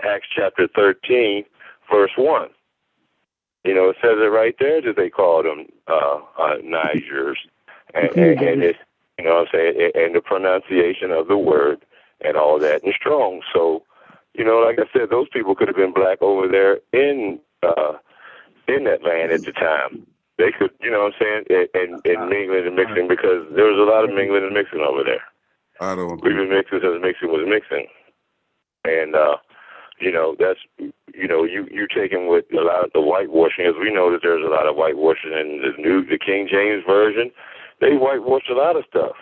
Acts chapter 13. Verse 1, you know, it says it right there that they called them Nigers, and it, you know what I'm saying, and the pronunciation of the word and all that and strong. So, you know, like I said, those people could have been black over there in that land at the time. They could, you know what I'm saying, and mingling and mixing, because there was a lot of mingling and mixing over there. We've been mixing since mixing was mixing, and you know, that's, you know, you're taking with a lot of the whitewashing, as we know that there's a lot of whitewashing in the King James Version. They whitewashed a lot of stuff,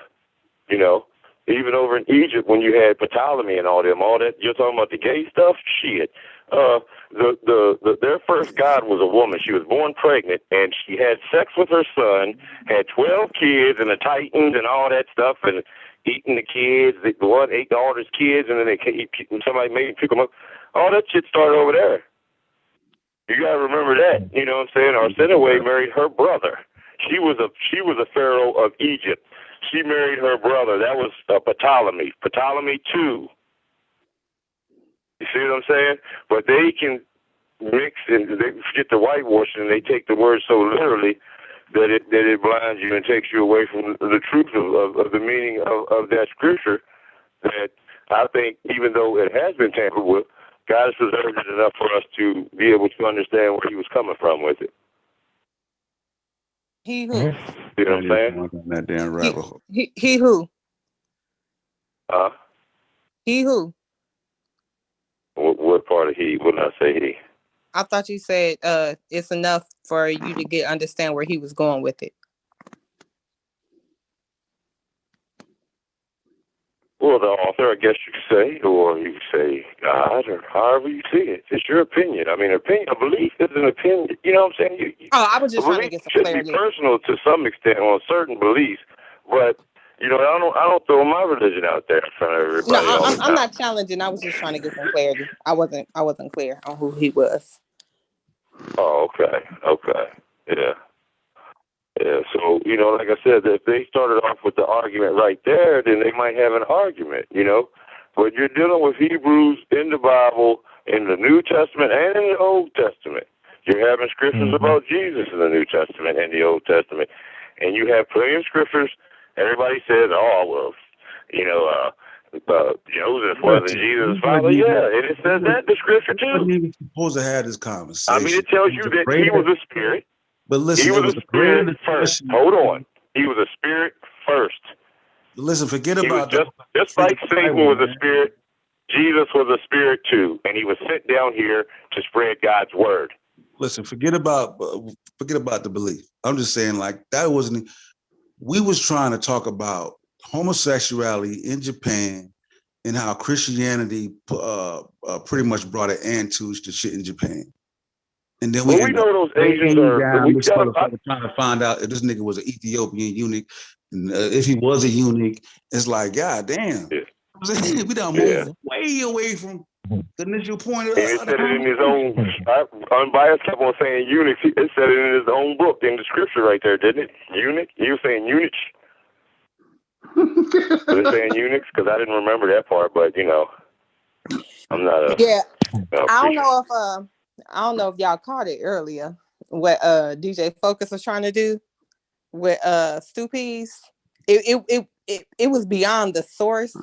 you know. Even over in Egypt when you had Ptolemy and all that, you're talking about the gay stuff? Shit. Their first god was a woman. She was born pregnant, and she had sex with her son, had 12 kids and the Titans and all that stuff, and eating the kids. The one ate all his kids, and then somebody made him pick them up. All that shit started over there. You gotta remember that. You know what I'm saying? Arsinoe married her brother. She was a pharaoh of Egypt. She married her brother. That was Ptolemy. Ptolemy II. You see what I'm saying? But they can mix and they forget the whitewashing, and they take the word so literally that it blinds you and takes you away from the truth of the meaning of that scripture. That I think, even though it has been tampered with, God has preserved it enough for us to be able to understand where he was coming from with it. He who? You know what I'm saying? That damn rabbit hole. He who? Huh? He who? What part of he? What did I say he? I thought you said it's enough for you to understand where he was going with it. Well, the author, I guess you could say, or you could say God, or however you see it. It's your opinion. I mean, a belief is an opinion. You know what I'm saying? I was just trying to get some clarity. It should be personal to some extent on certain beliefs, but you know, I don't throw my religion out there in front of everybody. No, I'm not challenging. I was just trying to get some clarity. I wasn't clear on who he was. Oh, okay, yeah. Yeah, so, you know, like I said, if they started off with the argument right there, then they might have an argument, you know. But you're dealing with Hebrews in the Bible, in the New Testament, and in the Old Testament. You're having scriptures about Jesus in the New Testament and the Old Testament. And you have plenty of scriptures. Everybody says, oh, well, you know, Joseph wasn't Jesus' father. Yeah, and it says that in the scripture, too. We were supposed to have this conversation. I mean, it tells you that he was a spirit. But listen, he was a spirit first. Hold on. He was a spirit first. But listen, forget about just like Satan was a spirit, Jesus was a spirit too, and he was sent down here to spread God's word. Listen, forget about the belief. I'm just saying, like, that wasn't. We was trying to talk about homosexuality in Japan and how Christianity pretty much brought an end to the shit in Japan. And then we know those Asians are. We started trying to find out if this nigga was an Ethiopian eunuch, and if he was a eunuch, it's like, God damn, we done moved way away from the initial point. And it said it in his own. Unbiased kept on saying eunuch. It said it in his own book in the scripture right there, didn't it? Eunuch. You were saying eunuch. Was it saying eunuchs? Because I didn't remember that part, but you know, I'm not a. Yeah, I don't know if y'all caught it earlier. What DJ Focus was trying to do with Stupies. It was beyond the source.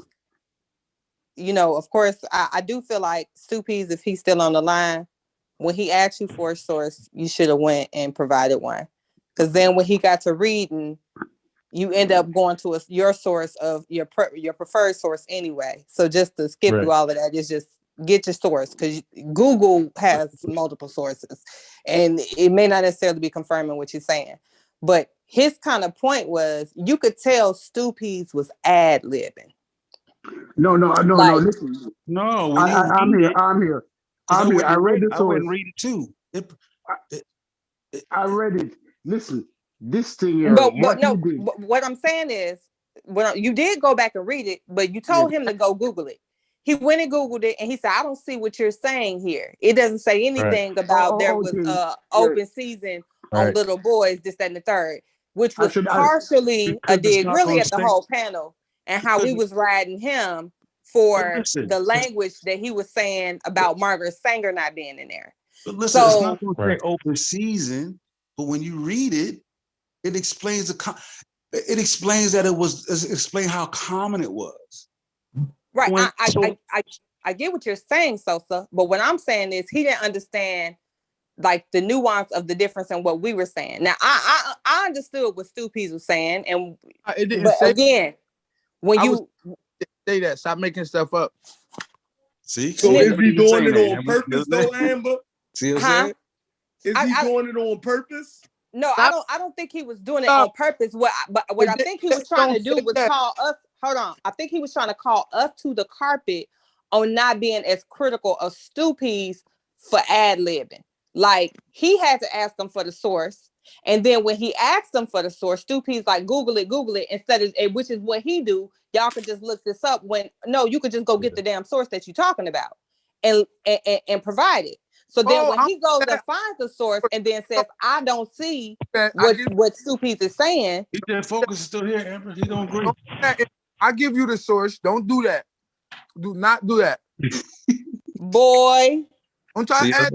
You know, of course, I do feel like Stupies, if he's still on the line, when he asked you for a source, you should have went and provided one. Because then when he got to reading, you end up going to your source of your preferred source anyway. So just to skip through all of that, is just get your source, because Google has multiple sources and it may not necessarily be confirming what you're saying. But his kind of point was, you could tell Stupies was ad-libbing. No. Listen. No, I'm here. I read the source. I went and read it too. I read it. Listen, this thing here. But what I'm saying is, you did go back and read it, but you told him to go Google it. He went and Googled it, and he said, I don't see what you're saying here. It doesn't say anything about there was open season on little boys, this, that, and the third, which was partially a dig really at the whole panel and how we was riding him for the language that he was saying about Margaret Sanger not being in there. But listen, it's not going to say open season, but when you read it, it explains that it explains how common it was. Right. I get what you're saying, Sosa, but what I'm saying is he didn't understand like the nuance of the difference in what we were saying. Now I understood what Stu Pease was saying, and it didn't say again, when you say that, stop making stuff up. See, so is he doing it on purpose though, Amber? See what I'm saying? Is he doing it on purpose? No, I don't think he was doing it on purpose. What I think he was trying to do was call us. Hold on. I think he was trying to call us to the carpet on not being as critical of Stupies for ad-libbing. Like, he had to ask them for the source. And then when he asked them for the source, Stupies like, Google it, instead of, which is what he do. Y'all could just look this up you could just go get the damn source that you're talking about and provide it. So then when he goes and finds the source and then says, I don't see what Stupies is saying. He didn't focus still here, Amber. He don't agree. I give you the source. Don't do that. Do not do that. Boy. I'm trying to add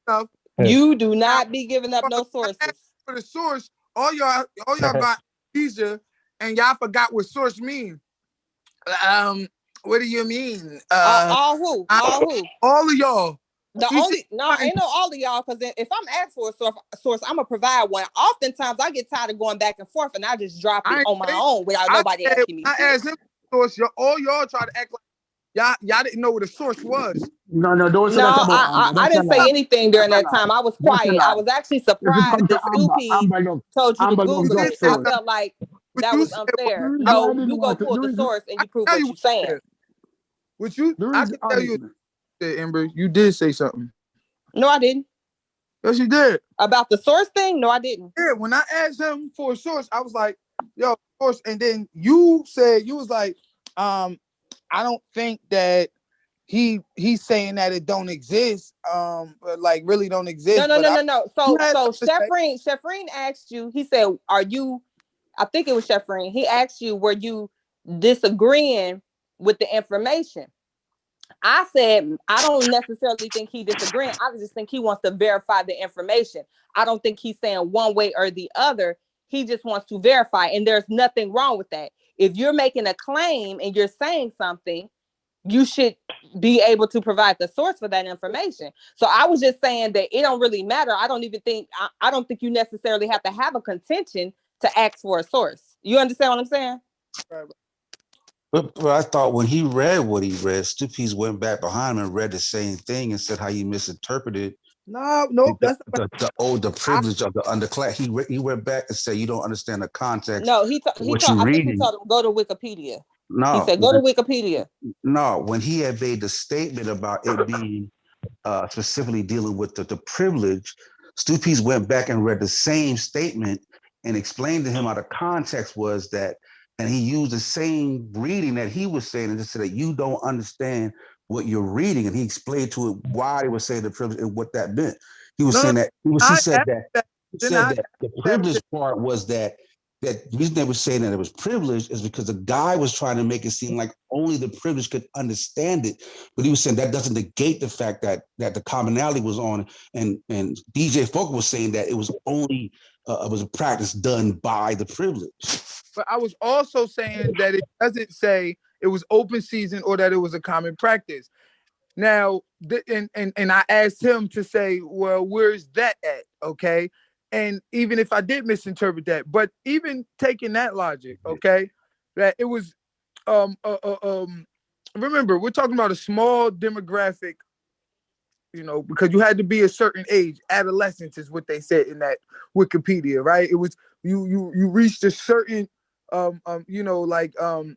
stuff. You do not be giving up no sources. For the source, all y'all got teaser and y'all forgot what source means. What do you mean? All who? All of y'all. Ain't no all of y'all, because if I'm asked for a source, I'm gonna provide one. Oftentimes I get tired of going back and forth and I just drop it on my own without nobody asking me. I asked him source, all y'all try to act like y'all didn't know what the source was. No, don't say that about I didn't say anything during that time. I was quiet. I was actually surprised that Stupi told you to Google it. I felt like that was unfair. No, you go pull the source and you prove what you're saying. I can tell you, Amber, you did say something. No, I didn't. Yes, you did. About the source thing? No, I didn't. Yeah, when I asked him for a source, I was like, yo, source. And then you said, you was like, I don't think that he's saying that it don't exist, but like really don't exist. No. So Sheffreen asked you, he said, I think it was Sheffreen. He asked you, were you disagreeing with the information? I said, I don't necessarily think he disagreeing. I just think he wants to verify the information. I don't think he's saying one way or the other. He just wants to verify. And there's nothing wrong with that. If you're making a claim and you're saying something, you should be able to provide the source for that information. So I was just saying that it don't really matter. I don't think you necessarily have to have a contention to ask for a source. You understand what I'm saying? But I thought when he read what he read, Stupi's went back behind him and read the same thing and said how you misinterpreted. No, that's the privilege of the underclass. He went back and said you don't understand the context. No, I think he told him go to Wikipedia. No, he said go to Wikipedia. No, when he had made the statement about it being specifically dealing with the privilege, Stupi's went back and read the same statement and explained to him how the context was that, and he used the same reading that he was saying and just said that you don't understand what you're reading, and he explained to it why they were saying the privilege and what that meant. He was saying that he said that the privilege part was that the reason they were saying that it was privileged is because the guy was trying to make it seem like only the privileged could understand it. But he was saying that doesn't negate the fact that the commonality was on. And DJ Folk was saying that it was only it was a practice done by the privileged. But I was also saying that it doesn't say it was open season or that it was a common practice. Now, and I asked him to say, well, where's that at? Okay. And even if I did misinterpret that, but even taking that logic, okay, that it was, remember, we're talking about a small demographic, because you had to be a certain age. Adolescence is what they said in that Wikipedia, right? It was, you reached a certain,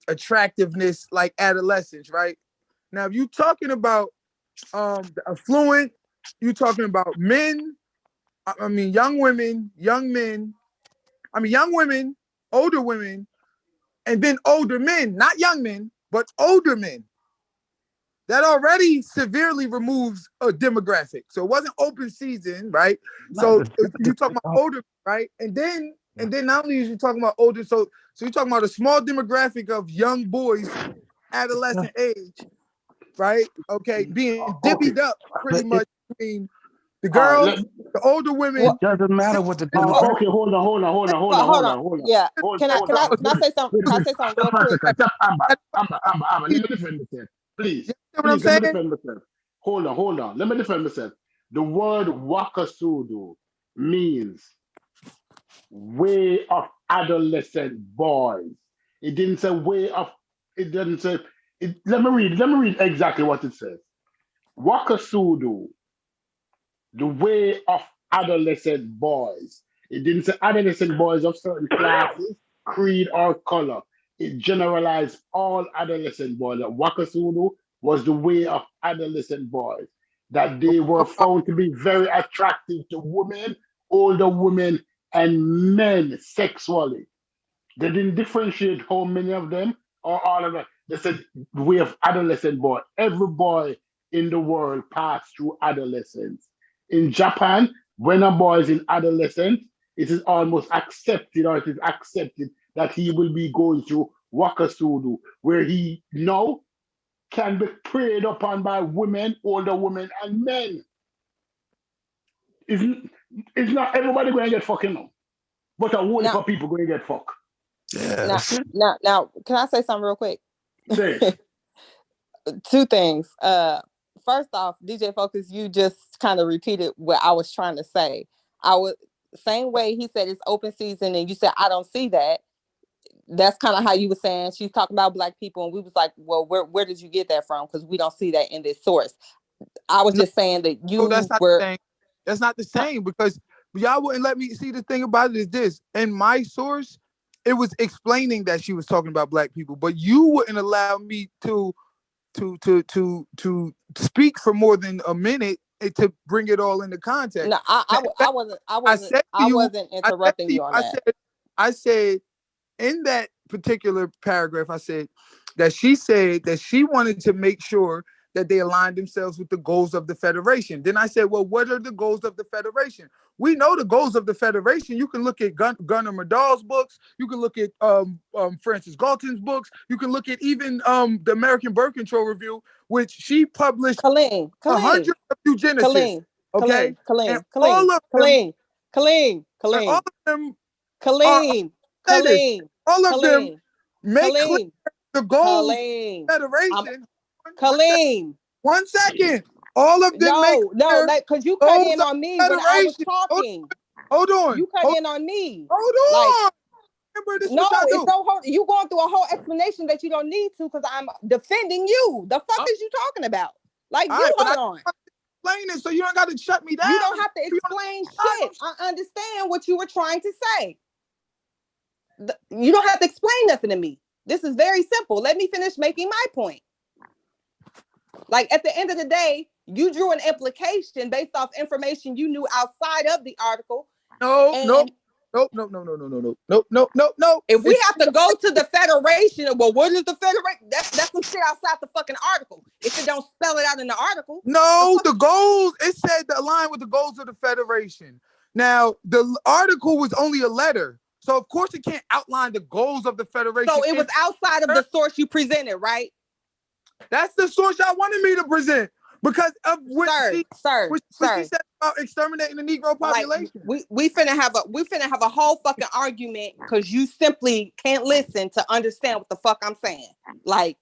attractiveness, like adolescence, right? Now, if you're talking about the affluent, you're talking about men, young women, young men, young women, older women, and then older men, not young men, but older men. That already severely removes a demographic. So it wasn't open season, right? So you're talking about older, right? And then not only are you talking about older, so you're talking about a small demographic of young boys, adolescent age, right? Okay, being divvied up pretty much between the girls, the older women. It doesn't matter what the okay, hold on. Yeah. Can I say something? Can I say something real quick? Amber, let me defend myself. Please. What I'm saying? Let me defend myself. Hold on. Let me defend myself. The word wakasudu means way of adolescent boys. It didn't say way of, it didn't say, let me read exactly what it says. Wakasudu, the way of adolescent boys. It didn't say adolescent boys of certain classes, creed, or color. It generalized all adolescent boys. That Wakasudu was the way of adolescent boys. That they were found to be very attractive to women, older women, and men sexually. They didn't differentiate how many of them or all of them. They said the way of adolescent boy. Every boy in the world passed through adolescence. In Japan, when a boy is in adolescence, it is almost accepted, or it is accepted that he will be going through wakasudu, where he now can be preyed upon by women, older women, and men. It's not everybody going to get fucking now, but a whole lot of people going to get fucked. Yeah. Now, can I say something real quick? Yes. 2 things. first off, DJ Focus, you just kind of repeated what I was trying to say. I was same way he said it's open season, and you said I don't see that. That's kind of how you were saying she's talking about black people, and we was like, well, where did you get that from? Because we don't see that in this source. I was just saying that you that's not were. the same. That's not the same because y'all wouldn't let me see. The thing about it is this: in my source, it was explaining that she was talking about black people, but you wouldn't allow me to speak for more than a minute to bring it all into context. No, I wasn't interrupting you on that. I said in that particular paragraph, I said that she said that she wanted to make sure that they aligned themselves with the goals of the Federation. Then I said, well, what are the goals of the Federation? We know the goals of the Federation. You can look at Gunnar Myrdal's books. You can look at Francis Galton's books. You can look at even the American Birth Control Review, which she published 100 of eugenicists. Okay? All of them make clear the goals of the Federation. One second. All of them because you cut in on me when I was talking. Hold on. You cut in on me. Hold on. Remember, this no, it's so you going through a whole explanation that you don't need to because I'm defending you. The fuck is you talking about? Like, you hold on. Explain it so you don't got to shut me down. You don't have to explain shit. I understand what you were trying to say. You don't have to explain nothing to me. This is very simple. Let me finish making my point. Like, at the end of the day, you drew an implication based off information you knew outside of the article. No. If we have to go to the Federation, well, what is the Federation? That's some shit outside the fucking article. If it don't spell it out in the article. No, the goals, it said to align with the goals of the Federation. Now, the article was only a letter. So, of course, it can't outline the goals of the Federation. So, it was outside of the source you presented, right? That's the source y'all wanted me to present. Because of what she said about exterminating the Negro population. Like, we finna have a whole fucking argument because you simply can't listen to understand what the fuck I'm saying. Like,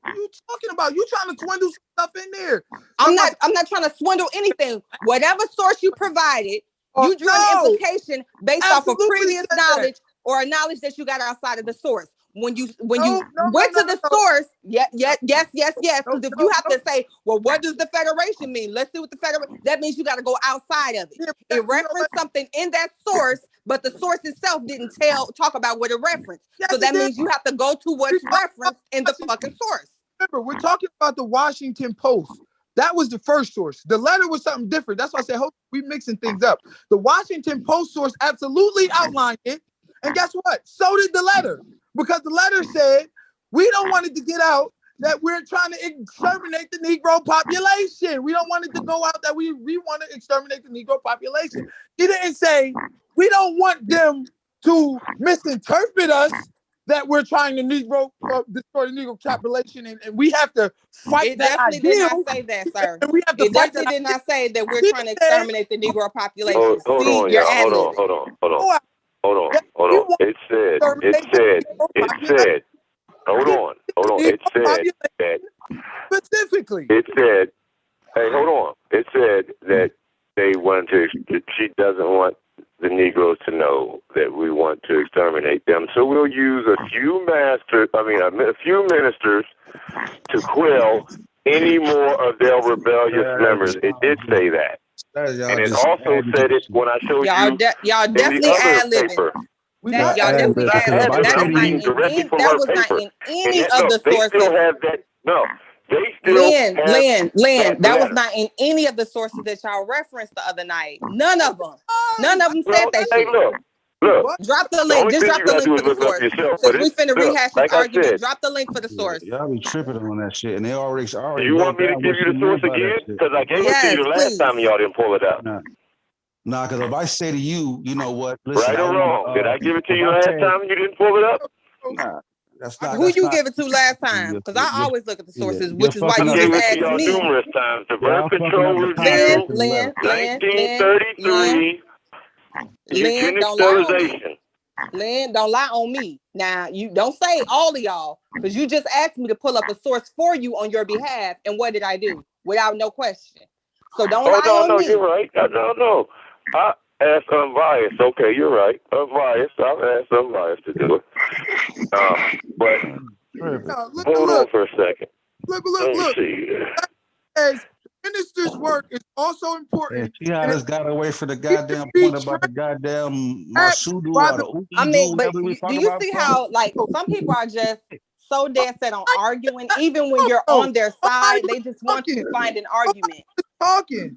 what are you talking about? You trying to swindle stuff in there. I'm not trying to swindle anything. Whatever source you provided, you drew an implication based off of previous knowledge or a knowledge that you got outside of the source. When you went to the source, yes. Because if you have to say, well, what does the Federation mean? Let's see what the Federation. That means you got to go outside of it. It referenced something in that source, but the source itself didn't talk about what it referenced. So that means you have to go to what's referenced in the fucking source. Remember, we're talking about the Washington Post. That was the first source. The letter was something different. That's why I said, we mixing things up. The Washington Post source absolutely outlined it. And guess what? So did the letter. Because the letter said, we don't want it to get out that we're trying to exterminate the Negro population. We don't want it to go out that we want to exterminate the Negro population. He didn't say, we don't want them to misinterpret us that we're trying to destroy the Negro population, and we have to fight that idea. It definitely did not say that, sir. It definitely did not say that we're trying to exterminate the Negro population. Hold on. It said, that specifically. It said, hey, hold on. It said that they wanted to, she doesn't want the Negroes to know that we want to exterminate them. So we'll use a few ministers to quell any more of their rebellious members. It did say that. And it also said it when I showed y'all definitely ad-libbing. Y'all definitely ad-libbing. That was not in any of the sources. They still have that. No. They still Lynn, that was not in any of the sources that y'all referenced the other night. None of them said that shit. Look. Drop the link. Just drop the link for the source. Since we finna rehash this argument, drop the link for the source. Y'all be tripping on that shit, and they already. You want me to give you the source again? Because I gave it to you the last time and y'all didn't pull it out. Nah, because if I say to you, you know what? Listen, right or wrong? Did I give it to you last time and you didn't pull it up? Nah. Who you give it to last time? Because I always look at the sources, which is why you just asked me. Numerous times. The Birth Control Review, 1933. Lynn, don't lie on me. Now, you don't say all of y'all, because you just asked me to pull up a source for you on your behalf, and what did I do? without no question. So don't Oh, lie on me. You're right. No. I asked unbiased. Okay, you're right. Unbiased. I've asked unbiased to do it. But hold on for a second. Look. See. As minister's work is also important. Yeah, she just got away from the goddamn point about the goddamn Masudu or the Udu, I mean, but whatever we do talking you about. see how like some people are just so dead set on arguing, even when you're on their side, they just want to find an argument. Talking.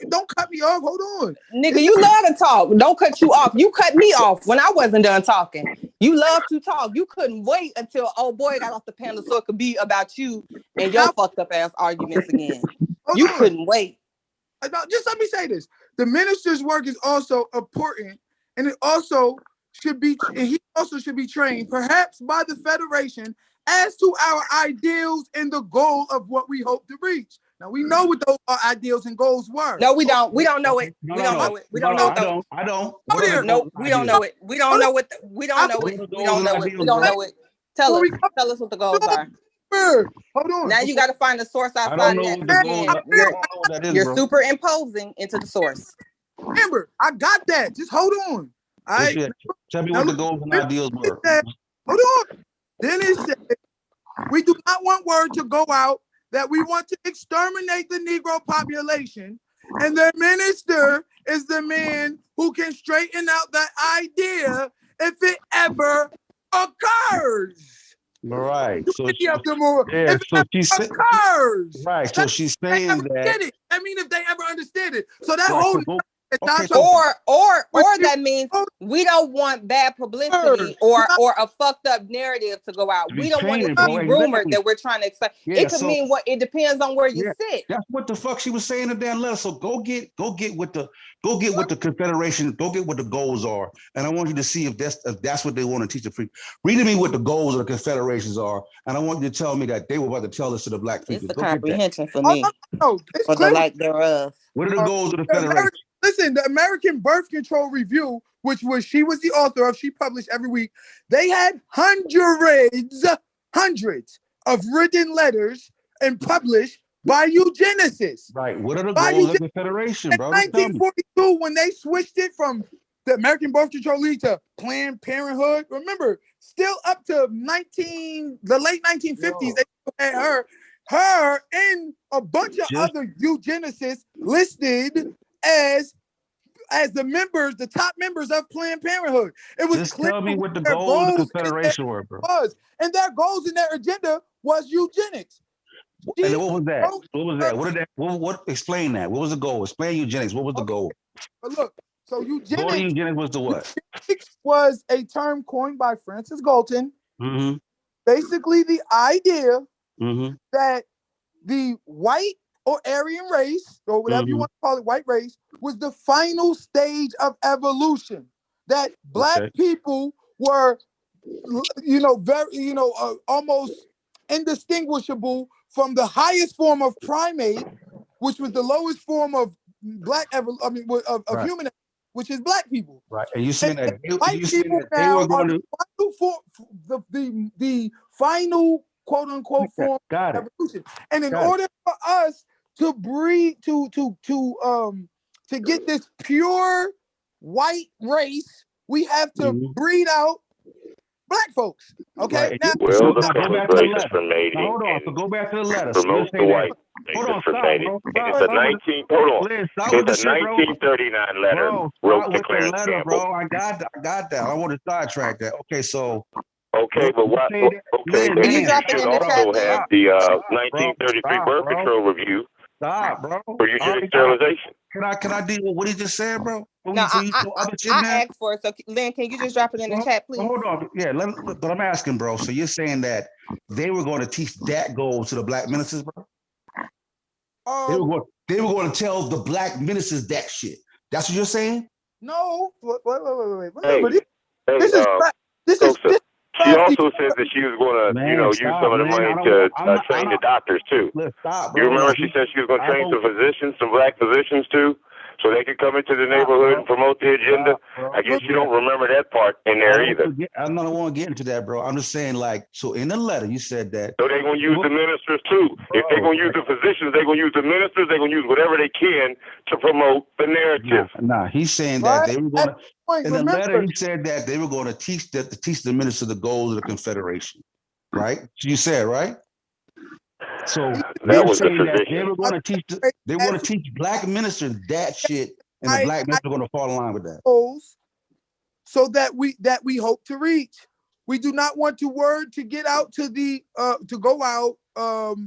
Don't cut me off. Hold on. Nigga, you love to talk. Don't cut you off. You cut me off when I wasn't done talking. You love to talk. You couldn't wait until old boy got off the panel so it could be about you and your fucked up ass arguments again. You couldn't wait. Just let me say this. The minister's work is also important, and it also should be, and he also should be trained, perhaps by the Federation, as to our ideals and the goal of what we hope to reach. Now we know what those ideals and goals were. No, we don't. We don't know it. We don't know it. We don't know it. I don't. No, we don't know it. We don't know it. We don't know it. We don't know it. We don't know it. Tell us what the goals are. Hold on. Now you got to find the source outside of that. You're superimposing into the source. Remember, I got that. Just hold on. All right. Tell me what the goals and ideals were. Hold on. Then it said, we do not want word to go out that we want to exterminate the Negro population, and the minister is the man who can straighten out that idea if it ever occurs. Right. So she's occurs. Right. So she's saying that. I mean, if they ever understand it. So that or that means we don't want bad publicity or a fucked up narrative to go out. We don't want it to be rumored that we're trying to expect. It could mean what it depends on where you sit. That's what the fuck she was saying in the damn letter. So go get what the Confederation, go get what the goals are. And I want you to see if that's what they want to teach the people. Read to me what the goals of the Confederations are, and I want you to tell me that they were about to tell this to the black people. It's a comprehension for me. For the lack thereof. What are the goals of the Federation? Listen, the American Birth Control Review, which she was the author of, she published every week. They had hundreds of written letters and published by eugenicists. Right. What are the goals of the Federation, bro? In 1942, when they switched it from the American Birth Control League to Planned Parenthood, remember, still up to the late 1950s, they had her and a bunch of other eugenicists listed as the top members of Planned Parenthood. It was just tell me what the goals of the Confederation were, bro. And their goals and their agenda was eugenics. And what was that? What was that? What did that? What? Explain that. What was the goal? Explain eugenics. What was the goal? But look, so eugenics was the what? Eugenics was a term coined by Francis Galton. Mm-hmm. Basically, the idea mm-hmm. that the white or Aryan race, or whatever you want to call it, white race, was the final stage of evolution. That black people were, very, almost indistinguishable from the highest form of primate, which was the lowest form of human, which is black people. Right. And you saying that white people now are the final quote unquote form of evolution. And in order for us to breed to get this pure white race, we have to breed out black folks. Okay. Right. Now, well, the Confederations were made. Hold on. So go back to the letter. Promote the white. Hold on. It's a 1939 letter. Wrote to Clarence Campbell. Bro. I got that. I want to sidetrack that. Okay, so. Okay, but what? Okay, but you also have the 1933 Birth Control Review. Stop, bro. For eugenic sterilization. Can I deal with what he just said, bro? No, I asked for it. So, Lynn, can you just drop it in the chat, please? Hold on. Yeah, but I'm asking, bro. So you're saying that they were going to teach that goal to the black ministers, bro? They were going to tell the black ministers that shit. That's what you're saying? No. Wait. She also said that she was going to, use some of the money to train the doctors too. Stop, you remember she said she was going to train some physicians, some black physicians too? so they can come into the neighborhood and promote the agenda. I guess you don't remember that part in there either. I don't want to get into that, bro. I'm just saying, like, so in the letter you said that. So they're gonna use the ministers too. If they're gonna use the physicians, they're gonna use the ministers. They're gonna use whatever they can to promote the narrative. Nah, he's saying that they were going to. In the letter, he said that they were going to teach the minister the goals of the Confederation. Right? You said right. So that was the that they were going to teach. They want to teach black ministers that shit, and the black ministers are going to fall in line with that. So that we hope to reach. We do not want to get out to go out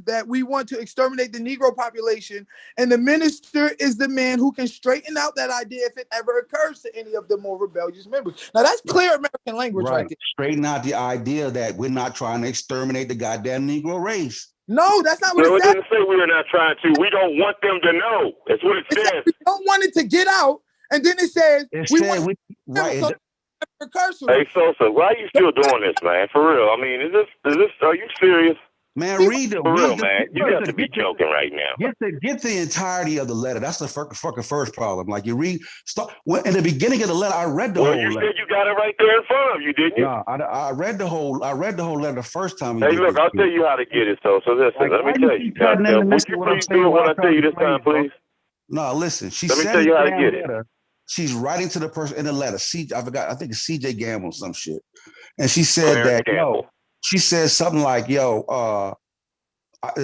that we want to exterminate the Negro population, and the minister is the man who can straighten out that idea if it ever occurs to any of the more rebellious members. Now that's clear American language right there. Straighten out the idea that we're not trying to exterminate the goddamn Negro race. No, that's not what it says. Didn't say we were not trying to. We don't want them to know. That's what it says. We don't want it to get out, and then it says Hey Sosa, why are you still doing this, man? For real? I mean, is this? Are you serious? Man, read the real, man. You got to be joking right now. Get the entirety of the letter. That's the fucking first problem. Like you read, in the beginning of the letter, I read the whole letter. Well, you said you got it right there in front of you, didn't you? No, I read the whole letter the first time. Hey, look, I'll tell you how to get it. So listen, let me tell you. Would you please do what I tell you this time, please? No, listen. Let me tell you how to get it. She's writing to the person in the letter. I forgot. I think it's CJ Gamble or some shit. And she said she said something like, there's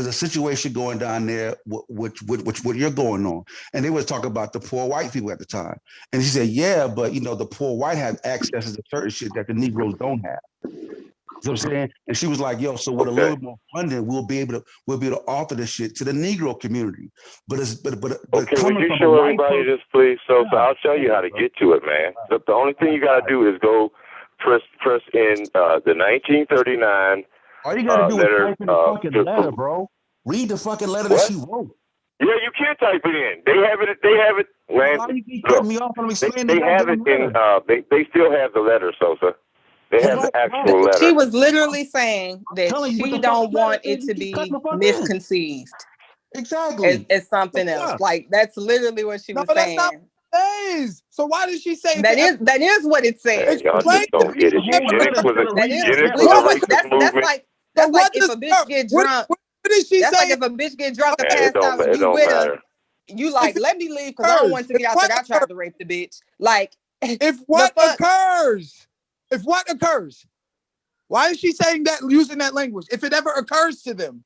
a situation going down there which you're going on. And they was talking about the poor white people at the time. And she said, yeah, but the poor white have access to certain shit that the Negroes don't have. You know what I'm saying? And she was like, so with a little more funding, we'll be able to offer this shit to the Negro community. But would you show everybody this, please? So I'll show you how to get to it, man. So the only thing you gotta do is go press in the 1939 all you gotta do letter, is type in the fucking letter, bro. Read the fucking letter that she wrote. Yeah, you can't type it in. They have it, man. Why you keep cutting me off when I'm explaining they have it in they still have the letter, Sosa. They have the actual letter. She was literally saying that she don't want it to be misconceived. Exactly. It's something else. Like that's literally what she was saying. So why did she say that? That is what it says. Y'all just don't get it. Eugenics was a racist movement. That's like if a bitch get drunk. What did she say? That's like if a bitch get drunk and pass out and you with her. You like, let me leave because I don't want to get out that I tried to rape the bitch. Like if what occurs. If what occurs, why is she saying that, using that language? If it ever occurs to them.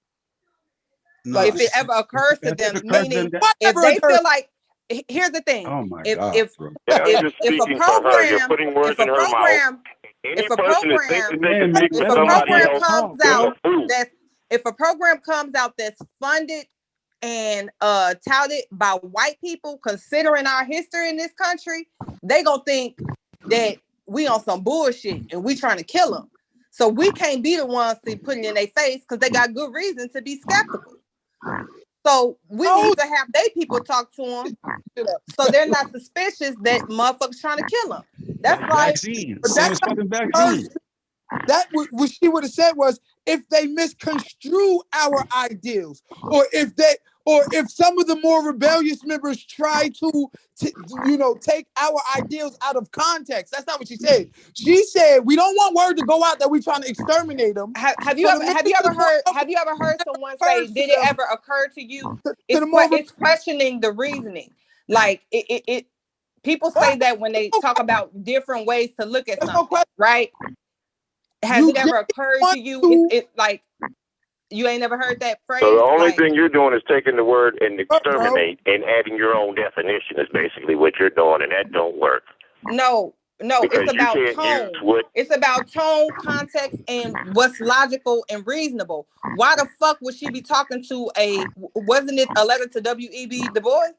Like, if it ever occurs to them, meaning if they feel like, here's the thing. Oh my if, God. If a program comes out that's funded and touted by white people, considering our history in this country, they gonna think that we on some bullshit and we trying to kill them. So we can't be the ones to put it in their face because they got good reason to be skeptical. So we need to have they people talk to them so they're not suspicious that motherfuckers trying to kill them. That's like vaccine. That what she would have said was if they misconstrue our ideals, or if some of the more rebellious members try to take our ideals out of context. That's not what she said. She said we don't want word to go out that we're trying to exterminate them. Have you ever heard someone say, did it ever occur to you? It's questioning the reasoning. Like it people say that when they talk about different ways to look at something, right? Has it ever occurred to you? It's like you ain't never heard that phrase. So the only thing you're doing is taking the word and exterminate and adding your own definition is basically what you're doing, and that don't work. No, it's about tone. It's about tone, context, and what's logical and reasonable. Why the fuck would she be talking to wasn't it a letter to W.E.B. Du Bois?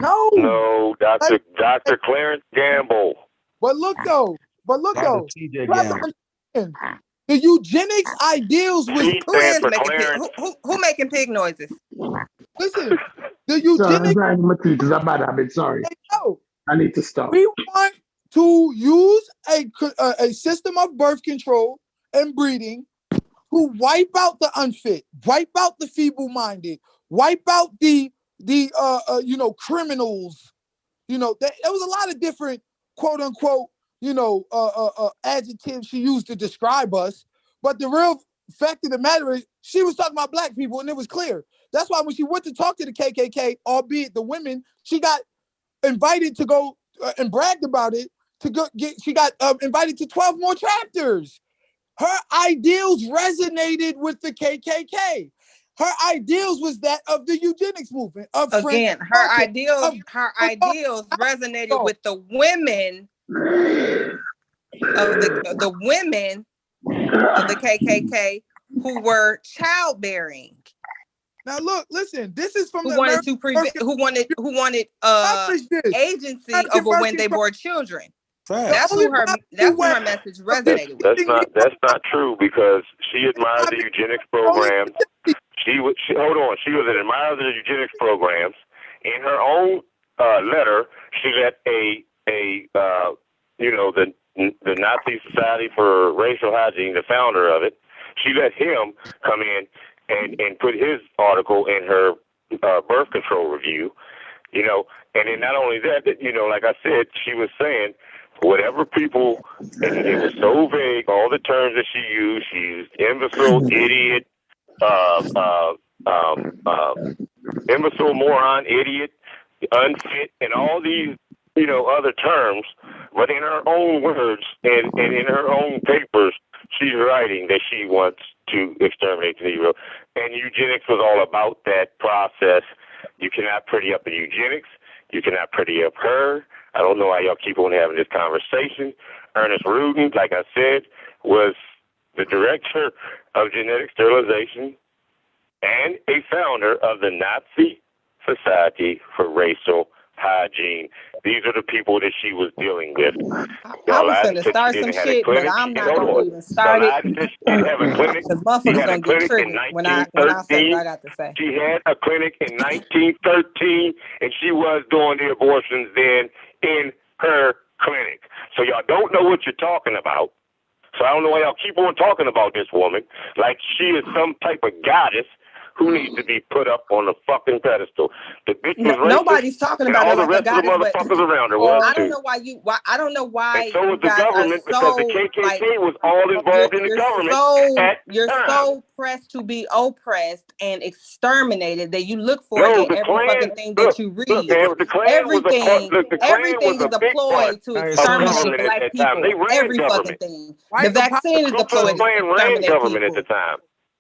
No, Dr. Clarence Gamble. But look though. The eugenics ideals was who making pig noises? Listen, the eugenics. It's a bad habit. Sorry, I need to stop. We want to use a system of birth control and breeding to wipe out the unfit, wipe out the feeble-minded, wipe out the criminals You know, there was a lot of different quote unquote, adjectives she used to describe us. But the real fact of the matter is she was talking about black people, and it was clear. That's why when she went to talk to the KKK, albeit the women, she got invited to go and bragged about it to go get. She got invited to 12 more chapters. Her ideals resonated with the KKK. Her ideals was that of the eugenics movement. Again, her ideals resonated with the women of the women of the KKK who were childbearing. Now look, listen. This is from who wanted agency over when they bore children. That's who her message resonated with. That's not true, because she admired the eugenics programs. She was an admirer of the eugenics programs. In her own letter, she let the Nazi Society for Racial Hygiene, the founder of it, she let him come in and put his article in her birth control review, and then not only that, like I said, she was saying whatever people, and it was so vague, all the terms that she used imbecile, idiot, imbecile, moron, idiot, unfit, and all these, other terms, but in her own words and in her own papers, she's writing that she wants to exterminate the Negro. And eugenics was all about that process. You cannot pretty up the eugenics. You cannot pretty up her. I don't know why y'all keep on having this conversation. Ernest Rudin, like I said, was the director of genetic sterilization and a founder of the Nazi Society for Racial Hygiene. These are the people that she was dealing with. I was going to start some shit, but I'm not going to even start it. She didn't have a clinic. Because motherfuckers going to get triggered when I say what I got to say. She had a clinic in 1913, and she was doing the abortions then in her clinic. So y'all don't know what you're talking about. So I don't know why y'all keep on talking about this woman like she is some type of goddess who needs to be put up on a fucking pedestal. The bitch was racist, nobody's talking about all her the like rest a goddess, of the motherfuckers around her was I don't too. know why I don't know why. And so was the you guys government, are so, because the KKK was all involved in the government. You're so pressed to be oppressed and exterminated that you look for No, it in every fucking thing that you read. Look, man, the Klan Everything is a ploy to exterminate black people. Every fucking thing. The vaccine is a ploy to exterminate government people. at the time.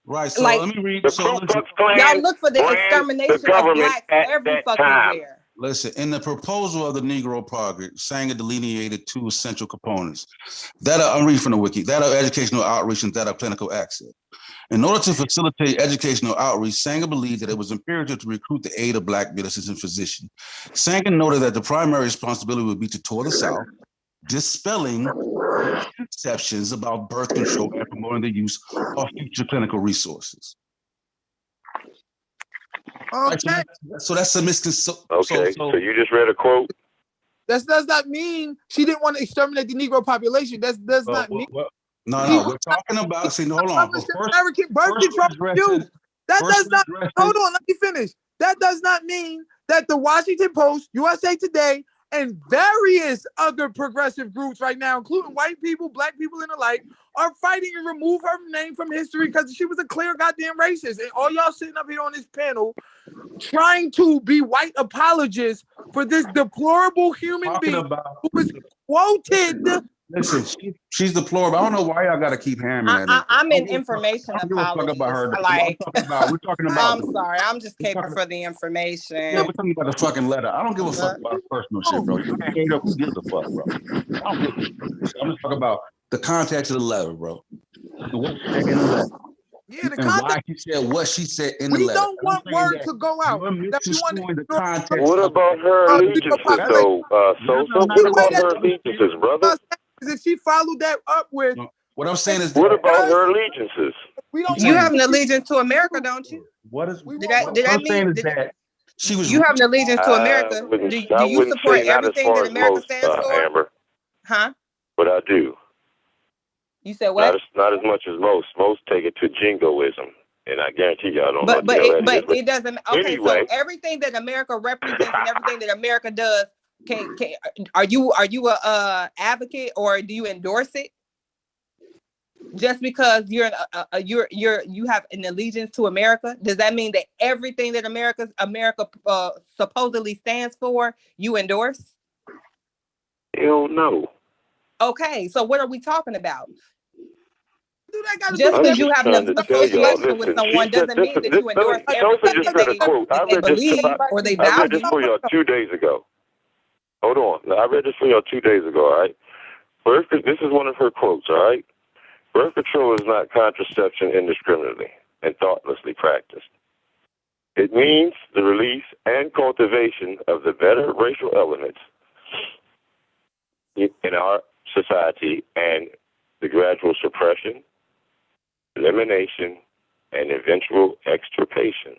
Right, so Like, let me read. The So Ku Klux Klan y'all look for the extermination the of blacks every fucking time. where. Listen, in the proposal of the Negro Project, Sanger delineated two essential components that I'm reading from the wiki, that are educational outreach and that are clinical access. In order to facilitate educational outreach, Sanger believed that it was imperative to recruit the aid of black medicines and physicians. Sanger noted that the primary responsibility would be to tour the South, dispelling conceptions about birth control and promoting the use of future clinical resources. Okay. So that's a misconception. Okay, so you just read a quote? That does not mean she didn't want to exterminate the Negro population. That does not mean. No, we're talking about, hold on. American birth control. That does not, hold on, let me finish. That does not mean that the Washington Post, USA Today, and various other progressive groups right now, including white people, black people, and the like, are fighting to remove her name from history because she was a clear goddamn racist. And all y'all sitting up here on this panel trying to be white apologists for this deplorable human being who was quoted. Listen, she's deplorable. I don't know why y'all got to keep hammering that. I'm in information apologies. Like, we're talking about. I'm sorry, I'm just caping for the information. Yeah, we're talking about the fucking letter. I don't give a fuck about personal shit, bro. You can't hate up. Who gives a fuck, bro? I don't give a fuck. I'm just talking about the context of the letter, bro. What she said in the letter. Yeah, the and why she said what she said in the letter. We don't want word to go out. What about her allegiances, though, Sosa? What about her allegiances, brother? If she followed that up with... What I'm saying is... What about her allegiances? You have an allegiance to America, don't you? What is... Did I mean that she was... You have an allegiance to America. Do you support everything that America stands for? Amber. Huh? But I do. You said what? Not as much as most. Most take it to jingoism, and I guarantee y'all don't know. But it doesn't. Okay, anyway. So everything that America represents and everything that America does Are you a advocate, or do you endorse it? Just because you have an allegiance to America, does that mean that everything that America supposedly stands for, you endorse? Hell no. Okay, so what are we talking about? Just because you have an association with listen, someone doesn't mean that you endorse Sophie just read a quote. I read this or they I read value. this for y'all 2 days ago. Hold on. I read this for y'all 2 days ago, all right? This is one of her quotes, all right? Birth control is not contraception indiscriminately and thoughtlessly practiced. It means the release and cultivation of the better racial elements in our society and the gradual suppression, elimination, and eventual extirpation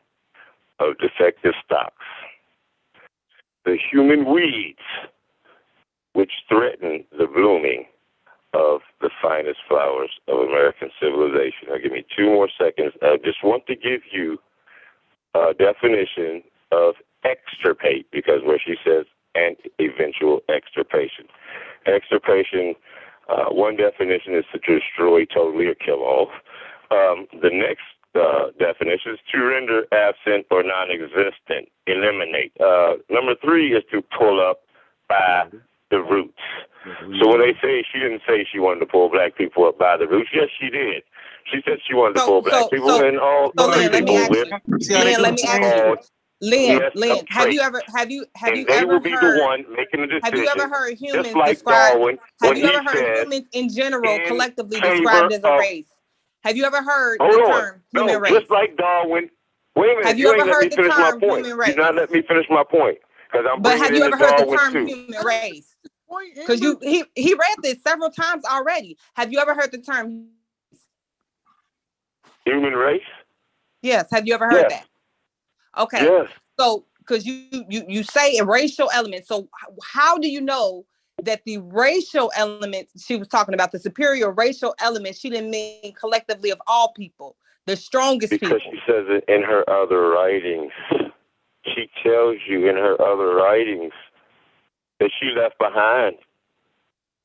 of defective stocks. The human weeds which threaten the blooming of the finest flowers of American civilization. Now, give me 2 more seconds. I just want to give you a definition of extirpate, because where she says and eventual extirpation. Extirpation, one definition is to destroy totally or kill off. The next definition is to render absent or non-existent, eliminate. Number 3 is to pull up by the roots. So when they say she didn't say she wanted to pull black people up by the roots, yes, she did. She said she wanted to pull black people and all Lynn, let me ask you. Lynn, let me ask you. Lynn, have you ever heard the decision, have you ever heard humans just like described? Darwin, Have you ever heard humans in general collectively described as a race? Have you ever heard the term human race? Just like Darwin. Wait a minute, have you ever ain't let heard me the finish my term point. human race? You not let me finish my point. Because I'm But bringing have in you the ever heard the Darwin term too. human race? Because he read this several times already. Have you ever heard the term human race? Yes. Have you ever heard that? Okay. Yes. So, because you say a racial element. So, how do you know that the racial element she was talking about, the superior racial element, she didn't mean collectively of all people, the strongest people? Because she says it in her other writings. She tells you in her other writings that she left behind.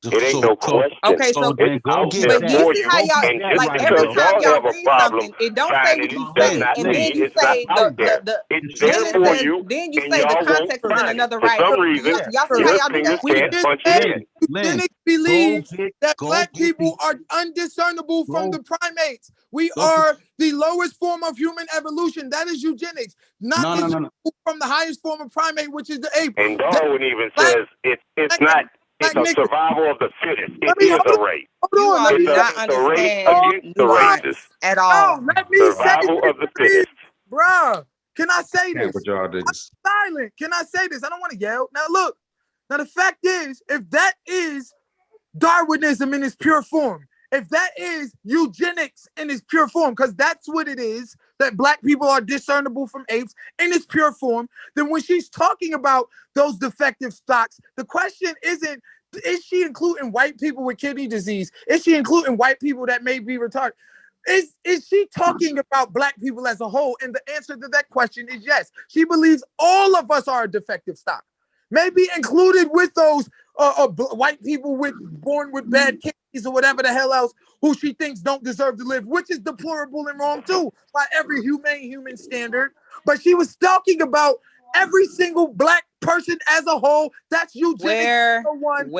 It ain't no question. Okay, so it's out there but you for see you. how y'all, And just like because every time y'all y'all have a read problem something, it don't say what you does say, not and mean then you it's not say out there. It's there then it for says, you, then you and say the y'all won't context is in find it. another For writing. some reason, Y'all see how your y'all do fingers that? can't punch it in. Eugenics believes that black people are undiscernible from the primates. We are the lowest form of human evolution. That is eugenics. Not from the highest form of primate, which is the ape. And Darwin even says it's not. It's a survival of the fittest. It is a race. You all do not It's a race understand against the races. at all. Let me say Survival of the fittest. Bruh, can I say this? I'm silent. Can I say this? I don't want to yell. Now look. Now the fact is, if that is Darwinism in its pure form, if that is eugenics in its pure form, because that's what it is, that black people are discernible from apes in its pure form, then when she's talking about those defective stocks, the question isn't, is she including white people with kidney disease? Is she including white people that may be retarded? Is she talking about black people as a whole? And the answer to that question is yes. She believes all of us are a defective stock. Maybe included with those white people born with bad kidneys or whatever the hell else, who she thinks don't deserve to live, which is deplorable and wrong too, by every humane human standard. But she was talking about every single black person as a whole. That's eugenics 101.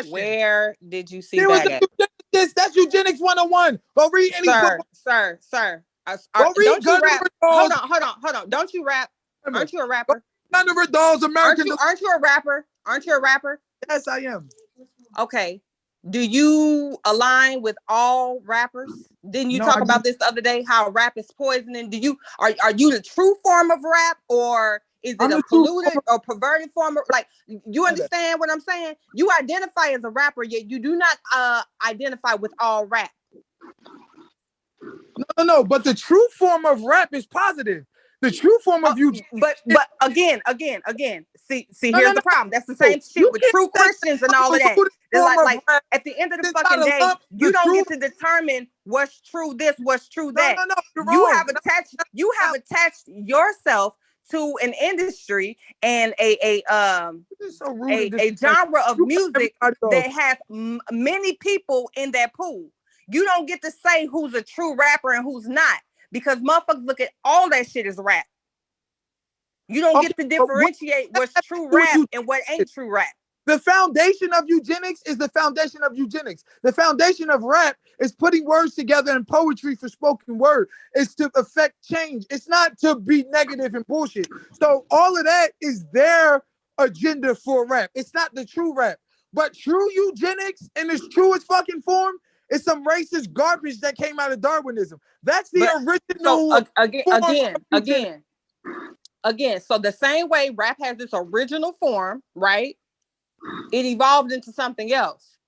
Where did you see there that was a that's eugenics 101. Go read any book. Sir. Go read don't you rap? Dolls. Hold on. Don't you rap? Aren't you a rapper? Gunnery Dolls, American. Aren't you a rapper? Aren't you a rapper? Yes, I am. Okay. Do you align with all rappers? Didn't you talk about this the other day? How rap is poisoning? Are you the true form of rap, or is it a polluted or perverted form of, like, you understand what I'm saying? You identify as a rapper, yet you do not identify with all rap. No. But the true form of rap is positive. The true form of you. But again. See, here's the problem. That's the same shit with true Christians and all of that. They're like at the end of the fucking day, you don't get to determine what's true this, what's true that. No, you have attached yourself to an industry and a genre of music that has many people in that pool. You don't get to say who's a true rapper and who's not, because motherfuckers look at all that shit as rap. You don't get to differentiate what's true rap and what ain't true rap. The foundation of eugenics is the foundation of eugenics. The foundation of rap is putting words together in poetry for spoken word. It's to affect change. It's not to be negative and bullshit. So all of that is their agenda for rap. It's not the true rap. But true eugenics in its truest fucking form is some racist garbage that came out of Darwinism. That's the original. So again, so the same way rap has its original form, right? It evolved into something else.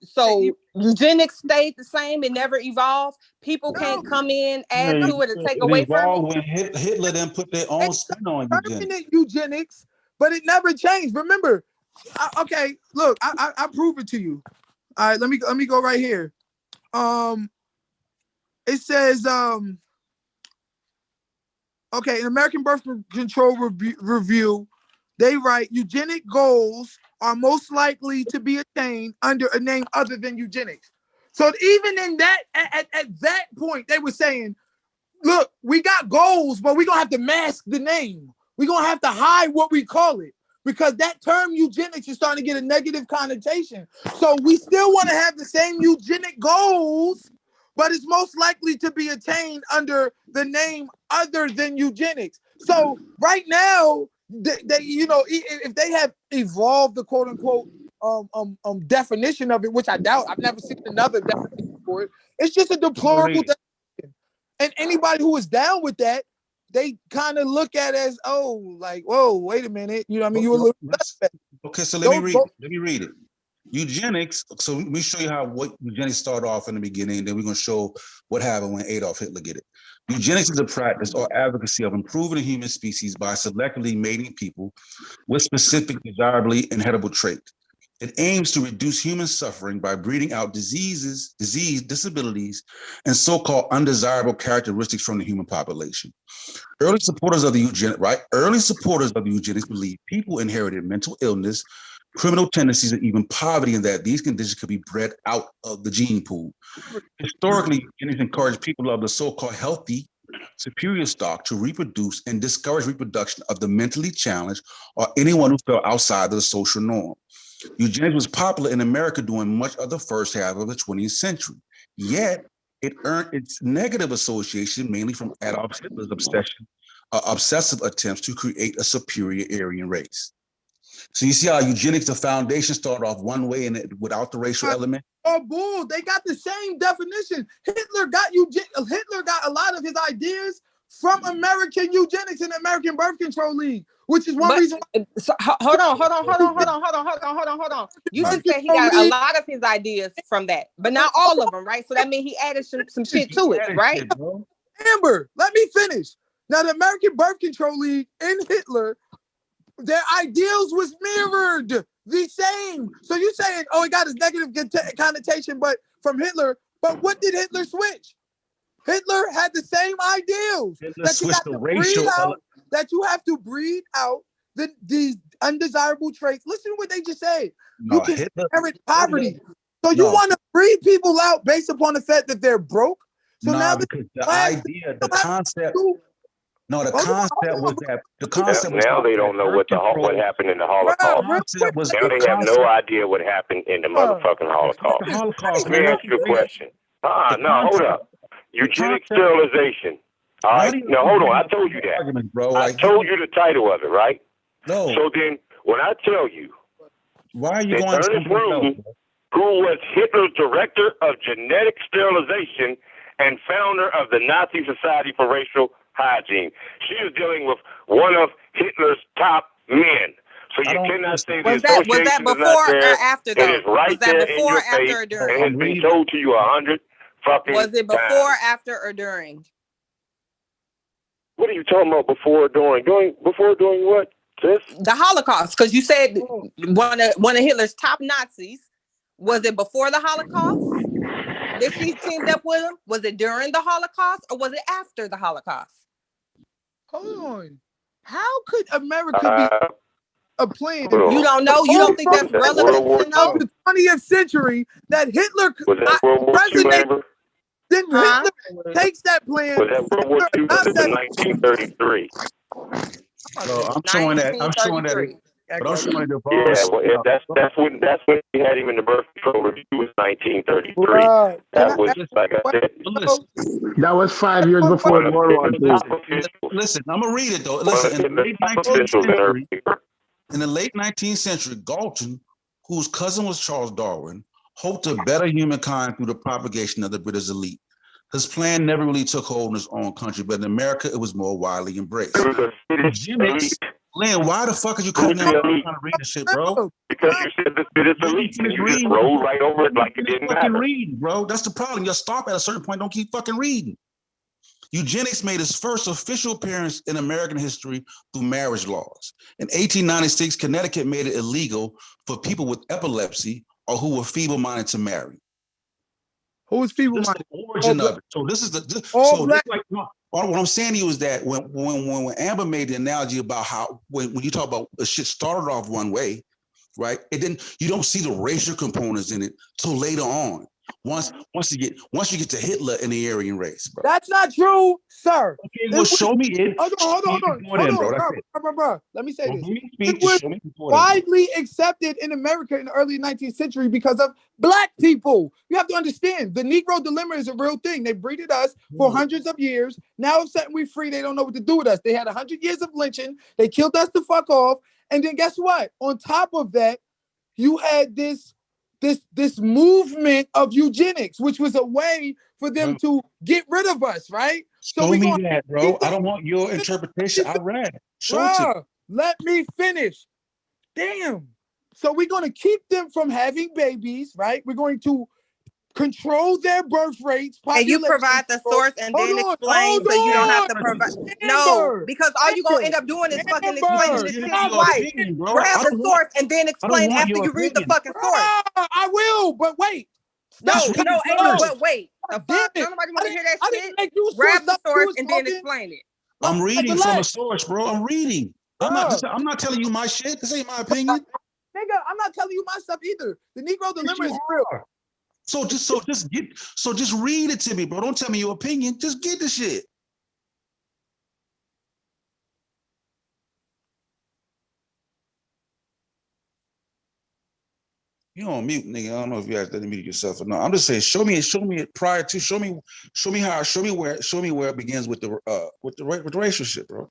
So eugenics stayed the same. It never evolved. People can't come in, add to it, and take away from it. When Hitler then put their own spin on eugenics, but it never changed. Remember, okay, look, I prove it to you. All right, let me go right here. It says, okay, in American Birth Control Review, they write eugenic goals are most likely to be attained under a name other than eugenics. So even in that, at that point, they were saying, look, we got goals, but we're gonna have to mask the name. We're gonna have to hide what we call it, because that term eugenics is starting to get a negative connotation. So we still want to have the same eugenic goals, but it's most likely to be attained under the name other than eugenics. So right now, they you know, if they have evolved the quote unquote definition of it, which I doubt, I've never seen another definition for it. It's just a deplorable definition. And anybody who is down with that, they kind of look at it as, oh, like, whoa, wait a minute. You know what I mean? You a little suspect. Okay, so let me read it. Eugenics, so we show you what eugenics started off in the beginning, then we're going to show what happened when Adolf Hitler did it. Eugenics is a practice or advocacy of improving the human species by selectively mating people with specific desirably inheritable traits. It aims to reduce human suffering by breeding out disabilities, and so-called undesirable characteristics from the human population. Early supporters of the eugenics believe people inherited mental illness, criminal tendencies, and even poverty, and that these conditions could be bred out of the gene pool. Historically, eugenics encouraged people of the so-called healthy, superior stock to reproduce and discourage reproduction of the mentally challenged or anyone who fell outside of the social norm. Eugenics was popular in America during much of the first half of the 20th century, yet it earned its negative association mainly from Adolf Hitler's obsessive attempts to create a superior Aryan race. So you see how eugenics, the foundation, started off one way and without the racial element? Oh, bull! They got the same definition. Hitler got a lot of his ideas from American eugenics and American Birth Control League, which is one reason. So, hold on. You just said he got a lot of his ideas from that, but not all of them, right? So that means he added some shit to it, right? Amber, let me finish. Now, the American Birth Control League and Hitler, their ideals was mirrored the same. So you saying, oh, it got his negative connotation, but from Hitler. But what did Hitler switch? Hitler had the same ideals that you have to breed out these undesirable traits. Listen to what they just said. You can inherit poverty. So you want to breed people out based upon the fact that they're broke. So now because the idea, the concept. No, the concept was that the concept. Now they don't know what happened in the Holocaust. Now they have no idea what happened in the motherfucking Holocaust. Let me ask you a question. No, hold up. Eugenic sterilization. All right. Now hold on. I told you that. I told you the title of it, right? No. So then, when I tell you, why are you going Ernest Rudin, who was Hitler's director of genetic sterilization and founder of the Nazi Society for Racial Hygiene, she is dealing with one of Hitler's top men. So you cannot say the association was that before or after, though? It is right there in your face, and has been told to you 100 fucking Was it before, times. after, or during? What are you talking about? Before, during? Before, doing what? Sis? The Holocaust, because you said one of Hitler's top Nazis. Was it before the Holocaust that she teamed up with him? Was it during the Holocaust, or was it after the Holocaust? Hold on. How could America be a plan? You don't know? You don't think that's relevant to know? Of the 20th century that Hitler Was that World War II, Amber? Then Hitler takes that plan. Was that World War II? Was it 1933? So I'm showing that. I'm showing that. But I'm showing the Yeah, well, that's when we had even the birth control review was 1933. That was like I said. That was 5 years before World War II. Listen, I'm gonna read it though. Listen, in the late 19th century, Galton, whose cousin was Charles Darwin, hoped to better humankind through the propagation of the British elite. His plan never really took hold in his own country, but in America, it was more widely embraced. Eugenics, Lynn, why the fuck are you cutting out trying to read this shit, bro? Because you said this bit is elite, and you just rolled right over it like it didn't matter. Reading, bro. That's the problem. You'll stop at a certain point. Don't keep fucking reading. Eugenics made its first official appearance in American history through marriage laws. In 1896, Connecticut made it illegal for people with epilepsy or who were feeble-minded to marry. Who is feeble-minded? The origin of it. So this is what I'm saying to you is that when Amber made the analogy about how when you talk about shit started off one way, right? You don't see the racial components in it till later on. Once you get to Hitler and the Aryan race, bro. That's not true, sir. Okay, well, show me it. Hold on, bro. Let me say this. It was widely accepted in America in the early 19th century because of black people. You have to understand, the Negro dilemma is a real thing. They breeded us for hundreds of years. Now, suddenly we're free, they don't know what to do with us. They had 100 years of lynching. They killed us the fuck off. And then guess what? On top of that, you had this movement of eugenics, which was a way for them to get rid of us, right? Show me that, bro. I don't want your interpretation. I read. Show it to me. Let me finish. Damn. So we're going to keep them from having babies, right? We're going to control their birth rates. And you provide the source and then explain, so you don't have to provide. No, because all you're gonna end up doing is fucking explaining this shit twice. Grab the source and then explain after you read the fucking source. I will, but wait. No, ain't no but wait. The fuck? Nobody want to hear that shit. Grab the source and then explain it. I'm reading from a source, bro. I'm reading. I'm not telling you my shit. This ain't my opinion. Nigga, I'm not telling you my stuff either. The Negro dilemma is real. So just read it to me, bro. Don't tell me your opinion. Just get the shit. You on mute, nigga. I don't know if you actually muted yourself or not. I'm just saying, show me it prior to. Show me where it begins with the racial shit, bro.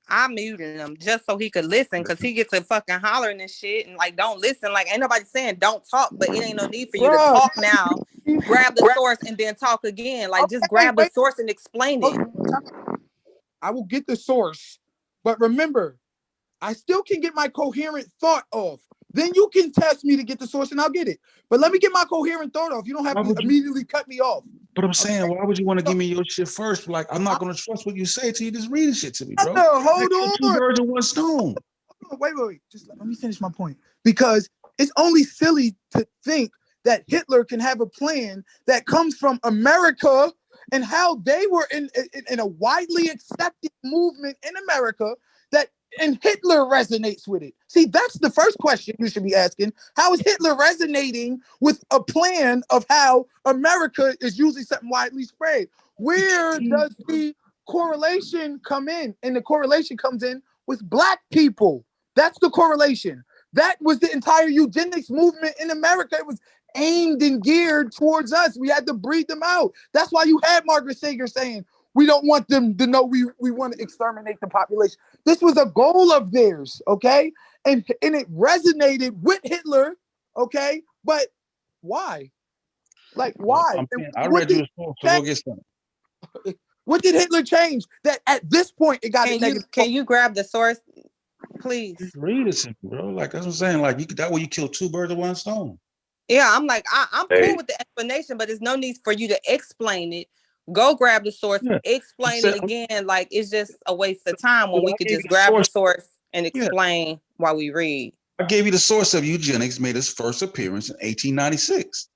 I muted him just so he could listen, because he gets to fucking hollering and shit and like don't listen. Like ain't nobody saying don't talk, but it ain't no need for you to talk now. Grab the source and then talk again. Like just grab the source and explain it. I will get the source, but remember, I still can get my coherent thought off. Then you can test me to get the source and I'll get it. But let me get my coherent thought off. You don't have to immediately cut me off. But I'm saying, why would you want to give me your shit first? Like, I'm not going to trust what you say till you just read the shit to me, bro. Hold on. 2 birds with 1 stone. Wait. Just let me finish my point. Because it's only silly to think that Hitler can have a plan that comes from America and how they were in a widely accepted movement in America and Hitler resonates with it. See, that's the first question you should be asking. How is Hitler resonating with a plan of how America is usually something widely spread? Where does the correlation come in? And the correlation comes in with black people. That's the correlation. That was the entire eugenics movement in America. It was aimed and geared towards us. We had to breed them out. That's why you had Margaret Sanger saying, we don't want them to know we want to exterminate the population. This was a goal of theirs, okay? And it resonated with Hitler, okay? But why? Like, why? I read you a source, so go get some. What did Hitler change that at this point it got negative? Can you grab the source, please? Just read it to me, bro. Like, that's what I'm saying. Like, that way you kill 2 birds with 1 stone. Yeah, I'm like, I'm cool with the explanation, but there's no need for you to explain it. Go grab the source, explain it again. Like, it's just a waste of time when we could just grab the source and explain while we read. I gave you the source of eugenics made its first appearance in 1896,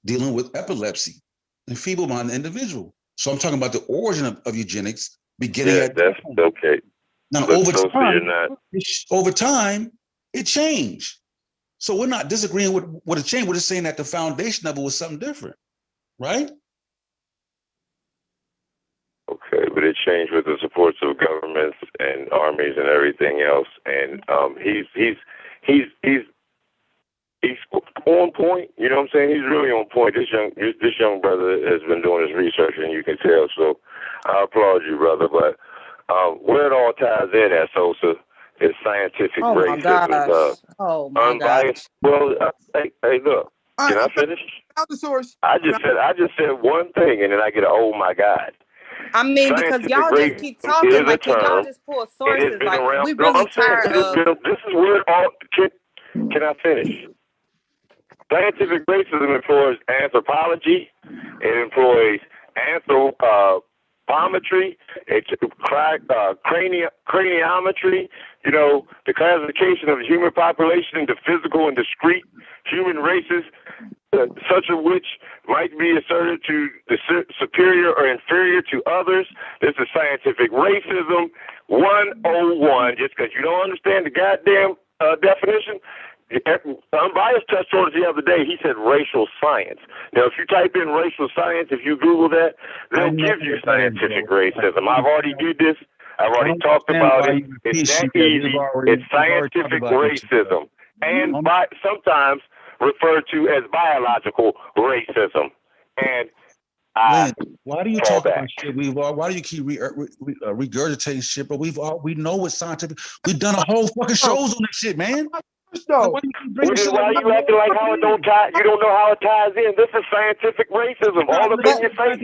dealing with epilepsy. and feeble-minded individual. So I'm talking about the origin of eugenics beginning at that's okay. Now But over time, it changed. So we're not disagreeing with what it changed. We're just saying that the foundation of it was something different, right? Okay, but it changed with the supports of governments and armies and everything else. And he's on point. You know what I'm saying? He's really on point. This young brother has been doing his research, and you can tell. So I applaud you, brother. But where it all ties in at, Sosa, is scientific racism. Oh my unbiased. gosh. Well, hey, look. Can I finish? Out the source. I just said one thing, and then I get a oh my God. I mean, because y'all just keep talking like y'all just pull sources. Like we really tired of. This is where it all. Can I finish? Scientific racism employs anthropology. It employs anthropometry. It's craniometry. You know, the classification of the human population into physical and discrete human races, such of which might be asserted to the superior or inferior to others. This is scientific racism 101. Just because you don't understand the goddamn definition. Unbiased touched on it the other day. He said racial science. Now, if you type in racial science, if you Google that, they'll give you scientific racism. I've already did this. I've already talked about it. It's that easy. It's scientific racism. And sometimes referred to as biological racism. And Lynn, why do you talk about shit? Why do you keep regurgitating shit? But we know what's scientific. We've done a whole fucking shows on this shit, man. No. Why you acting like how it don't tie? You don't know how it ties in. This is scientific racism. All up in your face.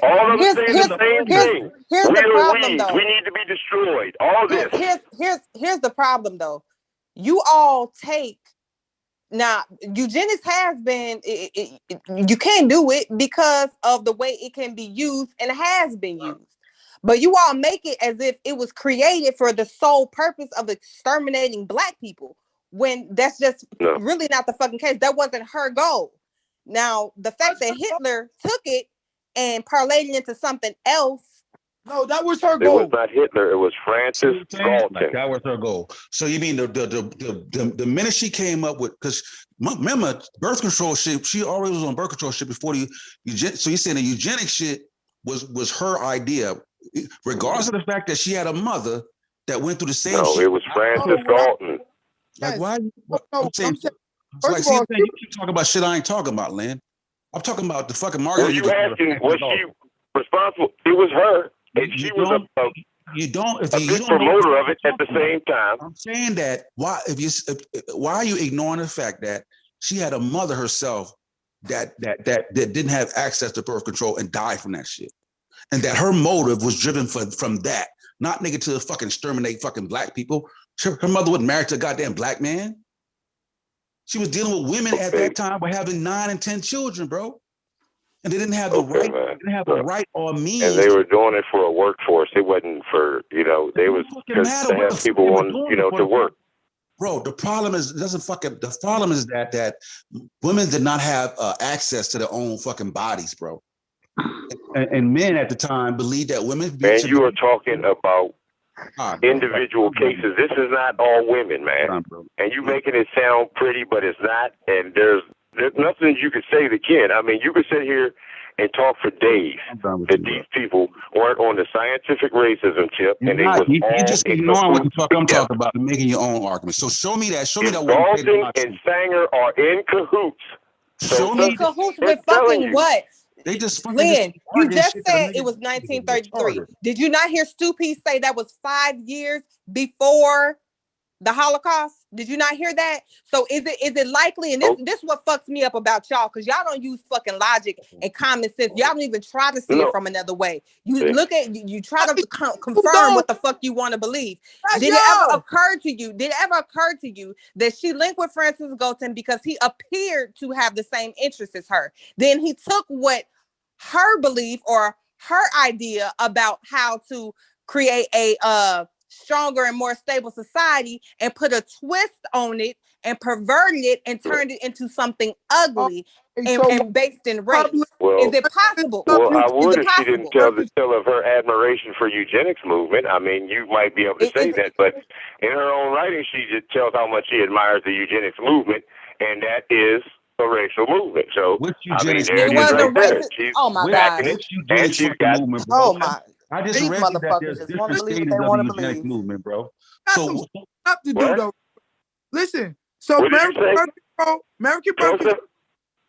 All of them saying the same thing. Here's the problem, though. We need to be destroyed. All this. Here's the problem, though. You all take. Now, eugenics has been, you can't do it because of the way it can be used and has been used. But you all make it as if it was created for the sole purpose of exterminating Black people, when that's just really not the fucking case. That wasn't her goal. Now, the fact that Hitler took it and parlayed it into something else. No, that was her goal. It was not Hitler. It was Francis Galton. Like that was her goal. So you mean the minute she came up with, because remember birth control shit, she already was on birth control shit before the eugenics. So you're saying the eugenic shit was her idea, regardless of the fact that she had a mother that went through the same shit. No, it was Francis Galton. Like why? I'm saying, like, see, you keep talking about shit I ain't talking about, Lynn. I'm talking about the fucking Margaret. Well, you asking, was she responsible? It was her. And she was a big promoter of it at the same time. I'm saying that why are you ignoring the fact that she had a mother herself that didn't have access to birth control and died from that shit, and that her motive was driven from that, not nigga to fucking exterminate fucking Black people. Her mother wasn't married to a goddamn Black man. She was dealing with women at that time by having 9 and 10 children, bro. And they didn't have the right. They didn't have the right or means. And they were doing it for a workforce. It wasn't for they was because they had people on to work. Bro, the problem is The problem is that women did not have access to their own fucking bodies, bro. And men at the time believed that women. Man, you are talking about individual cases. This is not all women, man. And you making it sound pretty, but it's not. And there's nothing you could say that can. I mean, you could sit here and talk for days that these people weren't on the scientific racism tip, and they was you just ignoring what the fuck I'm talking about and making your own argument. So show me that. Show me that. Galton and Sanger are in cahoots. Show me cahoots with fucking what? They just fucking. Lynn, you just said it was 1933. Did you not hear Stupi say that was 5 years before the Holocaust? Did you not hear that? So is it likely? And this is what fucks me up about y'all, because y'all don't use fucking logic and common sense. Y'all don't even try to see it from another way. You look at you try to confirm what the fuck you want to believe. Did it ever occur to you? Did it ever occur to you that she linked with Francis Galton because he appeared to have the same interests as her? Then he took what her belief or her idea about how to create a stronger and more stable society and put a twist on it and perverted it and turned it into something ugly and based in race. Well, is it possible? Well, I would if she didn't tell of her admiration for eugenics movement. I mean, you might be able to say that, but in her own writing, she just tells how much she admires the eugenics movement, and that is a racial movement. So, I mean, there it is right there. She's backing it, and she's got. Movement, bro. Oh my! I just These read that there's motherfuckers just want to different believe what they stages of the want to eugenics believe. movement, bro. Got some stuff to do though. Listen, so American birth control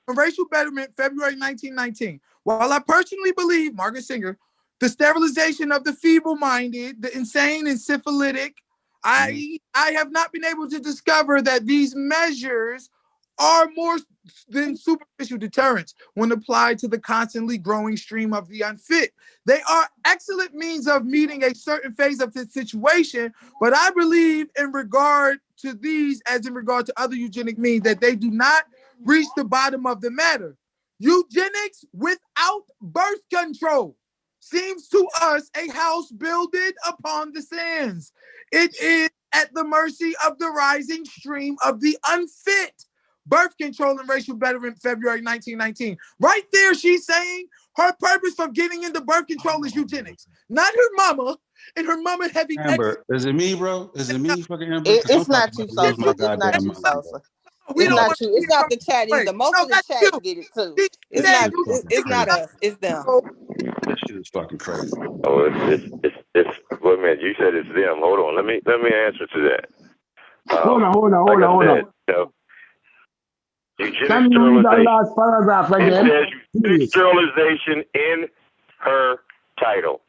and racial betterment, February 1919. While I personally believe, Margaret Singer, the sterilization of the feeble-minded, the insane and syphilitic, I have not been able to discover that these measures are more than superficial deterrents when applied to the constantly growing stream of the unfit. They are excellent means of meeting a certain phase of the situation, but I believe in regard to these, as in regard to other eugenic means, that they do not reach the bottom of the matter. Eugenics without birth control seems to us a house builded upon the sands. It is at the mercy of the rising stream of the unfit. Birth control and racial betterment, February 1919. Right there, she's saying her purpose for getting into birth control is eugenics, not her mama and her mama having. Amber, is it me, bro? Is it me, fucking Amber? It's not you, Sosa. It's not you, Sosa. It's not you. It's not the chat either. Most of the chat get it too. It's not us. It's them. That shit is fucking crazy. Oh, it's. Wait a minute. You said it's them. Hold on. Let me answer to that. Hold on. Can you read the last paragraph again? It says eugenic sterilization in her title.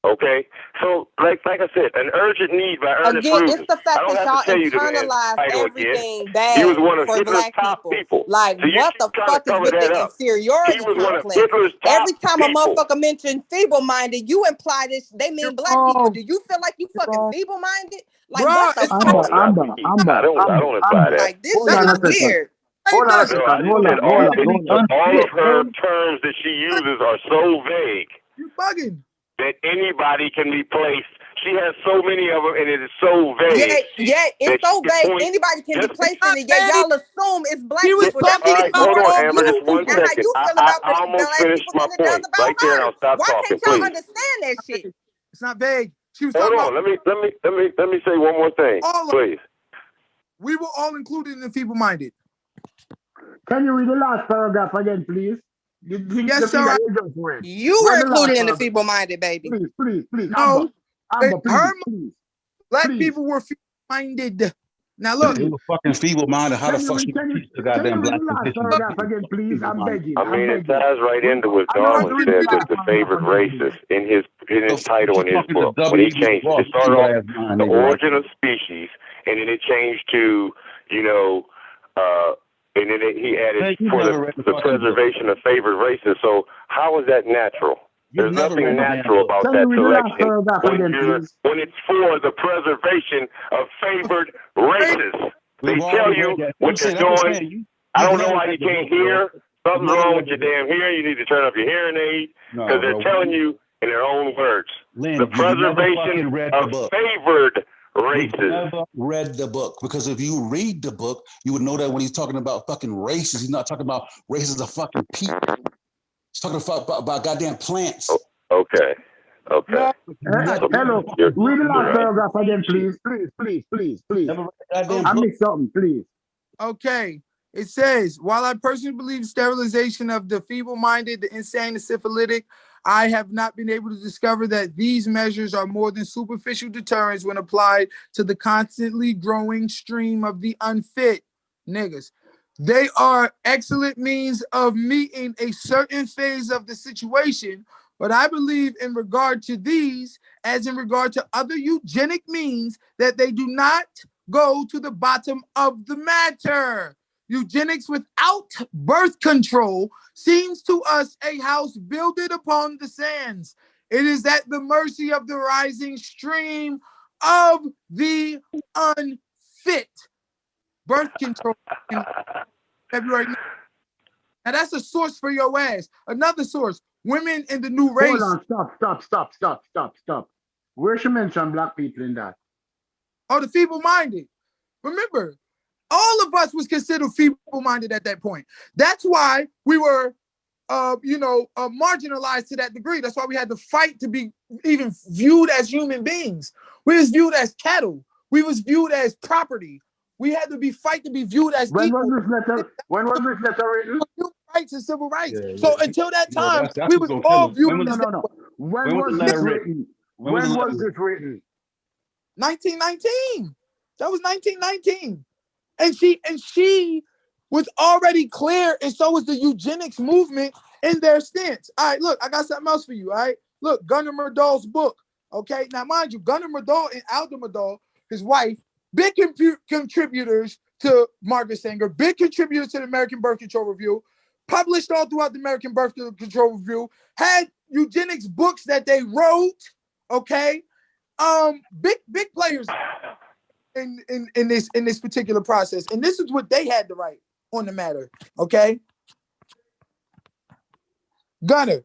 Okay, so like I said, an urgent need by Ernest Again, Rubin. it's the fact that y'all internalize everything bad he was one of for Hitler's black top people. Like, so what the fuck is with the inferiority complex? Every time a motherfucker mentions feeble-minded, you imply this they mean black people. Do you feel like you fucking feeble-minded? Like, what the fuck? Amber. I don't imply that. Like, this shit is weird. Hold on a second. Hold on. All of her terms that she uses are so vague. You bugging. That anybody can be placed. She has so many of them, and it is so vague. Yeah, it's so vague. Anybody can be placed in it. Yet y'all assume it's black people. Hold on, Amber, just one second. How you feel about I almost finished my point right there, and I'll stop talking, Why can't y'all please. understand that shit? It's not vague. She was Hold talking on. Let me say one more thing, please. We were all included in the feeble-minded. Can you read the last paragraph again, please? Yes, sir. You were included in the feeble-minded, baby. Please. No, Amber, please. Black people were feeble-minded. Now look, they were fucking feeble-minded. How the fuck she teach the goddamn black paragraph again, please? I'm begging. I mean, it ties right into what Darwin said that the favored races in his title in his book. When he changed it, it started off the origin of species, and then it changed to, and then he added for the preservation of favored races. So how is that natural? There's nothing natural about that selection when it's for the preservation of favored races. They tell you what you're doing. I don't know why you can't hear. Something's wrong with your damn hearing. You need to turn up your hearing aid because they're telling you in their own words. The preservation of favored races. You never read the book, because if you read the book, you would know that when he's talking about fucking races, he's not talking about races of fucking people. He's talking about goddamn plants. Okay. Hello. Read the last paragraph again, please. Please. I missed something, please. Okay. It says, while I personally believe sterilization of the feeble-minded, the insane, the syphilitic, I have not been able to discover that these measures are more than superficial deterrents when applied to the constantly growing stream of the unfit niggas. They are excellent means of meeting a certain phase of the situation, but I believe in regard to these, as in regard to other eugenic means, that they do not go to the bottom of the matter. Eugenics without birth control seems to us a house builded upon the sands. It is at the mercy of the rising stream of the unfit. Birth control in February. Now that's a source for your ass. Another source, women in the new race. Hold on, stop. Where she mention black people in that? Oh, the feeble-minded. Remember, All of us was considered feeble-minded at that point. That's why we were, marginalized to that degree. That's why we had to fight to be even viewed as human beings. We was viewed as cattle. We was viewed as property. We had to fight to be viewed as equal. When was this letter written? Human rights and civil rights. Yeah, So until that time, that's we what's was gonna kill all him. viewed When as No. When was was the letter this written? written? When was When the was letter this written? 1919. That was 1919. And she was already clear, and so was the eugenics movement in their stance. All right, look, I got something else for you. All right, look, Gunnar Myrdal's book. Okay, now mind you, Gunnar Myrdal and Alda Myrdal, his wife, big contributors to Margaret Sanger, big contributors to the American Birth Control Review, published all throughout the American Birth Control Review, had eugenics books that they wrote. Okay, big players in this particular process, and this is what they had to write on the matter. Okay, Gunnar.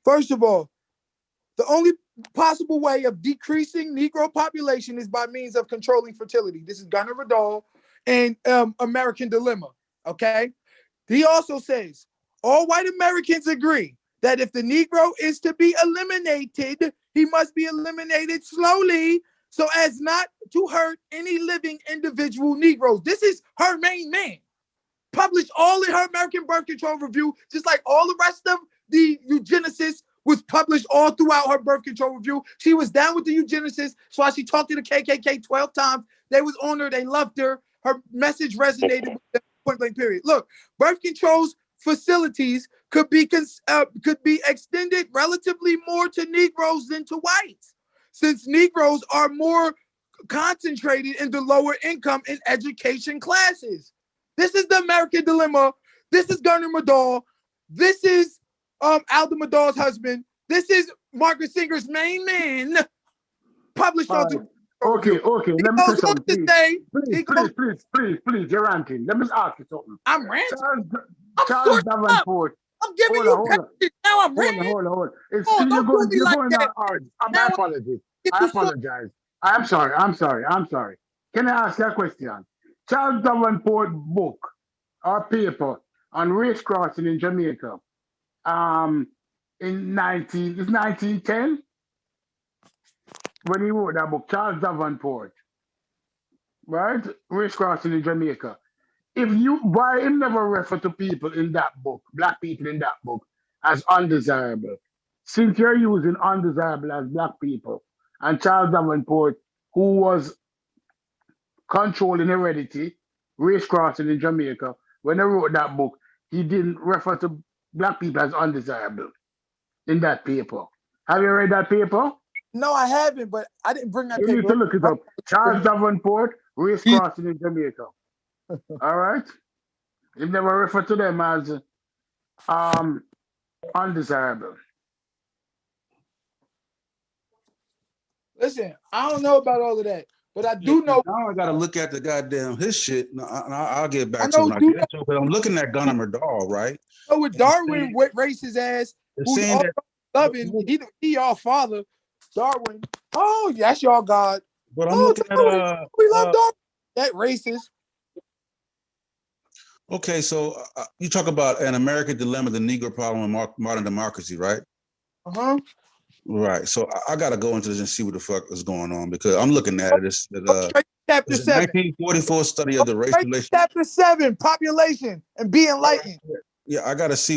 First of all, the only possible way of decreasing Negro population is by means of controlling fertility. This is Gunnar Myrdal and American Dilemma. Okay, he also says all white Americans agree that if the Negro is to be eliminated, he must be eliminated slowly so as not to hurt any living individual Negroes. This is her main man. Published all in her American Birth Control Review, just like all the rest of the eugenicists was published all throughout her birth control review. She was down with the eugenicists. That's why she talked to the KKK 12 times. They was on her. They loved her. Her message resonated with them, point blank period. Look, birth controls facilities could be extended relatively more to Negroes than to whites, since Negroes are more concentrated in the lower income and education classes. This is the American Dilemma. This is Gunnar Myrdal. This is Alda Myrdal's husband. This is Margaret Singer's main man. Published on the Okay. Let me say something. Please, you're ranting. Let me ask you something. I'm ranting. Charles Davenport. I'm giving you credit. Now I'm ranting. Hold on. You're going that hard. My apologies. I apologize. I'm sorry. Can I ask you a question? Charles Davenport book or paper on race crossing in Jamaica. In 1910 when he wrote that book, Charles Davenport, right? Race crossing in Jamaica. Why him never refer to people in that book, black people in that book, as undesirable? Since you're using undesirable as black people, and Charles Davenport, who was controlling heredity, race crossing in Jamaica, when he wrote that book, he didn't refer to black people as undesirable in that paper. Have you read that paper? No, I haven't, but I didn't bring that paper. You need to look it up. Charles Davenport, race crossing in Jamaica. All right? He never referred to them as undesirable. Listen, I don't know about all of that, but I do know. Now I got to look at the goddamn his shit. I'll get back to it when I get to it. But I'm looking at Gunnar Myrdal, right? So with Darwin, what race his ass? Who's all loving? He y'all father, Darwin. Oh, that's y'all God. But I'm looking at we love Darwin. That racist. Okay, so you talk about an American dilemma, the Negro problem in modern democracy, right? Right. So I got to go into this and see what the fuck is going on, because I'm looking at it. It's Chapter 7. 1944 study of the race relations. Chapter 7, population and be enlightened. Yeah, I got to see.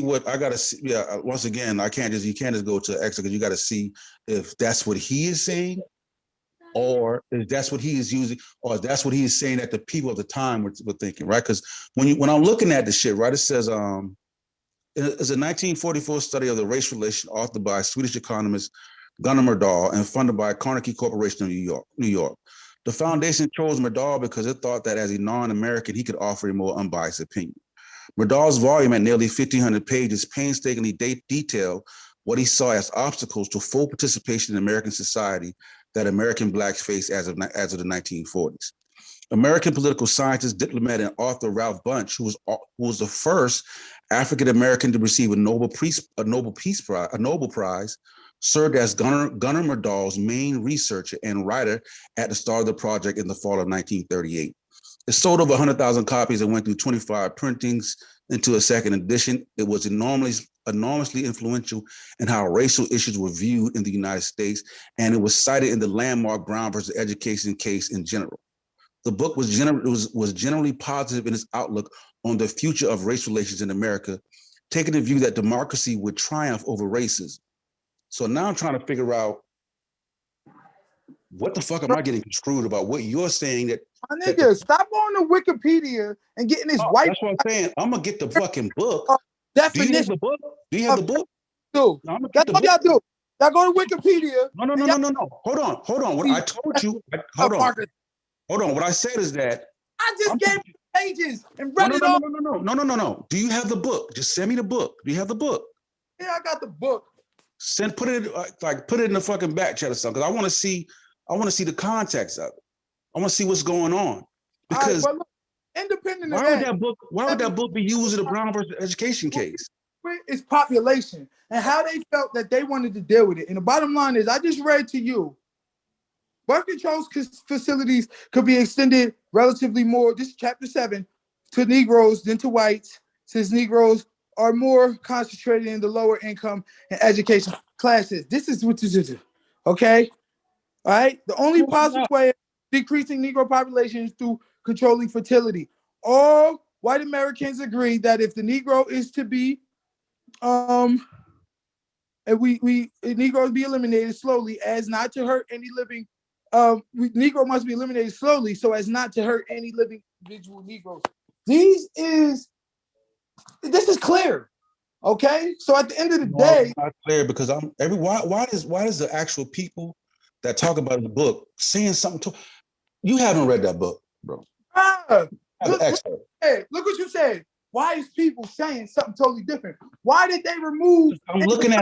Yeah, once again, you can't just go to X, because you got to see if that's what he is saying, or if that's what he is using, or if that's what he is saying that the people at the time were thinking, right? Because when I'm looking at the shit, right, it says it's a 1944 study of the race relation authored by Swedish economist Gunnar Myrdal and funded by Carnegie Corporation of New York. The foundation chose Myrdal because it thought that as a non-American, he could offer a more unbiased opinion. Myrdal's volume at nearly 1,500 pages painstakingly detailed what he saw as obstacles to full participation in American society that American blacks faced as of the 1940s. American political scientist, diplomat, and author Ralph Bunche, who was the first African American to receive a Nobel Prize, served as Gunnar Myrdal's main researcher and writer at the start of the project in the fall of 1938. It sold over 100,000 copies and went through 25 printings into a second edition. It was enormously influential in how racial issues were viewed in the United States, and it was cited in the landmark Brown versus Education case in general. The book was generally positive in its outlook on the future of race relations in America, taking the view that democracy would triumph over racism. So now I'm trying to figure out what the fuck am I getting screwed about what you're saying that. My nigga, stop going to Wikipedia and getting this white. That's what I'm saying. I'm gonna get the fucking book. Definition. Do you have the book? Do you have the book? Do. No, That's what y'all do. Y'all go to Wikipedia. No. Hold on. What I told you. Hold on. What I said is that I just gave you pages and read it all. No. Do you have the book? Just send me the book. Do you have the book? Yeah, I got the book. Put it in the fucking back chat or something. Because I want to see the context of it. I want to see what's going on. Because look, independent of that, why would that book be used in the Brown versus Education case? It's population and how they felt that they wanted to deal with it. And the bottom line is, I just read to you, birth control facilities could be extended relatively more, this is chapter 7, to Negroes than to whites, since Negroes are more concentrated in the lower income and education classes. This is what this is, okay? All right? The only possible way of decreasing Negro population is through controlling fertility. All white Americans agree that if the Negro is to be, and Negroes be eliminated slowly as not to hurt any living, Negro must be eliminated slowly so as not to hurt any living individual Negroes. This is clear, okay? So at the end of the day, it's not clear because why does the actual people that talk about the book saying something you haven't read that book, bro. Look what you said. Why is people saying something totally different? Why did they remove? I'm looking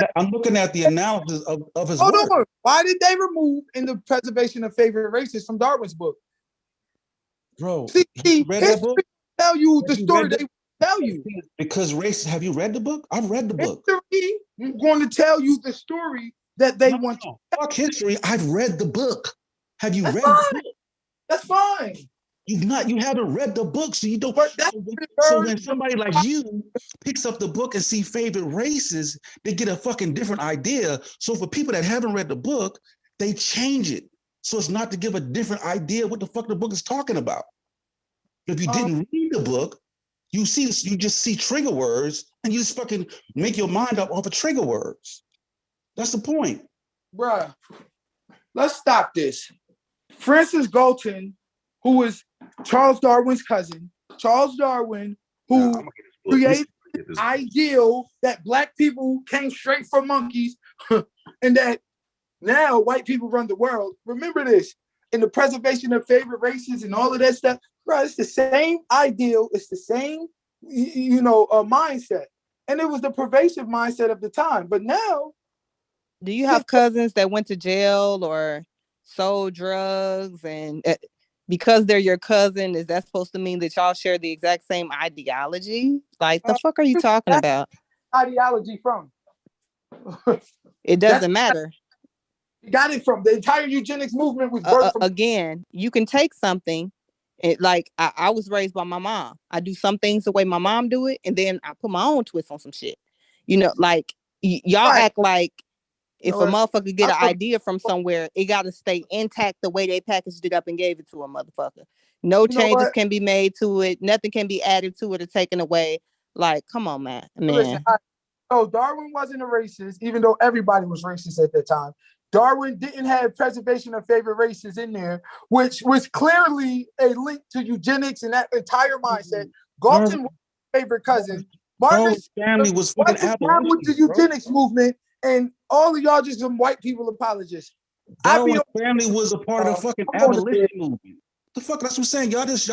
at the analysis of his work. On. Why did they remove in the preservation of favorite races from Darwin's book? Bro, see, read that book? Tell you the story they tell you. Because race, have you read the book? I've read the book. History, I'm going to tell you the story that they want to. Fuck history. I've read the book. Have you read the book? That's fine. You haven't read the book, so you don't. So when somebody like you picks up the book and see favorite races, they get a fucking different idea. So for people that haven't read the book, they change it. So it's not to give a different idea what the fuck the book is talking about. If you didn't read the book, you just see trigger words and you just fucking make your mind up off of trigger words. That's the point. Bruh, let's stop this. Francis Galton, who was Charles Darwin's cousin, Charles Darwin, who created this ideal that black people came straight from monkeys and that now white people run the world. Remember this, in the preservation of favorite races and all of that stuff, bro, it's the same ideal, it's the same, mindset. And it was the pervasive mindset of the time. But now, do you have cousins that went to jail or sold drugs, and because they're your cousin, is that supposed to mean that y'all share the exact same ideology? Like, the fuck are you talking about? Ideology from? It doesn't matter. You got it from the entire eugenics movement was birthed from. Again, you can take something, like I was raised by my mom. I do some things the way my mom do it, and then I put my own twist on some shit. Like y'all act like if a motherfucker get an idea from somewhere, it got to stay intact the way they packaged it up and gave it to a motherfucker. No changes can be made to it. Nothing can be added to it or taken away. Like, come on, man. Listen, Darwin wasn't a racist, even though everybody was racist at that time. Darwin didn't have preservation of favorite races in there, which was clearly a link to eugenics and that entire mindset. Galton was his favorite cousin. Margaret's family was fucking down with the eugenics movement, and all of y'all just some white people apologists. Darwin's family was a part of the fucking abolition movement. The fuck, that's what I'm saying. Y'all just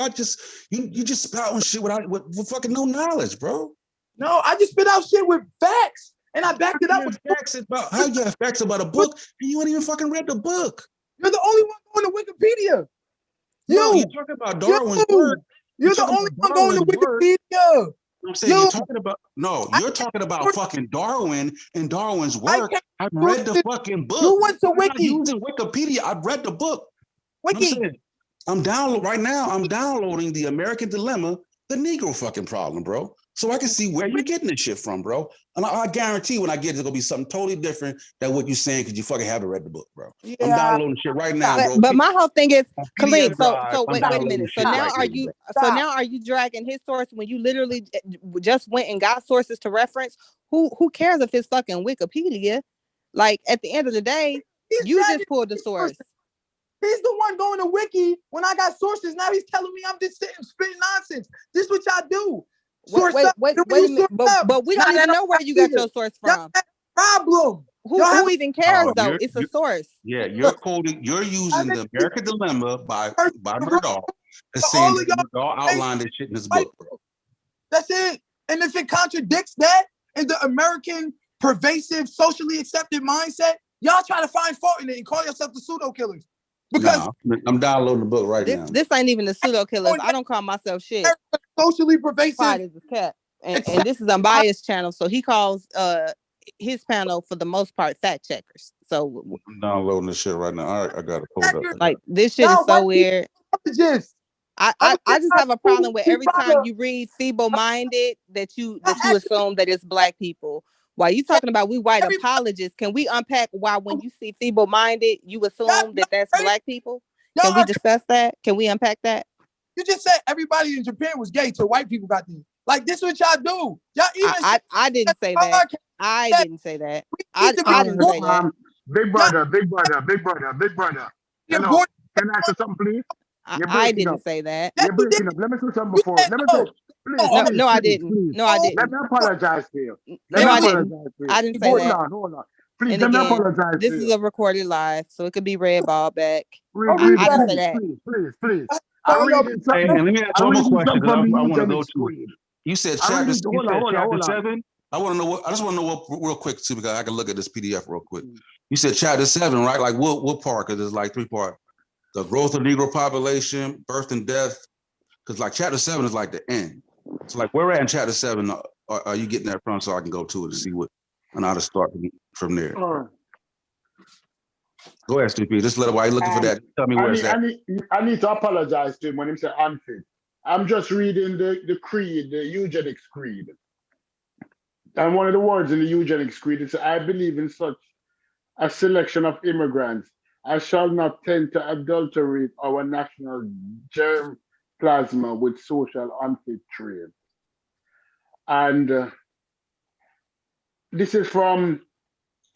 spouting shit with fucking no knowledge, bro. No, I just spit out shit with facts. And I backed it up with facts about how you have facts about a book and you ain't even fucking read the book. You're the only one going to Wikipedia. You're talking about Darwin's work. You're the only one going to Wikipedia. I'm saying you're talking about you're talking about fucking Darwin and Darwin's work. I've read the fucking book. You went to I'm not Wiki. using Wikipedia. I've read the book. Wiki. I'm downloading The American Dilemma, the Negro fucking problem, bro. So I can see where you're getting this shit from, bro. And I guarantee when I get it, it's gonna be something totally different than what you're saying because you fucking haven't read the book, bro. Yeah. I'm downloading shit right now, bro. But my whole thing is, Khalid, so wait a downloading minute. So shit now right now, are you dragging his source when you literally just went and got sources to reference? Who cares if it's fucking Wikipedia? Like at the end of the day, you just pulled the source. He's the one going to Wiki when I got sources. Now he's telling me I'm just sitting spitting nonsense. This is what y'all do. Wait a minute. But we don't even know where you got your source from. Problem. Who even cares though? It's a source. Yeah, you're using The American Dilemma by Murdoch and saying that Murdoch outlined this shit in his book, bro. That's it. And if it contradicts that in the American pervasive, socially accepted mindset, y'all try to find fault in it and call yourself the pseudo killers. Because I'm downloading the book right now. This ain't even the pseudo killers. I don't call myself shit. Socially pervasive. Quiet as a cat. And this is unbiased channel, so he calls his panel for the most part fact checkers. So I'm downloading this shit right now. All right, I got to pull it up. Like this shit is so weird. I just have a problem with every time you read feeble-minded that you assume that it's black people. While you talking about we white apologists, can we unpack why when you see feeble-minded, you assume that that's black people? Can we discuss that? Can we unpack that? You just said everybody in Japan was gay till white people got there. Like this is what y'all do. Y'all even I didn't say that. I didn't say that. I didn't say that. Big brother. Hello. Can I say something, please? I didn't say that. You're breaking up. Let me say something before. Let me say, please. No, I didn't. No, I didn't. Let me apologize to you. I didn't. I didn't say that. Hold on. Please, and let again, me apologize this to is you. a recorded live, so it could be red ball back. I didn't say that. Please. I'm reading something. Hey, let me ask one more question because I want to go to it. You said chapter 7. I want to know what. I just want to know what real quick too, because I can look at this PDF real quick. You said chapter 7, right? Like what part? Because there's like 3 parts. The growth of Negro population, birth and death. Because like chapter 7 is like the end. So like where at in chapter 7 are you getting that from? So I can go to it to see what and how to start from there. Go ahead, Steve. Just let it. While you're looking for that, tell me where it's at. I need to apologize to him when he said unfit. I'm just reading the creed, the eugenics creed. And one of the words in the eugenics creed is, I believe in such a selection of immigrants. I shall not tend to adulterate our national germ plasma with social unfit trade. And this is from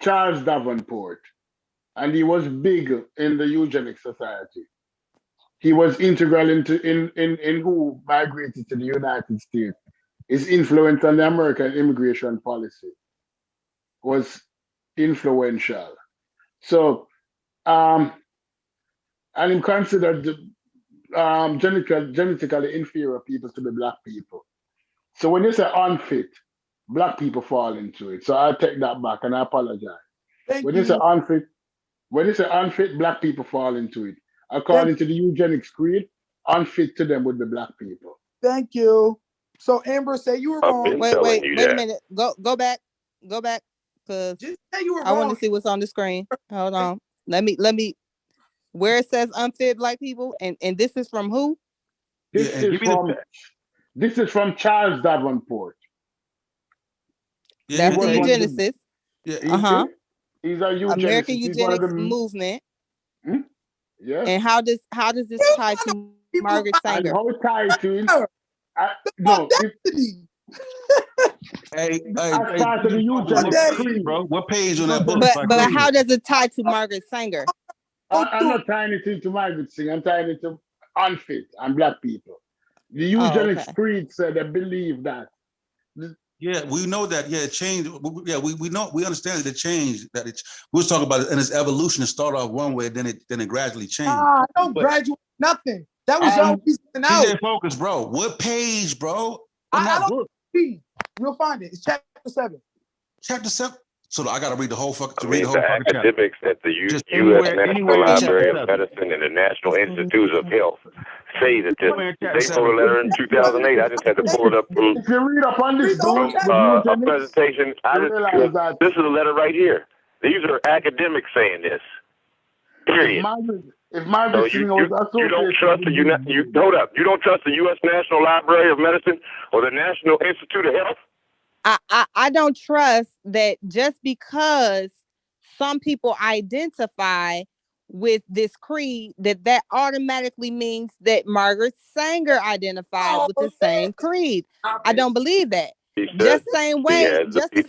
Charles Davenport. And he was big in the eugenics society. He was integral in who migrated to the United States. His influence on the American immigration policy was influential. So, and he considered genetically inferior people to be black people. So when you say unfit, black people fall into it. So I take that back and I apologize. When you say unfit, black people fall into it. According to the eugenics creed, unfit to them would be black people. Thank you. So Amber, say you were wrong. Wait a minute. Go back. Because I want to see what's on the screen. Hold on. Let me where it says unfit black people, and this is from who? This is from Charles Davenport. That's the eugenicist. Yeah. He's a eugenicist. American eugenics movement. Yeah. And how does this tie to Margaret Sanger? And how it ties to him? No. Hey, part of the eugenics creed, bro. What page on that book? But how does it tie to Margaret Sanger? I'm not tying it into Margaret Sanger. I'm tying it to unfit and black people. The eugenics creed said they believe that. Yeah, we know that. Yeah, it changed. Yeah, we know. We understand that it changed. That we was talking about it in its evolution. It started off one way, then it gradually changed. Don't graduate nothing. That was your reason out. DJ Focus, bro. What page, bro? In that book. You'll find it. It's chapter 7. Chapter So I got to read the whole fucking. The academics at the U.S. National Library of Medicine and the National Institutes of Health say that they wrote a letter in 2008. I just had to pull it up from. If you read up on this, a presentation. This is a letter right here. These are academics saying this. Period. If Margaret you don't trust hold up. You don't trust the U.S. National Library of Medicine or the National Institute of Health? I don't trust that just because some people identify with this creed that automatically means that Margaret Sanger identified with the same creed. I don't believe that. Just the same way, just the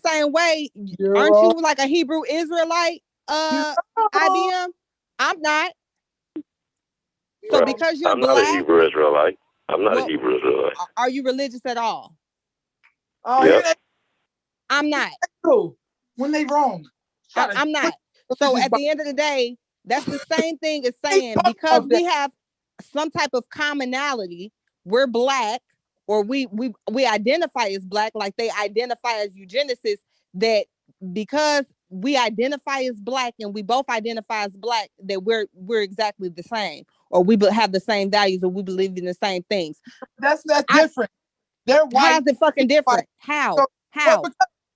same way. Aren't you like a Hebrew Israelite? IBM? I'm not. So because you're black, I'm not a Hebrew Israelite. I'm not a Hebrew Israelite. Are you religious at all? Oh, yeah. I'm not. When they wrong. I'm not. So at the end of the day, that's the same thing as saying because we have some type of commonality, we're black, or we identify as black, like they identify as eugenicists, that because we identify as black and we both identify as black, that we're exactly the same, or we have the same values, or we believe in the same things. That's different. They're white. How's it fucking different? How? So, How?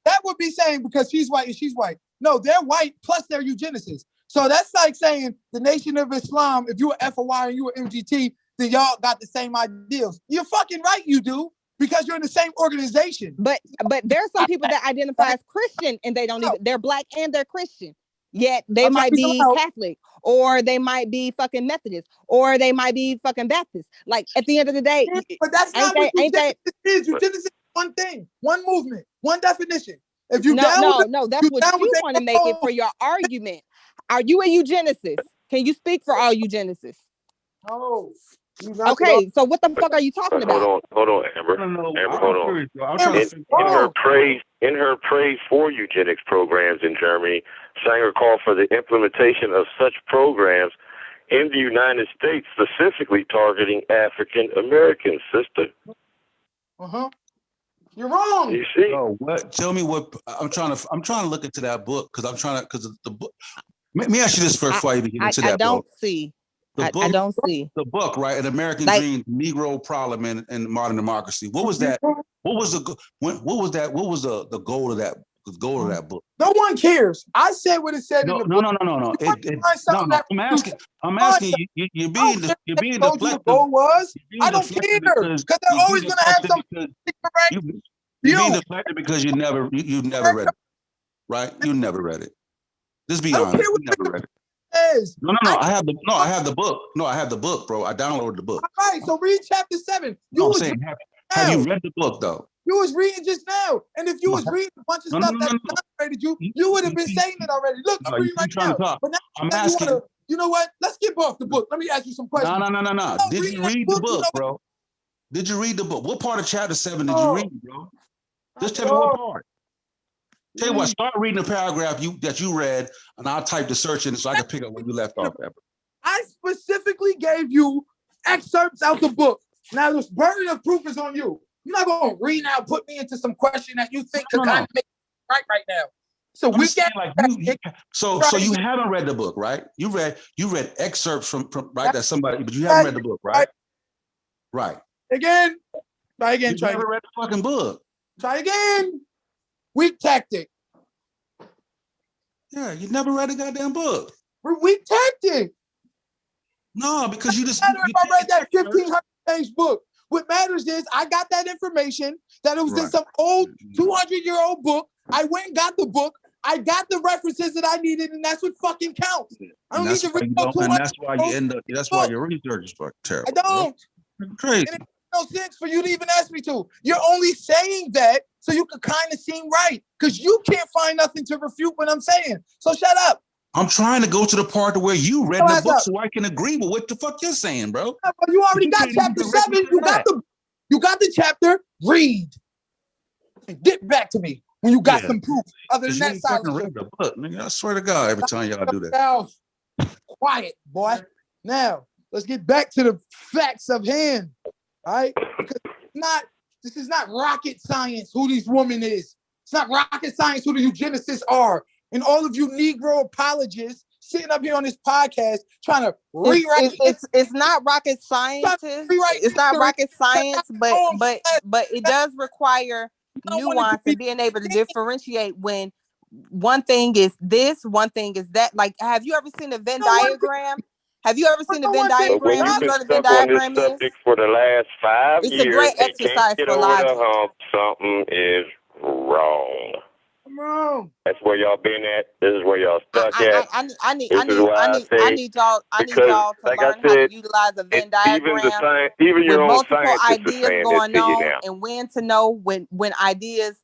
That would be saying because she's white and she's white. No, they're white plus they're eugenicists. So that's like saying the Nation of Islam, if you were FOI and you were MGT, then y'all got the same ideals. You're fucking right, you do, because you're in the same organization. But there's some people that identify as Christian and they don't even, they're black and they're Christian. Yet they might be Catholic, or they might be fucking Methodist, or they might be fucking Baptist. Like at the end of the day, but that's not what eugenicist is. Eugenicist is one thing, one movement, one definition. If you that's what you want to make it for your argument. Are you a eugenicist? Can you speak for all eugenicists? Oh. Okay, so what the fuck are you talking about? Hold on, Amber. Amber, hold on. In her praise for eugenics programs in Germany, Sanger called for the implementation of such programs in the United States, specifically targeting African Americans, sister. You're wrong. You see? Oh, what? Tell me what I'm trying to look into that book because the book. Let me ask you this first before you get into that. I don't see. I don't see the book, right? An American Dream, Negro Problem in Modern Democracy. What was that? What was the goal of that? The goal of that book? No one cares. I said what it said in the book. No. I'm asking you. You're being deflective. Goal was. I don't care because they're always going to have some. You're being deflected because you never read it, right? You never read it. Just be honest. You never read it. No. I have the book. No, I have the book, bro. I downloaded the book. All right, so read chapter 7. Have you read the book though? You was reading just now, and if you was reading a bunch of stuff that exonerated you would have been saying it already. Look, I'm reading right now. But now I'm asking. You know what? Let's get off the book. Let me ask you some questions. No. Did you read the book, bro? Did you read the book? What part of chapter 7 did you read, bro? Just tell me what part. Tell you what, start reading the paragraph that you read, and I'll type the search in so I can pick up where you left off. I specifically gave you excerpts out the book. Now the burden of proof is on you. You're not gonna read now, put me into some question that you think could kind of make it right now. So we get so you haven't read the book, right? You read excerpts from right that somebody, but you haven't read the book, right? Right. Again. Try again. You never read the fucking book. Try again. Weak tactic. Yeah, you never read a goddamn book. We're weak tactic. No, because you just. If I read that 1,500-page book, what matters is I got that information that it was in some old 200-year-old book. I went and got the book. I got the references that I needed, and that's what fucking counts. I don't need to read no 200. And that's why you end up. That's why your research is fucking terrible. I don't. Crazy. And it makes no sense for you to even ask me to. You're only saying that so you could kind of seem right, because you can't find nothing to refute what I'm saying. So shut up. I'm trying to go to the part where you read the book so I can agree with what the fuck you're saying, bro. Yeah, but you already got chapter 7. You got the chapter. Read. And get back to me when you got some proof. Other than that, silence. Read the book, nigga. I swear to God, every time y'all do that. Quiet, boy. Now, let's get back to the facts of hand. All right? Because this is not rocket science who this woman is. It's not rocket science who the eugenicists are. And all of you Negro apologists sitting up here on this podcast trying to rewrite it's not rocket science. It's not rocket science, but it does require nuance and being able to differentiate when one thing is this, one thing is that. Like, have you ever seen a Venn diagram? Have you ever seen a Venn diagram? When you've been stuck on this subject for the last 5 years, it's a great and exercise can't get for over logic. the hump, something is wrong. I'm wrong. That's where y'all been at. This is where y'all stuck at. I need y'all to learn how to utilize a Venn diagram even your with own multiple scientists are ideas saying going this to you on, now. and when to know when ideas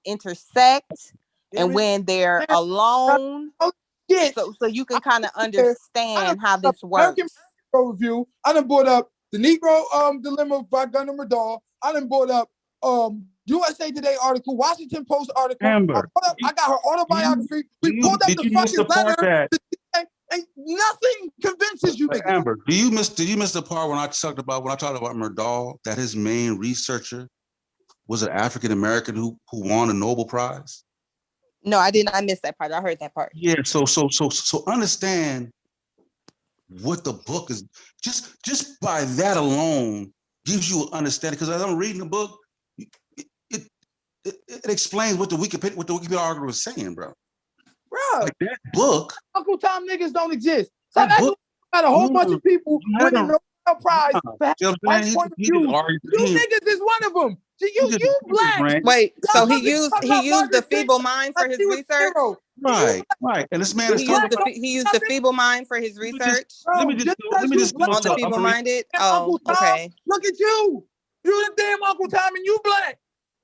intersect and when they're alone. So you can kind of understand how this works. Review. I done brought up the Negro dilemma by Gunnar Madal. I done brought up USA Today article, Washington Post article. Amber, I got her autobiography. We pulled up the fucking letter, and nothing convinces you. Amber, did you miss the part when I talked about Murdahl, that his main researcher was an African American who won a Nobel Prize? No, I did not miss that part. I heard that part. Yeah, so understand what the book is. Just by that alone gives you an understanding. Because as I'm reading the book, it explains what the Wikipedia article was saying, bro. Bro, like that book. Uncle Tom niggas don't exist. So that's got a whole bunch of people winning Nobel Prize for having white point of view. You niggas is one of them. You black. Wait, so he used the feeble mind for his research? Right. And this man is talking about he used the feeble mind for his research. Let me just on the feeble-minded. Oh, okay. Look at you. You the damn Uncle Tom and you black.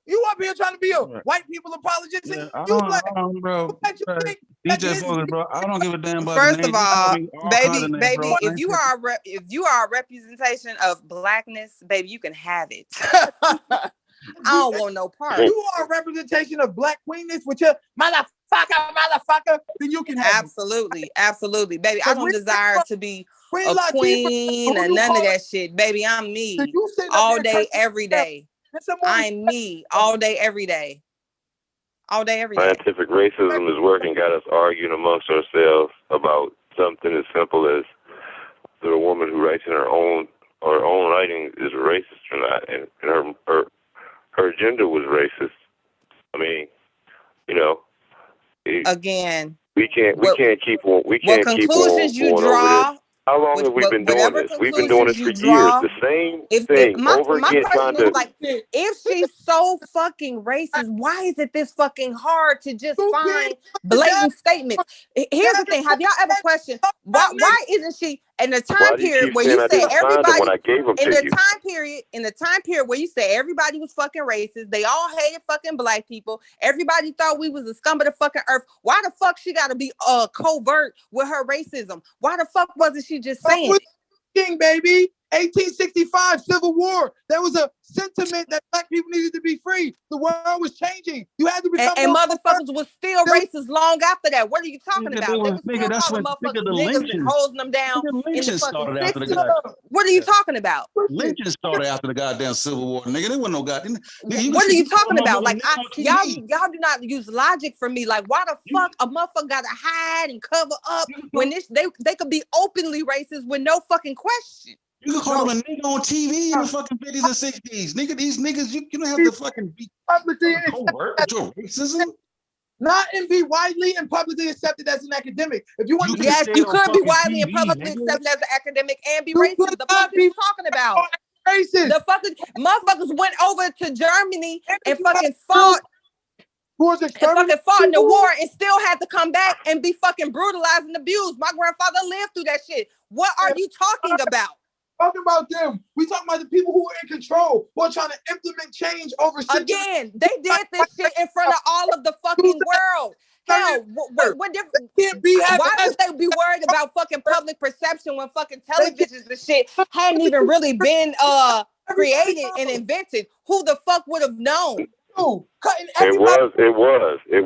You up here trying to be a white people apologist and you black. Bro. DJ Focus, bro. I don't give a damn about First the of name. all, baby, if you are a representation of blackness, baby, you can have it. I don't want no part. You are a representation of black queenness with your motherfucker, then you can have absolutely, baby. I don't desire to be a queen and none of that shit, baby. I'm me all day, every day. I'm me all day, every day. All day, every day. Scientific racism is working, got us arguing amongst ourselves about something as simple as the woman who writes in her own writing is racist or not, and her gender was racist. I mean, again, we can't keep on conclusions you draw. How long have we been doing this? We've been doing this for years. The same thing over again. Trying to like, if she's so fucking racist, why is it this fucking hard to just find blatant statements? Here's the thing: have y'all ever questioned why isn't she in the time period where you say everybody in the time period where you say everybody was fucking racist, they all hated fucking black people, everybody thought we was the scum of the fucking earth. Why the fuck she got to be covert with her racism? Why the fuck wasn't she just saying it? King, baby. 1865 Civil War. There was a sentiment that black people needed to be free. The world was changing. You had to become and motherfuckers was still racist long after that. What are you talking about? They was still calling motherfuckers niggas and holding them down in the fucking 60s. What are you talking about? Lynching started after the goddamn Civil War, nigga. There wasn't no goddamn. What are you talking about? Like y'all do not use logic for me. Like why the fuck a motherfucker gotta hide and cover up when they could be openly racist with no fucking question. You can call them a nigga on TV in the fucking 50s and 60s. Nigga, these niggas, you don't have to fucking be covert with your racism. Not and be widely and publicly accepted as an academic. If you want yes, you could be widely and publicly accepted as an academic and be racist. The fuck are you talking about? Racist. The fucking motherfuckers went over to Germany and fucking fought. In the war and still had to come back and be fucking brutalized and abused. My grandfather lived through that shit. What are you talking about? Talking about them. We talking about the people who are in control, who are trying to implement change overseas. Again, they did this shit in front of all of the fucking world. Hell, what different? Why would they be worried about fucking public perception when fucking televisions and shit hadn't even really been created and invented? Who the fuck would have known? It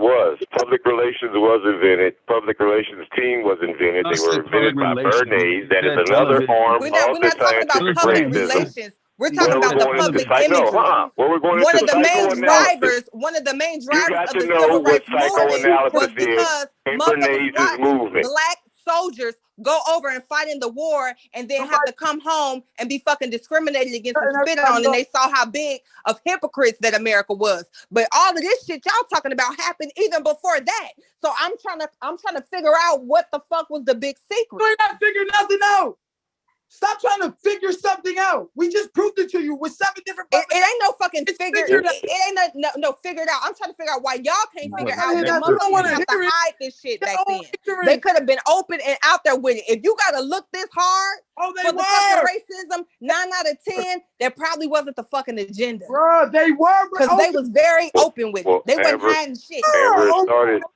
was. Public relations was invented. Public relations team was invented. They were invented by Bernays. That is another arm of the scientific racism. We're talking Well, about the we're going into public imagery. Well, we're going One into of the main psychoanalysis. drivers You got of to the know civil what rights movement was psychoanalysis is because in motherfuckers Bernays' watched movement. black soldiers go over and fight in the war and then have to come home and be fucking discriminated against and spit on, and they saw how big of hypocrites that America was. But all of this shit y'all talking about happened even before that. So I'm trying to figure out what the fuck was the big secret. We're not figuring nothing out. Stop trying to figure something out. We just proved it to you with 7 different. It ain't no fucking figure. It ain't no figured out. I'm trying to figure out why y'all can't figure out that motherfuckers have to hide this shit back then. They could have been open and out there with it. If you gotta look this hard for the fucking racism, 9 out of 10, that probably wasn't the fucking agenda. Bro, they were because they was very open with it. They wasn't hiding shit.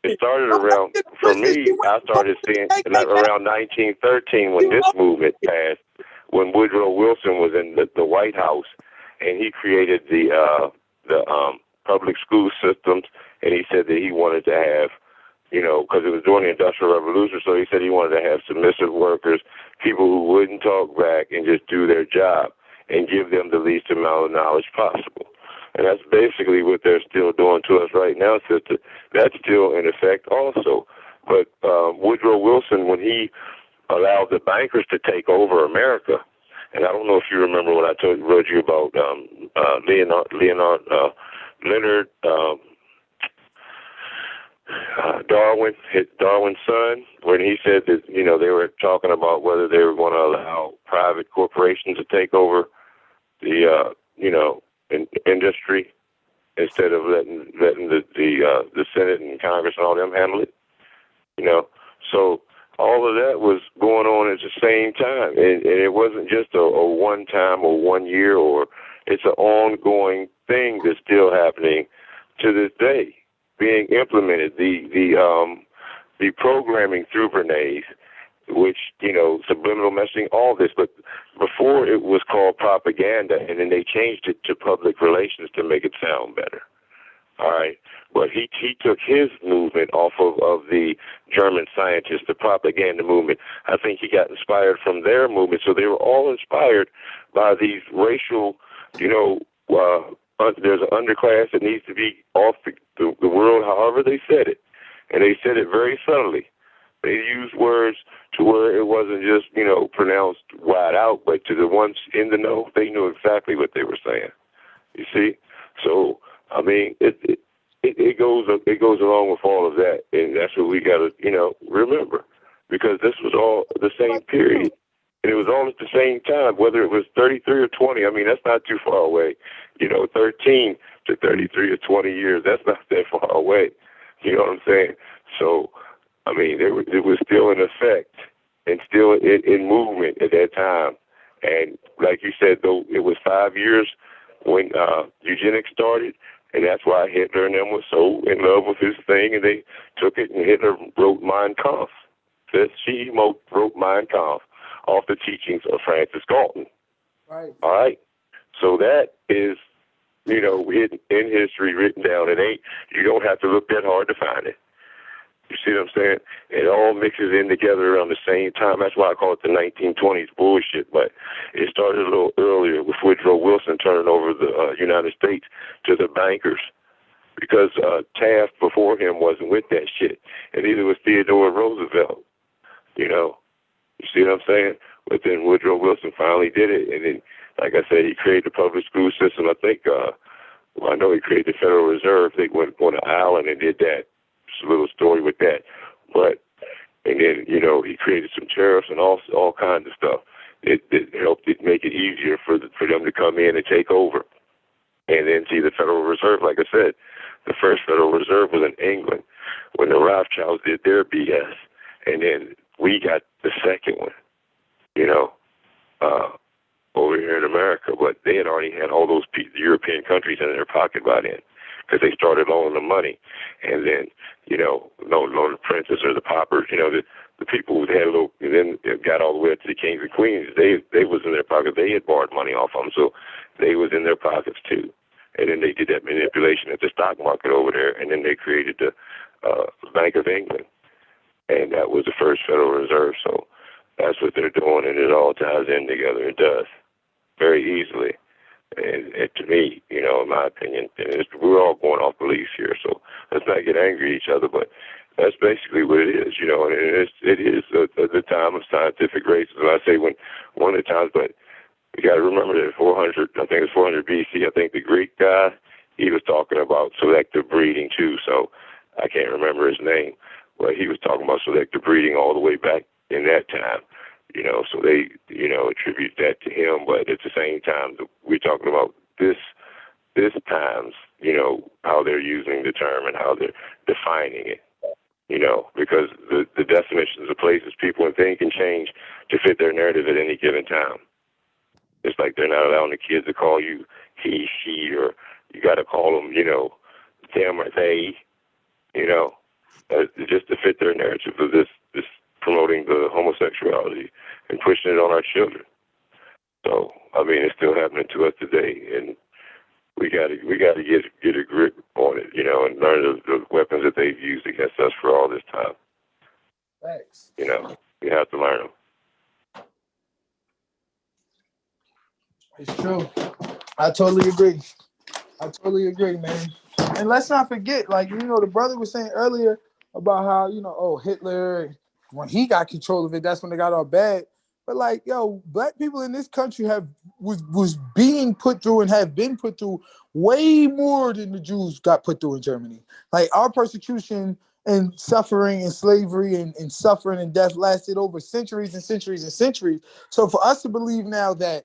It started around, for me, I started seeing around 1913 when this movement passed, when Woodrow Wilson was in the White House, and he created the public school systems, and he said that he wanted to have, because it was during the Industrial Revolution, so he said he wanted to have submissive workers, people who wouldn't talk back and just do their job and give them the least amount of knowledge possible. And that's basically what they're still doing to us right now, sister. That's still in effect also. But Woodrow Wilson, when he allowed the bankers to take over America, and I don't know if you remember when I wrote you about Leonard Darwin's son, when he said that, they were talking about whether they were going to allow private corporations to take over the, industry instead of letting the Senate and Congress and all them handle it, So all of that was going on at the same time, and it wasn't just a one time or 1 year, or it's an ongoing thing that's still happening to this day, being implemented. The programming through Bernays, which, subliminal messaging, all this, but before it was called propaganda, and then they changed it to public relations to make it sound better. All right. But he took his movement off of the German scientists, the propaganda movement. I think he got inspired from their movement. So they were all inspired by these racial, there's an underclass that needs to be off the world, however they said it. And they said it very subtly. They used words to where it wasn't just, pronounced wide out, but to the ones in the know, they knew exactly what they were saying. You see? So, I mean, it goes along with all of that, and that's what we got to, remember, because this was all the same period, and it was all at the same time, whether it was 33 or 20. I mean, that's not too far away. 13 to 33 or 20 years, that's not that far away. You know what I'm saying? So, I mean, it was still in effect and still in movement at that time. And like you said, though, it was 5 years when eugenics started, and that's why Hitler and them was so in love with his thing, and they took it, and Hitler wrote Mein Kampf. She wrote Mein Kampf off the teachings of Francis Galton. Right. All right? So that is, in history, written down. You don't have to look that hard to find it. You see what I'm saying? It all mixes in together around the same time. That's why I call it the 1920s bullshit. But it started a little earlier with Woodrow Wilson turning over the United States to the bankers, because Taft before him wasn't with that shit, and neither was Theodore Roosevelt. You see what I'm saying? But then Woodrow Wilson finally did it, and then, like I said, he created the public school system. I think, I know he created the Federal Reserve. They went on an island and did that. A little story with that, and then he created some tariffs and all kinds of stuff. It helped it make it easier for them to come in and take over. And then see the Federal Reserve, like I said, the first Federal Reserve was in England when the Rothschilds did their BS, and then we got the second one, over here in America. But they had already had all those European countries in their pocket by then, because they started loaning them money. And then, loan the princes or the paupers, the people who had and then it got all the way up to the kings and queens. They was in their pocket. They had borrowed money off them, so they was in their pockets too. And then they did that manipulation at the stock market over there, and then they created the Bank of England, and that was the first Federal Reserve. So that's what they're doing, and it all ties in together. It does very easily. And to me, you know, in my opinion, and we're all going off beliefs here, so let's not get angry at each other, but that's basically what it is, you know, and it is the time of scientific racism. I say one of the times, but you got to remember that 400, I think it's 400 BC, I think the Greek guy, he was talking about selective breeding too, so I can't remember his name, but he was talking about selective breeding all the way back in that time, you know, so they, you know, attribute that to him, but at the same time, we're talking about this times, you know, how they're using the term and how they're defining it, you know, because the definitions of places, people, and things can change to fit their narrative at any given time. It's like they're not allowing the kids to call you he, she, or you got to call them, you know, them or they, you know, just to fit their narrative of this promoting the homosexuality and pushing it on our children. So, I mean, it's still happening to us today, and we got to get a grip on it, you know, and learn the weapons that they've used against us for all this time. Thanks. You know, we have to learn them. It's true. I totally agree, man. And let's not forget, like, you know, the brother was saying earlier about how, you know, oh, Hitler, when he got control of it, that's when they got all bad. But like, yo, black people in this country was being put through and have been put through way more than the Jews got put through in Germany. Like, our persecution and suffering and slavery and suffering and death lasted over centuries and centuries and centuries. So for us to believe now that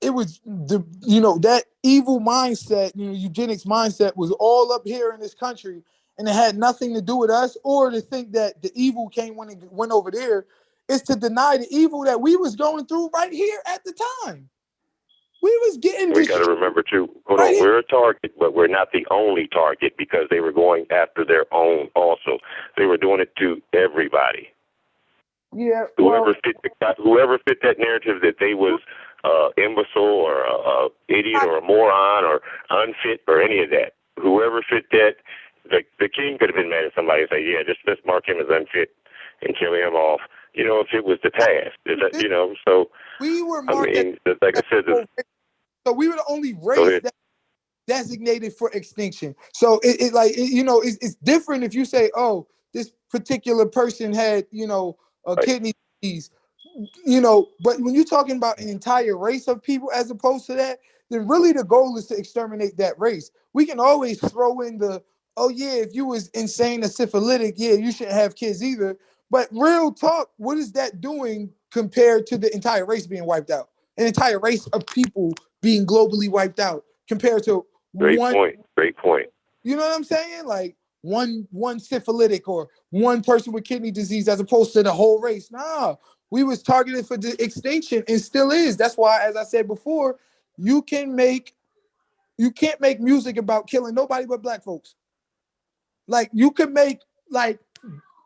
it was that evil mindset, eugenics mindset was all up here in this country and it had nothing to do with us, or to think that the evil came when it went over there, is to deny the evil that we was going through right here at the time. We was getting. We got to remember too. Hold right on, here. we're a target, but we're not the only target because they were going after their own. Also, they were doing it to everybody. Yeah. Whoever fit that narrative that they was imbecile or idiot or a moron or unfit or any of that. Whoever fit that, the king could have been mad at somebody and say, "Yeah, just let's mark him as unfit and kill him off." You know, if it was the past, you know. So we were marked. I mean, like I said, so we were the only race that designated for extinction. So it's different if you say, oh, this particular person had, a kidney disease, but when you're talking about an entire race of people as opposed to that, then really the goal is to exterminate that race. We can always throw in oh yeah, if you was insane or syphilitic, yeah, you shouldn't have kids either. But real talk, what is that doing compared to the entire race being wiped out? An entire race of people being globally wiped out compared to Great point. You know what I'm saying? Like one syphilitic or one person with kidney disease as opposed to the whole race. Nah, we was targeted for the extinction and still is. That's why, as I said before, you can't make music about killing nobody but black folks. Like you could make like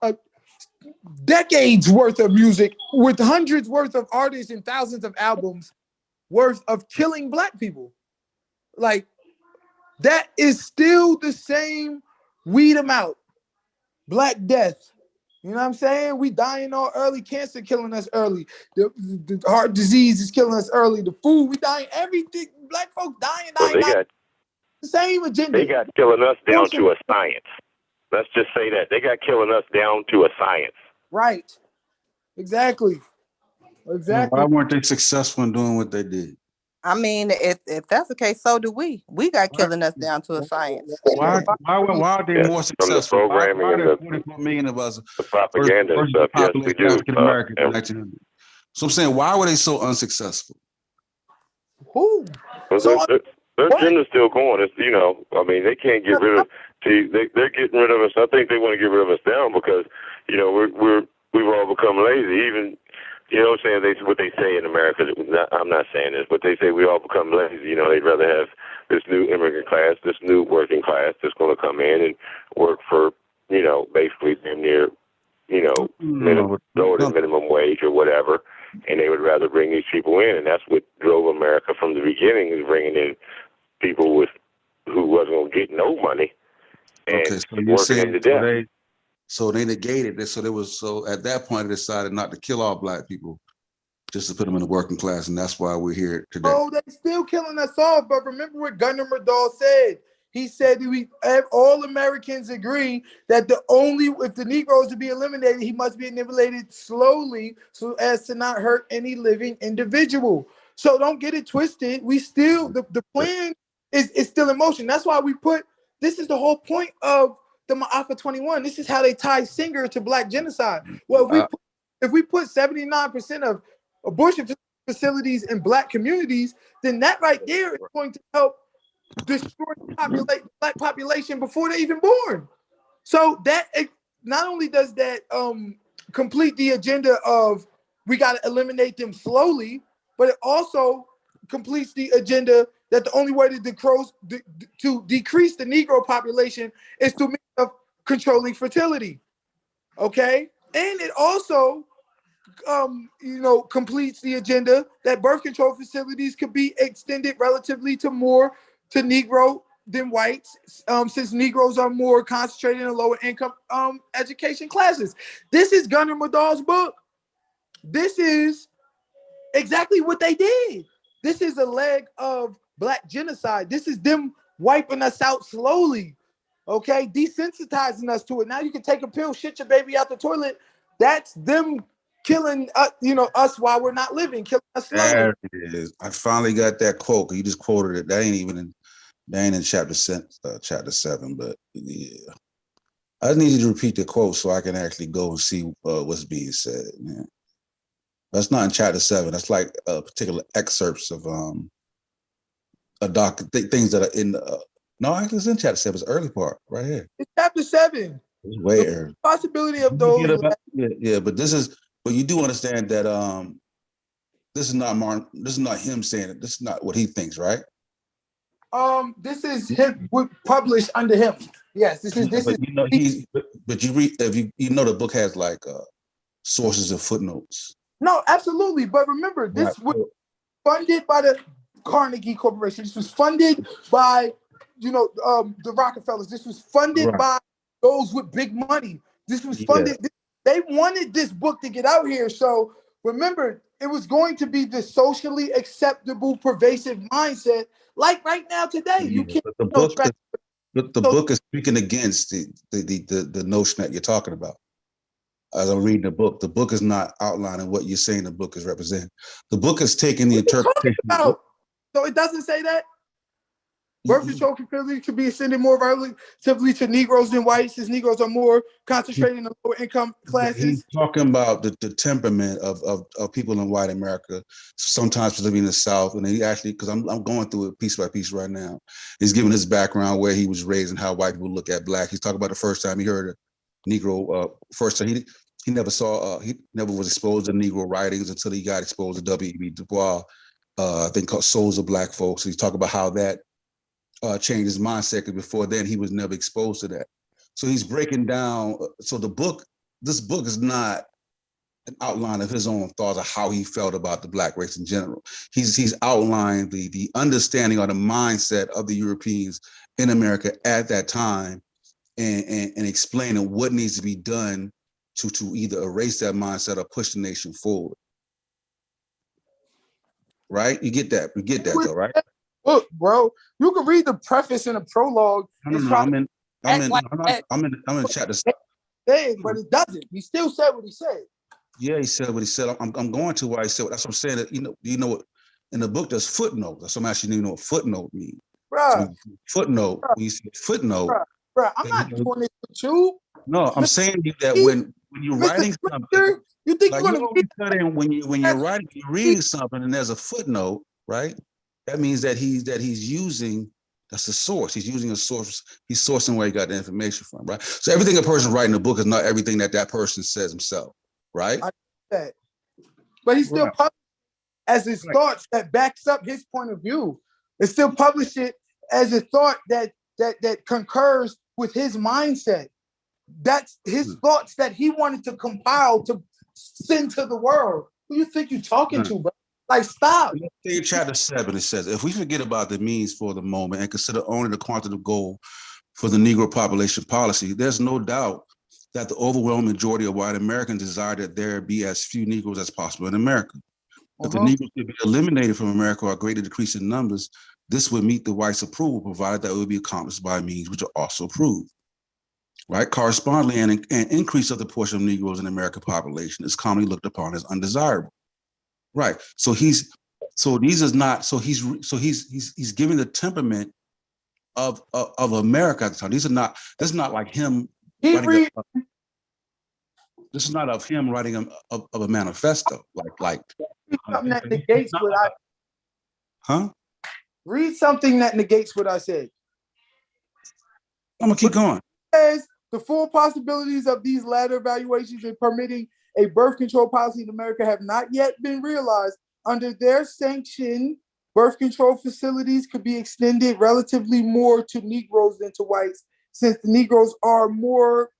a decades worth of music with hundreds worth of artists and thousands of albums worth of killing black people. Like that is still the same weed them out. Black death. You know what I'm saying? We dying all early. Cancer killing us early. The heart disease is killing us early. The food, we dying. Everything. Black folks dying. Got the same agenda. They got killing us down to a science. Let's just say that. They got killing us down to a science. Right. Exactly. Why weren't they successful in doing what they did? I mean, if that's the case, so do we. We got killing us down to a science. Why are they more successful? From the programming why and are 44 million of us the propaganda and stuff? Yes, we do. African American in 1900. So I'm saying, why were they so unsuccessful? Who? Well, their agenda's still going. It's, I mean, they can't get rid of. See, they're getting rid of us. I think they want to get rid of us down because we've all become lazy. Even. You know what I'm saying? What they say in America, I'm not saying this, but they say we all become lazy. They'd rather have this new immigrant class, this new working class that's going to come in and work for, basically damn near, lower than minimum wage or whatever. And they would rather bring these people in. And that's what drove America from the beginning, is bringing in people who wasn't going to get no money and working them to death. So they negated this. So at that point, they decided not to kill all black people. just to put them in the working class, and that's why we're here today. Oh, they're still killing us off. But remember what Gunnar Murdahl said. He said all Americans agree that if the Negroes to be eliminated, he must be eliminated slowly so as to not hurt any living individual. So don't get it twisted. We still the plan is still in motion. That's why this is the whole point of the Ma'afa 21. This is how they tie Singer to Black genocide. Well, if we put 79% of abortion facilities in Black communities, then that right there is going to help destroy the Black population before they're even born. So that not only does that complete the agenda of we got to eliminate them slowly, but it also completes the agenda that the only way to decrease the Negro population is through means of controlling fertility. Okay, and it also completes the agenda that birth control facilities could be extended relatively to more to Negro than whites, since Negroes are more concentrated in lower income education classes. This is Gunnar Murdahl's book. This is exactly what they did. This is a leg of Black genocide. This is them wiping us out slowly, okay? Desensitizing us to it. Now you can take a pill, shit your baby out the toilet. That's them killing us while we're not living, killing us slowly. There it is. I finally got that quote. You just quoted it. That ain't in chapter 7, but yeah. I just need you to repeat the quote so I can actually go and see what's being said, man. That's not in chapter 7. That's like particular excerpts of things that are in no, actually it's in chapter 7. It's the early part right here. It's chapter 7. It's way early. Possibility of those. But you do understand that this is not Martin, this is not him saying it. This is not what he thinks, right? This is him published under him. Yes, this is. But you read if you know the book has like sources and footnotes. No, absolutely. But remember, this was funded by the Carnegie Corporation. This was funded by the Rockefellers. This was funded by those with big money. This was funded. They wanted this book to get out here. So remember, it was going to be the socially acceptable, pervasive mindset. Like right now today, you can't. The book is speaking against the notion that you're talking about. As I'm reading the book is not outlining what you're saying the book is representing. The book is taking the interpretation. So it doesn't say that? Birth control facilities could be extended more relatively to Negroes than whites, since Negroes are more concentrated in the lower income classes. He's talking about the temperament of people in white America, sometimes living in the South. And he actually, because I'm going through it piece by piece right now, he's giving his background, where he was raised and how white people look at Black. He's talking about the first time he heard a Negro, first time he never saw, he never was exposed to Negro writings until he got exposed to W.E.B. Du Bois, I think called Souls of Black Folks. He's talking about how that changed his mindset, because before then he was never exposed to that. So he's breaking down. So this book is not an outline of his own thoughts of how he felt about the Black race in general. He's outlined the understanding or the mindset of the Europeans in America at that time, and explaining what needs to be done to either erase that mindset or push the nation forward. Right? You get that? You get that though, right? Look, bro, you can read the preface and the prologue. I'm in chapter 7. But it doesn't. He still said what he said. Yeah, he said what he said. I'm going to why he said. That's what I'm saying. That you know what? In the book, there's footnotes. That's what I'm actually know what footnote means. Bruh. So footnote. When you say footnote, bruh, I'm not doing this with you. No, I'm saying that when you're writing something, you think like, when you're writing, you're reading something, and there's a footnote, right? That means that he's using, that's the source. He's using a source. He's sourcing where he got the information from, right? So everything a person writing a book is not everything that person says himself, right? I that. But he's still published as his thoughts that backs up his point of view. It's still published it as a thought that concurs with his mindset. That's his thoughts that he wanted to compile to send to the world. Who you think you're talking to, bro? Like, stop. In chapter 7, it says, if we forget about the means for the moment and consider only the quantitative goal for the Negro population policy, there's no doubt that the overwhelming majority of white Americans desire that there be as few Negroes as possible in America. If the Negroes could be eliminated from America or greatly decreased in numbers, this would meet the whites' approval, provided that it would be accomplished by means which are also approved. Right? Correspondingly, an increase of the portion of Negroes in the American population is commonly looked upon as undesirable. Right. So he's giving the temperament of America at the time. This is not like him writing this is not of him writing of a manifesto. Like something that negates what I read something that negates what I said. I'm gonna keep going. Says the full possibilities of these latter evaluations in permitting a birth control policy in America have not yet been realized. Under their sanction, birth control facilities could be extended relatively more to Negroes than to whites, since the Negroes are more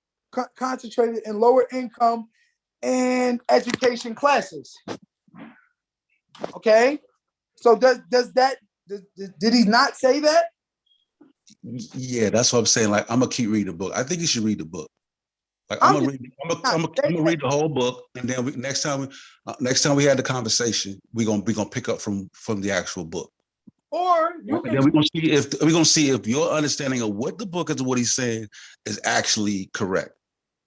concentrated in lower income and education classes. Okay, so did he not say that? Yeah, that's what I'm saying. Like, I'm gonna keep reading the book. I think you should read the book. Like, I'm gonna read the whole book, and then next time we had the conversation, we're gonna pick up from the actual book. Or we're gonna see if your understanding of what the book is and what he's saying is actually correct,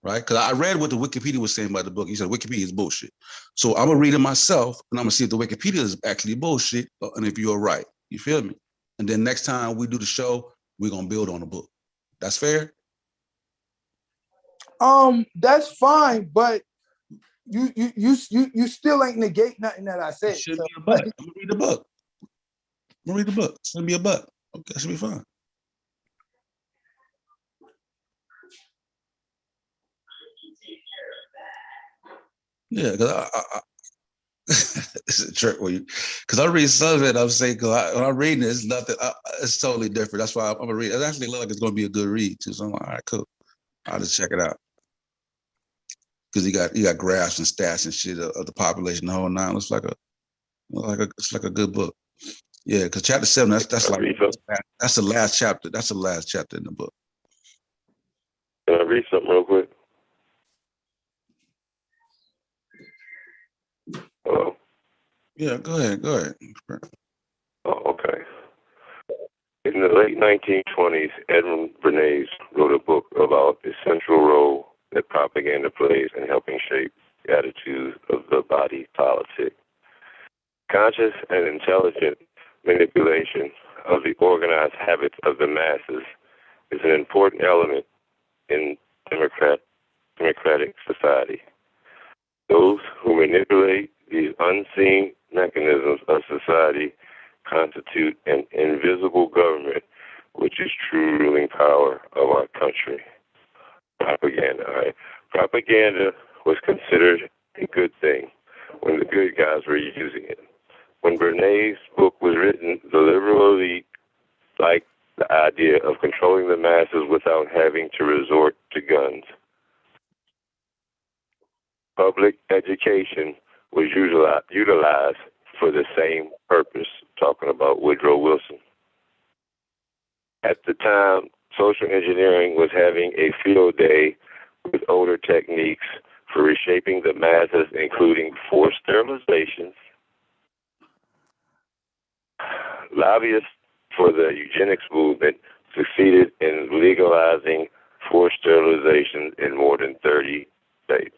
right? Because I read what the Wikipedia was saying about the book. He said Wikipedia is bullshit. So I'm gonna read it myself, and I'm gonna see if the Wikipedia is actually bullshit, and if you're right. You feel me? And then next time we do the show, we're gonna build on the book. That's fair. That's fine, but you still ain't negate nothing that I said. It should be a buck. I'm gonna read the book. It should be a buck. Okay, that should be fine. Yeah, because it's a trick when you, because I read some of it, I'm saying, because when I'm reading it, it's nothing, it's totally different. That's why I'm gonna read it. It actually looks like it's gonna be a good read too. So I'm like, all right, cool. I'll just check it out. Because you got graphs and stats and shit of the population, the whole nine. It's like a good book. Yeah, because chapter 7, that's the last chapter. That's the last chapter in the book. Can I read something real quick? Hello? Yeah, go ahead. Oh, okay. In the late 1920s, Edmund Bernays wrote a book about the central role that propaganda plays in helping shape the attitudes of the body politic. Conscious and intelligent manipulation of the organized habits of the masses is an important element in democratic society. Those who manipulate these unseen mechanisms of society constitute an invisible government, which is true ruling power of our country. Propaganda. Right? Propaganda was considered a good thing when the good guys were using it. When Bernays' book was written, the liberal elite liked the idea of controlling the masses without having to resort to guns. Public education was utilized for the same purpose, talking about Woodrow Wilson. At the time, social engineering was having a field day with older techniques for reshaping the masses, including forced sterilizations. Lobbyists for the eugenics movement succeeded in legalizing forced sterilization in more than 30 states.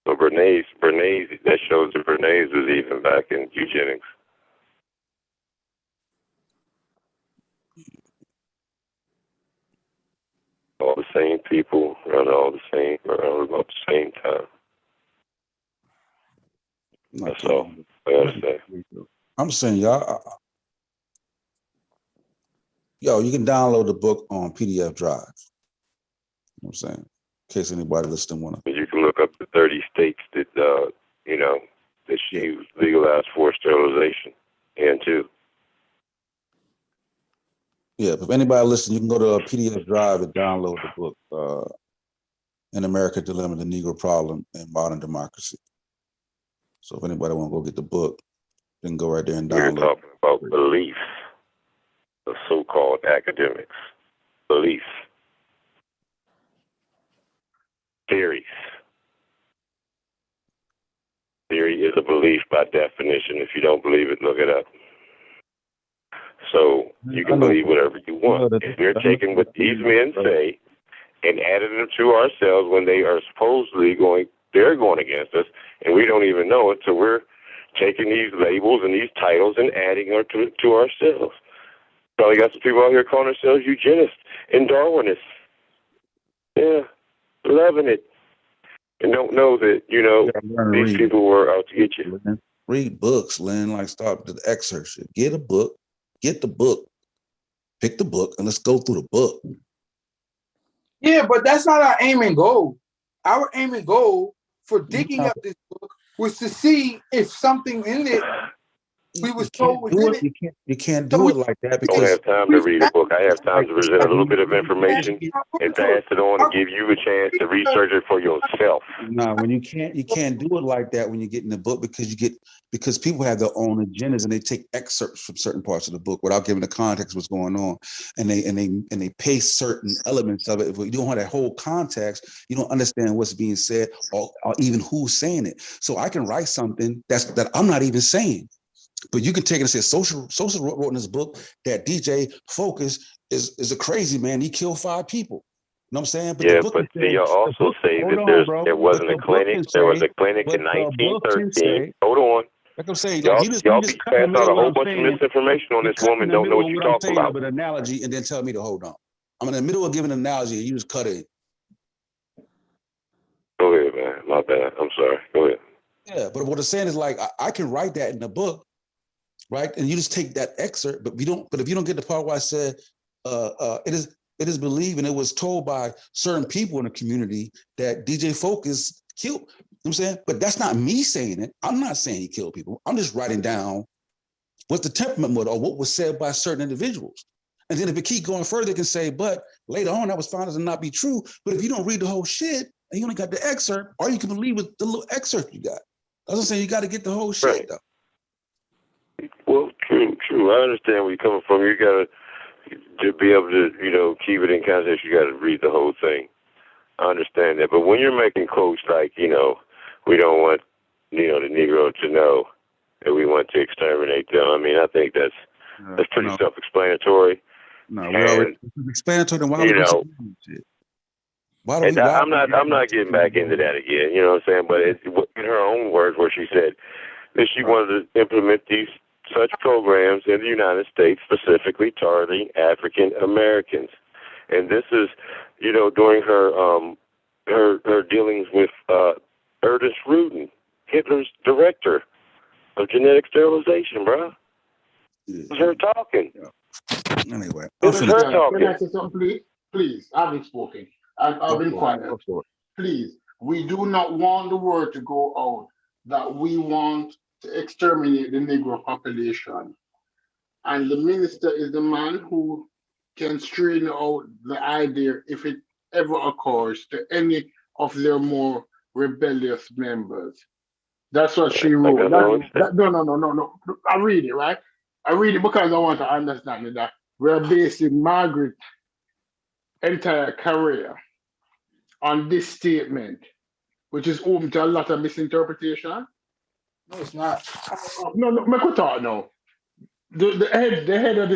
So Bernays, that shows that Bernays was even back in eugenics. All the same people around about the same time. That's all I gotta say. I'm saying, y'all, you can download the book on PDF drive. You know what I'm saying? In case anybody listening wanna. You can look up the 30 states that that she legalized forced sterilization in too. Yeah, if anybody listening, you can go to a PDF drive and download the book, In America Dilemma, the Negro Problem and Modern Democracy. So if anybody want to go get the book, they can go right there and download. We're talking about beliefs of so-called academics. Beliefs. Theories. a belief by definition. If you don't believe it, look it up. So you can believe whatever you want. If we're taking what these men say and adding them to ourselves when they are supposedly they're going against us, and we don't even know it, so we're taking these labels and these titles and adding them to ourselves. Probably got some people out here calling themselves eugenists and Darwinists. Yeah, loving it. And don't know that, these people were out to get you. Read books, Lynn, like start the excerpts. Get a book, get the book, pick the book, and let's go through the book. Yeah, but that's not our aim and goal. Our aim and goal for digging up this book was to see if something in it we was told was in it. You can't do it like that because I don't have time to read a book. I have time to present a little bit of information and pass it on and give you a chance to research it for yourself. No, when you can't do it like that when you get in the book because people have their own agendas and they take excerpts from certain parts of the book without giving the context of what's going on, and they paste certain elements of it. If you don't have that whole context, you don't understand what's being said or even who's saying it. So I can write something that I'm not even saying. But you can take it and say, Social wrote in his book that DJ Focus is a crazy man. He killed 5 people. You know what I'm saying? But y'all also say that there wasn't a clinic. There was a clinic in 1913. Hold on. Like I'm saying, y'all keep passing out a whole bunch of misinformation on this woman. Don't know what you're talking about. An analogy and then tell me to hold on. I'm in the middle of giving an analogy and you just cut it. Go ahead, man. My bad. I'm sorry. Go ahead. Yeah, but what I'm saying is like I can write that in the book. Right, and you just take that excerpt, but if you don't get the part where I said it is believed and it was told by certain people in the community that DJ Focus killed. You know what I'm saying, but that's not me saying it. I'm not saying he killed people. I'm just writing down what the temperament was or what was said by certain individuals. And then if it keep going further, it can say, but later on that was found as to not be true. But if you don't read the whole shit and you only got the excerpt, all you can believe with the little excerpt you got. I was saying you got to get the whole shit though. Well, true. I understand where you're coming from. You gotta to be able to, keep it in context. You gotta read the whole thing. I understand that, but when you're making quotes like, we don't want, the Negro to know that we want to exterminate them. I mean, I think that's pretty self-explanatory. No, we already explanatory. Then why I'm not getting back into that again. You know what I'm saying? But in her own words, where she said that she wanted to implement such programs in the United States, specifically targeting African Americans, and this is, during her dealings with Ernest Rudin, Hitler's director of genetic sterilization, bro. It was her talking. Anyway, it was her talking. Can I say something, please? I've been spoken. I've been quiet. Please, we do not want the word to go out that we want to exterminate the Negro population. And the minister is the man who can straighten out the idea if it ever occurs to any of their more rebellious members. That's what she wrote. No. I read it, right? I read it because I want to understand that we're basing Margaret's entire career on this statement, which is open to a lot of misinterpretation. No, it's not. No, make we talk now. The head of the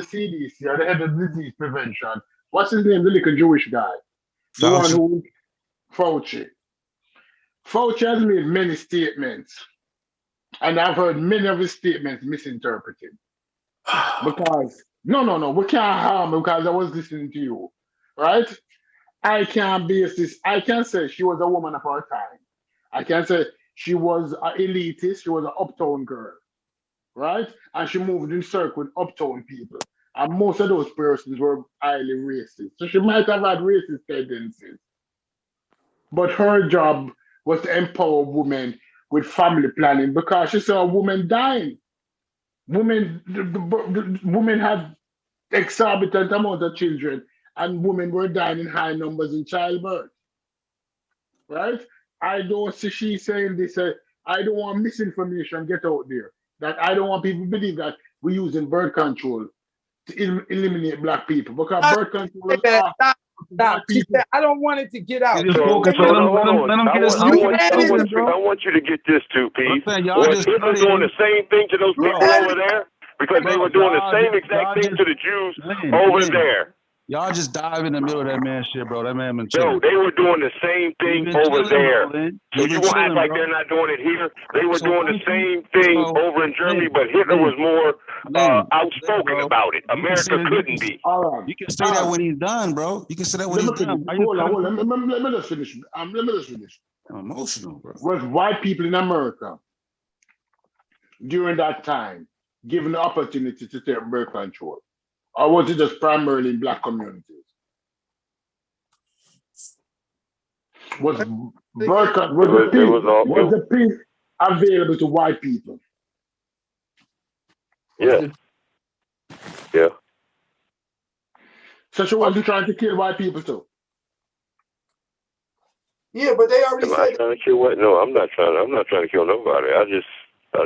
CDC or the head of disease prevention. What's his name? The little Jewish guy. The one who Fauci. Fauci has made many statements, and I've heard many of his statements misinterpreted. Because no, we can't harm him because I was listening to you, right? I can't base this. I can say she was a woman of her time. I can say she was an elitist. She was an uptown girl, right? And she moved in circle with uptown people. And most of those persons were highly racist. So she might have had racist tendencies. But her job was to empower women with family planning because she saw a woman dying. Women had exorbitant amount of children, and women were dying in high numbers in childbirth. Right? I don't see she saying this. I don't want misinformation get out there. That I don't want people to believe that we're using birth control to eliminate black people because birth control is Stop. She said, I don't want it to get out. Just focus So, on let them get us I want you to get this too, Pete. Was Hitler doing the same thing to those people over there? Because they were doing the same exact thing to the Jews over there. Y'all just dive in the middle of that man shit, bro. That man been No, chilling. they were doing the same thing over there. So you want to act like bro. they're not doing it here? They were doing the same thing over in Germany, but Hitler was more outspoken about it. America couldn't be. You can say that when he's done, bro. You can say that when he's done. Hold on. Let me just finish. Let me just finish. I'm emotional, bro. Was white people in America during that time given the opportunity to take birth control? Or was it just primarily in black communities? Was the pill available to white people? Yeah. Yeah. So she wasn't trying to kill white people too. Yeah, but they already said. Am I trying to kill what? No, I'm not trying to kill nobody. I just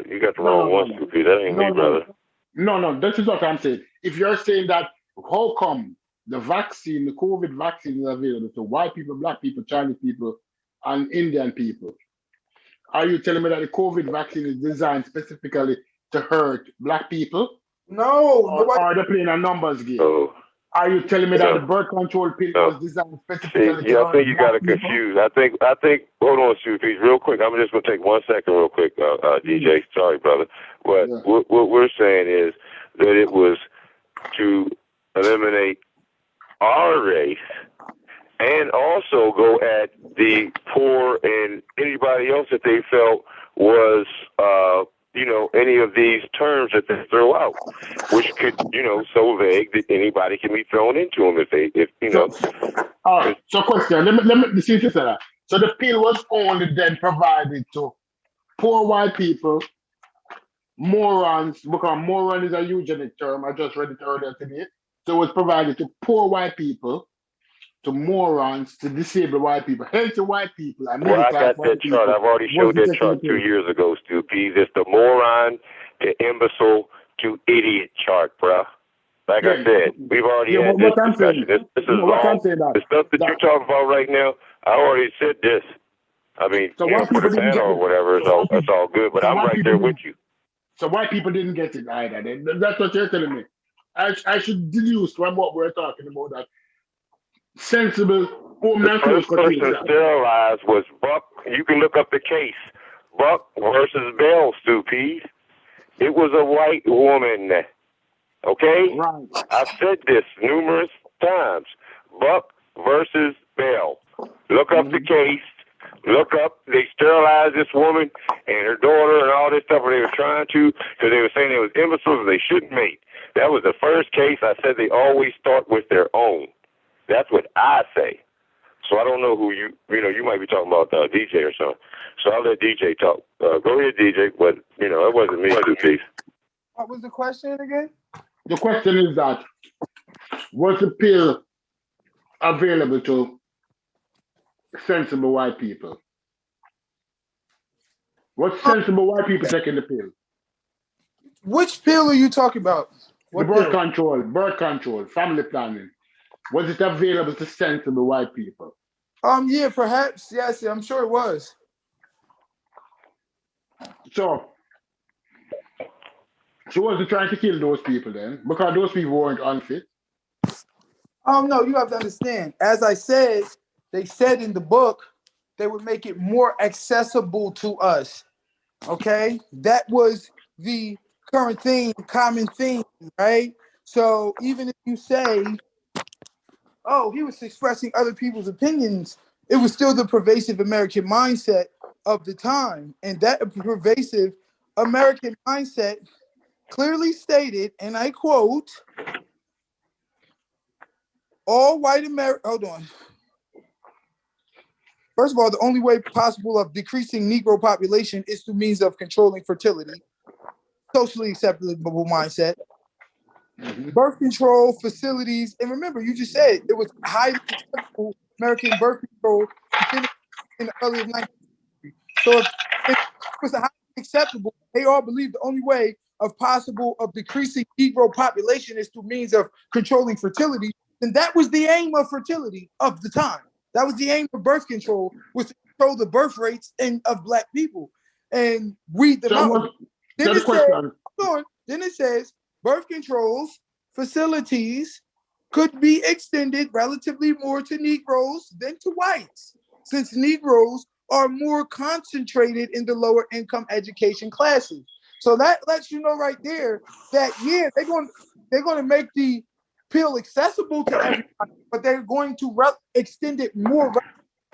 you got the wrong one, stupid. That ain't me, brother. No. This is what I'm saying. If you're saying that, how come the vaccine, the COVID vaccine, is available to white people, black people, Chinese people, and Indian people? Are you telling me that the COVID vaccine is designed specifically to hurt black people? No. Or are they playing a numbers game? Oh. Are you telling me that the birth control pill was designed specifically to hurt I think you got it confused. I think. Hold on, Sufi, real quick. I'm just gonna take 1 second, real quick, DJ. Sorry, brother. But what we're saying is that it was to eliminate our race and also go at the poor and anybody else that they felt was, any of these terms that they throw out, which could, so vague that anybody can be thrown into them All right. So, question. Let me see if you say that. So the pill was only then provided to poor white people, morons, because moron is a eugenic term. I just read it earlier today. So it was provided to poor white people, to morons, to disabled white people, healthy white people, and middle class I got white that chart. I've already showed that chart 2 years ago, Stu P. It's the moron to imbecile to idiot chart, bruh. Like I said, we've already had this discussion. This is long. The stuff that you're talking about right now, I already said this. I mean, so for the panel or whatever, it's all good, but I'm right there with you. So white people didn't get it either. That's what you're telling me. I should deduce from what we're talking about that sensible the first person sterilized was Buck. You can look up the case. Buck versus Bell, Stu P. It was a white woman. Okay? Right. I've said this numerous times. Buck versus Bell. Look up the case. Look up, they sterilized this woman and her daughter and all this stuff, where they were trying to, because they were saying they was imbeciles and they shouldn't mate. That was the first case. I said they always start with their own. That's what I say. So I don't know who you might be talking about DJ or something. So I'll let DJ talk. Go ahead, DJ, but, it wasn't me, Stu. What was the question again? The question is that, was the pill available to sensible white people? What sensible white people taking the pill? Which pill are you talking about? The birth control, family planning. Was it available to sensible white people? Yeah, perhaps. Yes, I'm sure it was. So she wasn't trying to kill those people then, because those people weren't unfit. No, you have to understand. As I said, they said in the book they would make it more accessible to us. Okay, that was the current thing, common thing, right? So even if you say, oh, he was expressing other people's opinions, it was still the pervasive American mindset of the time. And that pervasive American mindset clearly stated, and I quote, all white America, hold on. First of all, the only way possible of decreasing Negro population is through means of controlling fertility, socially acceptable mindset, birth control facilities. And remember, you just said it was highly acceptable American birth control in the early 19th century. So if it was highly acceptable, they all believe the only way of decreasing Negro population is through means of controlling fertility. And that was the aim of fertility of the time. That was the aim of birth control, was to control the birth rates of Black people and weed them out. Then it says birth controls facilities could be extended relatively more to Negroes than to whites, since Negroes are more concentrated in the lower income education classes. So that lets you know right there that, yeah, they're going to make the pill accessible to everybody, but they're going to extend it more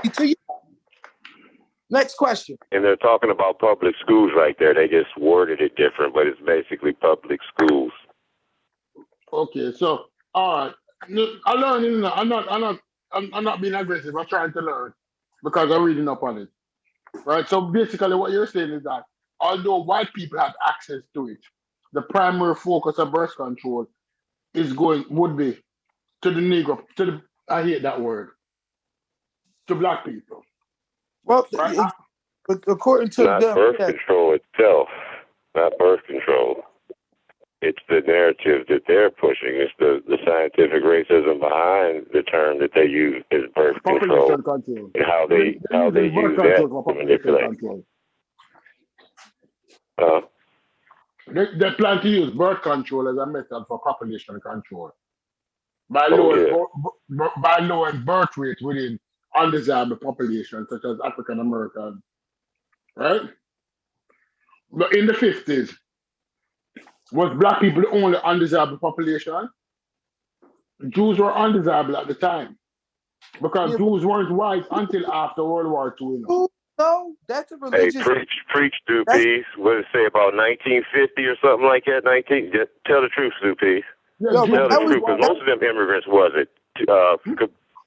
to you. Next question. And they're talking about public schools right there. They just worded it different, but it's basically public schools. Okay, so all right. I'm learning. I'm not being aggressive. I'm trying to learn because I'm reading up on it. Right. So basically, what you're saying is that although white people have access to it, the primary focus of birth control would be to the Negro, I hate that word, to Black people. Well, right? But according to not birth control itself, not birth control. It's the narrative that they're pushing. It's the scientific racism behind the term that they use is birth control, and how they use that to manipulate. They plan to use birth control as a method for population control by lowering birth rates within undesirable populations such as African Americans, right? But in the 50s, was Black people the only undesirable population? Jews were undesirable at the time because Jews weren't white until after World War II. You know? No, that's a religious. Hey, preach, Stu Peace. What did it say about 1950 or something like that? Tell the truth, Stu Peace. Yeah, tell the truth, because most of them immigrants wasn't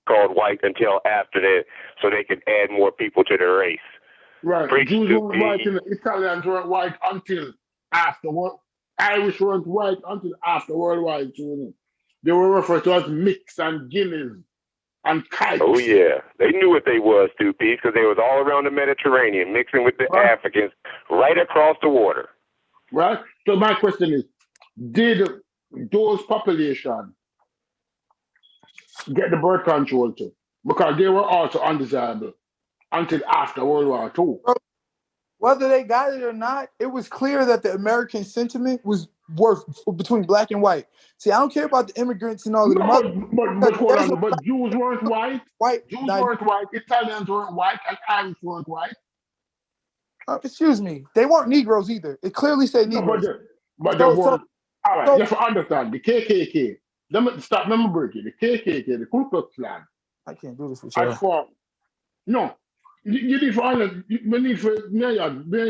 called white until after that, so they could add more people to their race. Right. Preach, Jews Stu weren't Peace. white, and Italians weren't white until after Irish weren't white until after World War II. They were referred to as mix and guineas and kites. Oh yeah, they knew what they was, Stu Peace, because they was all around the Mediterranean, mixing with the Africans right across the water. Right. So my question is, did those populations get the birth control too? Because they were also undesirable until after World War II. Whether they got it or not, it was clear that the American sentiment was worth between Black and white. See, I don't care about the immigrants and all of them. But hold on, but Jews weren't white. Jews weren't white. Italians weren't white, and Irish weren't white. Excuse me, they weren't Negroes either. It clearly said Negroes. But they weren't. All right, you have to understand the KKK. Stop, let me break it. The KKK, the Ku Klux Klan. I can't do this with you. No, you need to understand. We need for me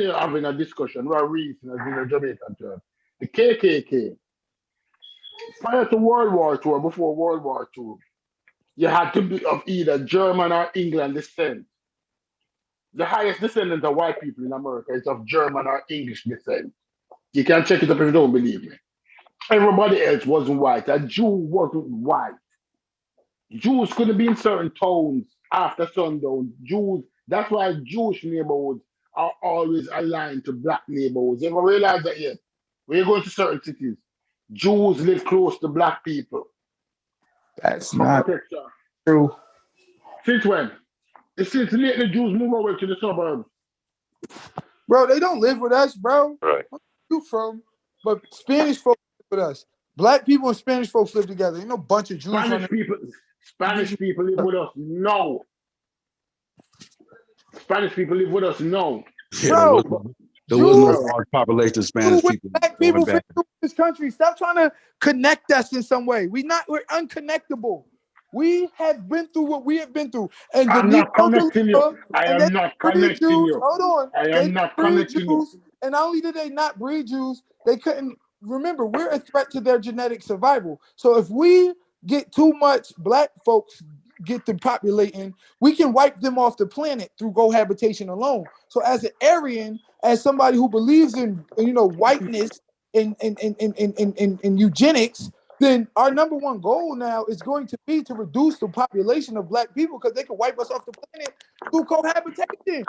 having a discussion. We're reason as in a Jamaican term. The KKK, prior to World War II, or before World War II, you had to be of either German or England descent. The highest descendant of white people in America is of German or English descent. You can check it up if you don't believe me. Everybody else wasn't white. A Jew wasn't white. Jews couldn't be in certain towns after sundown. That's why Jewish neighborhoods are always aligned to Black neighborhoods. You ever realize that yet? When you go to certain cities, Jews live close to Black people. That's not true. Since when? Since lately Jews move over to the suburbs. Bro, they don't live with us, bro. Right. Where you from? But Spanish folks live with us. Black people and Spanish folks live together. Ain't no bunch of Jews. Spanish people live with us. No. Spanish people live with us. No. Yeah, there was no large population of Spanish people. Black people in this country. Stop trying to connect us in some way. We're unconnectable. We have been through what we have been through. And I'm not connecting you. I am not connecting you. Hold on. I am not connecting you. And not only did they not breed Jews, they couldn't. Remember, we're a threat to their genetic survival. So if we get too much Black folks get to populating, we can wipe them off the planet through cohabitation alone. So as an Aryan, as somebody who believes in whiteness and eugenics, then our number one goal now is going to be to reduce the population of Black people because they can wipe us off the planet through cohabitation.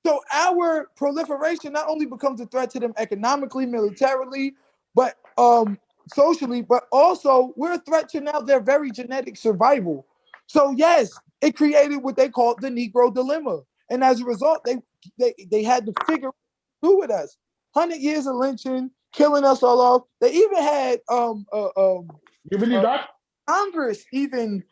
So our proliferation not only becomes a threat to them economically, militarily, but socially, but also we're a threat to now their very genetic survival. So yes, it created what they called the Negro dilemma, and as a result, they had to figure out what to do with us. 100 years of lynching, killing us all off. They even had you believe that Congress even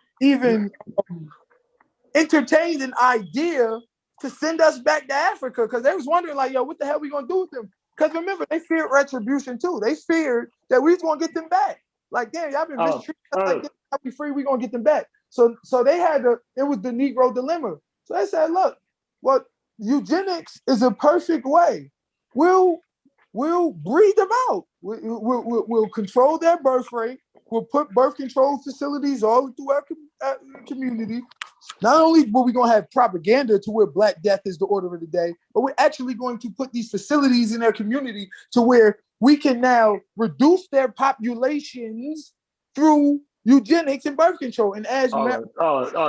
entertained an idea to send us back to Africa because they was wondering like, yo, what the hell we gonna do with them? Because remember, they feared retribution too. They feared that we was gonna get them back. Like, damn, y'all been mistreated like this. I'll be free. We gonna get them back. So they had it was the Negro dilemma. So they said, look, well, eugenics is a perfect way. We'll breed them out. We'll control their birth rate. We'll put birth control facilities all through our community. Not only will we gonna have propaganda to where Black Death is the order of the day, but we're actually going to put these facilities in their community to where we can now reduce their populations through eugenics and birth control. And as all right.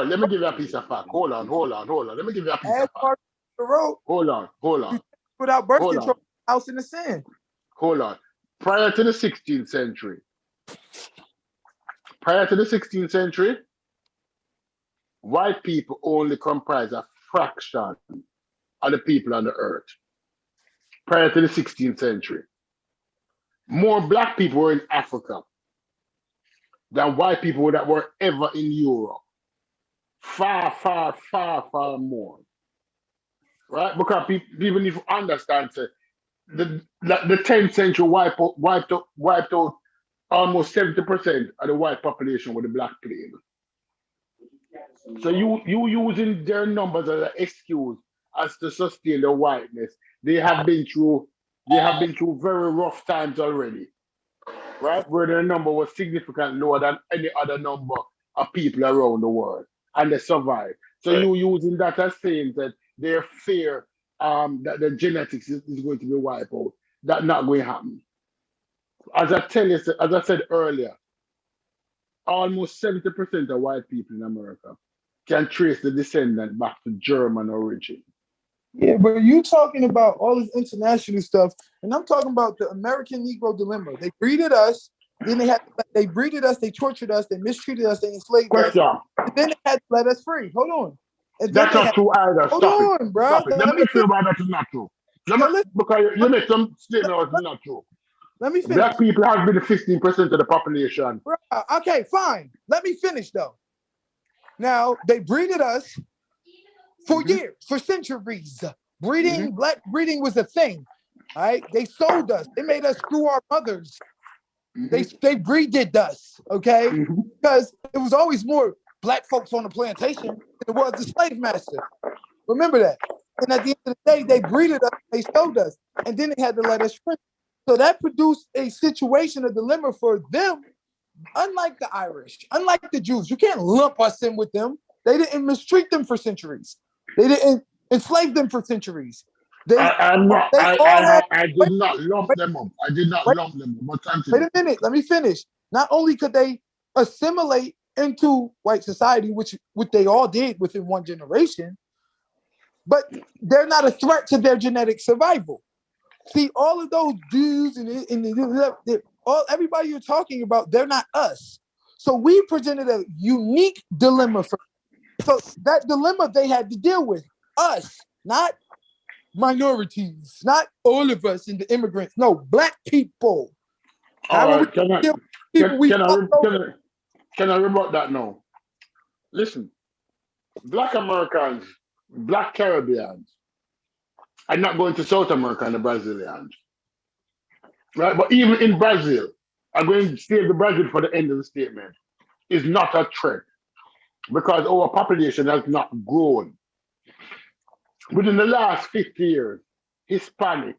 Let me give you a piece of fact. Hold on. Let me give you a piece of fact. Hold on. Without birth control, house in the sand. Hold on. Prior to the 16th century, white people only comprise a fraction of the people on the earth. Prior to the 16th century, more Black people were in Africa than white people that were ever in Europe. Far more. Right? Because people need to understand that the 10th century wiped out almost 70% of the white population with the Black Plague. So you using their numbers as an excuse as to sustain the whiteness. They have been through very rough times already, right? Where their number was significantly lower than any other number of people around the world, and they survived. So you using that as saying that their fear that the genetics is going to be wiped out. That's not going to happen. As I said earlier, almost 70% of white people in America can trace the descendant back to German origin. Yeah, but you talking about all this international stuff, and I'm talking about the American Negro dilemma. They breeded us, then they breeded us, they tortured us, they mistreated us, they enslaved us, and then they had to let us free. Hold on. And that's not true either. Hold on, bro. Stop it. Let me tell you why that is not true. Because you make some statement that's not true. Let me finish. Black people have been 15% of the population. Okay, fine. Let me finish though. Now they breeded us for years, for centuries. Black breeding was a thing. All right, they sold us. They made us screw our mothers. They breeded us. Okay, because it was always more Black folks on the plantation than it was the slave master. Remember that. And at the end of the day, they breeded us. They sold us, and then they had to let us free. So that produced a situation, a dilemma for them. Unlike the Irish, unlike the Jews, you can't lump us in with them. They didn't mistreat them for centuries. They didn't enslave them for centuries. I did not lump them up. Wait a minute, let me finish. Not only could they assimilate into white society, which they all did within one generation, but they're not a threat to their genetic survival. See, all of those Jews and everybody you're talking about, they're not us. So we presented a unique dilemma for them. So that dilemma they had to deal with us, not minorities, not all of us and the immigrants. No, Black people. All right, can I rebut that now? Listen, Black Americans, Black Caribbeans, I'm not going to South America and the Brazilians. Right? But even in Brazil, I'm going to save the Brazil for the end of the statement, is not a threat because our population has not grown. Within the last 50 years, Hispanic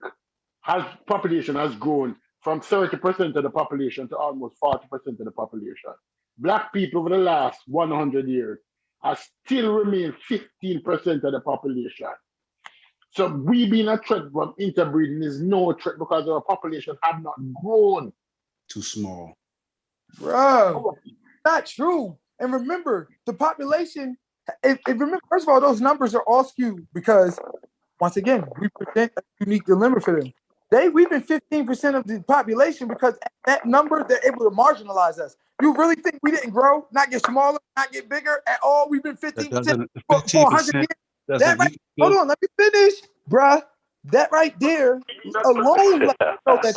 population has grown from 30% of the population to almost 40% of the population. Black people over the last 100 years have still remained 15% of the population. So we being a threat from interbreeding is no threat because our population have not grown. Too small. Bro, not true. And remember, the population, first of all, those numbers are all skewed because, once again, we present a unique dilemma for them. We've been 15% of the population because at that number, they're able to marginalize us. You really think we didn't grow, not get smaller, not get bigger at all? We've been 15% for 100 years. That right, hold on, let me finish, bruh. That right there alone, let me know that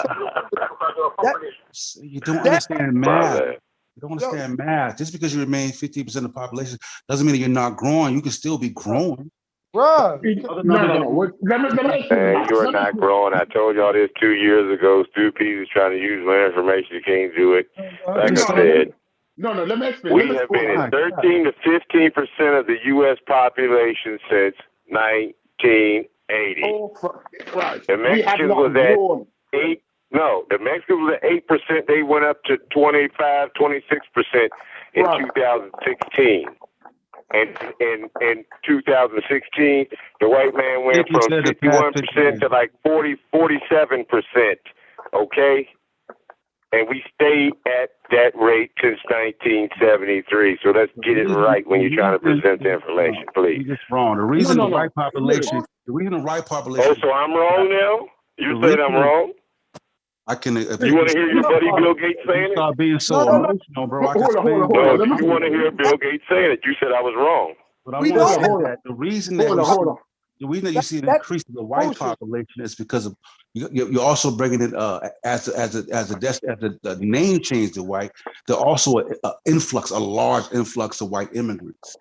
you don't understand math. You don't understand math. Just because you remain 50% of the population doesn't mean that you're not growing. You can still be growing. Bruh. No. Man, you are not growing. I told y'all this 2 years ago. Stupid is trying to use my information. You can't do it. Like I said. No, let me explain. We have been at 13 to 15% of the U.S. population since 1980. Right. The Mexicans was at 8. No, the Mexicans was at 8%. They went up to 25, 26% in 2016. And in 2016, the white man went from 51% to like 47%. Okay? And we stayed at that rate since 1973. So let's get it right when you're trying to present the information, please. You're just wrong. The reason the white population. Oh, so I'm wrong now? You said I'm wrong? I can. You want to hear your buddy Bill Gates saying it? Stop being so emotional, bro. Hold on. You want to hear Bill Gates saying it? You said I was wrong. But I want to say that the reason that you see an increase in the white population is because of you're also bringing it as the name change to white. There's also a large influx of white immigrants,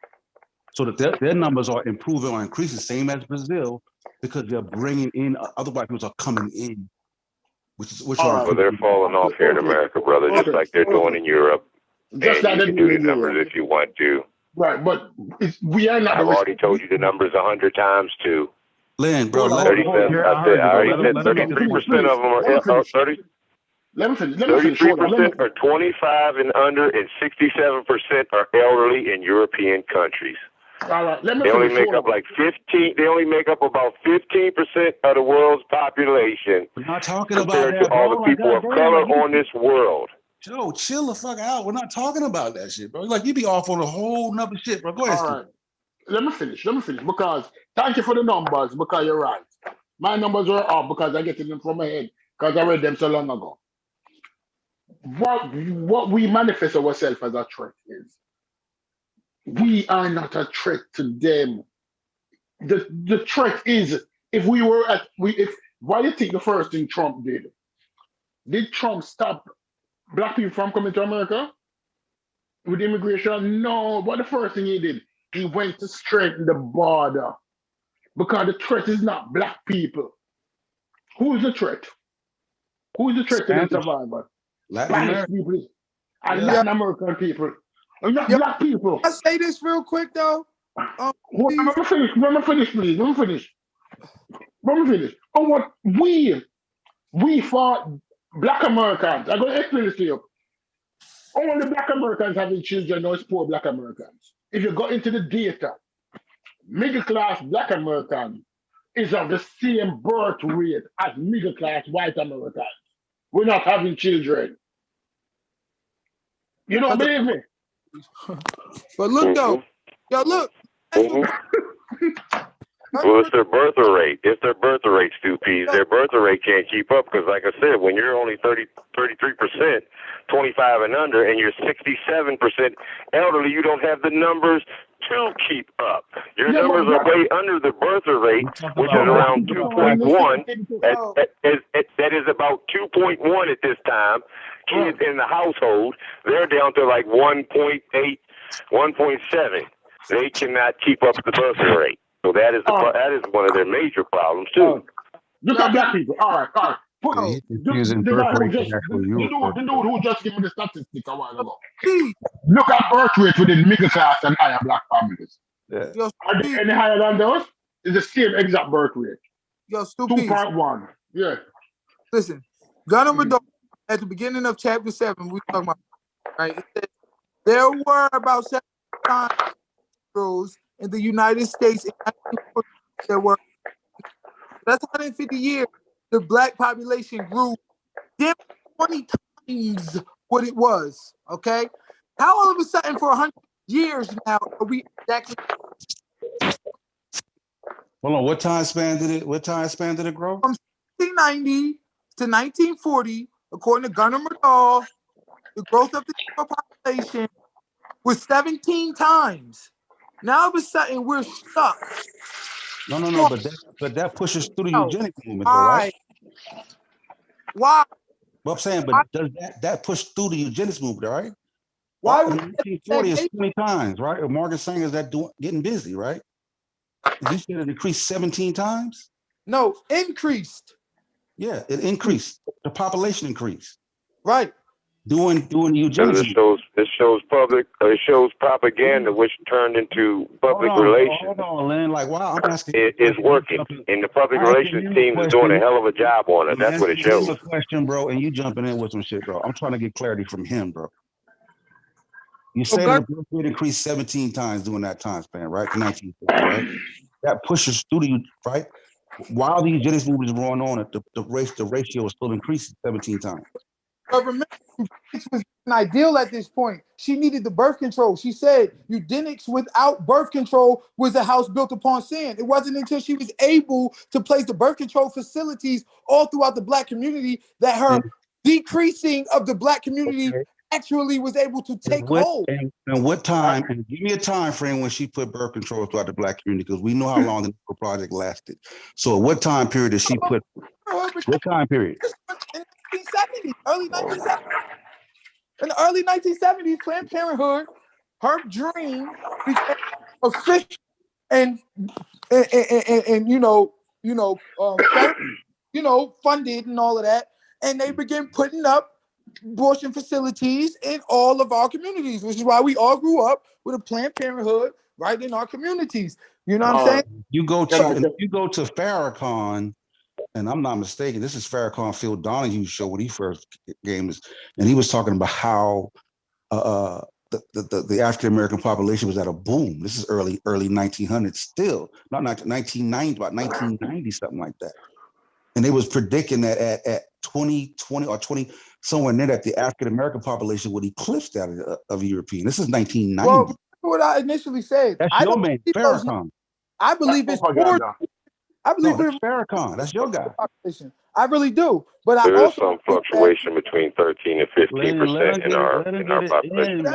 so that their numbers are improving or increasing, same as Brazil, because they're bringing in other white people are coming in, well, they're falling off here in America, brother, just like they're doing in Europe. Just and you can do the numbers if you want to. Right, but we are not. I've already told you the numbers 100 times too. Lynn, bro, I already said 33% of them are 30. Let me finish. 33% are 25 and under, and 67% are elderly in European countries. All right, let me they finish. Only make up like 15. They only make up about 15% of the world's population. We're not talking compared about to all the people of color on this world. Joe, chill the fuck out. We're not talking about that shit, bro. Like, you be off on a whole nother shit, bro. Go ahead. All right. Let me finish. Because thank you for the numbers, because you're right. My numbers were off because I get them from my head because I read them so long ago. What we manifest ourselves as a threat is we are not a threat to them. The threat is if why do you think the first thing Trump did? Did Trump stop black people from coming to America with immigration? No. What the first thing he did? He went to strengthen the border because the threat is not black people. Who is the threat? Who is the threat to the survivor? Spanish people and Latin American people. And not black people. I say this real quick though. Let me finish, please. Let me finish. Oh, what we fought black Americans. I'm going to explain this to you. Only black Americans having children, no, it's poor black Americans. If you go into the data, middle class black American is of the same birth rate as middle class white Americans. We're not having children. You don't believe me? But look though, look. Well, it's their birth rate. It's their birth rate, Stupid. Their birth rate can't keep up because, like I said, when you're only 33%, 25 and under, and you're 67% elderly, you don't have the numbers to keep up. Your numbers are way under the birth rate, which is around 2.1. That is about 2.1 at this time. Kids in the household, they're down to like 1.8, 1.7. They cannot keep up the birth rate. So that is one of their major problems too. Look at black people. All right. The dude who just gave me the statistics a while ago. Look at birth rate within middle class and higher black families. Yeah. Are they any higher than those? It's the same exact birth rate. 2.1. Yeah. Listen, gun and Redondo, at the beginning of chapter 7, we talking about, right? It says, there were about 7 girls in the United States in 1940. There were, that's 150 years. The black population grew 20 times what it was. Okay, how all of a sudden for 100 years now are we exactly? Hold on, what time span did it grow? From 1990 to 1940, according to Gunnar Murdahl, the growth of the Negro population was 17 times. Now all of a sudden we're stuck. No, but that pushes through the eugenics movement, though, right? Why? Well, I'm saying, but does that push through the eugenics movement, right? Why in was 1940 is 20 times, right? Or Morgan Sanger is that getting busy, right? And you said it increased 17 times? No, increased. Yeah, it increased. The population increased. Right. Doing eugenics. It shows propaganda, which turned into public relations. Hold on, Lynn. Like, wow, I'm asking. It's working, and the public relations team is doing a hell of a job on it. That's what it shows. A question, bro, and you jumping in with some shit, bro. I'm trying to get clarity from him, bro. You said the birth rate increased 17 times during that time span, right? To 1950, right? That pushes through the right. While the eugenics movement is going on, the ratio is still increasing 17 times. But remember, eugenics was an ideal at this point. She needed the birth control. She said eugenics without birth control was a house built upon sand. It wasn't until she was able to place the birth control facilities all throughout the Black community that her decreasing of the Black community actually was able to take hold. And what time? And give me a time frame when she put birth control throughout the Black community, because we know how long the project lasted. So, what time period did she put? What time period? In the 1970s, early 1970s. In the early 1970s, Planned Parenthood, her dream became official and funded and all of that, and they began putting up abortion facilities in all of our communities, which is why we all grew up with a Planned Parenthood right in our communities. You know what I'm saying? You go to Farrakhan, and I'm not mistaken, this is Farrakhan Phil Donahue's show when he first came, and he was talking about how the African American population was at a boom. This is early 1900s, still not 1990, about 1990, something like that. And they was predicting that at 2020 or 20 somewhere near that, the African American population would eclipse that of European. This is 1990. Well, what I initially said, that's your man, Farrakhan. I believe it's more. I believe it's Farrakhan. That's your guy. Population. I really do, but there I is also some fluctuation between 13 and 15% in our population.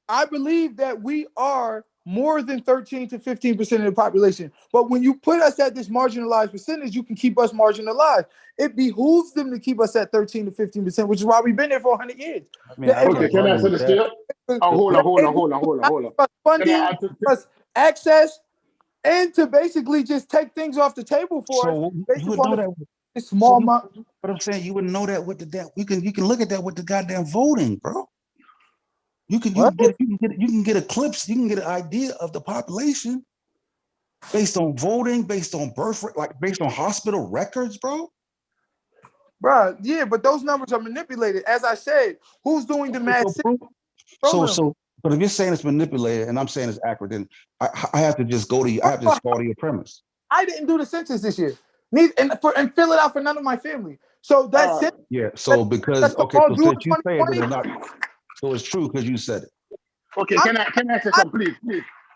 I believe that we are more than 13 to 15% of the population. But when you put us at this marginalized percentage, you can keep us marginalized. It behooves them to keep us at 13 to 15%, which is why we've been there for 100 years. Okay, can I say this to you? Hold on. Funding, us access, and to basically just take things off the table for us. You would know that. It's small amount. But I'm saying you wouldn't know that with you can look at that with the goddamn voting, bro. You can get a clips, you can get an idea of the population based on voting, based on birth rate, like based on hospital records, bro. Bro, yeah, but those numbers are manipulated. As I said, who's doing the math? But if you're saying it's manipulated and I'm saying it's accurate, then I have to just go to you. I have to just fall to your premise. I didn't do the census this year, and fill it out for none of my family. So that's it. Yeah. So because so since you say it, it's not. So it's true because you said it. Okay, can I say something,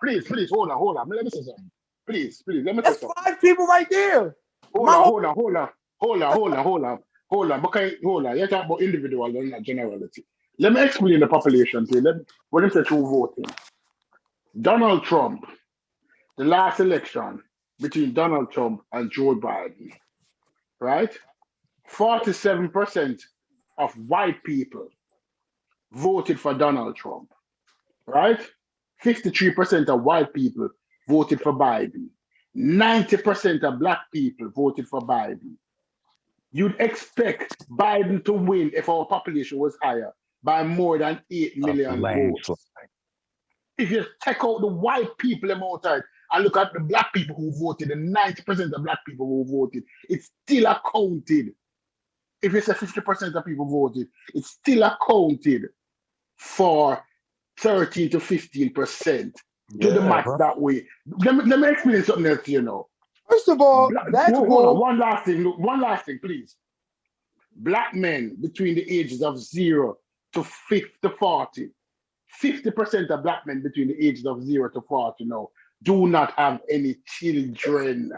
please, hold on. Let me say something. Please, let me say something. That's 5 people right there. Hold on. Okay, hold on. You talk about individual and not generality. Let me explain the population to you. When you say through voting, Donald Trump, the last election between Donald Trump and Joe Biden, right? 47% of white people voted for Donald Trump, right? 53% of white people voted for Biden. 90% of black people voted for Biden. You'd expect Biden to win if our population was higher by more than 8 million votes. If you take out the white people outside and look at the black people who voted, the 90% of black people who voted, it's still accounted. If you say 50% of people voted, it's still accounted for 13 to 15%. Do the math that way. Let me explain something else to you now. First of all, hold on. One last thing, please. Black men between the ages of 0 to 40, 50% of black men between the ages of 0 to 40 now do not have any children.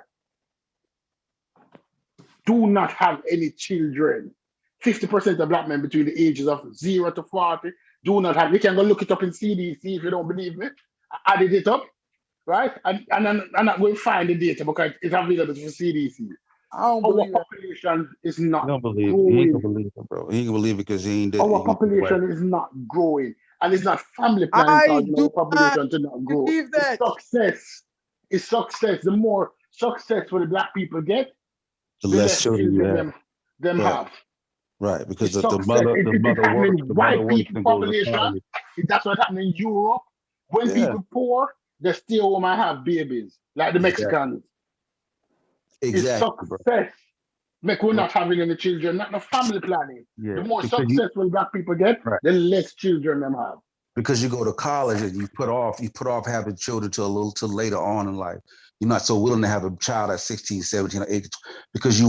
Do not have any children. 50% of black men between the ages of 0 to 40 do not have. You can go look it up in CDC if you don't believe me. I added it up, right? And I'm not going to find the data because it's available for CDC. I don't Our believe that. population is not He don't believe it. He ain't growing. gonna believe it, bro. He ain't gonna believe it because he ain't. Our population is not growing, and it's not family planning I causing do our population to not grow. believe It's that. success. It's success. The more successful the black people get, the the less less children you children have. them Right, have. right. Because It's the success. mother, It's happening the mother white works people and goes to population. college. That's what's happening in Europe. When Yeah, people poor, they stay home and have babies, like the exactly, Mexicans. It's exactly, bro. success. Make we're Right. not having any children, not no family planning. Yeah, The more because you successful black people get, right the less children them have. because you go to college and you put off having children till later on in life. You're not so willing to have a child at 16, 17, or 18 because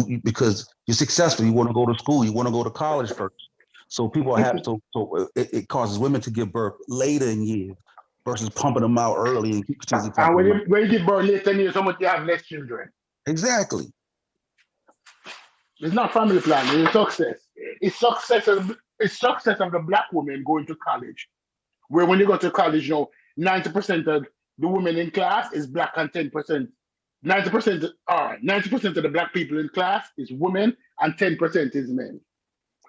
you're successful. You want to go to school. You want to go to college first. So people have it causes women to give birth later in years versus pumping them out early and continuously And pumping them out. when you give birth later in years, how much you have less children? Exactly. It's not family planning, it's success. It's success of the black woman going to college. Where when you go to college, 90% of the women in class is black and 10%. 90% of the black people in class is women and 10% is men.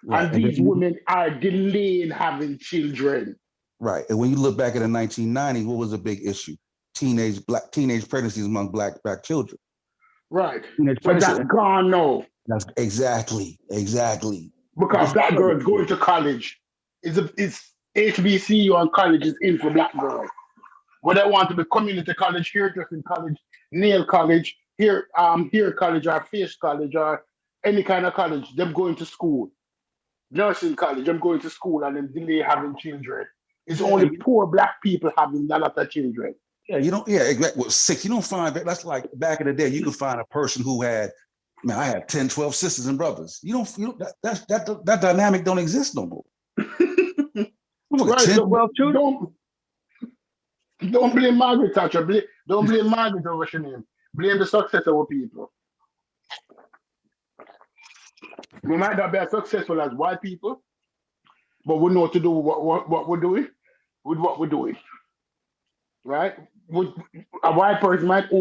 Right. And these women are delaying having children. Right. And when you look back at the 1990s, what was a big issue? Teenage pregnancies among black children. Right. Teenage But pregnancy. that's gone now. That's exactly. Because black girls going to college is HBCU and college is in for black girls. Whether they want to be community college, hairdressing college, nail college, hair college or face college or any kind of college, them going to school. Nursing college, them going to school and then delay having children. It's only poor black people having a lot of children. Yeah, exactly. Well, 6, you don't find that's like back in the day, you could find a person who had, I had 10, 12 sisters and brothers. That dynamic don't exist no more. Right, 10, so 12 children. Don't blame Margaret Thatcher. Don't blame Margaret or what's your name. Blame the success of our people. We might not be as successful as white people, but we know what to do with what we're doing, with what we're doing. Right? A white person might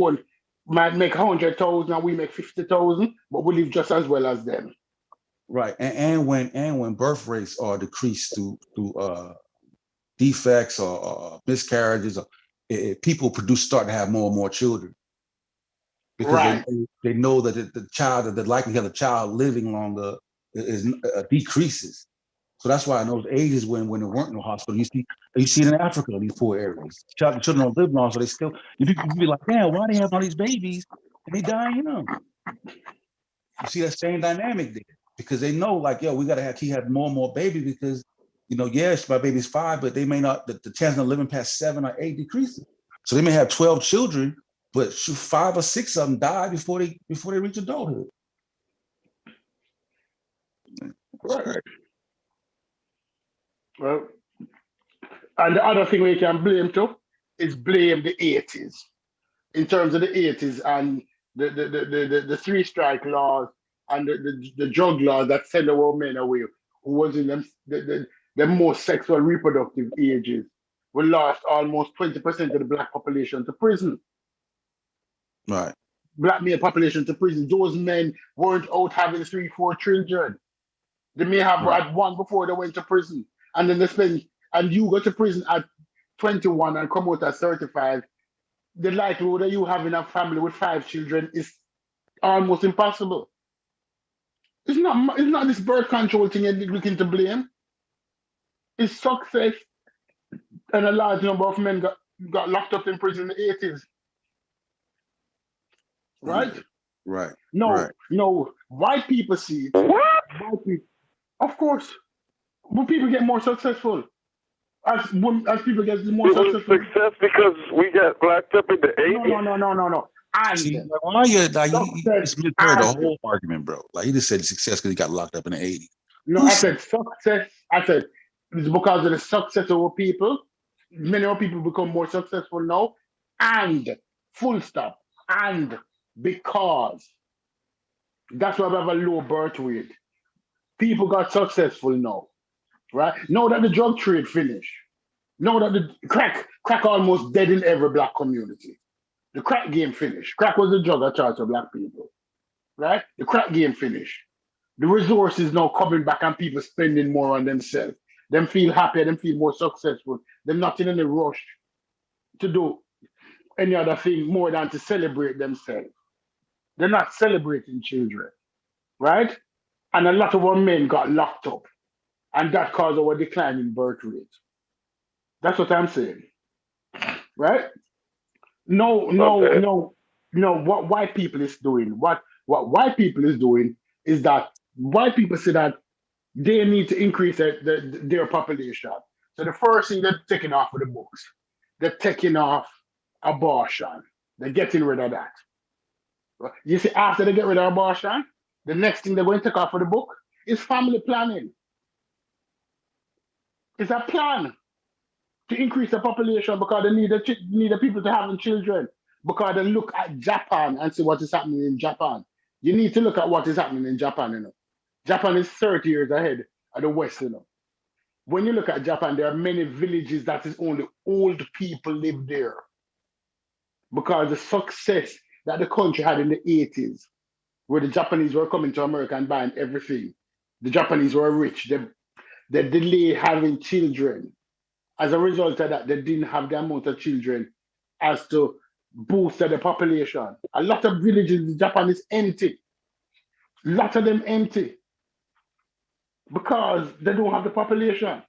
make 100,000 and we make 50,000, but we live just as well as them. Right. And when birth rates are decreased through defects or miscarriages, people start to have more and more children because they know that the likelihood of the child living longer decreases. So that's why in those ages when there weren't no hospital, you see it in Africa, these poor areas. Children don't live long, so they still you be like, damn, why they have all these babies and they die young? You see that same dynamic there because they know, like, yo, we gotta keep more and more babies because, yes, my baby's 5, but they may not. The chance of living past 7 or 8 decreases. So they may have 12 children, but 5 or 6 of them die before they reach adulthood. Right. Well, and the other thing we can blame too is blame the 80s. In terms of the 80s and the 3 strike laws and the drug laws that send our men away, who was in them the most sexual reproductive ages, we lost almost 20% of the black population to prison. Right. Black male population to prison. Those men weren't out having 3, 4 children. They may have had 1 before they went to prison. And then and you go to prison at 21 and come out at 35. The likelihood of you having a family with 5 children is almost impossible. It's not this birth control thing you're looking to blame. It's success. And a large number of men got locked up in prison in the 80s. Right? Right. No, white people see it. White people, of course. But people get more successful. As people get more successful. Success because we got locked up in the 80s? No. See, why you just misheard the whole argument, bro. Like he just said success because he got locked up in the 80s. No, I said success. I said it's because of the success of our people. Many of our people become more successful now. And full stop. And because that's why we have a low birth rate. People got successful now, right? Now that the drug trade finished, now that the crack almost dead in every black community. The crack game finished. Crack was the drug of choice for black people, right? The crack game finished. The resources now coming back and people spending more on themselves. Them feel happier, them feel more successful. Them not in any rush to do any other thing more than to celebrate themselves. They're not celebrating children, right? And a lot of our men got locked up, and that caused our decline in birth rate. That's what I'm saying, right? No. What white people is doing, what white people is doing is that white people say that they need to increase their population. So the first thing they're taking off of the books, they're taking off abortion. They're getting rid of that. You see, after they get rid of abortion, the next thing they're going to take off of the book is family planning. It's a plan to increase the population because they need the people to have children. Because they look at Japan and see what is happening in Japan. You need to look at what is happening in Japan, you know. Japan is 30 years ahead of the West, you know. When you look at Japan, there are many villages that is only old people live there. Because the success that the country had in the 80s, where the Japanese were coming to America and buying everything. The Japanese were rich. They delayed having children. As a result of that, they didn't have the amount of children as to boost the population. A lot of villages in Japan is empty. A lot of them empty because they don't have the population.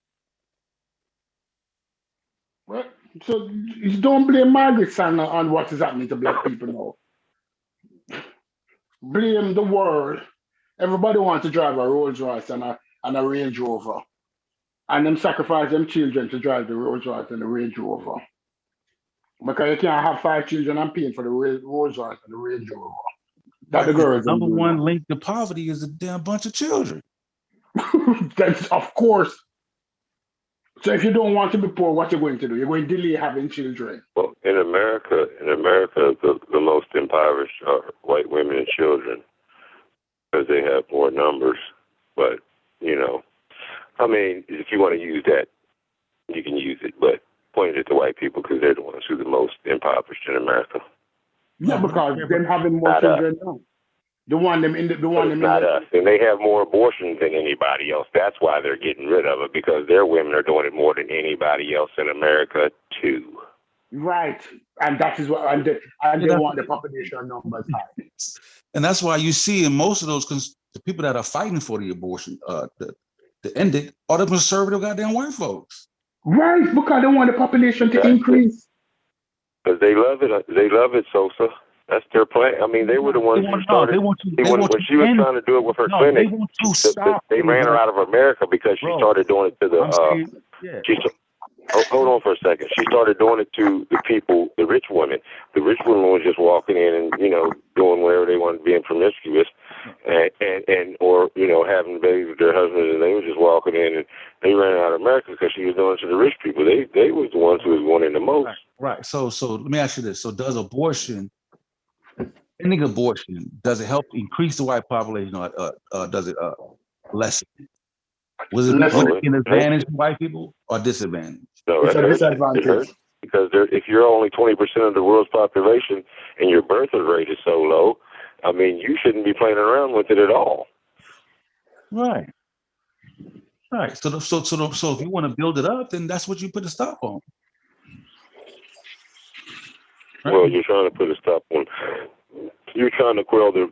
Well, so you don't blame Margaret Sanger on what is happening to black people now. Blame the world. Everybody wants to drive a Rolls Royce and a Range Rover. And them sacrifice them children to drive the Rolls Royce and the Range Rover. Because you can't have 5 children and paying for the Rolls Royce and the Range Rover. That the girls number one link to poverty is a damn bunch of children. That's of course. So if you don't want to be poor, what you're going to do? You're going to delay having children. Well, in America, the most impoverished are white women and children because they have more numbers. But, you know, I mean, if you want to use that, you can use it. But point it to white people because they're the ones who are the most impoverished in America. Yeah, because them having more children now. Not us. And they have more abortions than anybody else. That's why they're getting rid of it, because their women are doing it more than anybody else in America too. Right. And that is what they want the population numbers high. And that's why you see in most of those the people that are fighting for the abortion to end it are the conservative goddamn white folks. Right, because they want the population to increase. Because they love it. They love it, Sosa. That's their plan. I mean, they were the ones who started. When she was trying to do it with her clinic, they ran her out of America because she started doing it to the. Hold on for a second. She started doing it to the people, the rich women. The rich women was just walking in and, you know, doing whatever they wanted, being promiscuous, and or, you know, having babies with their husbands, and they were just walking in, and they ran out of America because she was doing it to the rich people. They was the ones who was wanting the most. Right. So let me ask you this. So does ending abortion, does it help increase the white population, or does it lessen it? Was it an advantage to white people or disadvantage? No, it's a disadvantage. Because if you're only 20% of the world's population and your birth rate is so low, I mean, you shouldn't be playing around with it at all. Right. Right. So if you want to build it up, then that's what you put a stop on. Right. Well, you're trying to put a stop on. You're trying to quell the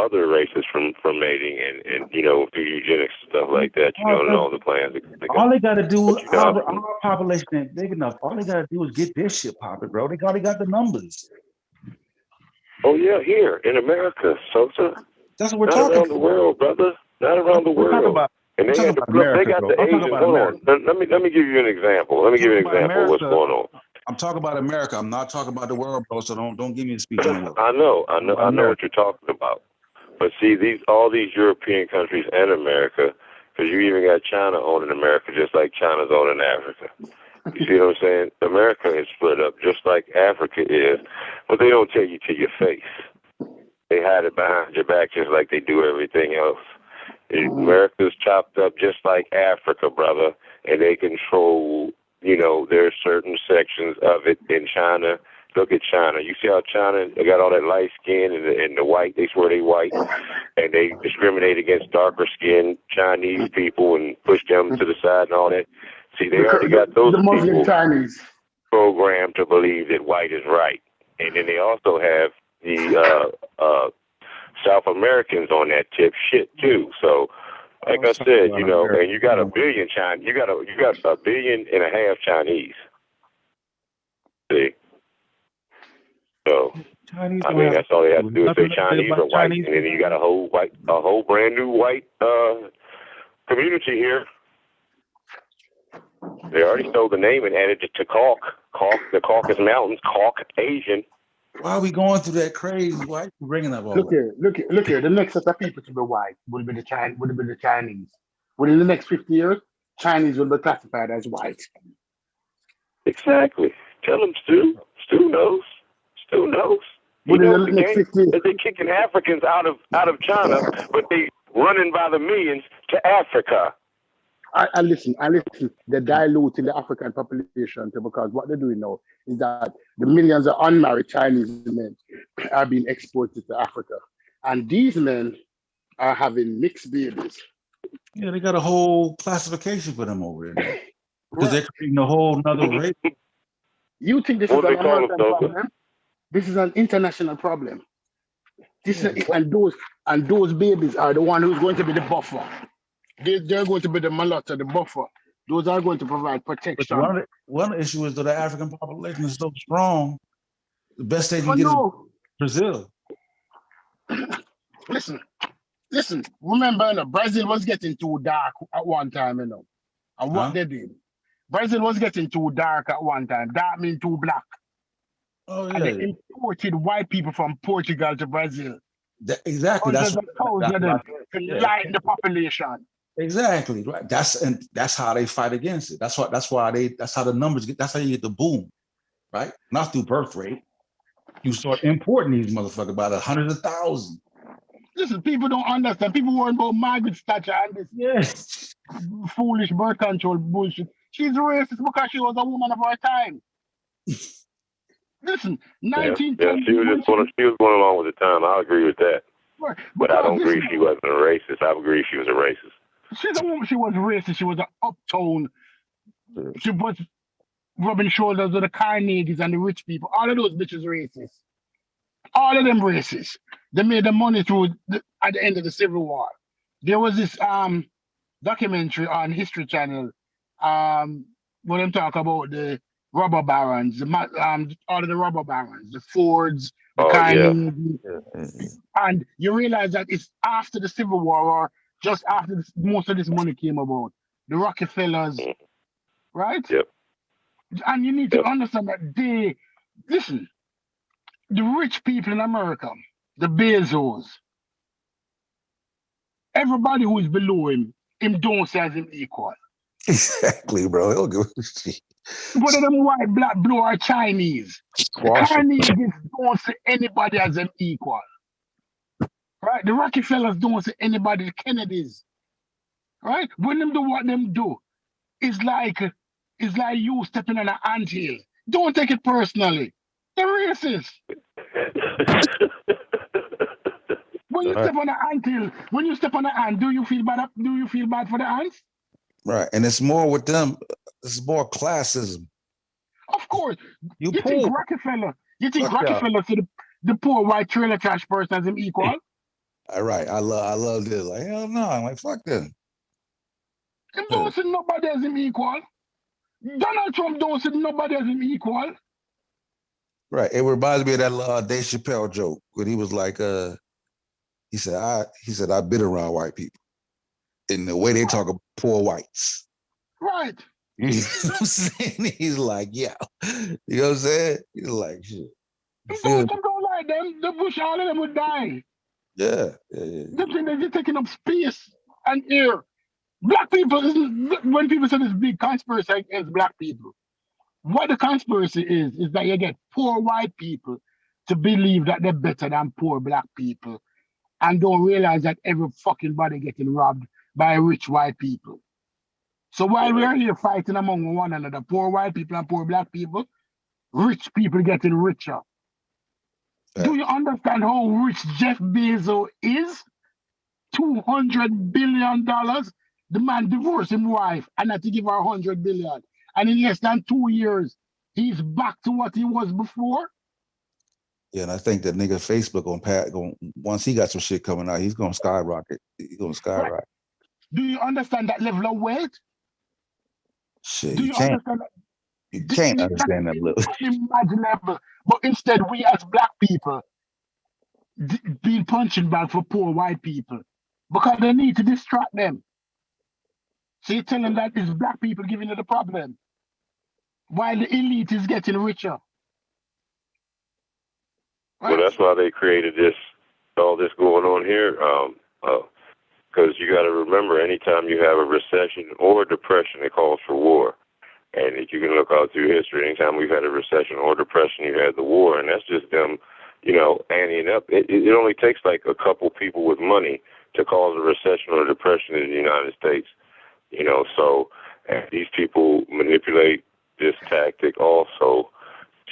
other races from mating and you know, through eugenics and stuff like that. You know, and all the plans. All they got to do, our population ain't big enough. All they got to do is get this shit popping, bro. They already got the numbers. Oh yeah, here in America, Sosa. That's what we're talking about. Not around the world, brother. Not around the world. And they got the Asians. Hold on. Let me give you an example. Let me give you an example of what's going on. I'm talking about America. I'm not talking about the world, bro. So don't give me a speech on the world. I know what you're talking about. But see, all these European countries and America, because you even got China owning America, just like China's owning Africa. You see what I'm saying? America is split up just like Africa is, but they don't tell you to your face. They hide it behind your back just like they do everything else. America's chopped up just like Africa, brother, and they control, there's certain sections of it in China. Look at China. You see how China, they got all that light skin and the white, they swear they white, and they discriminate against darker skinned Chinese people and push them to the side and all that. See, they already got those people Chinese programmed to believe that white is right. And then they also have the South Americans on that tip shit too. So, like I said, and you got a billion Chinese, you got 1.5 billion Chinese. See, so Chinese I mean that's all they have to do is say Chinese or white, and then you got a whole brand new white community here. They already stole the name and added it to the Caucasus Mountains, Caucasian. Why are we going through that crazy? Why are you bringing up all Look here. The next set of people to be white will be the Chinese. Within the next 50 years, Chinese will be classified as white. Exactly. Tell them, Stu. Stu knows. He knows the game. They're kicking Africans out of China, but they running by the millions to Africa. I listen. They're diluting the African population because what they're doing now is that the millions of unmarried Chinese men are being exported to Africa, and these men are having mixed babies. Yeah, they got a whole classification for them over there because they're creating a whole nother race. You think this is an American problem? This is an international problem. And those babies are the one who's going to be the buffer. They're going to be the mulatto, the buffer. Those are going to provide protection. But one issue is that the African population is so strong, the best they can get is Brazil. Listen. Remember, Brazil was getting too dark at one time, and what they did. Brazil was getting too dark at one time. That means too black. Oh, yeah. And they imported white people from Portugal to Brazil. Exactly. That's to lighten the population. Exactly. Right. That's how they fight against it. That's how the numbers get. That's how you get the boom, right? Not through birth rate. You start importing these motherfuckers by the hundreds of thousands. Listen, people don't understand. People worry about Margaret Thatcher and this foolish birth control bullshit. She's racist because she was a woman of her time. Listen, 1910. She was going along with the time. I agree with that. Right. But I don't agree she wasn't a racist. I agree she was a racist. She's a woman. She was racist. She was an uptone. She was rubbing shoulders with the Carnegies and the rich people. All of those bitches racist. All of them racist. They made the money at the end of the Civil War. There was this documentary on History Channel where they talk about the robber barons, all of the robber barons, the Fords, the Carnegies. And you realize that it's after the Civil War or just after most of this money came about. The Rockefellers, right? Yep. And you need to understand that the rich people in America, the Bezos, everybody who is below him don't see as him equal. Exactly, bro. He'll give a shit. Whether them white, black, blue, or Chinese, the Carnegies don't see anybody as them equal. Right? The Rockefellers don't see anybody, the Kennedys. Right? When them do what them do, it's like you stepping on an anthill. Don't take it personally. They're racist. When you step on an ant, do you feel bad? Do you feel bad for the ants? Right, and it's more with them. It's more classism. Of course. You think Rockefeller to the poor white trailer trash person as him equal? All right, I love this. Like, hell no, I'm like, fuck them. Him don't see nobody as him equal. Donald Trump don't see nobody as him equal. Right. It reminds me of that Dave Chappelle joke when he was like, he said, I've been around white people. In the way they talk about poor whites. Right. You know what I'm saying? He's like, yeah. You know what I'm saying? He's like, shit. Don't like them. The bush, all of them would die. Yeah. They're taking up space and air. Black people, when people say this big conspiracy against black people, what the conspiracy is that you get poor white people to believe that they're better than poor black people. and don't realize that every fucking body getting robbed by rich white people. So while we are here fighting among one another, poor white people and poor black people, rich people getting richer. Do you understand how rich Jeff Bezos is? $200 billion. The man divorced his wife and had to give her $100 billion. And in less than 2 years, he's back to what he was before. Yeah, and I think that nigga Facebook once he got some shit coming out, he's gonna skyrocket. He's gonna skyrocket. Right. Do you understand that level of weight? Shit, Do you understand that? You can't understand that level. Unimaginable. But instead, we as black people being punching bag for poor white people because they need to distract them. So you tell them that it's black people giving you the problem while the elite is getting richer. Right? Well, that's why they created all this going on here. Because you got to remember, anytime you have a recession or a depression, it calls for war. And if you can look out through history, anytime we've had a recession or depression, you had the war, and that's just them, anteing up. It only takes like a couple people with money to cause a recession or a depression in the United States. So these people manipulate this tactic also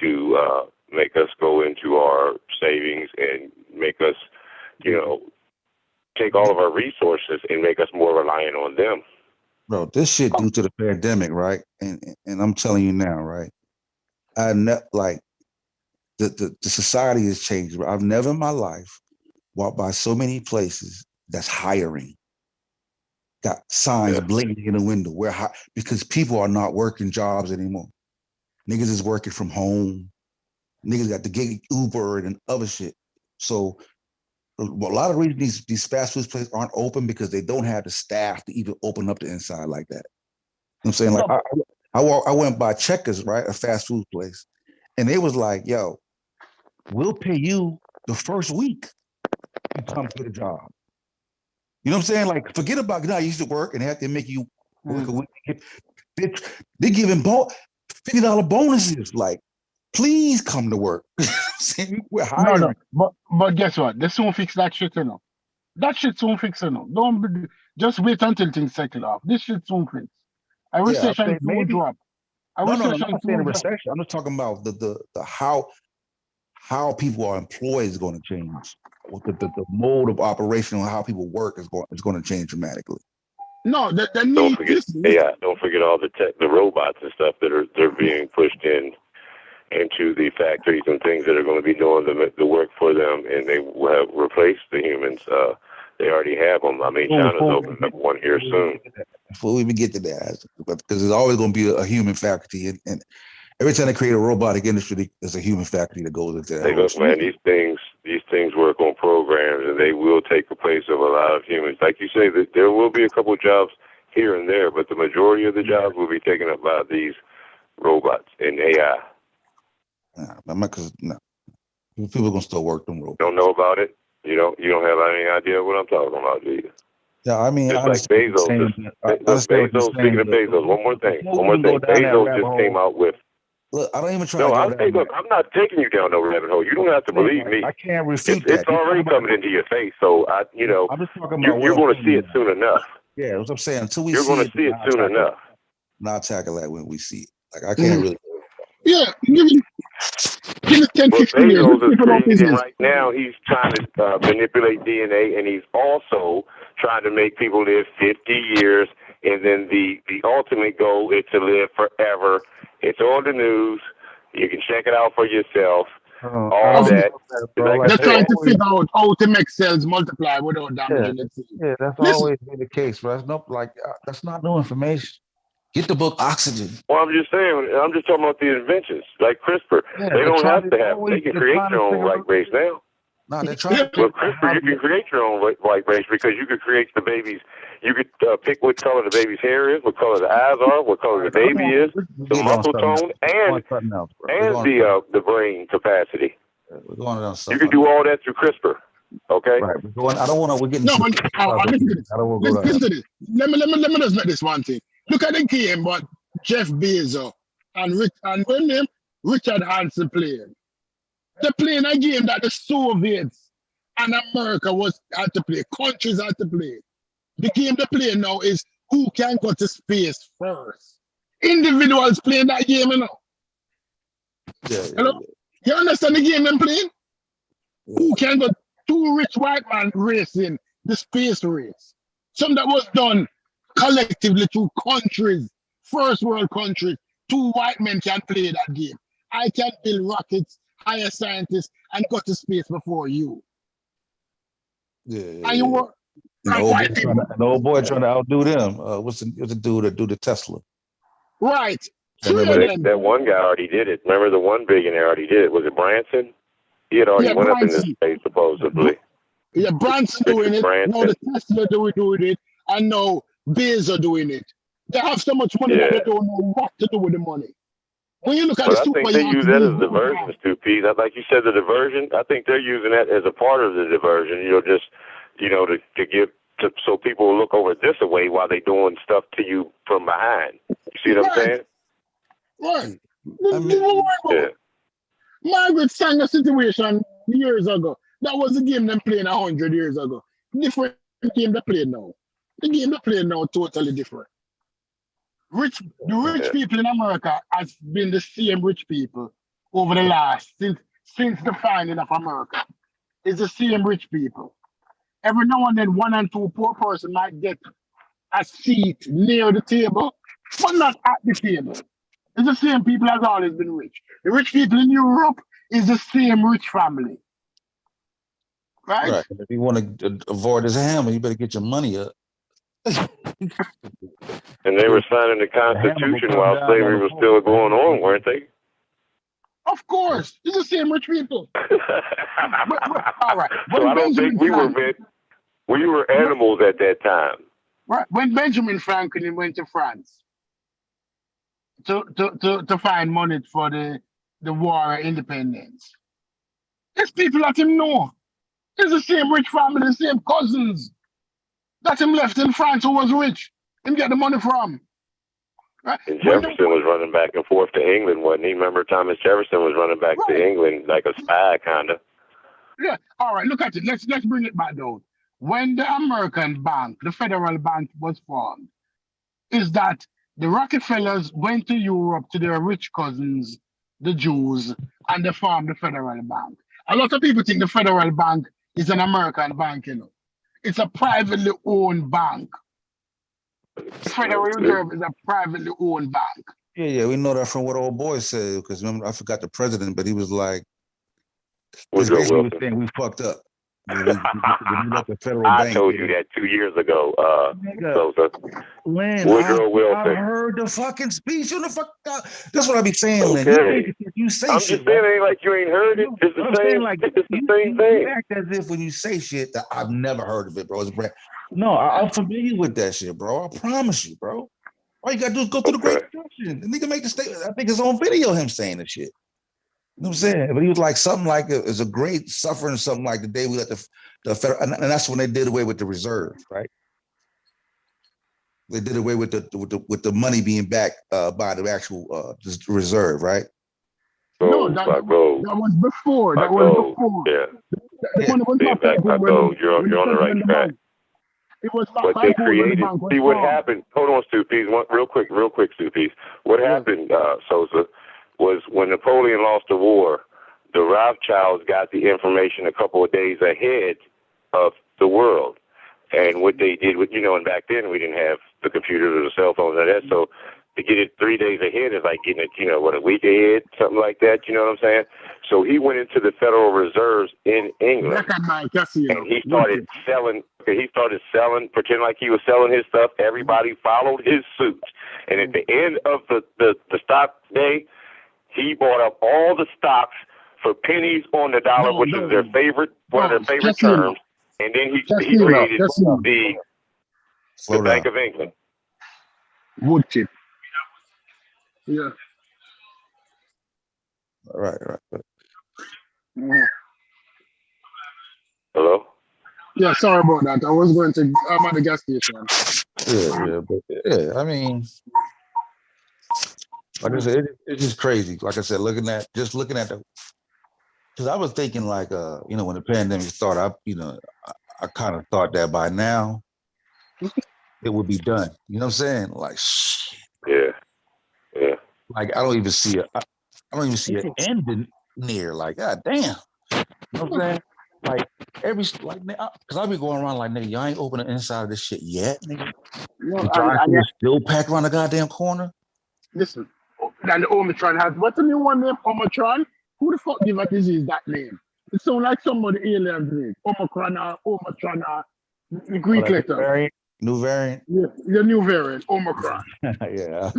to make us go into our savings and make us, take all of our resources and make us more reliant on them. Bro, this shit due to the pandemic, right? And I'm telling you now, right? The society has changed. I've never in my life walked by so many places that's hiring. Got signs blinking in the window because people are not working jobs anymore. Niggas is working from home. Niggas got the gig Uber and other shit. So a lot of reasons these fast food places aren't open because they don't have the staff to even open up the inside like that. You know what I'm saying? Like I went by Checkers, right? A fast food place. And they was like, yo, we'll pay you the first week you come to the job. You know what I'm saying? Like, forget about, I used to work and have to make you work a week. They're giving $50 bonuses. Like, please come to work. We're hiring. No. But guess what? They soon fix that shit, That shit soon fix, Just wait until things settle off. This shit soon fix. A recession soon drop. No, I'm not saying a recession. I'm just talking about the how people are employed is going to change. The mode of operation on how people work is going to change dramatically. No, don't forget AI. Don't forget all the robots and stuff they're being pushed into the factories and things that are going to be doing the work for them, and they will have replaced the humans. They already have them. I mean, China's opening up one here soon. Before we even get to that, because there's always going to be a human faculty, and every time they create a robotic industry, there's a human faculty that goes into that. Hey, look, man, these things work on programs, and they will take the place of a lot of humans. Like you say, that there will be a couple of jobs here and there, but the majority of the jobs will be taken up by these robots and AI. No. People are gonna still work them robots. Don't know about it. You don't have any idea what I'm talking about, do you? Yeah, I mean, just like Bezos. Speaking of Bezos, one more thing. Bezos just came out with. Look, I don't even try. No, I'm not taking you down no rabbit hole. You don't have to believe me. I can't refute that. It's already coming into your face. So I'm just talking about you're going to see it soon enough. Yeah, that's what I'm saying. Until you're going to see it soon enough. Not tackle that when we see it. Like I can't really. Yeah, give it 10, 15 years. Right now, he's trying to manipulate DNA, and he's also trying to make people live 50 years. And then the ultimate goal is to live forever. It's on the news. You can check it out for yourself. All that. They're trying to figure out how to make cells multiply without damaging it. Yeah, that's always been the case, bro. That's not new information. Get the book Oxygen. Well, I'm just saying. I'm just talking about the inventions, like CRISPR. Yeah, they don't have to have. They can create their own white race now. No, they're trying. Well, CRISPR, you can create your own white race because you could create the babies. You could pick what color the baby's hair is, what color the eyes are, what color the baby is, the muscle tone, and the brain capacity. We're going on something. You can do all that through CRISPR. Okay. Right. I don't want to. We're getting. No, but listen to this. Let me just make this one thing. Look at the game, but Jeff Bezos and Richard Hansen playing. They're playing a game that the Soviets And America had to play. Countries had to play. The game they play now is who can go to space first. Individuals playing that game, you know. Hello? You understand the game they're playing? Who can go? Two rich white men racing the space race. Something that was done collectively through countries, first world countries. Two white men can play that game. I can build rockets, hire scientists, and go to space before you. And you work. The old boy trying to outdo them. What's the dude that do the Tesla? Right. That one guy already did it. Remember the one billionaire already did it. Was it Branson? He had already went up into space supposedly. Yeah, Branson doing it. Now the Tesla doing it. And now Bezos are doing it. They have so much money that they don't know what to do with the money. When you look at I think they use that as diversion, Stu-P. Like you said, the diversion, I think they're using that as a part of the diversion, to give so people will look over this way while they're doing stuff to you from behind. You see what I'm saying? Right. Margaret sang a situation years ago. That was the game they playing 100 years ago. Different game they play now. The game they play now totally different. The rich people in America has been the same rich people over the last since the founding of America. It's the same rich people. Every now and then, one and two poor person might get a seat near the table, but not at the table. It's the same people has always been rich. The rich people in Europe is the same rich family. Right? If you want to avoid this hammer, you better get your money up. And they were signing the Constitution while slavery was still going on, weren't they? Of course. It's the same rich people. All right. So I don't think we were animals at that time. Right. When Benjamin Franklin went to France to find money for the war of independence, it's people that him know. It's the same rich family, the same cousins that him left in France who was rich. Him get the money from. Right? And Jefferson was running back and forth to England, wasn't he? Remember Thomas Jefferson was running back to England like a spy, kind of. Yeah. All right, look at it. Let's bring it back down. When the American bank, the Federal Bank, was formed, is that the Rockefellers went to Europe to their rich cousins, the Jews, and they formed the Federal Bank. A lot of people think the Federal Bank is an American bank, you know. It's a privately owned bank. The Federal Reserve is a privately owned bank. Yeah, we know that from what old boy said, because remember, I forgot the president, but he was like, basically was saying we fucked up. We let the federal I bank told you that 2 years ago. When Woodrow Wilson. I heard the fucking speech on the fuck. That's what I be saying. Okay. You say I'm shit. just saying, ain't like you ain't heard it. It's the same. It's the same thing. You act as if when you say shit that I've never heard of it, bro. No, I'm familiar with that shit, bro. I promise you, bro. All you gotta do is go through the Great Depression. The nigga make the statement. I think it's on video him saying the shit. You know what I'm saying? But he was like something like it's a great suffering, something like the day we let the federal, and that's when they did away with the reserve, right? They did away with the money being backed by the actual reserve, right? No, that was before. That was before. Yeah. The money was being backed by gold. You're on the right track. It was but they created. See what happened. Hold on, Stu-Peas. Real quick, Stu-Peas. What happened, Sosa, was when Napoleon lost the war, the Rothschilds got the information a couple of days ahead of the world. And what they did with, and back then we didn't have the computers or the cell phones and that. So to get it 3 days ahead is like getting it, a week ahead, something like that. You know what I'm saying? So he went into the Federal Reserves in England, and he started selling. He started selling, pretend like he was selling his stuff. Everybody followed his suit. And at the end of the stock day, he bought up all the stocks for pennies on the dollar, which is their favorite, one of their favorite terms. And then he created the Bank of England. Wood chip. Yeah. Right. Hello? Yeah, sorry about that. I'm at the gas station. Yeah, I mean, like I said, it's just crazy. Like I said, looking at because I was thinking like, you know, when the pandemic started, I kind of thought that by now it would be done. You know what I'm saying? Like, shit. Yeah. Like I don't even see an ending near. Like, god damn. You know what I'm saying? Like because I be going around like, nigga, y'all ain't open the inside of this shit yet, nigga. No, The drive-thru is still packed around the goddamn corner. Listen, and the Omicron has what's the new one name? Omicron? Who the fuck give a disease that name? It sounds like somebody alien name. Omicron or Omicron or the Greek letters. New variant. Yeah, the new variant, Omicron. Yeah.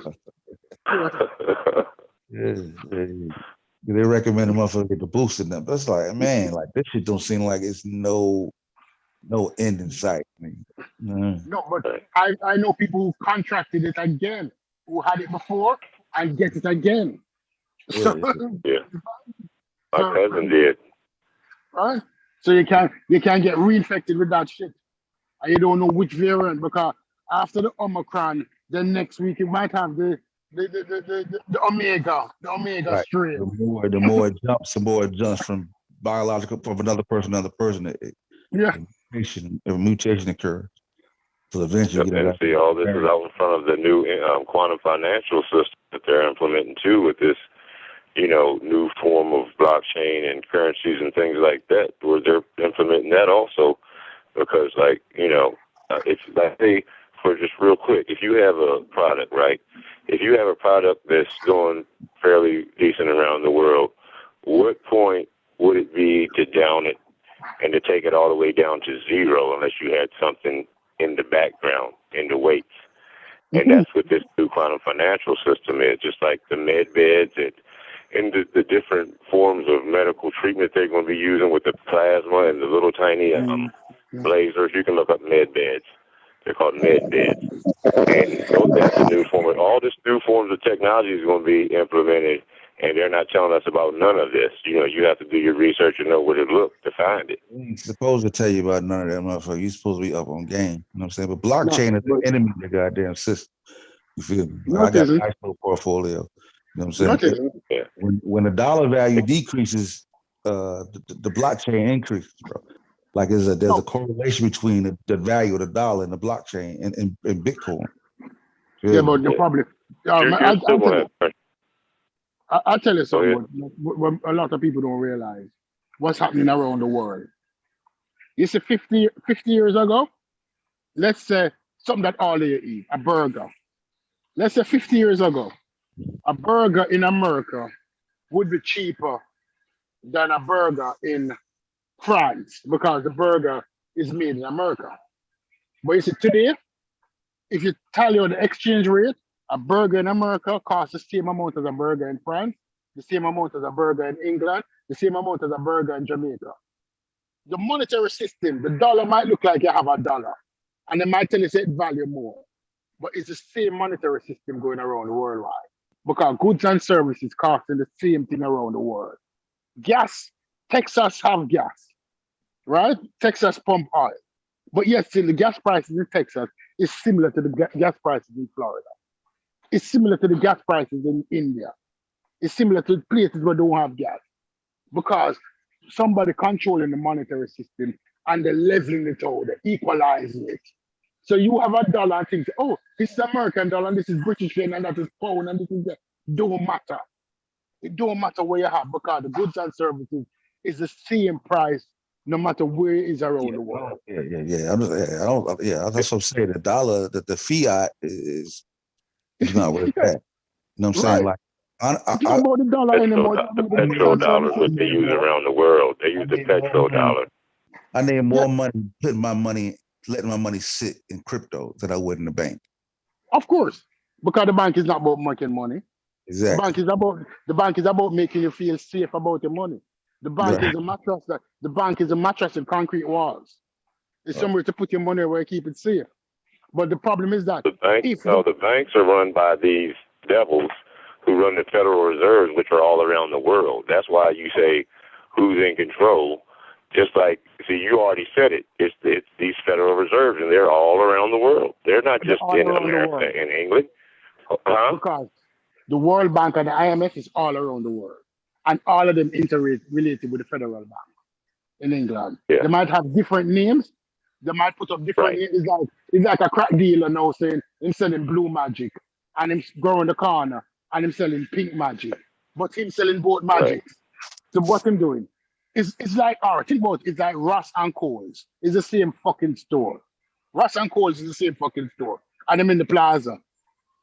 They recommend a motherfucker get the booster now. But it's like, man, like this shit don't seem like it's no end in sight. No, but I know people who contracted it again, who had it before and get it again. Yeah. My cousin did. Right? So you can't get reinfected with that shit. And you don't know which variant, because after the Omicron, the next week you might have the Omega strain. The more it jumps from biological from another person to another person. A mutation occurs. So eventually, and see, all this is out in front of the new quantum financial system that they're implementing too, with this, you know, new form of blockchain and currencies and things like that, where they're implementing that also. Because, like, you know, it's like, hey, for just real quick, if you have a product, right? If you have a product that's going fairly decent around the world, what point would it be to down it and to take it all the way down to zero unless you had something in the background, in the weights? And that's what this new quantum financial system is, just like the med beds and the different forms of medical treatment they're going to be using with the plasma and the little tiny lasers. You can look up med beds. They're called med beds. And that's a new form of, all this new forms of technology is going to be implemented, and they're not telling us about none of this. You know, you have to do your research and know what it looks to find it. Ain't supposed to tell you about none of that, motherfucker. You're supposed to be up on game. You know what I'm saying? But blockchain is the enemy of the goddamn system. You feel me? Like, I got a nice little portfolio. You know what I'm saying? When the dollar value decreases, the blockchain increases, bro. Like there's a correlation between the value of the dollar and the blockchain and Bitcoin. Yeah, but the problem, I'll tell you something what a lot of people don't realize what's happening around the world. You see, 50 years ago, let's say something that all of you eat, a burger. Let's say 50 years ago, a burger in America would be cheaper than a burger in France, because the burger is made in America. But you see, today, if you tally out the exchange rate, a burger in America costs the same amount as a burger in France, the same amount as a burger in England, the same amount as a burger in Jamaica. The monetary system, the dollar might look like you have a dollar, and they might tell you it value more, but it's the same monetary system going around worldwide, because goods and services costing the same thing around the world. Gas, Texas have gas, right? Texas pump oil. But yes, still the gas prices in Texas is similar to the gas prices in Florida. It's similar to the gas prices in India. It's similar to places where they don't have gas, because somebody controlling the monetary system and they're leveling it out, they're equalizing it. So you have a dollar and think, oh, this is American dollar and this is British yen and that is pound and this is that. Don't matter. It don't matter where you have, because the goods and services is the same price no matter where it is around the world. That's what I'm saying. The dollar, the fiat is not worth that. You know what I'm saying? Like, it's not about the dollar anymore. The petrodollar is what they use around the world. They use the petrodollar. I need more money letting my money sit in crypto than I would in the bank. Of course, because the bank is not about making money. Exactly. The bank is about making you feel safe about your money. The bank is a mattress. The bank is a mattress with concrete walls. It's somewhere to put your money where you keep it safe. But the problem is that the banks are run by these devils who run the Federal Reserves, which are all around the world. That's why you say who's in control. Just like, see, you already said it. It's these Federal Reserves, and they're all around the world. They're not just in America and England. Because the World Bank and the IMF is all around the world. and all of them interrelated with the federal bank in England. Yeah. They might have different names. They might put up different names. It's like a crack dealer now saying him selling blue magic and him growing the corner and him selling pink magic, but him selling both magics. So what him doing? It's like, all right, think about it. It's like Ross and Coles. It's the same fucking store. Ross and Coles is the same fucking store. And I'm in the plaza.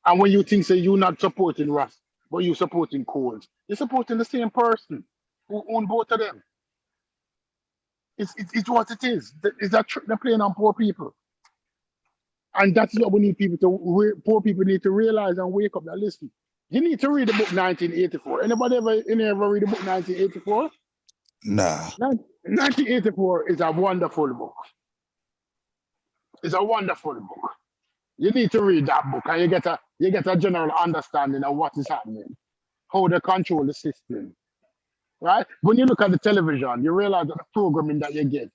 And when you think say you're not supporting Ross, but you're supporting Coles, you're supporting the same person who own both of them. It's what it is. It's that trick they're playing on poor people. And that's what we need people to, poor people need to realize and wake up. Now listen, you need to read the book 1984. Anybody ever read the book 1984? Nah. 1984 is a wonderful book. It's a wonderful book. You need to read that book and you get a general understanding of what is happening, how they control the system. Right? When you look at the television, you realize that the programming that you get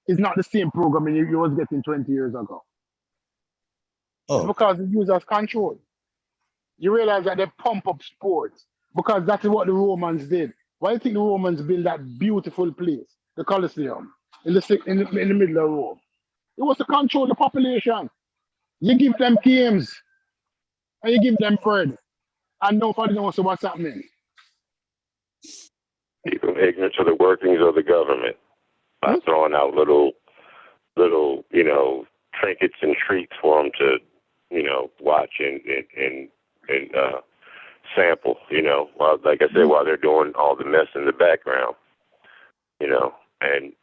is not the same programming you was getting 20 years ago. It's because the users control. You realize that they pump up sports because that's what the Romans did. Why do you think the Romans built that beautiful place, the Colosseum, in the middle of Rome? It was to control the population. You give them games and you give them bread, and nobody knows what's happening. Keep them ignorant to the workings of the government by throwing out little, trinkets and treats for them to, watch and sample, while, like I said, while they're doing all the mess in the background, and,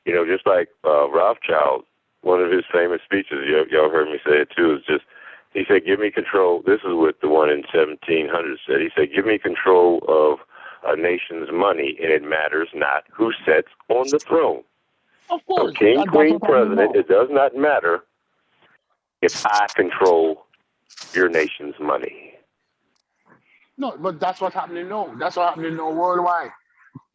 just like Rothschild, one of his famous speeches, y'all heard me say it too, is just, he said, give me control. This is what the one in 1700 said. He said, give me control of a nation's money, and it matters not who sits on the throne. Of course. So king, queen, president, it does not matter if I control your nation's money. No, but that's what's happening now. That's what's happening now worldwide.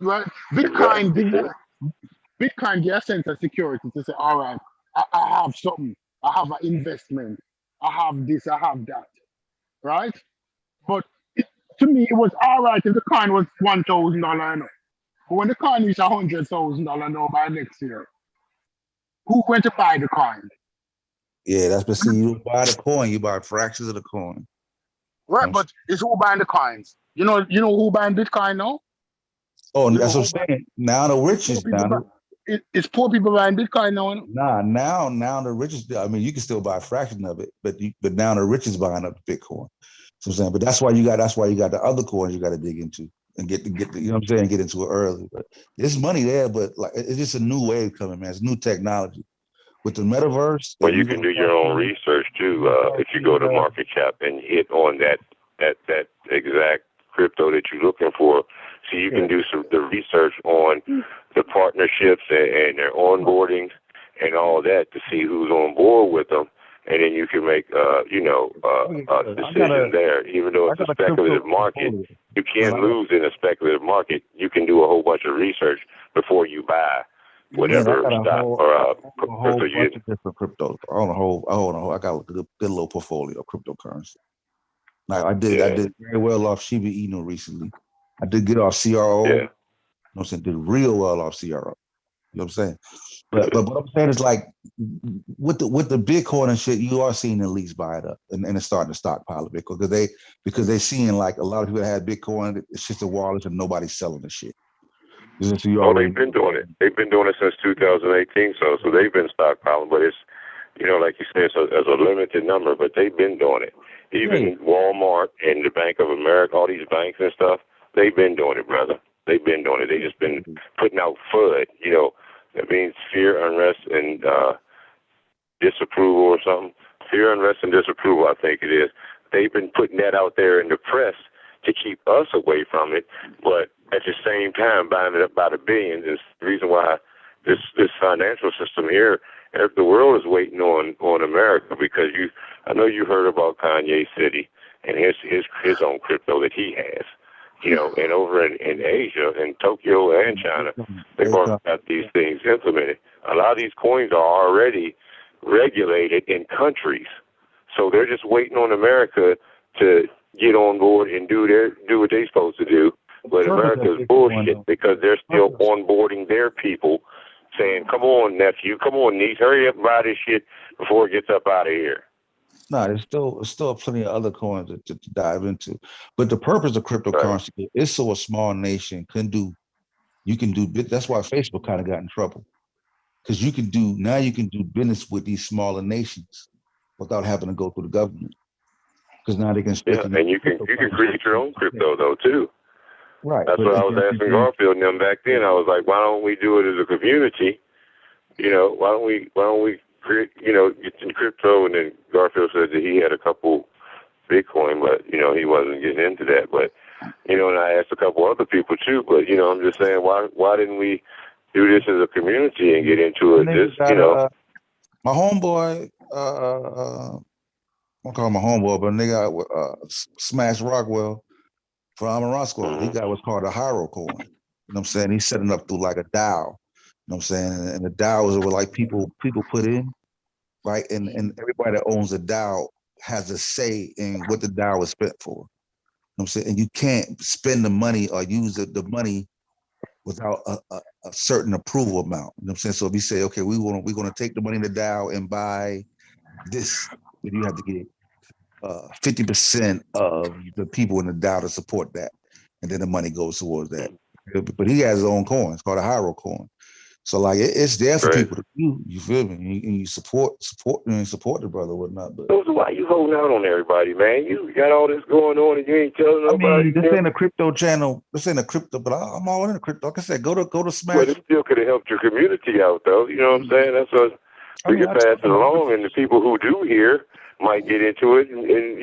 Right? Bitcoin gives you a sense of security to say, all right, I have something. I have an investment. I have this, I have that. Right? But to me, it was all right if the coin was $1,000. But when the coin reached $100,000 now by next year, who went to buy the coin? Yeah, that's, but see, you buy the coin, you buy fractions of the coin. Right, but it's who buying the coins. You know who buying Bitcoin now? Oh, that's what I'm saying. Now the richest now. It's poor people buying Bitcoin now. Now the richest. I mean, you can still buy a fraction of it, but now the richest buying up Bitcoin. So I'm saying, but that's why you got the other coins you got to dig into and get the, you know what I'm saying, get into it early. But there's money there, but like it's just a new wave coming, man. It's new technology. With the metaverse, well, you can do your own research too. If you go to market cap and hit on that exact crypto that you're looking for, so you can do the research on the partnerships and their onboarding and all that to see who's on board with them, and then you can make a decision there. Even though it's a speculative market, you can't lose in a speculative market. You can do a whole bunch of research before you buy whatever stock or crypto you get. Different cryptos. I got a good little portfolio of cryptocurrency. Like I did very well off Shiba Inu recently. I did get off CRO. Yeah. You know what I'm saying? Did real well off CRO. You know what I'm saying? But what I'm saying is like with the Bitcoin and shit, you are seeing elites buy it up and it's starting to stockpile Bitcoin because they're seeing like a lot of people that had Bitcoin, it's just a wallet and nobody's selling the shit. They've been doing it. They've been doing it since 2018. So they've been stockpiling, but it's, like you said, it's a limited number, but they've been doing it. Even Walmart and the Bank of America, all these banks and stuff, they've been doing it, brother. They've been doing it. They just been putting out FUD. That means fear, unrest, and disapproval or something. Fear, unrest, and disapproval, I think it is. They've been putting that out there in the press to keep us away from it, but at the same time buying it up by the billions is the reason why this financial system here, the world is waiting on America, because I know you heard about Kanye City and his own crypto that he has, and over in Asia, in Tokyo and China, they've already got these things implemented. A lot of these coins are already regulated in countries, so they're just waiting on America to get on board and do what they're supposed to do. But But America's bullshit because they're still onboarding their people, saying, "Come on, nephew, come on, niece, hurry up and buy this shit before it gets up out of here." No, there's still plenty of other coins to dive into, but the purpose of cryptocurrency is so a small nation can do. You can do. That's why Facebook kind of got in trouble, because you can do business with these smaller nations without having to go through the government. Because now they can and you can create your own crypto though too. Right. That's what I was asking Garfield and them back then. I was like, why don't we do it as a community? Why don't we create, get some crypto? And then Garfield said that he had a couple Bitcoin, but he wasn't getting into that. But and I asked a couple other people too. But I'm just saying, why didn't we do this as a community and get into it? My homeboy, I don't call him my homeboy, but a nigga Smash Rockwell from Roscoe. He got what's called a Hiro coin. You know what I'm saying? He's setting up through like a DAO. You know what I'm saying? And the DAO is where like people put in, right? And everybody that owns a DAO has a say in what the DAO is spent for. You know what I'm saying? And you can't spend the money or use the money without a certain approval amount. You know what I'm saying? So if you say, okay, we're gonna take the money in the DAO and buy this, then you have to get 50% of the people in the DAO to support that, and then the money goes towards that. But he has his own coin. It's called a Hiro coin. So like it's there for people to do. You feel me? And you support the brother or whatnot. But so why you holding out on everybody, man? You got all this going on and you ain't telling nobody. I mean, this ain't a crypto channel. This ain't a crypto, but I'm all in the crypto. Like I said, go to Smash. But it still could have helped your community out, though. You know what I'm saying? That's what we can pass it along, and the people who do hear might get into it and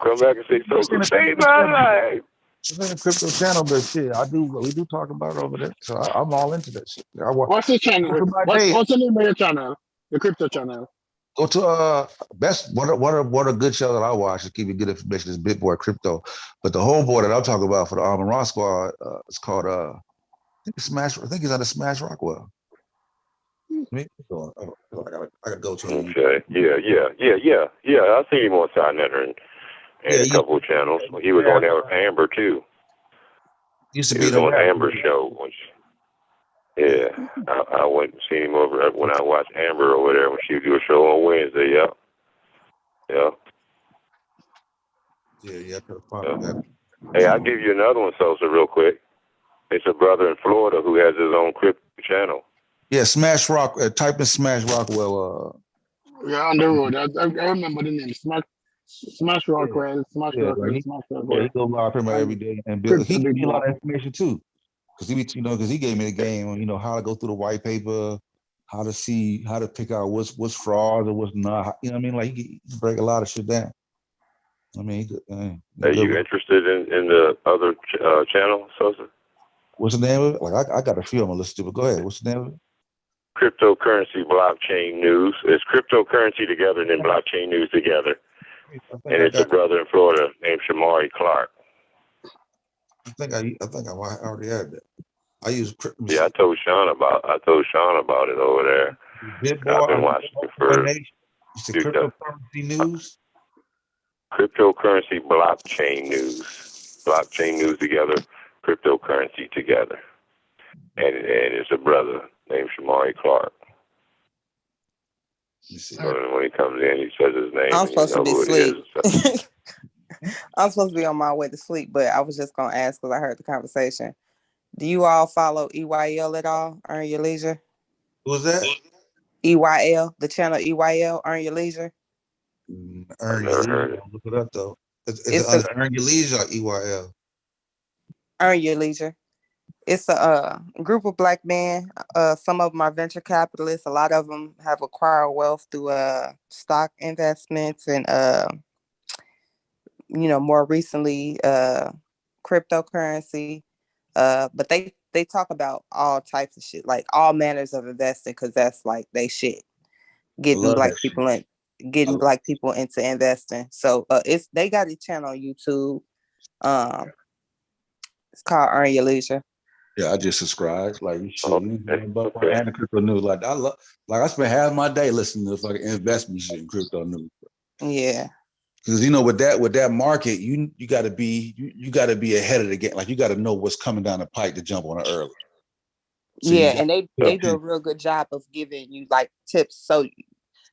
come back and say, "So save my life." It's in a crypto channel, but shit, we do talk about it over there. So I'm all into that shit. What's the channel? What's the name of your channel? The crypto channel. Go to best one of a good show that I watch to give you good information is Big Boy Crypto. But the homeboy that I'm talking about for the Arm and Rock Squad, it's called I think he's on the Smash Rockwell. I gotta go to him. Okay. Yeah. I see him on Sidenetter and a couple of channels. He was on there with Amber too. He was on Amber's show once. Yeah, I went and seen him over when I watched Amber over there when she would do a show on Wednesday. Yeah. Hey, I'll give you another one, Sosa, real quick. It's a brother in Florida who has his own crypto channel. Yeah, Smash Rock. Type in Smash Rockwell. Yeah, on the road. I remember the name. Smash Rockwell. Smash Rockwell. He goes live pretty much every day and build. He gives me a lot of information too. Because he gave me the game on how to go through the white paper, how to pick out what's fraud or what's not. You know what I mean? Like he break a lot of shit down. I mean, are you interested in the other channel, Sosa? What's the name of it? Like I got a few I'm gonna listen to, but go ahead. What's the name of it? Cryptocurrency Blockchain News. It's cryptocurrency together and then blockchain news together. And it's a brother in Florida named Shamari Clark. I think I already had that. I use Yeah, I told Sean about it over there. I've been watching it for cryptocurrency news. Cryptocurrency Blockchain News. Blockchain news together, cryptocurrency together. And it's a brother named Shamari Clark. So when he comes in, he says his name. I'm supposed to be asleep. So. I'm supposed to be on my way to sleep, but I was just gonna ask because I heard the conversation. Do you all follow EYL at all? Earn Your Leisure. Who was that? EYL, the channel EYL. Earn Your Leisure. Earn Your Leisure. Look it up though. It's Earn Your Leisure or EYL. Earn Your Leisure. It's a group of Black men. Some of them are venture capitalists. A lot of them have acquired wealth through stock investments and more recently cryptocurrency. But they talk about all types of shit, like all manners of investing, because that's like they shit. Getting black people into investing. So they got a channel on YouTube. It's called Earn Your Leisure. Yeah, I just subscribed. Like shit, and the crypto news. Like I spent half my day listening to fucking investment shit in crypto news. Yeah. Because with that market, you got to be ahead of the game. Like you got to know what's coming down the pike to jump on it early. So and they do a real good job of giving you like tips. So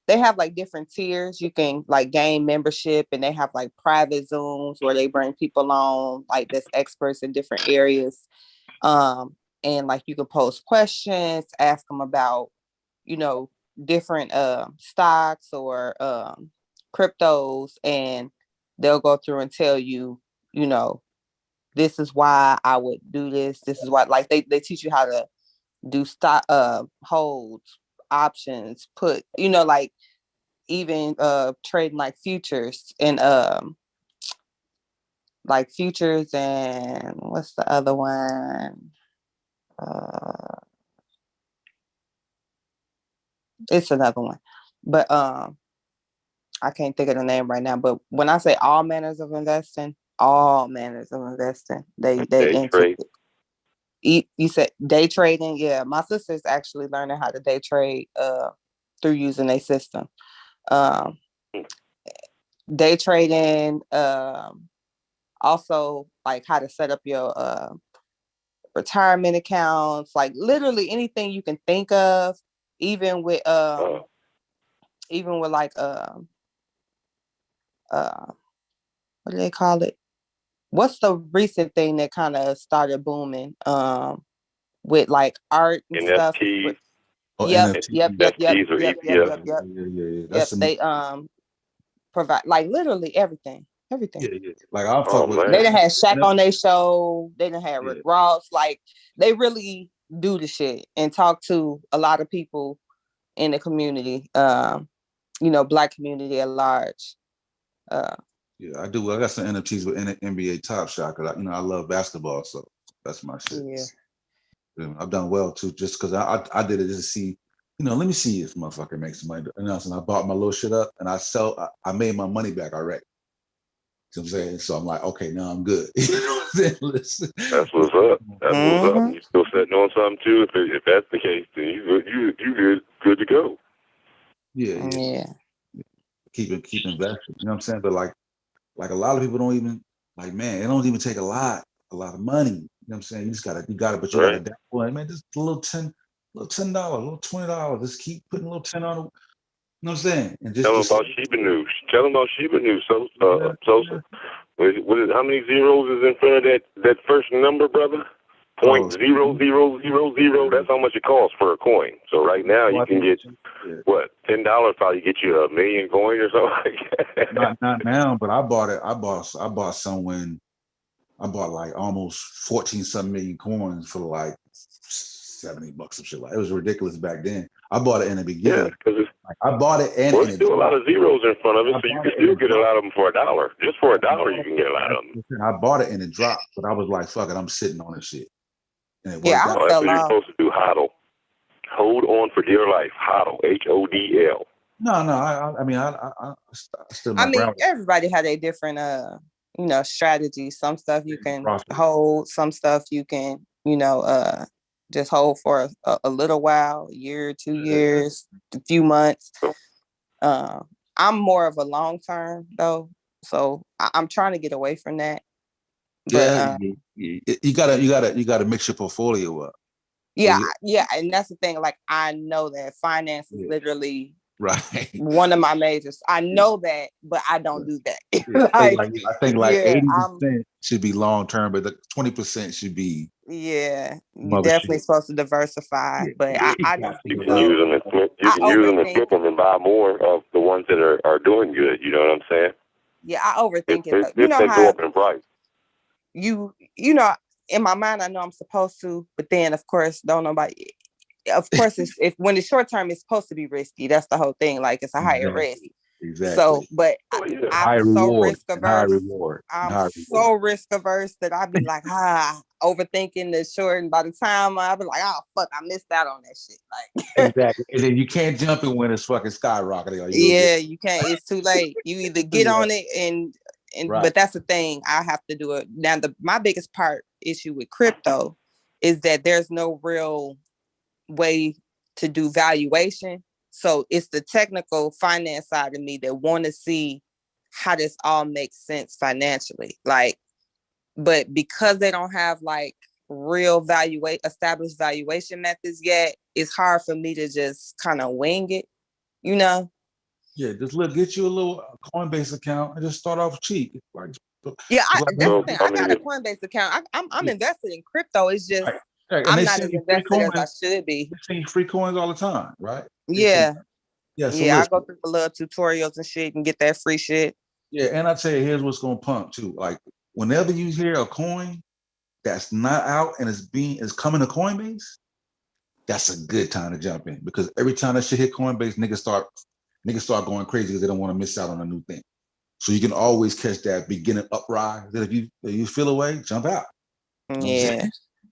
they have like different tiers. You can like gain membership, and they have like private Zooms where they bring people on like that's experts in different areas. And like you can pose questions, ask them about, different stocks or cryptos, and they'll go through and tell you, this is why I would do this. This is why, like they teach you how to do stock holds, options, put, like even trading like futures and like futures and what's the other one? It's another one. But I can't think of the name right now. But when I say all manners of investing, they into it. You said day trading. Yeah, my sister's actually learning how to day trade through using a system. Day trading, also like how to set up your retirement accounts, like literally anything you can think of, even with like what do they call it? What's the recent thing that kind of started booming with like art and stuff? NFTs. Yep. They provide like literally everything. Yeah. Like I'll fuck with. They done had Shaq on their show. They done had Rick Ross. Like they really do the shit and talk to a lot of people in the community. Black community at large. Yeah, I do. I got some NFTs with NBA Top Shot because I love basketball, so that's my shit. Yeah. I've done well too, just because I did it just to see, let me see if motherfucker makes some money. And I bought my little shit up and I made my money back already. You know what I'm saying? So I'm like, okay, now I'm good. You know what I'm saying? Listen. That's what's up. That's what's up. You still sitting on something too. If that's the case, then you good to go. Yeah. Keep investing. You know what I'm saying? But like a lot of people don't even man, it don't even take a lot of money. You know what I'm saying? You got it, but you got to dabble. Man, just a little $10, a little $20, just keep putting a little 10 on it. You know what I'm saying? And Tell them about Shiba News. So, how many zeros is in front of that first number, brother? 0.0000. That's how much it costs for a coin. So right now you can get $10 probably get you 1 million coins or something like that. Not now, but I bought it. I bought some when I bought like almost 14-something million coins for like $70 or shit. Like it was ridiculous back then. I bought it in the beginning. Yeah, because I bought it and there's still a lot of zeros in front of it, so you can still get a lot of them for $1. Just for $1, you can get a lot of them. I bought it and it dropped, but I was like, "Fuck it, I'm sitting on this shit." And that's what you're supposed to do. HODL. Hold on for dear life. HODL. HODL. No. I still. Everybody had a different strategies. Some stuff you can hold. Some stuff you can just hold for a little while, a year, 2 years, a few months. I'm more of a long term though, so I'm trying to get away from that. But, you gotta mix your portfolio up. Yeah, and that's the thing. Like I know that finance is literally one of my majors. I know that, but I don't do that. I think 80% should be long term, but the 20% should be. Yeah, you're definitely supposed to diversify, but I just you can use them and flip. You can use them and flip them and buy more of the ones that are doing good. You know what I'm saying? Yeah, I overthink it. You know how go up in price. In my mind, I know I'm supposed to, but then of course, don't nobody. Of course, if when it's short term, it's supposed to be risky. That's the whole thing. Like it's a higher risk. Exactly. So, but I'm so risk averse. I'm so risk averse that I be like, overthinking the short, and by the time I be like, oh fuck, I missed out on that shit. Like exactly, and then you can't jump in when it's fucking skyrocketing. You can't. It's too late. You either get on it and but that's the thing. I have to do it now. My biggest issue with crypto is that there's no real way to do valuation. So it's the technical finance side of me that want to see how this all makes sense financially. Like, but because they don't have like real established valuation methods yet, it's hard for me to just kind of wing it, you know? Yeah, just get you a little Coinbase account and just start off cheap. Like, yeah, like that's the thing. I got a Coinbase account. I'm invested in crypto. It's just right. I'm not as invested as I should be. They send you free coins all the time, right? Yeah. Yeah. So yeah, I go through the little tutorials and shit and get that free shit. Yeah, and I tell you, here's what's gonna pump too. Like whenever you hear a coin that's not out and is coming to Coinbase, that's a good time to jump in, because every time that shit hit Coinbase, niggas start going crazy because they don't want to miss out on a new thing. So you can always catch that beginning uprise. That if you feel away, jump out. Yeah.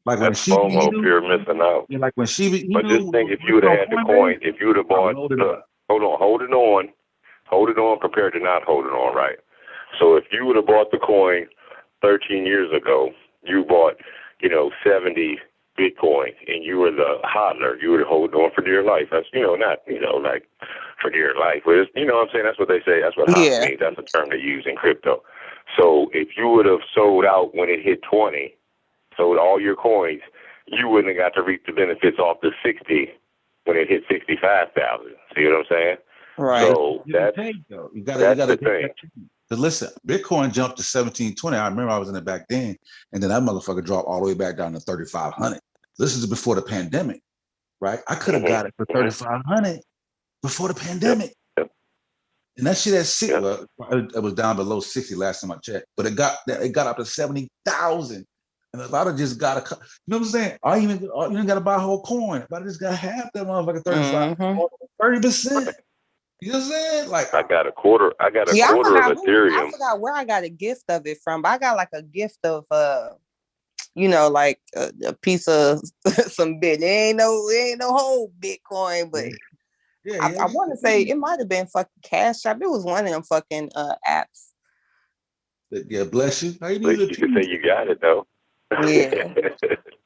Like when that's FOMO, fear of missing out. Yeah, like when but just think, if you would have had the coin, if you would have bought, hold it on compared to not holding on, right? So if you would have bought the coin 13 years ago, you bought, 70 Bitcoin, and you were the hodler, you would have held on for dear life. That's, not, like for dear life. But it's, what I'm saying? That's what they say. That's what hodler means. That's the term they use in crypto. So if you would have sold out when it hit 20, sold all your coins, you wouldn't have got to reap the benefits off the 60 when it hit 65,000. See what I'm saying? Right. So that's the thing. Because listen, Bitcoin jumped to 1720. I remember I was in it back then, and then that motherfucker dropped all the way back down to 3,500. This is before the pandemic, right? I could have got it for 3,500 before the pandemic. Yep. And that shit at 60, well, it was down below 60 last time I checked, but it got up to 70,000. And if I'd have just got you know what I'm saying? I even got to buy a whole coin. If I just got half that motherfucker, 30%. You know what I'm saying? Like I got a quarter of Ethereum. I forgot where I got a gift of it from, but I got like a gift of like a piece of some bit. It ain't no whole Bitcoin, but I want to say it might have been fucking Cash App. It was one of them fucking apps. Yeah, bless you. You can say you got it though. Yeah.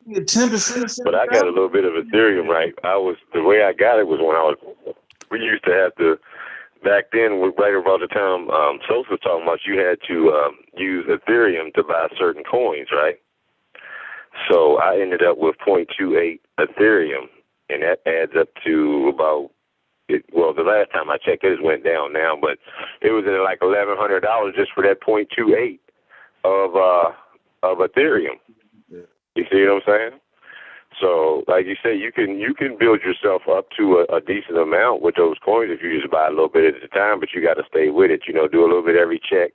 10%. But I got a little bit of Ethereum, right? The way I got it was when we used to have to, back then, right about the time Sosa was talking about, you had to use Ethereum to buy certain coins, right? So I ended up with 0.28 Ethereum, and that adds up to about, the last time I checked, it went down now, but it was at like $1,100 just for that 0.28 of Ethereum. You see what I'm saying? So, like you say, you can build yourself up to a decent amount with those coins if you just buy a little bit at a time, but you got to stay with it. Do a little bit every check,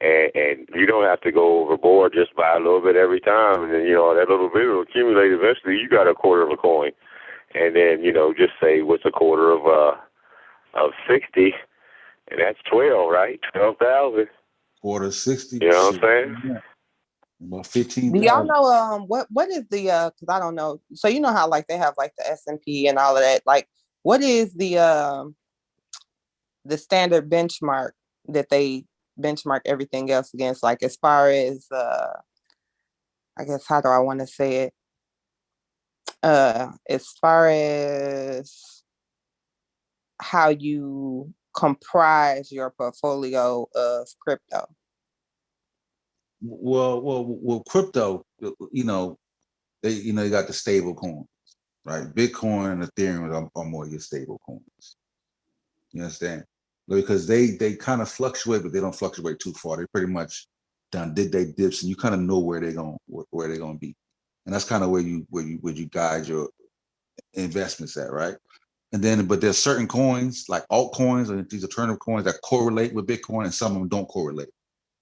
and you don't have to go overboard. Just buy a little bit every time, and then that little bit will accumulate. Eventually, you got a quarter of a coin, and then just say what's a quarter of 60, and that's 12, right? 12,000. Quarter 60. You know what I'm saying? Yeah. About 15. Do y'all know what is the because I don't know. So you know how like they have like the S&P and all of that. Like what is the standard benchmark that they benchmark everything else against? Like as far as I guess how do I want to say it? As far as how you comprise your portfolio of crypto. Well, crypto, they got the stable coins, right? Bitcoin and Ethereum are more your stable coins. You understand? Because they kind of fluctuate, but they don't fluctuate too far. They pretty much did they dips, and you kind of know where they're going to be, and that's kind of where you guide your investments at, right? And then, but there's certain coins like altcoins or these alternative coins that correlate with Bitcoin, and some of them don't correlate.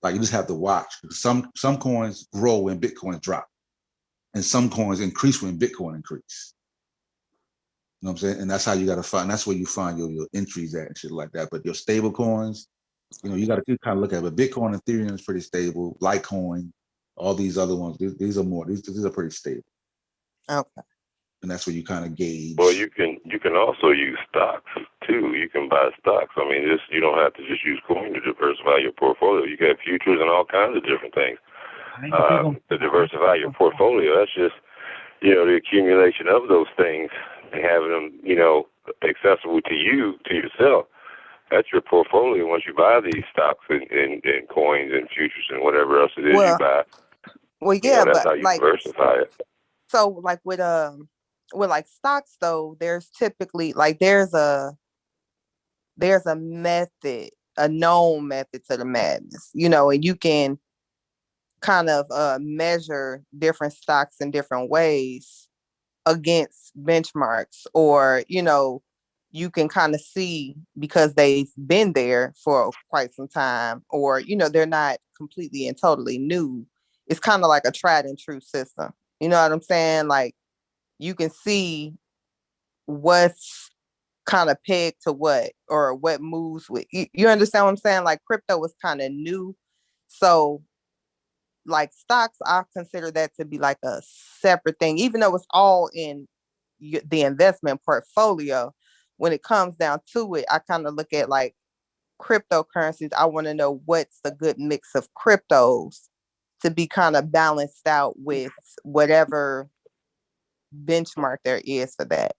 Like you just have to watch. Some coins grow when Bitcoin drop, and some coins increase when Bitcoin increase. You know what I'm saying? And that's how you got to find. That's where you find your entries at and shit like that. But your stable coins, you got to kind of look at it. But Bitcoin and Ethereum is pretty stable. Litecoin, all these other ones, these are more. These are pretty stable. Okay. And that's where you kind of gauge. Well, you can also use stocks too. You can buy stocks. I mean, you don't have to just use coin to diversify your portfolio. You can have futures and all kinds of different things to diversify your portfolio. That's just the accumulation of those things and having them accessible to you, to yourself. That's your portfolio once you buy these stocks and coins and futures and whatever else it is you buy. Well, yeah, that's but how you diversify it. So like with like stocks though, there's typically like there's a method, a known method to the madness, you know, and you can kind of measure different stocks in different ways against benchmarks, or you know, you can kind of see because they've been there for quite some time, or you know, they're not completely and totally new. It's kind of like a tried and true system. You know what I'm saying? Like you can see what's kind of pegged to what, or what moves with you understand what I'm saying? Like crypto was kind of new. So like stocks, I consider that to be like a separate thing, even though it's all in the investment portfolio. When it comes down to it, I kind of look at like cryptocurrencies. I want to know what's the good mix of cryptos to be kind of balanced out with whatever benchmark there is for that,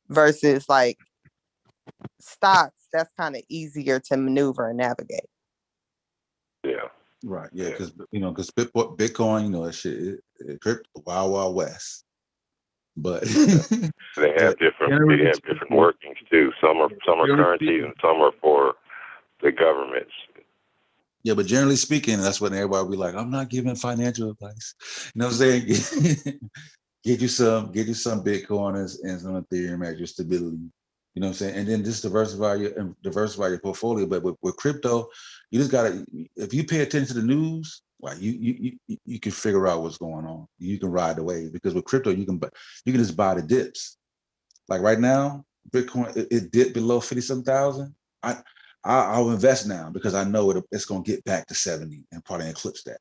versus like stocks, that's kind of easier to maneuver and navigate. Yeah. Right. Yeah. Because Bitcoin, you know, that shit, crypto, wild west. But they have different workings too. Some are currencies and some are for the governments. Yeah, but generally speaking, that's when everybody be like, I'm not giving financial advice. You know what I'm saying? Get you some Bitcoin and some Ethereum at your stability. You know what I'm saying? And then just diversify your portfolio. But with crypto, you just gotta, if you pay attention to the news, like you can figure out what's going on. You can ride the wave, because with crypto you can just buy the dips. Like right now, Bitcoin it dipped below 50-some thousand. I'll invest now because I know it's gonna get back to 70 and probably eclipse that.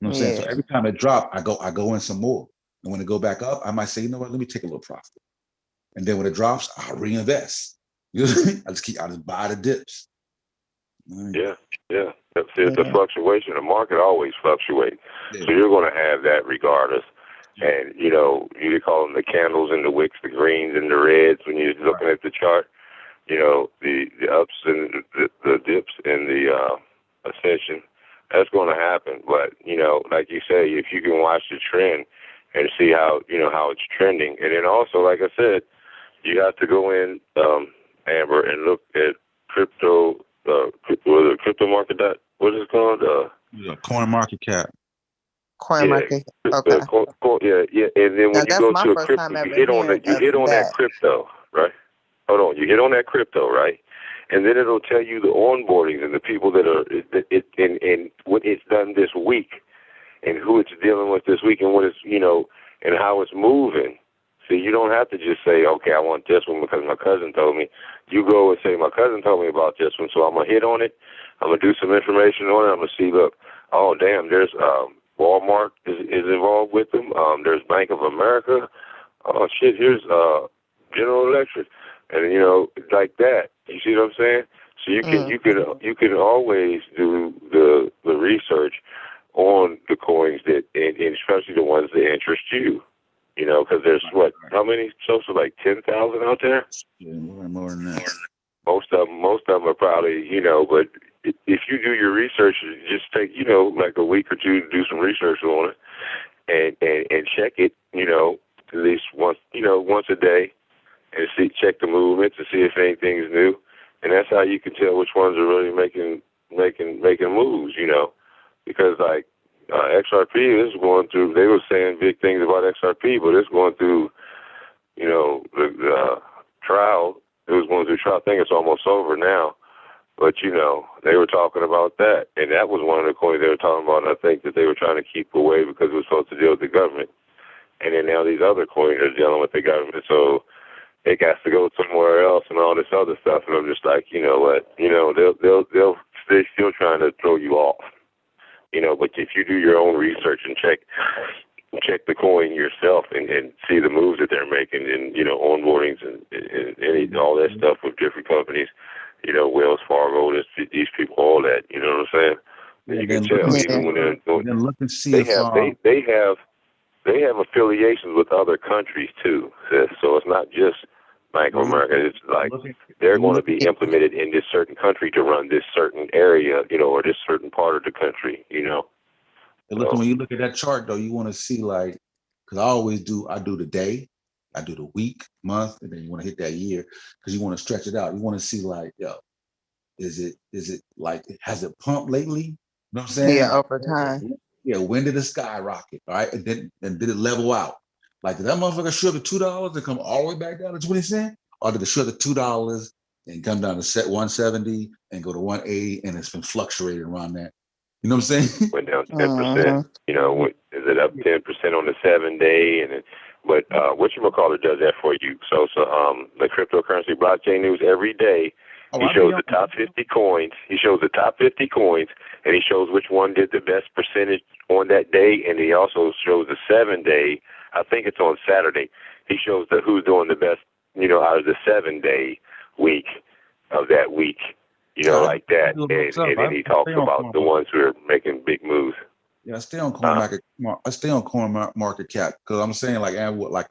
You know what I'm saying? So every time it drop, I go in some more. And when it go back up, I might say, you know what, let me take a little profit. And then when it drops, I'll reinvest. You know what I mean? I just buy the dips. Yeah. See, it's a fluctuation. The market always fluctuates. Yeah. So you're going to have that regardless. And, you know, you call them the candles and the wicks, the greens and the reds when you're looking at the chart. You know, the ups and the dips and the ascension, that's going to happen. But, you know, like you say, if you can watch the trend and see how it's trending. And then also, like I said, you have to go in, Amber, and look at crypto market. What is it called? Coin market cap. Coin market. Okay. Yeah. And then when you go to a crypto, you hit on that crypto, right? Hold on, you hit on that crypto, right? And then it'll tell you the onboardings and the people that are and what it's done this week, and who it's dealing with this week, and what it's and how it's moving. See, you don't have to just say, okay, I want this one because my cousin told me. You go and say, my cousin told me about this one, so I'm gonna hit on it. I'm gonna do some information on it. I'm gonna see. Look, oh damn, there's Walmart is involved with them. There's Bank of America. Oh shit, here's General Electric. And like that. You see what I'm saying? So you can always do the research on the coins that, and especially the ones that interest you. Because there's how many? Social, like 10,000 out there. Yeah, more than that. Most of them are probably but if you do your research, just take like a week or two to do some research on it, and check it at least once a day. And check the movement to see if anything's new, and that's how you can tell which ones are really making moves. Because like XRP is going through. They were saying big things about XRP, but it's going through. The trial. It was going through trial. I think it's almost over now, but they were talking about that, and that was one of the coins they were talking about. And I think that they were trying to keep away because it was supposed to deal with the government, and then now these other coins are dealing with the government. So it has to go somewhere else and all this other stuff. And I'm just like, you know what? They're still trying to throw you off. But if you do your own research and check the coin yourself and see the moves that they're making and, onboardings and all that stuff with different companies, Wells Fargo, these people, all that, you know what I'm saying? And you can tell even when they're look and see they have affiliations with other countries too. So it's not just Bank of America. It's like they're going to be implemented in this certain country to run this certain area, or this certain part of the country, And look, when you look at that chart, though, you want to see like, because I do the day, I do the week, month, and then you want to hit that year because you want to stretch it out. You want to see like, yo, is it like, has it pumped lately? You know what I'm saying? Yeah, Like, over time. yeah, when did it skyrocket? All right, and did it level out? Like, did that motherfucker shoot at $2 and come all the way back down to 20 cents? Or did it shoot at $2 and come down to set 170 and go to 180 and it's been fluctuating around that? You know what I'm saying? Went down 10%. Is it up 10% on the 7-day? But whatchamacallit does that for you. So the cryptocurrency blockchain news every day. He shows the top 50 coins. He shows the top 50 coins, and he shows which one did the best percentage on that day. And he also shows the 7-day. I think it's on Saturday. He shows who's doing the best, out of the 7-day week of that week. Like that. And then he talks about the ones who are making big moves. Yeah, I stay on coin market cap because I'm saying like I'm a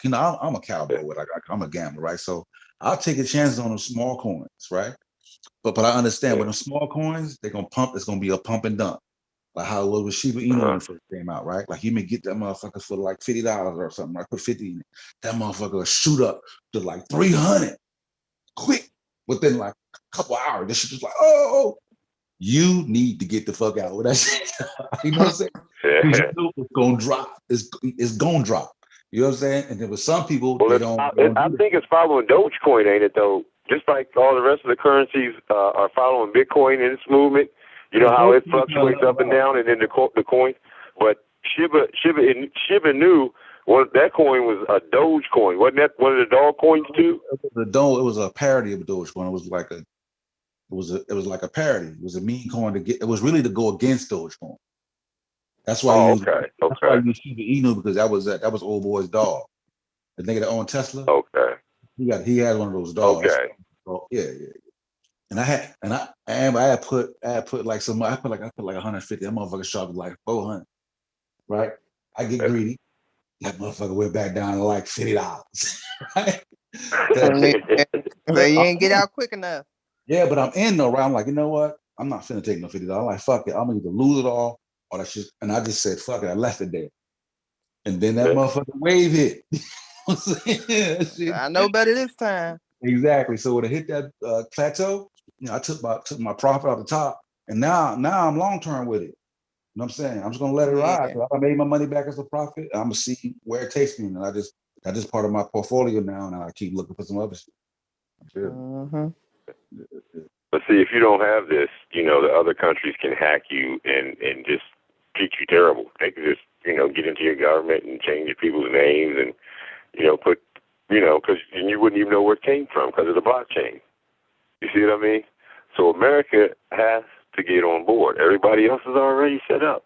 cowboy, I'm a gambler, right? So I'll take a chance on those small coins, right? But I understand with the small coins, they're gonna pump. It's gonna be a pump and dump, like how it was with Shiba Inu when it first came out, right? Like you may get that motherfucker for like $50 or something. I put 50 in it. That motherfucker will shoot up to like 300 quick within like a couple hours. This shit just like, oh. You need to get the fuck out with that shit. You know what I'm saying? Because you know it's gonna drop. It's gonna drop. You know what I'm saying? And there were some people I think it's following Dogecoin, ain't it though? Just like all the rest of the currencies are following Bitcoin in its movement. You know how it fluctuates up and down, and then the coin. But Shiba Inu, that coin was a Dogecoin. Wasn't that one of the dog coins too? It was a parody of Dogecoin. It was like a parody. It was a meme coin it was really to go against Dogecoin. That's why That's why you use Shiba Inu, because that was old boy's dog. The nigga that owned Tesla. Okay. He had one of those dogs. Okay. So, yeah. And I put like I put like 150. That motherfucker shot like 400. Right? I get greedy. That motherfucker went back down to like $50. Right? So you ain't get out quick enough. Yeah, but I'm in though, right? I'm like, you know what? I'm not finna take no $50. I'm like, fuck it. I'm gonna either lose it all or that shit. And I just said, fuck it. I left it there. And then that motherfucking wave hit. I know better this time. Exactly. So when it hit that plateau, I took my profit off the top, and now I'm long term with it. You know what I'm saying? I'm just gonna let it ride. So I made my money back as a profit. I'm gonna see where it takes me, and that's just part of my portfolio now, and I keep looking for some other shit. But see, if you don't have this, the other countries can hack you and just treat you terrible. They can just, get into your government and change your people's names and, put, because you wouldn't even know where it came from because of the blockchain. You see what I mean? So America has to get on board. Everybody else is already set up.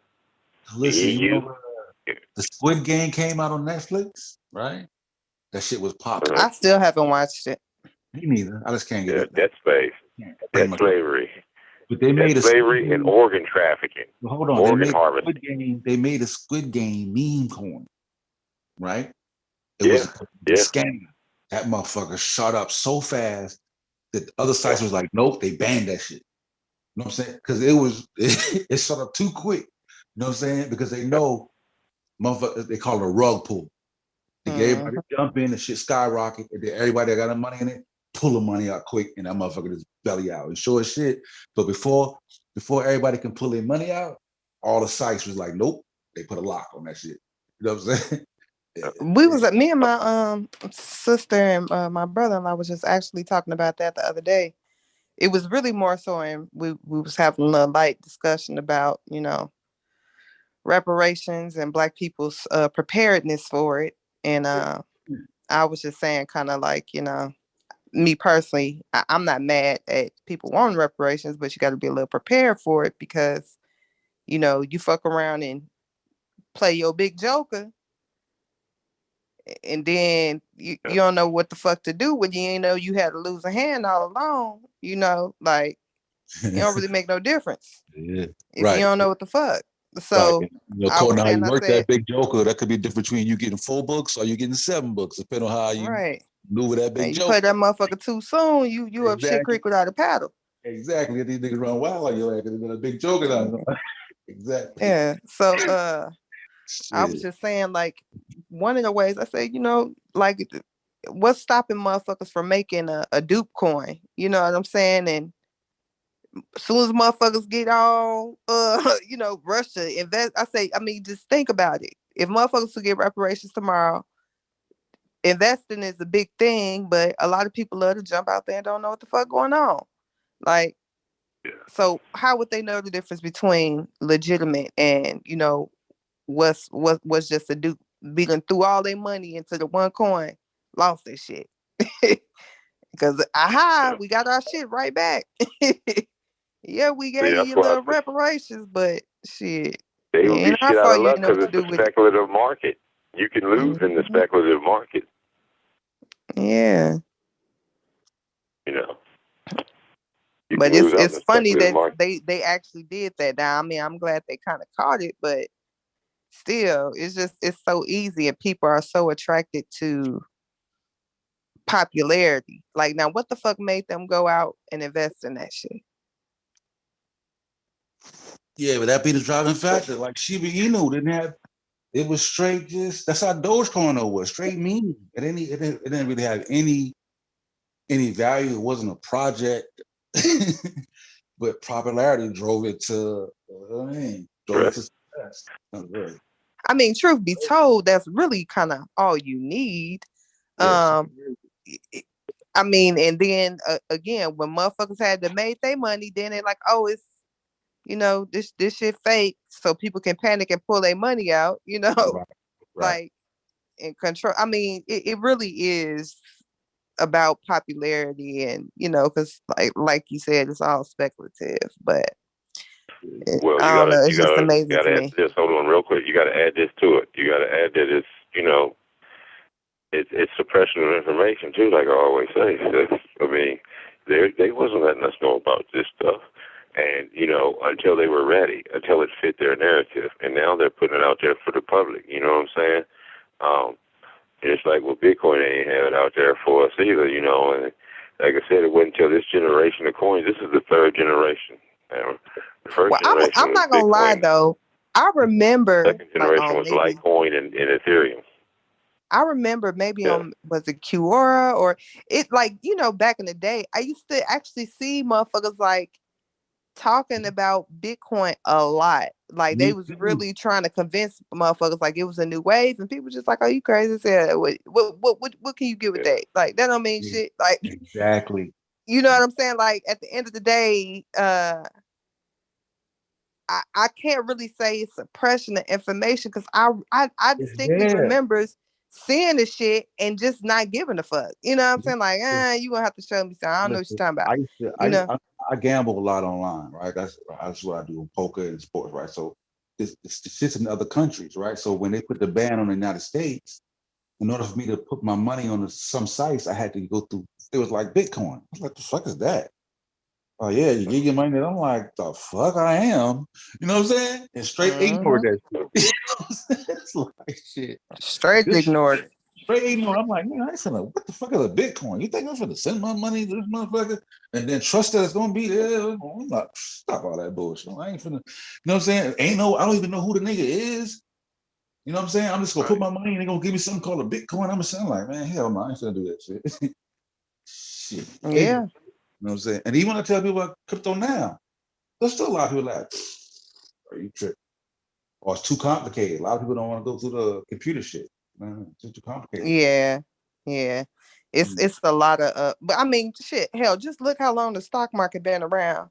Listen, the Squid Game came out on Netflix, right? That shit was popular. I still haven't watched it. Me neither. I just can't get it. Debt space. Debt slavery. But they made slavery and organ trafficking. Well, hold on. Organ harvesting. They made a Squid Game meme coin, right? It was a scam. That motherfucker shot up so fast that the other sites was like, nope, they banned that shit. You know what I'm saying? Because it shot up too quick. You know what I'm saying? Because they know, motherfucker, they call it a rug pull. They get everybody to jump in, the shit skyrocket, and then everybody that got the money in it, pull the money out quick, and that motherfucker just belly out. And sure as shit. But before everybody can pull their money out, all the sites was like, nope, they put a lock on that shit. You know what I'm saying? Me and my sister and my brother-in-law was just actually talking about that the other day. It was really more so, and we was having a light discussion about, reparations and Black people's preparedness for it. And I was just saying, kind of like, me personally, I'm not mad at people wanting reparations, but you got to be a little prepared for it because, you fuck around and play your big joker, and then you don't know what the fuck to do when you ain't know you had to lose a hand all along. Like it don't really make no difference if you don't know what the fuck. So how you work that big joker, that could be different between you getting 4 books or you getting 7 books, depending on how you Move that big you joke. play that motherfucker too soon, you up shit creek without a paddle. Exactly. These niggas run wild on your ass because a big joke on. Exactly. Yeah. So I was just saying, like, one of the ways I say, like, what's stopping motherfuckers from making a dupe coin? You know what I'm saying? And as soon as motherfuckers get all rush to invest, just think about it. If motherfuckers could get reparations tomorrow, investing is a big thing, but a lot of people love to jump out there and don't know what the fuck going on. Like, so how would they know the difference between legitimate and, what's just a dupe? Beating threw all their money into the one coin, lost their shit. Because we got our shit right back. Yeah, we gave you your little reparations, but shit. They would be shit out of luck because it's a speculative market. You can lose in the speculative market. Yeah. But it's funny that they actually did that. Now, I mean, I'm glad they kind of caught it, but still, it's so easy and people are so attracted to popularity. Like, now, what the fuck made them go out and invest in that shit? Yeah, but that be the driving factor. Like Shiba Inu didn't have. It was straight that's how Dogecoin was, straight mean. It didn't really have any value. It wasn't a project, but popularity drove it to success. I mean, truth be told, that's really kind of all you need. I mean, and then again, when motherfuckers had to make their money, then they're like, oh, it's this shit fake, so people can panic and pull their money out, Right. like, and control. I mean, it really is about popularity, and because like you said, it's all speculative, but well, I don't know, it's just amazing to me. Just hold on real quick. You got to add this to it. You got to add that it's suppression of information too, like I always say. I mean, they wasn't letting us know about this stuff. And, until they were ready, until it fit their narrative. And now they're putting it out there for the public. You know what I'm saying? It's like, well, Bitcoin ain't have it out there for us either, And like I said, it wasn't until this generation of coins. This is the third generation. The first generation I'm not was gonna lie, though. I remember. The second generation was Litecoin and Ethereum. I remember maybe on, was it Quora or it, like, back in the day, I used to actually see motherfuckers like talking about Bitcoin a lot. Like, they was really trying to convince motherfuckers like it was a new wave, and people just like, "Oh, you crazy as hell. What can you get with that? Like, that don't mean shit." Like, exactly. You know what I'm saying? Like, at the end of the day, I can't really say it's suppression of information, because I distinctly remember seeing the shit and just not giving a fuck. You know what I'm saying? Like, you gonna have to show me something. I don't know what you're talking about. I gamble a lot online, right? That's what I do in poker and sports, right? So it's shit's in other countries, right? So when they put the ban on the United States, in order for me to put my money on some sites, I had to go through. It was like Bitcoin. I was like, the fuck is that? Oh yeah, you give your money. I'm like, the fuck I am. You know what I'm saying? And straight ignored that shit. It's like shit. Straight ignored. Straight ignored. I'm like, man, I ain't finna, what the fuck is a Bitcoin? You think I'm finna send my money to this motherfucker and then trust that it's gonna be there? I'm like, stop all that bullshit. I ain't finna, you know what I'm saying? I don't even know who the nigga is. You know what I'm saying? I'm just gonna put my money and they're gonna give me something called a Bitcoin. I'm gonna sound like, man, hell no, I ain't finna do that shit. Shit. Yeah. You know what I'm saying? And even when I tell people about crypto now, there's still a lot of people like, are you tripping? Or it's too complicated. A lot of people don't want to go through the computer shit. It's too complicated. Yeah. It's a lot of but I mean, shit, hell, just look how long the stock market been around.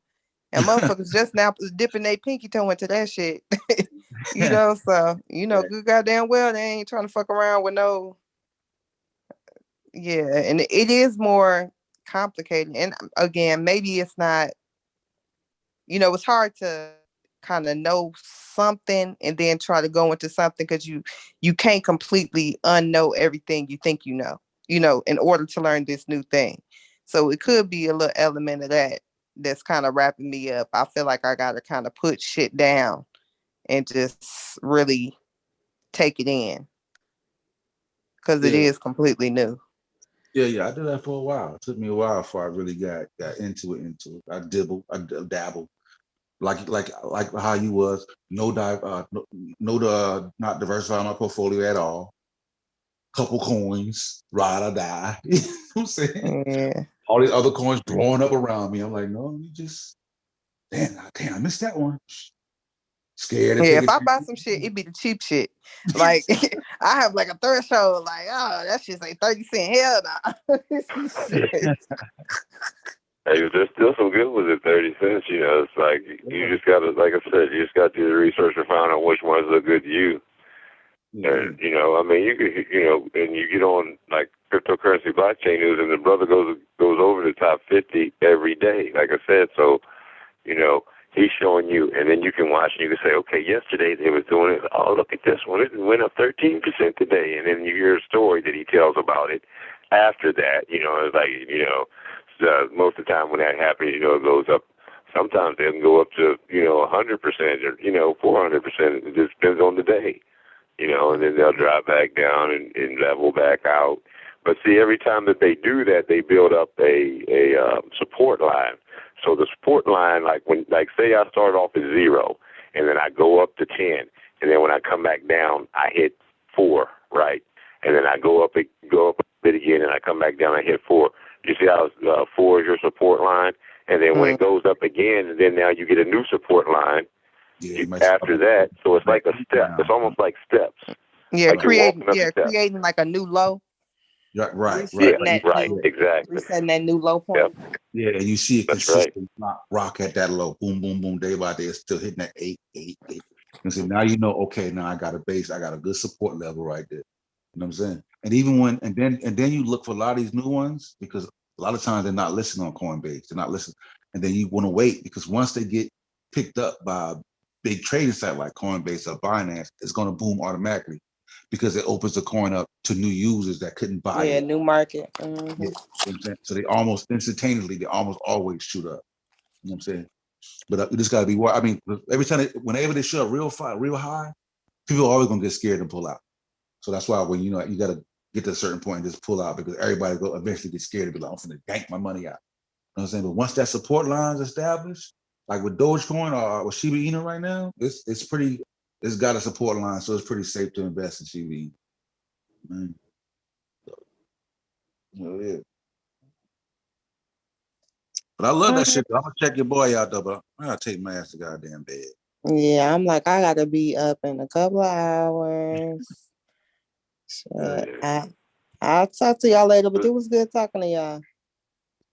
And motherfuckers just now dipping their pinky toe into that shit. So good goddamn well they ain't trying to fuck around with no. Yeah, and it is more complicated. And again, maybe it's not, it's hard to kind of know something and then try to go into something, because you can't completely unknow everything you think in order to learn this new thing. So it could be a little element of that's kind of wrapping me up. I feel like I gotta kind of put shit down and just really take it in, because it is completely new. Yeah, I did that for a while. It took me a while before I really got into it. I dabble. Like how you was, not diversifying my portfolio at all. Couple coins, ride or die. You know what I'm saying? Yeah. All these other coins blowing up around me. I'm like, no, you just damn, I missed that one. Scared to Yeah, take if it. I buy some shit, it be the cheap shit. Like I have like a threshold, like, oh, that shit's like 30 cents. Hell nah. Shit. Hey, there's still some good ones at 30 cents. You know, it's like you just gotta, like I said, you just got to do the research to find out which ones are good to you. And you know, I mean, you could, you know, and you get on like cryptocurrency blockchain news, and the brother goes over the top 50 every day. Like I said, so you know, he's showing you, and then you can watch and you can say, okay, yesterday they was doing it. Oh, look at this one, it went up 13% today, and then you hear a story that he tells about it. After that, you know, it's like, you know, most of the time when that happens, you know, it goes up. Sometimes it can go up to, you know, 100% or, you know, 400%. It just depends on the day. You know, and then they'll drop back down and level back out. But see, every time that they do that, they build up a support line. So the support line, like say I start off at 0, and then I go up to 10, and then when I come back down, I hit 4, right? And then I go up a bit again, and I come back down, I hit 4. You see how 4 is your support line, and then when it goes up again, then now you get a new support line. After that, so it's like a step. It's almost like steps. Yeah, like creating like a new low. Right. Exactly. Resetting that new low point. Yep. Yeah, and you see it consistently rock at that low, boom, boom, boom, day by day. It's still hitting that 8. And so now you know, okay, now I got a base, I got a good support level right there. You know what I'm saying? And even when and then you look for a lot of these new ones, because a lot of times they're not listening on Coinbase, they're not listening, and then you want to wait, because once they get picked up by a big trading site like Coinbase or Binance, it's going to boom automatically, because it opens the coin up to new users that couldn't buy it. New market. Yeah, you know what I'm saying? So they almost instantaneously, they almost always shoot up. You know what I'm saying? But you just got to be. I mean, every time, whenever they shoot up real high, people are always gonna get scared and pull out. So that's why when you know you got to get to a certain point and just pull out, because everybody will eventually get scared and be like, I'm gonna yank my money out. You know what I'm saying? But once that support line is established, like with Dogecoin or with Shiba Inu right now, it's pretty. It's got a support line, so it's pretty safe to invest in Shiba Inu. Man. Yeah. But I love that shit. I'm gonna check your boy out though, but I gotta take my ass to goddamn bed. Yeah, I'm like, I gotta be up in a couple of hours. I'll talk to y'all later, but it was good talking to y'all.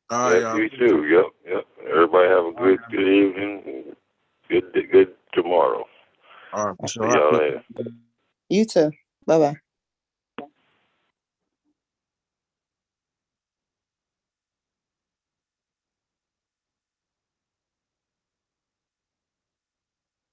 All right, y'all. You too. Yep. Everybody have a good evening. Good tomorrow. All right, for sure. See y'all later. You too. Bye-bye.